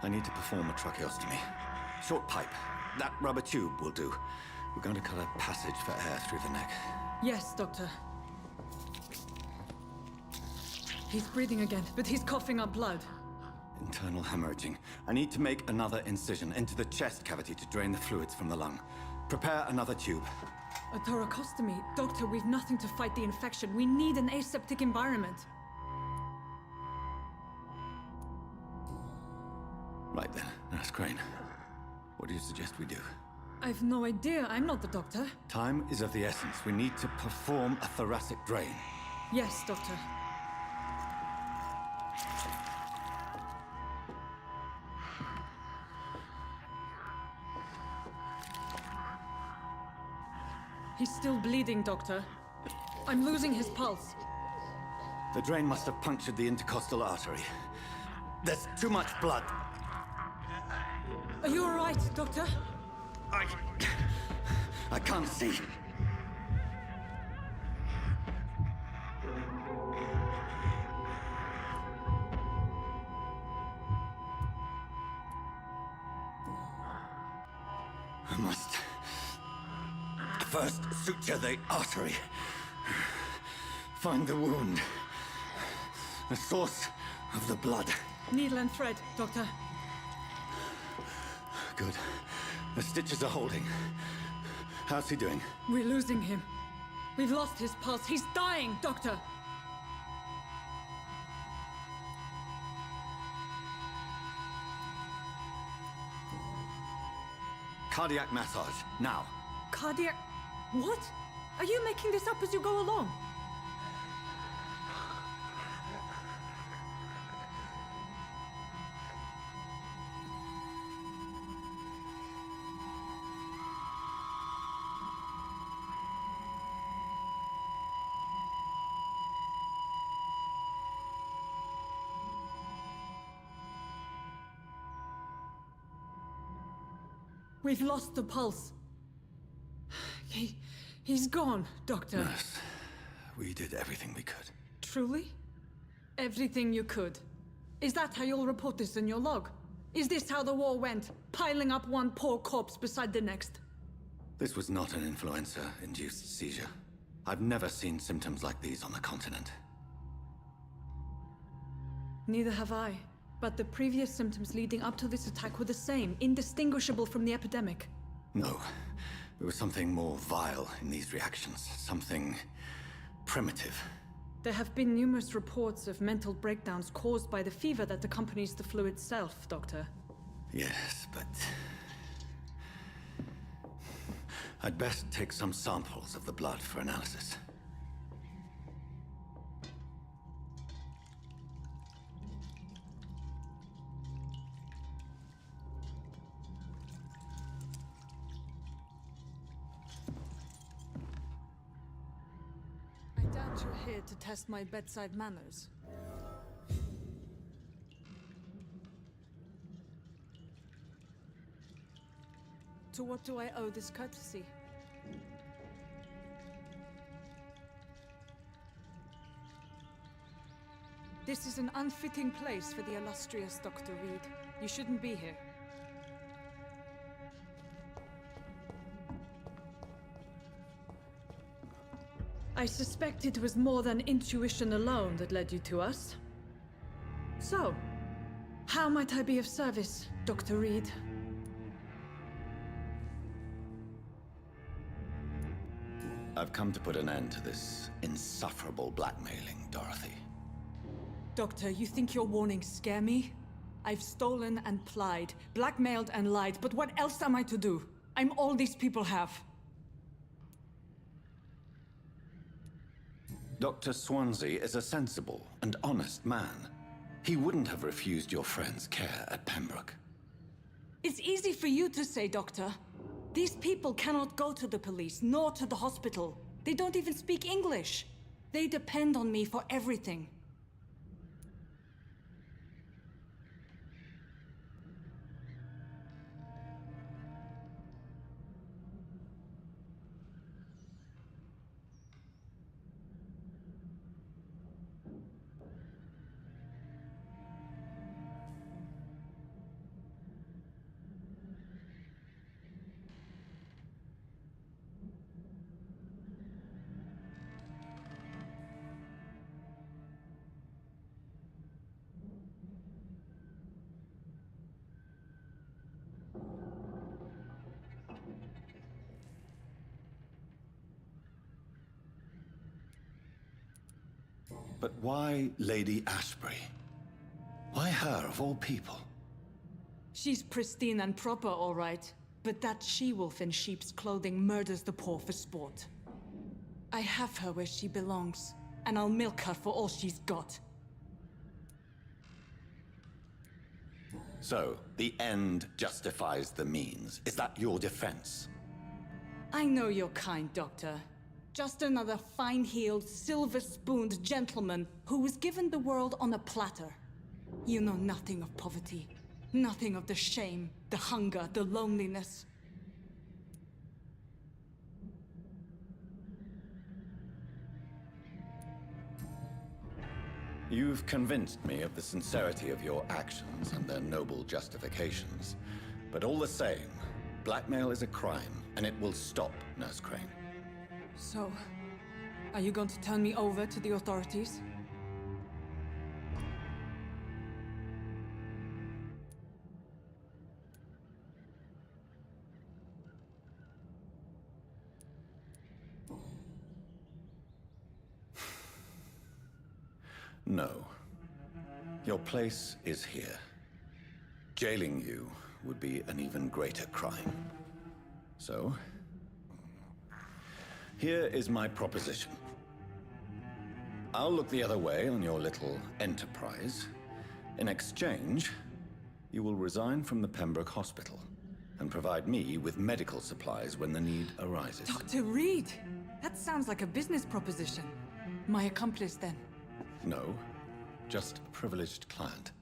I need to perform a tracheostomy. Short pipe. That rubber tube will do. We're going to cut a passage for air through the neck. Yes, Doctor. He's breathing again, but he's coughing up blood. Internal hemorrhaging. I need to make another incision into the chest cavity to drain the fluids from the lung. Prepare another tube. A thoracostomy? Doctor, we've nothing to fight the infection. We need an aseptic environment. Right then, Nurse Crane. What do you suggest we do? I've no idea. I'm not the doctor. Time is of the essence. We need to perform a thoracic drain. Yes, Doctor. He's still bleeding, Doctor. I'm losing his pulse. The drain must have punctured the intercostal artery. There's too much blood. Are you all right, Doctor? I can't see. I must first suture the artery. Find the wound. The source of the blood. Needle and thread, Doctor. Good. The stitches are holding. How's he doing? We're losing him. We've lost his pulse. He's dying, Doctor! Cardiac massage, now. Cardiac... What? Are you making this up as you go along? We've lost the pulse. He's gone, Doctor. Nurse, we did everything we could. Truly? Everything you could? Is that how you'll report this in your log? Is this how the war went? Piling up one poor corpse beside the next? This was not an influenza-induced seizure. I've never seen symptoms like these on the continent. Neither have I. But the previous symptoms leading up to this attack were the same, indistinguishable from the epidemic. No. There was something more vile in these reactions. Something primitive. There have been numerous reports of mental breakdowns caused by the fever that accompanies the flu itself, Doctor. Yes, but... I'd best take some samples of the blood for analysis. I doubt you're here to test my bedside manners. To what do I owe this courtesy? This is an unfitting place for the illustrious Dr. Reed. You shouldn't be here. I suspect it was more than intuition alone that led you to us. So, how might I be of service, Dr. Reed? I've come to put an end to this insufferable blackmailing, Dorothy. Doctor, you think your warnings scare me? I've stolen and plied, blackmailed and lied, but what else am I to do? I'm all these people have. Dr. Swansea is a sensible and honest man. He wouldn't have refused your friend's care at Pembroke. It's easy for you to say, Doctor. These people cannot go to the police, nor to the hospital. They don't even speak English. They depend on me for everything. But why Lady Ashbury? Why her, of all people? She's pristine and proper, all right. But that she-wolf in sheep's clothing murders the poor for sport. I have her where she belongs, and I'll milk her for all she's got. So, the end justifies the means. Is that your defense? I know you're kind, Doctor. Just another fine-heeled, silver-spooned gentleman who was given the world on a platter. You know nothing of poverty. Nothing of the shame, the hunger, the loneliness. You've convinced me of the sincerity of your actions and their noble justifications. But all the same, blackmail is a crime, and it will stop, Nurse Crane. So, are you going to turn me over to the authorities? No. Your place is here. Jailing you would be an even greater crime. So, here is my proposition. I'll look the other way on your little enterprise. In exchange, you will resign from the Pembroke Hospital and provide me with medical supplies when the need arises. Dr. Reed! That sounds like a business proposition. My accomplice, then? No, just a privileged client.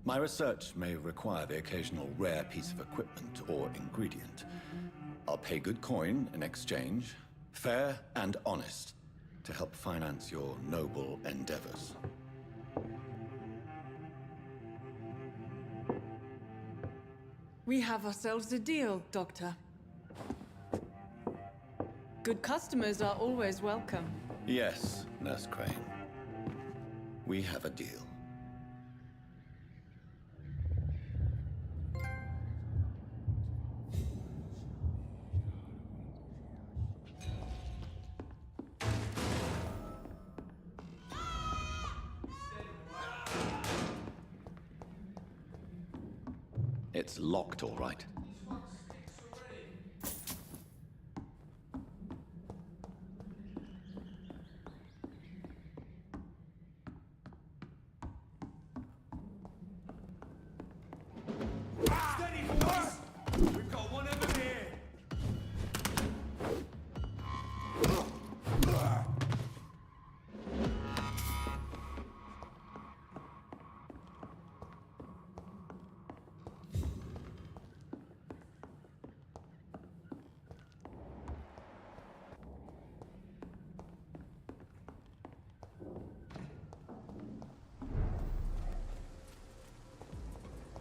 My research may require the occasional rare piece of equipment or ingredient. I'll pay good coin in exchange, fair and honest, to help finance your noble endeavors. We have ourselves a deal, Doctor. Good customers are always welcome. Yes, Nurse Crane. We have a deal. It's locked, all right. Steady, boys! We've got one of them here!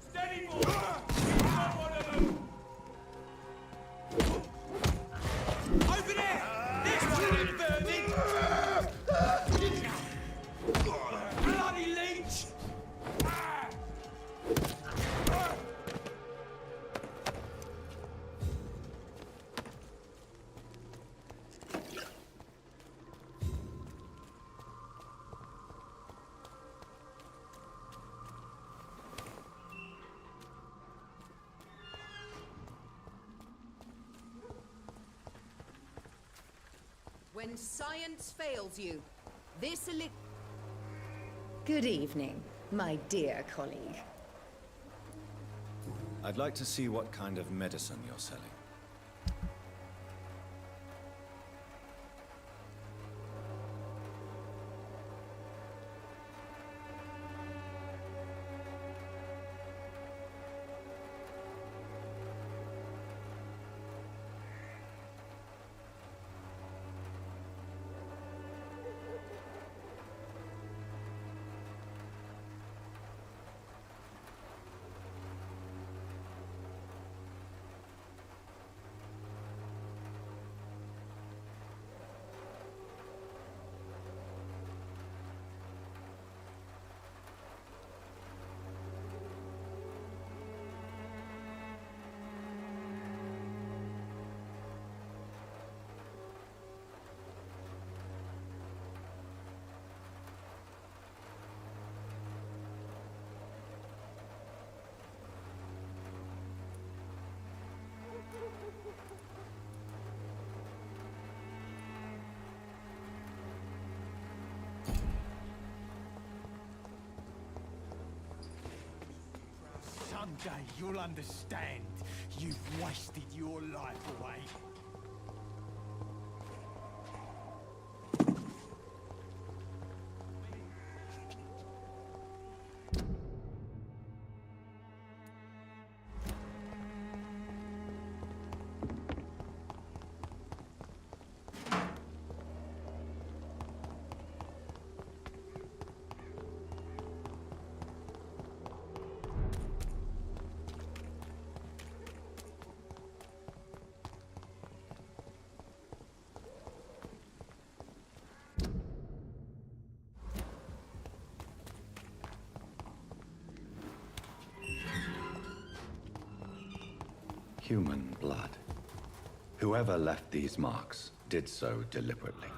Steady, boys! We've got one of them! Over there! There's one of them vermin! Bloody leech! When science fails you, this Good evening, my dear colleague. I'd like to see what kind of medicine you're selling. Someday you'll understand. You've wasted your life away. Human blood. Whoever left these marks did so deliberately.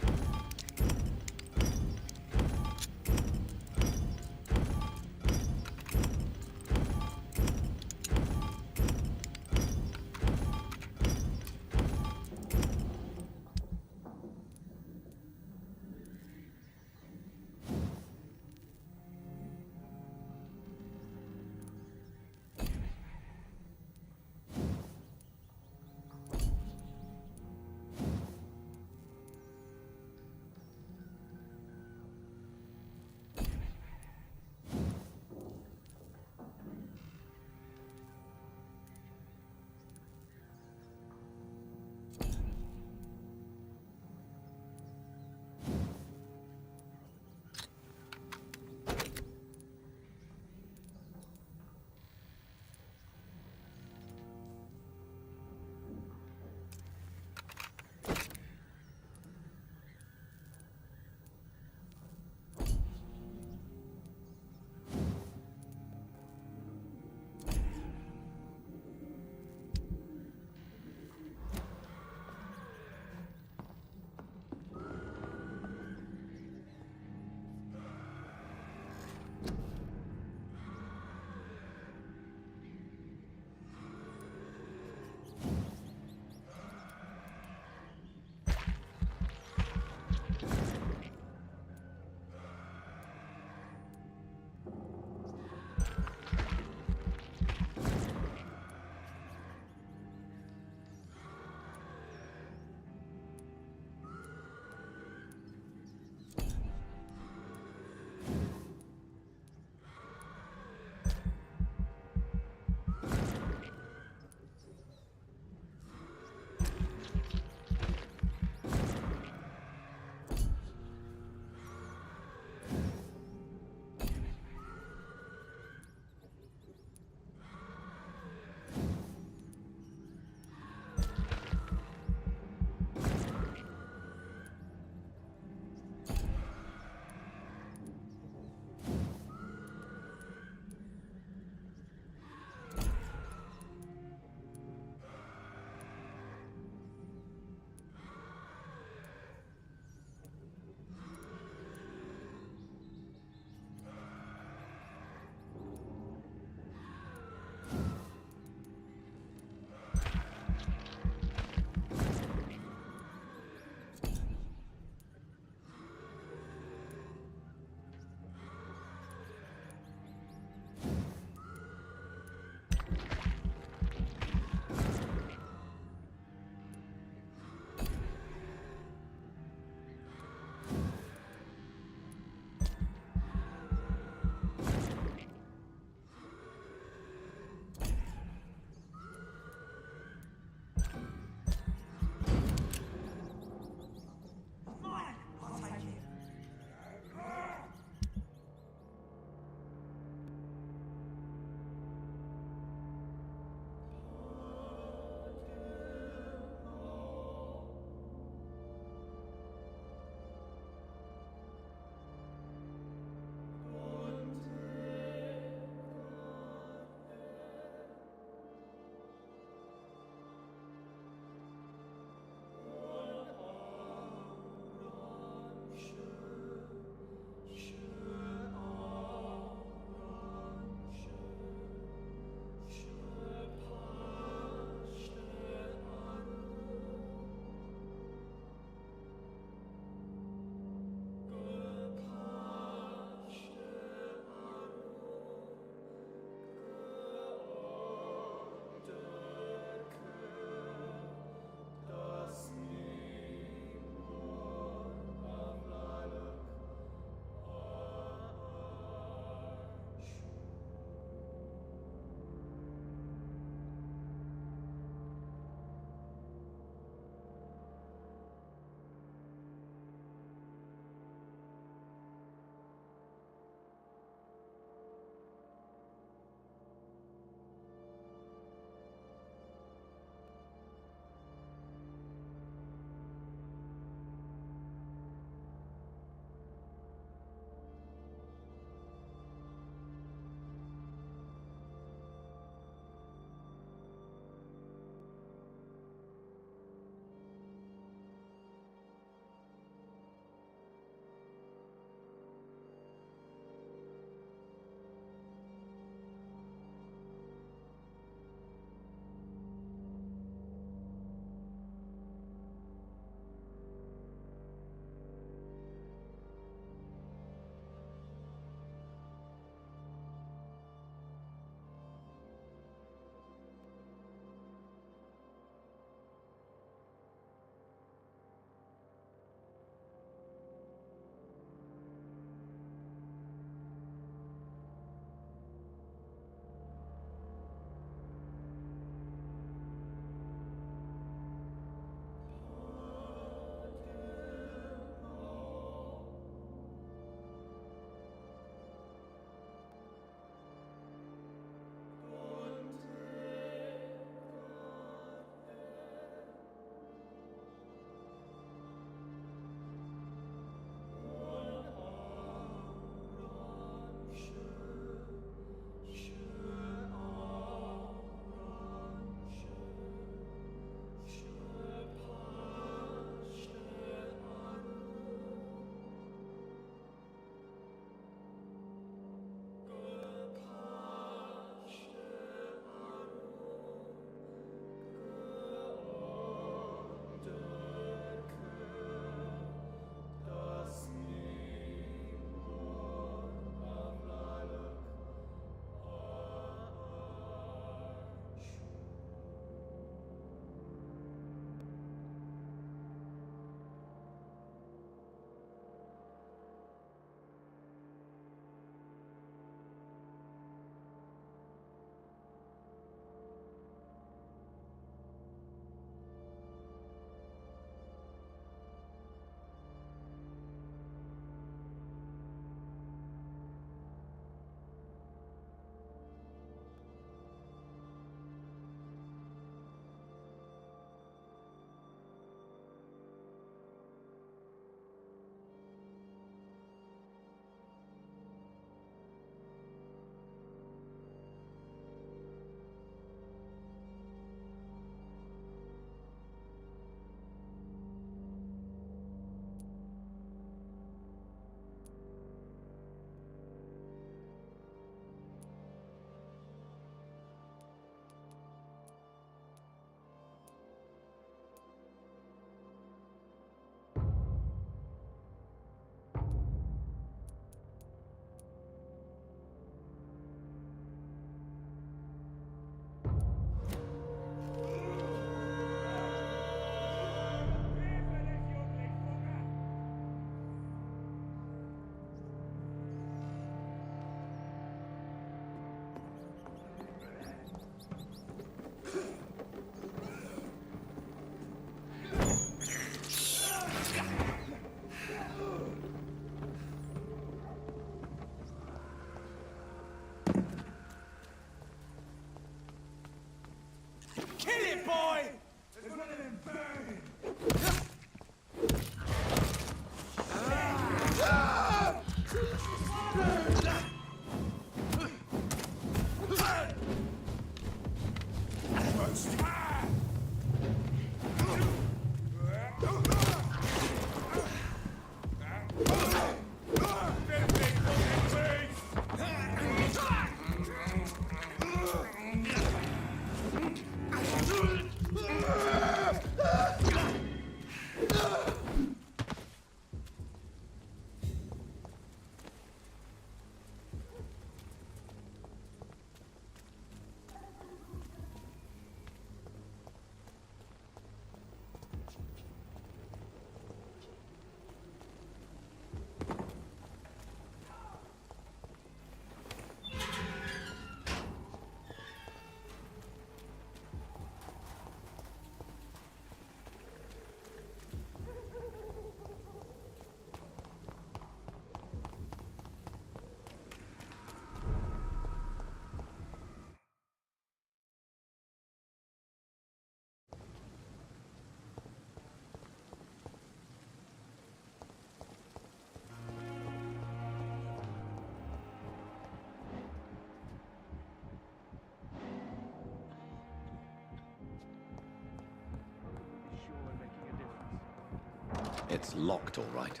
It's locked, all right.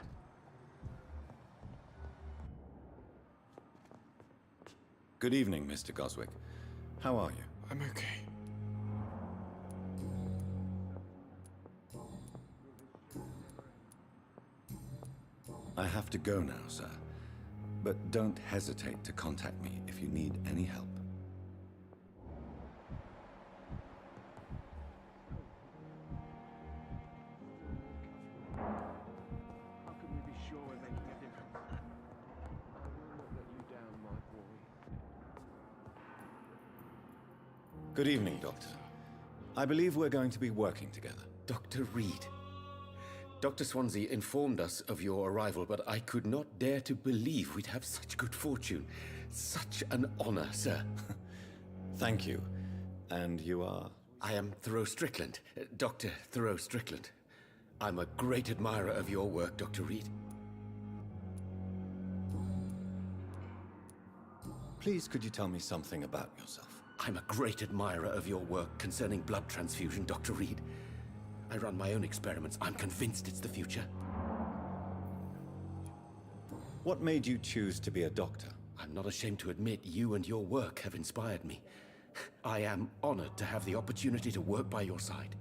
Good evening, Mr. Goswick. How are you? I'm okay. I have to go now, sir. But don't hesitate to contact me if you need any help. How can we be sure we're making a difference? I will not let you down, my boy. Good evening, Doctor. I believe we're going to be working together. Dr. Reed. Dr. Swansea informed us of your arrival, but I could not dare to believe we'd have such good fortune. Such an honor, sir. Thank you. And you are? I am Thoreau Strickland, Dr. Thoreau Strickland. I'm a great admirer of your work, Dr. Reed. Please, could you tell me something about yourself? I'm a great admirer of your work concerning blood transfusion, Dr. Reed. I run my own experiments. I'm convinced it's the future. What made you choose to be a doctor? I'm not ashamed to admit you and your work have inspired me. I am honored to have the opportunity to work by your side.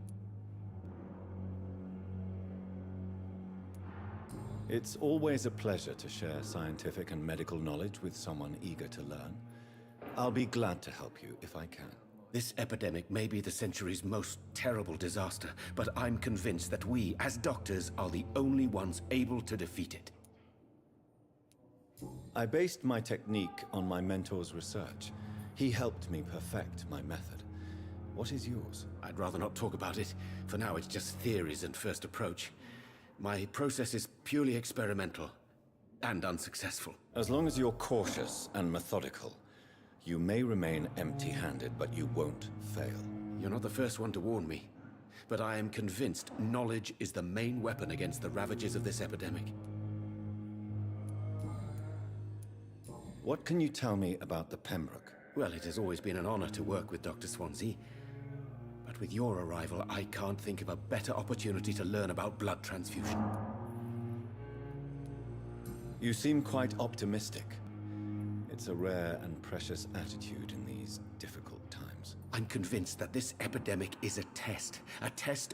It's always a pleasure to share scientific and medical knowledge with someone eager to learn. I'll be glad to help you if I can. This epidemic may be the century's most terrible disaster, but I'm convinced that we, as doctors, are the only ones able to defeat it. I based my technique on my mentor's research. He helped me perfect my method. What is yours? I'd rather not talk about it. For now, it's just theories and first approach. My process is purely experimental and unsuccessful. As long as you're cautious and methodical, you may remain empty-handed, but you won't fail. You're not the first one to warn me, but I am convinced knowledge is the main weapon against the ravages of this epidemic. What can you tell me about the Pembroke? Well, it has always been an honor to work with Dr. Swansea. But with your arrival, I can't think of a better opportunity to learn about blood transfusion. You seem quite optimistic. It's a rare and precious attitude in these difficult times. I'm convinced that this epidemic is a test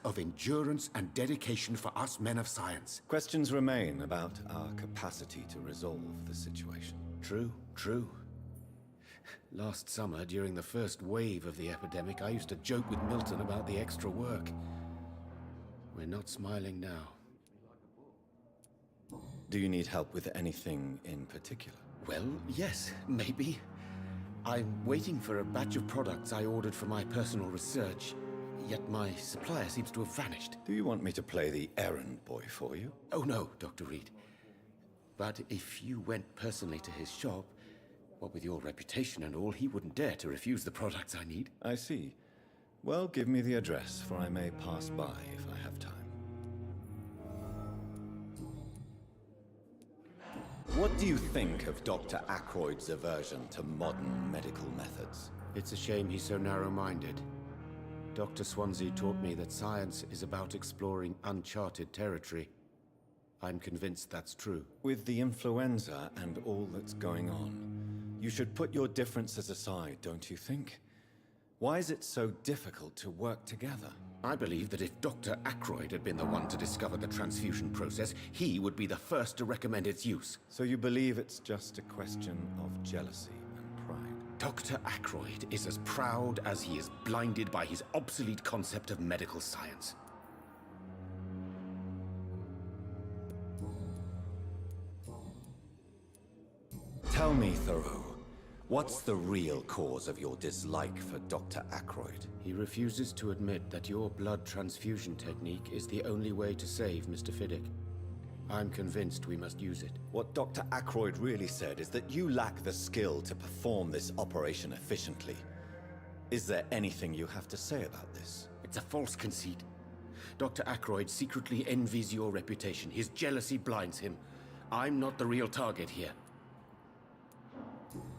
of endurance and dedication for us men of science. Questions remain about our capacity to resolve the situation. True. Last summer, during the first wave of the epidemic, I used to joke with Milton about the extra work. We're not smiling now. Do you need help with anything in particular? Well, yes, maybe. I'm waiting for a batch of products I ordered for my personal research, yet my supplier seems to have vanished. Do you want me to play the errand boy for you? Oh no, Dr. Reed. But if you went personally to his shop, what with your reputation and all, he wouldn't dare to refuse the products I need. I see. Well, give me the address, for I may pass by if I have time. What do you think of Dr. Ackroyd's aversion to modern medical methods? It's a shame he's so narrow-minded. Dr. Swansea taught me that science is about exploring uncharted territory. I'm convinced that's true. With the influenza and all that's going on, you should put your differences aside, don't you think? Why is it so difficult to work together? I believe that if Dr. Ackroyd had been the one to discover the transfusion process, he would be the first to recommend its use. So you believe it's just a question of jealousy and pride? Dr. Ackroyd is as proud as he is blinded by his obsolete concept of medical science. Tell me, Thoreau, what's the real cause of your dislike for Dr. Ackroyd? He refuses to admit that your blood transfusion technique is the only way to save Mr. Fiddick. I'm convinced we must use it. What Dr. Ackroyd really said is that you lack the skill to perform this operation efficiently. Is there anything you have to say about this? It's a false conceit. Dr. Ackroyd secretly envies your reputation. His jealousy blinds him. I'm not the real target here.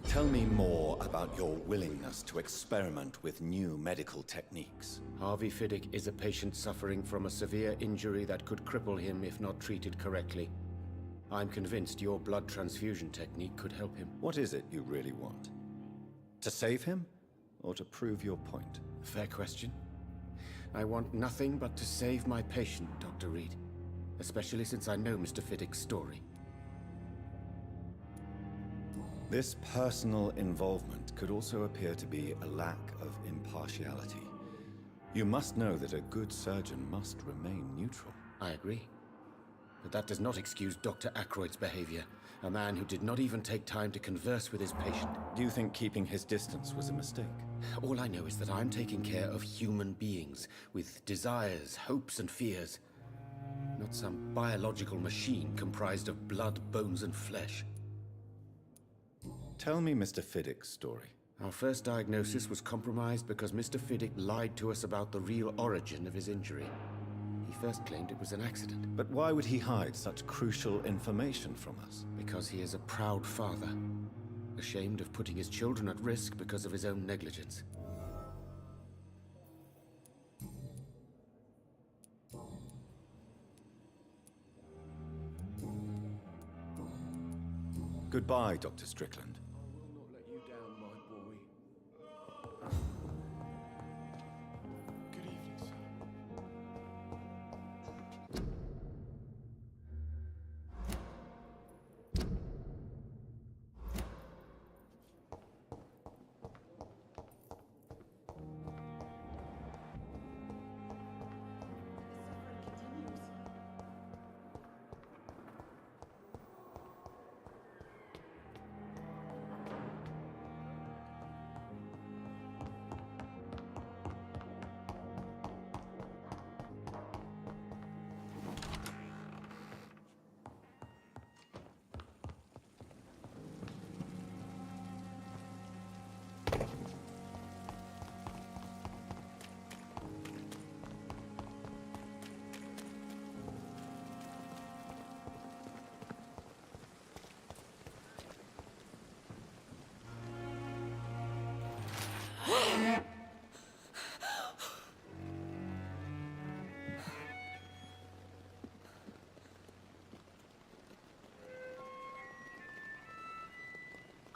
Tell me more about your willingness to experiment with new medical techniques. Harvey Fiddick is a patient suffering from a severe injury that could cripple him if not treated correctly. I'm convinced your blood transfusion technique could help him. What is it you really want? To save him, or to prove your point? Fair question. I want nothing but to save my patient, Dr. Reed. Especially since I know Mr. Fiddick's story. This personal involvement could also appear to be a lack of impartiality. You must know that a good surgeon must remain neutral. I agree. But that does not excuse Dr. Aykroyd's behavior. A man who did not even take time to converse with his patient. Do you think keeping his distance was a mistake? All I know is that I'm taking care of human beings with desires, hopes, and fears. Not some biological machine comprised of blood, bones, and flesh. Tell me Mr. Fiddick's story. Our first diagnosis was compromised because Mr. Fiddick lied to us about the real origin of his injury. He first claimed it was an accident. But why would he hide such crucial information from us? Because he is a proud father, ashamed of putting his children at risk because of his own negligence. Goodbye, Dr. Strickland.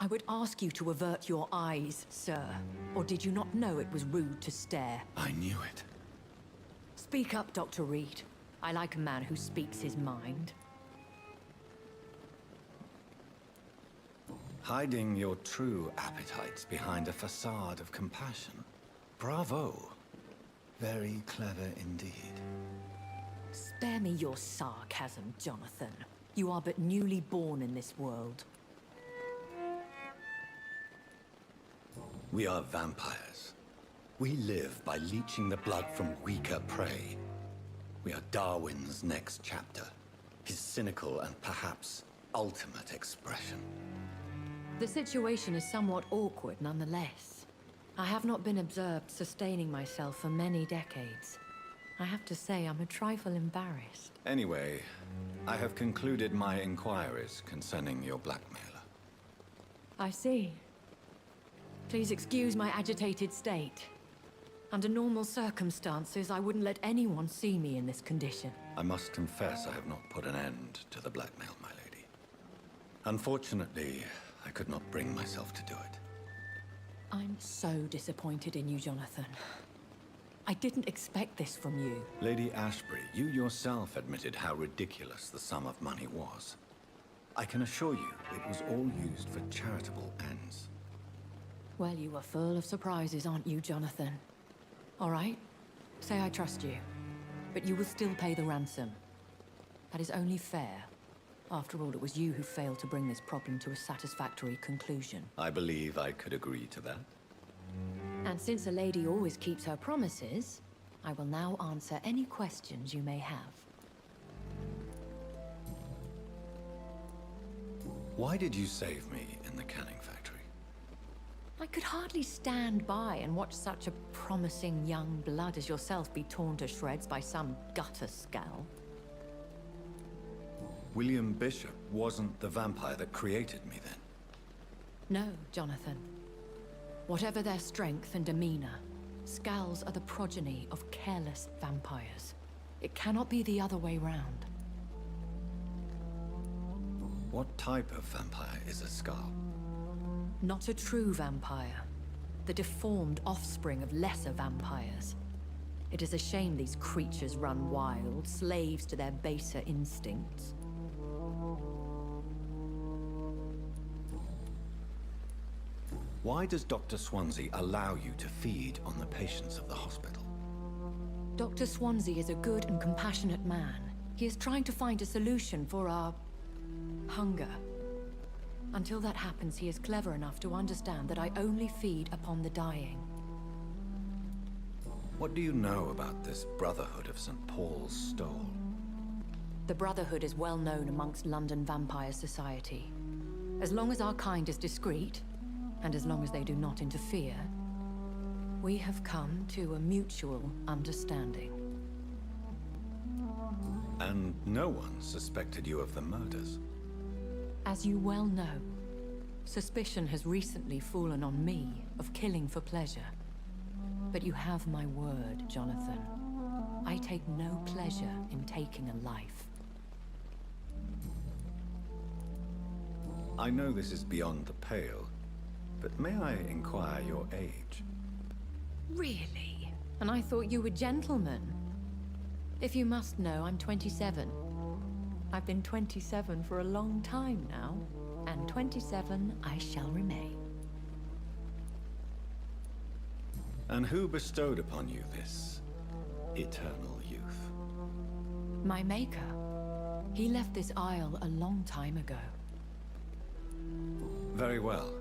I would ask you to avert your eyes, sir. Or did you not know it was rude to stare? I knew it. Speak up, Dr. Reed. I like a man who speaks his mind. Hiding your true appetites behind a facade of compassion. Bravo. Very clever indeed. Spare me your sarcasm, Jonathan. You are but newly born in this world. We are vampires. We live by leeching the blood from weaker prey. We are Darwin's next chapter. His cynical and perhaps ultimate expression. The situation is somewhat awkward nonetheless. I have not been observed sustaining myself for many decades. I have to say I'm a trifle embarrassed. Anyway, I have concluded my inquiries concerning your blackmailer. I see. Please excuse my agitated state. Under normal circumstances, I wouldn't let anyone see me in this condition. I must confess I have not put an end to the blackmail, my lady. Unfortunately, I could not bring myself to do it. I'm so disappointed in you, Jonathan. I didn't expect this from you. Lady Ashbury, you yourself admitted how ridiculous the sum of money was. I can assure you it was all used for charitable ends. Well, you are full of surprises, aren't you, Jonathan? All right, say I trust you, but you will still pay the ransom. That is only fair. After all, it was you who failed to bring this problem to a satisfactory conclusion. I believe I could agree to that. And since a lady always keeps her promises, I will now answer any questions you may have. Why did you save me in the canning factory? I could hardly stand by and watch such a promising young blood as yourself be torn to shreds by some gutter scowl. William Bishop wasn't the vampire that created me then. No, Jonathan. Whatever their strength and demeanor, Skulls are the progeny of careless vampires. It cannot be the other way round. What type of vampire is a Skull? Not a true vampire. The deformed offspring of lesser vampires. It is a shame these creatures run wild, slaves to their baser instincts. Why does Dr. Swansea allow you to feed on the patients of the hospital? Dr. Swansea is a good and compassionate man. He is trying to find a solution for our hunger. Until that happens, he is clever enough to understand that I only feed upon the dying. What do you know about this Brotherhood of St. Paul's Stole? The Brotherhood is well known amongst London Vampire Society. As long as our kind is discreet, and as long as they do not interfere, we have come to a mutual understanding. And no one suspected you of the murders? As you well know, suspicion has recently fallen on me of killing for pleasure. But you have my word, Jonathan. I take no pleasure in taking a life. I know this is beyond the pale, but may I inquire your age? Really? And I thought you were gentlemen. If you must know, I'm 27. I've been 27 for a long time now, and 27 I shall remain. And who bestowed upon you this eternal youth? My maker. He left this isle a long time ago. Very well.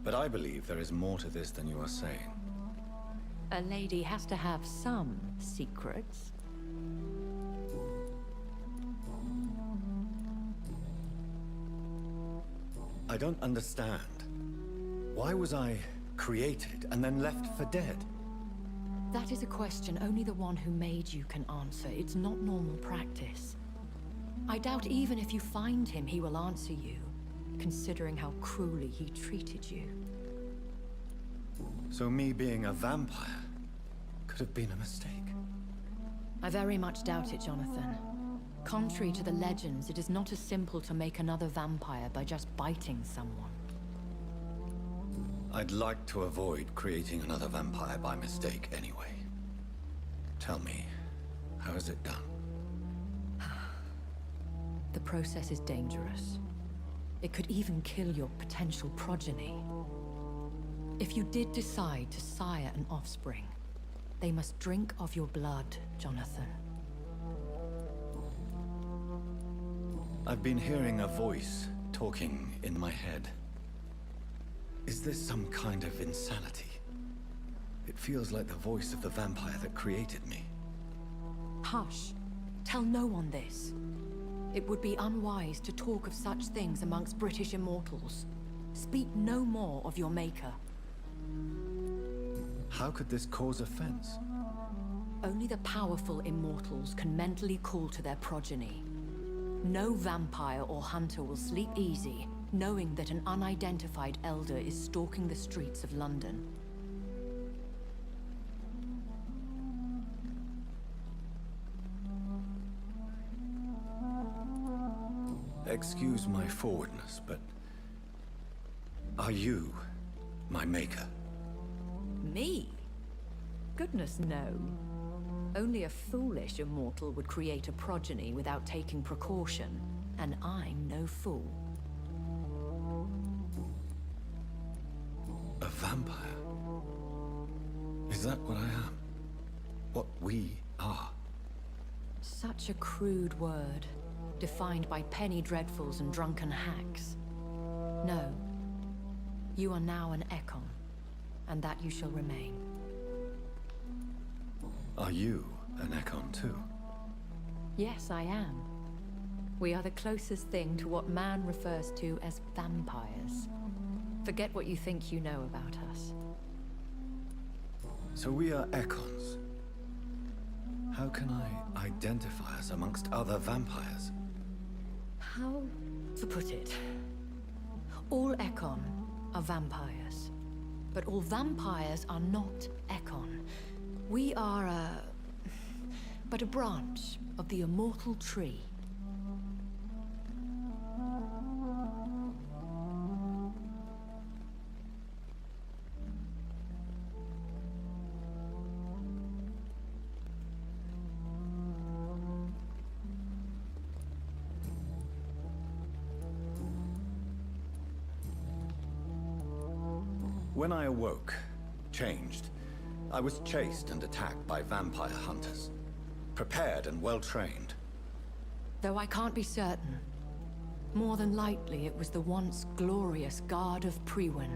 But I believe there is more to this than you are saying. A lady has to have some secrets. I don't understand. Why was I created and then left for dead? That is a question only the one who made you can answer. It's not normal practice. I doubt even if you find him, he will answer you, considering how cruelly he treated you. So me being a vampire could have been a mistake? I very much doubt it, Jonathan. Contrary to the legends, it is not as simple to make another vampire by just biting someone. I'd like to avoid creating another vampire by mistake anyway. Tell me, how is it done? The process is dangerous. It could even kill your potential progeny. If you did decide to sire an offspring, they must drink of your blood, Jonathan. I've been hearing a voice talking in my head. Is this some kind of insanity? It feels like the voice of the vampire that created me. Hush. Tell no one this. It would be unwise to talk of such things amongst British immortals. Speak no more of your maker. How could this cause offense? Only the powerful immortals can mentally call to their progeny. No vampire or hunter will sleep easy, knowing that an unidentified elder is stalking the streets of London. Excuse my forwardness, but are you my maker? Me? Goodness, no. Only a foolish immortal would create a progeny without taking precaution, and I'm no fool. A vampire? Is that what I am? What we are? Such a crude word, defined by penny dreadfuls and drunken hacks. No. You are now an Ekon, and that you shall remain. Are you an Ekon too? Yes, I am. We are the closest thing to what man refers to as vampires. Forget what you think you know about us. So we are Ekons. How can I identify us amongst other vampires? How to put it? All Ekon are vampires. But all vampires are not Ekon. We are but a branch of the immortal tree. When I awoke, changed, I was chased and attacked by vampire hunters. Prepared and well-trained. Though I can't be certain. More than likely, it was the once glorious Guard of Priwen.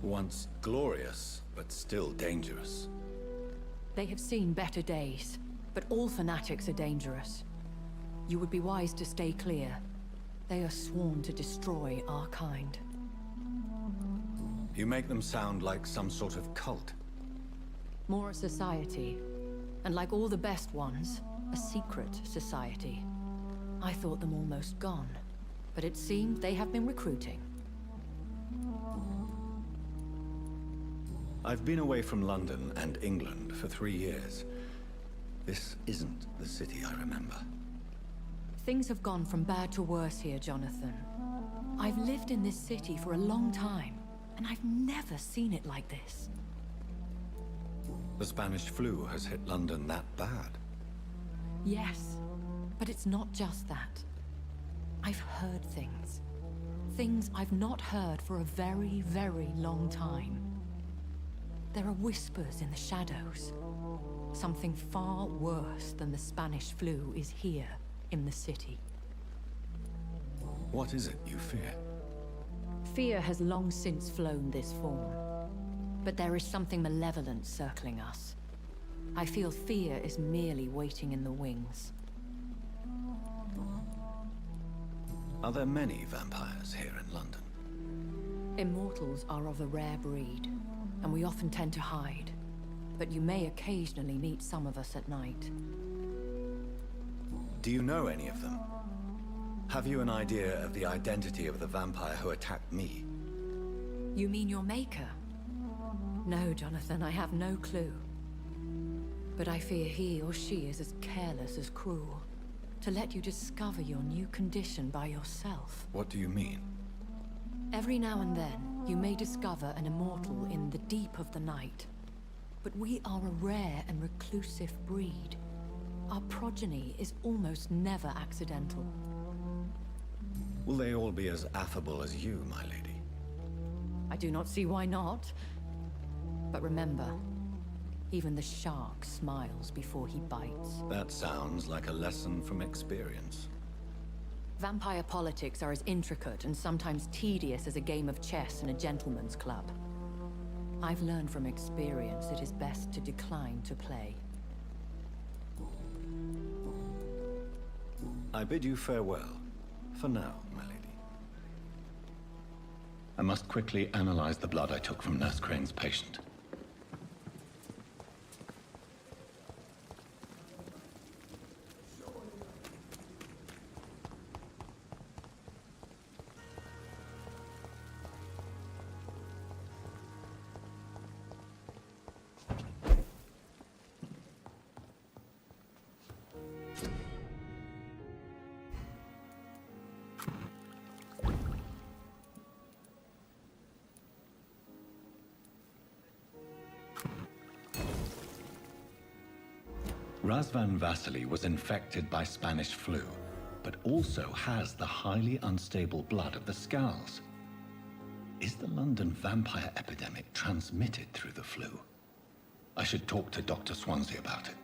Once glorious, but still dangerous. They have seen better days, but all fanatics are dangerous. You would be wise to stay clear. They are sworn to destroy our kind. You make them sound like some sort of cult. More a society. And like all the best ones, a secret society. I thought them almost gone, but it seemed they have been recruiting. I've been away from London and England for 3 years. This isn't the city I remember. Things have gone from bad to worse here, Jonathan. I've lived in this city for a long time, and I've never seen it like this. The Spanish flu has hit London that bad. Yes, but it's not just that. I've heard things. Things I've not heard for a very, very long time. There are whispers in the shadows. Something far worse than the Spanish flu is here in the city. What is it you fear? Fear has long since flown this form. But there is something malevolent circling us. I feel fear is merely waiting in the wings. Are there many vampires here in London? Immortals are of a rare breed, and we often tend to hide. But you may occasionally meet some of us at night. Do you know any of them? Have you an idea of the identity of the vampire who attacked me? You mean your maker? No, Jonathan, I have no clue. But I fear he or she is as careless as cruel. To let you discover your new condition by yourself. What do you mean? Every now and then, you may discover an immortal in the deep of the night. But we are a rare and reclusive breed. Our progeny is almost never accidental. Will they all be as affable as you, my lady? I do not see why not. But remember, even the shark smiles before he bites. That sounds like a lesson from experience. Vampire politics are as intricate and sometimes tedious as a game of chess in a gentleman's club. I've learned from experience it is best to decline to play. I bid you farewell. For now, my lady. I must quickly analyze the blood I took from Nurse Crane's patient. Razvan Vasily was infected by Spanish flu, but also has the highly unstable blood of the Scowls. Is the London vampire epidemic transmitted through the flu? I should talk to Dr. Swansea about it.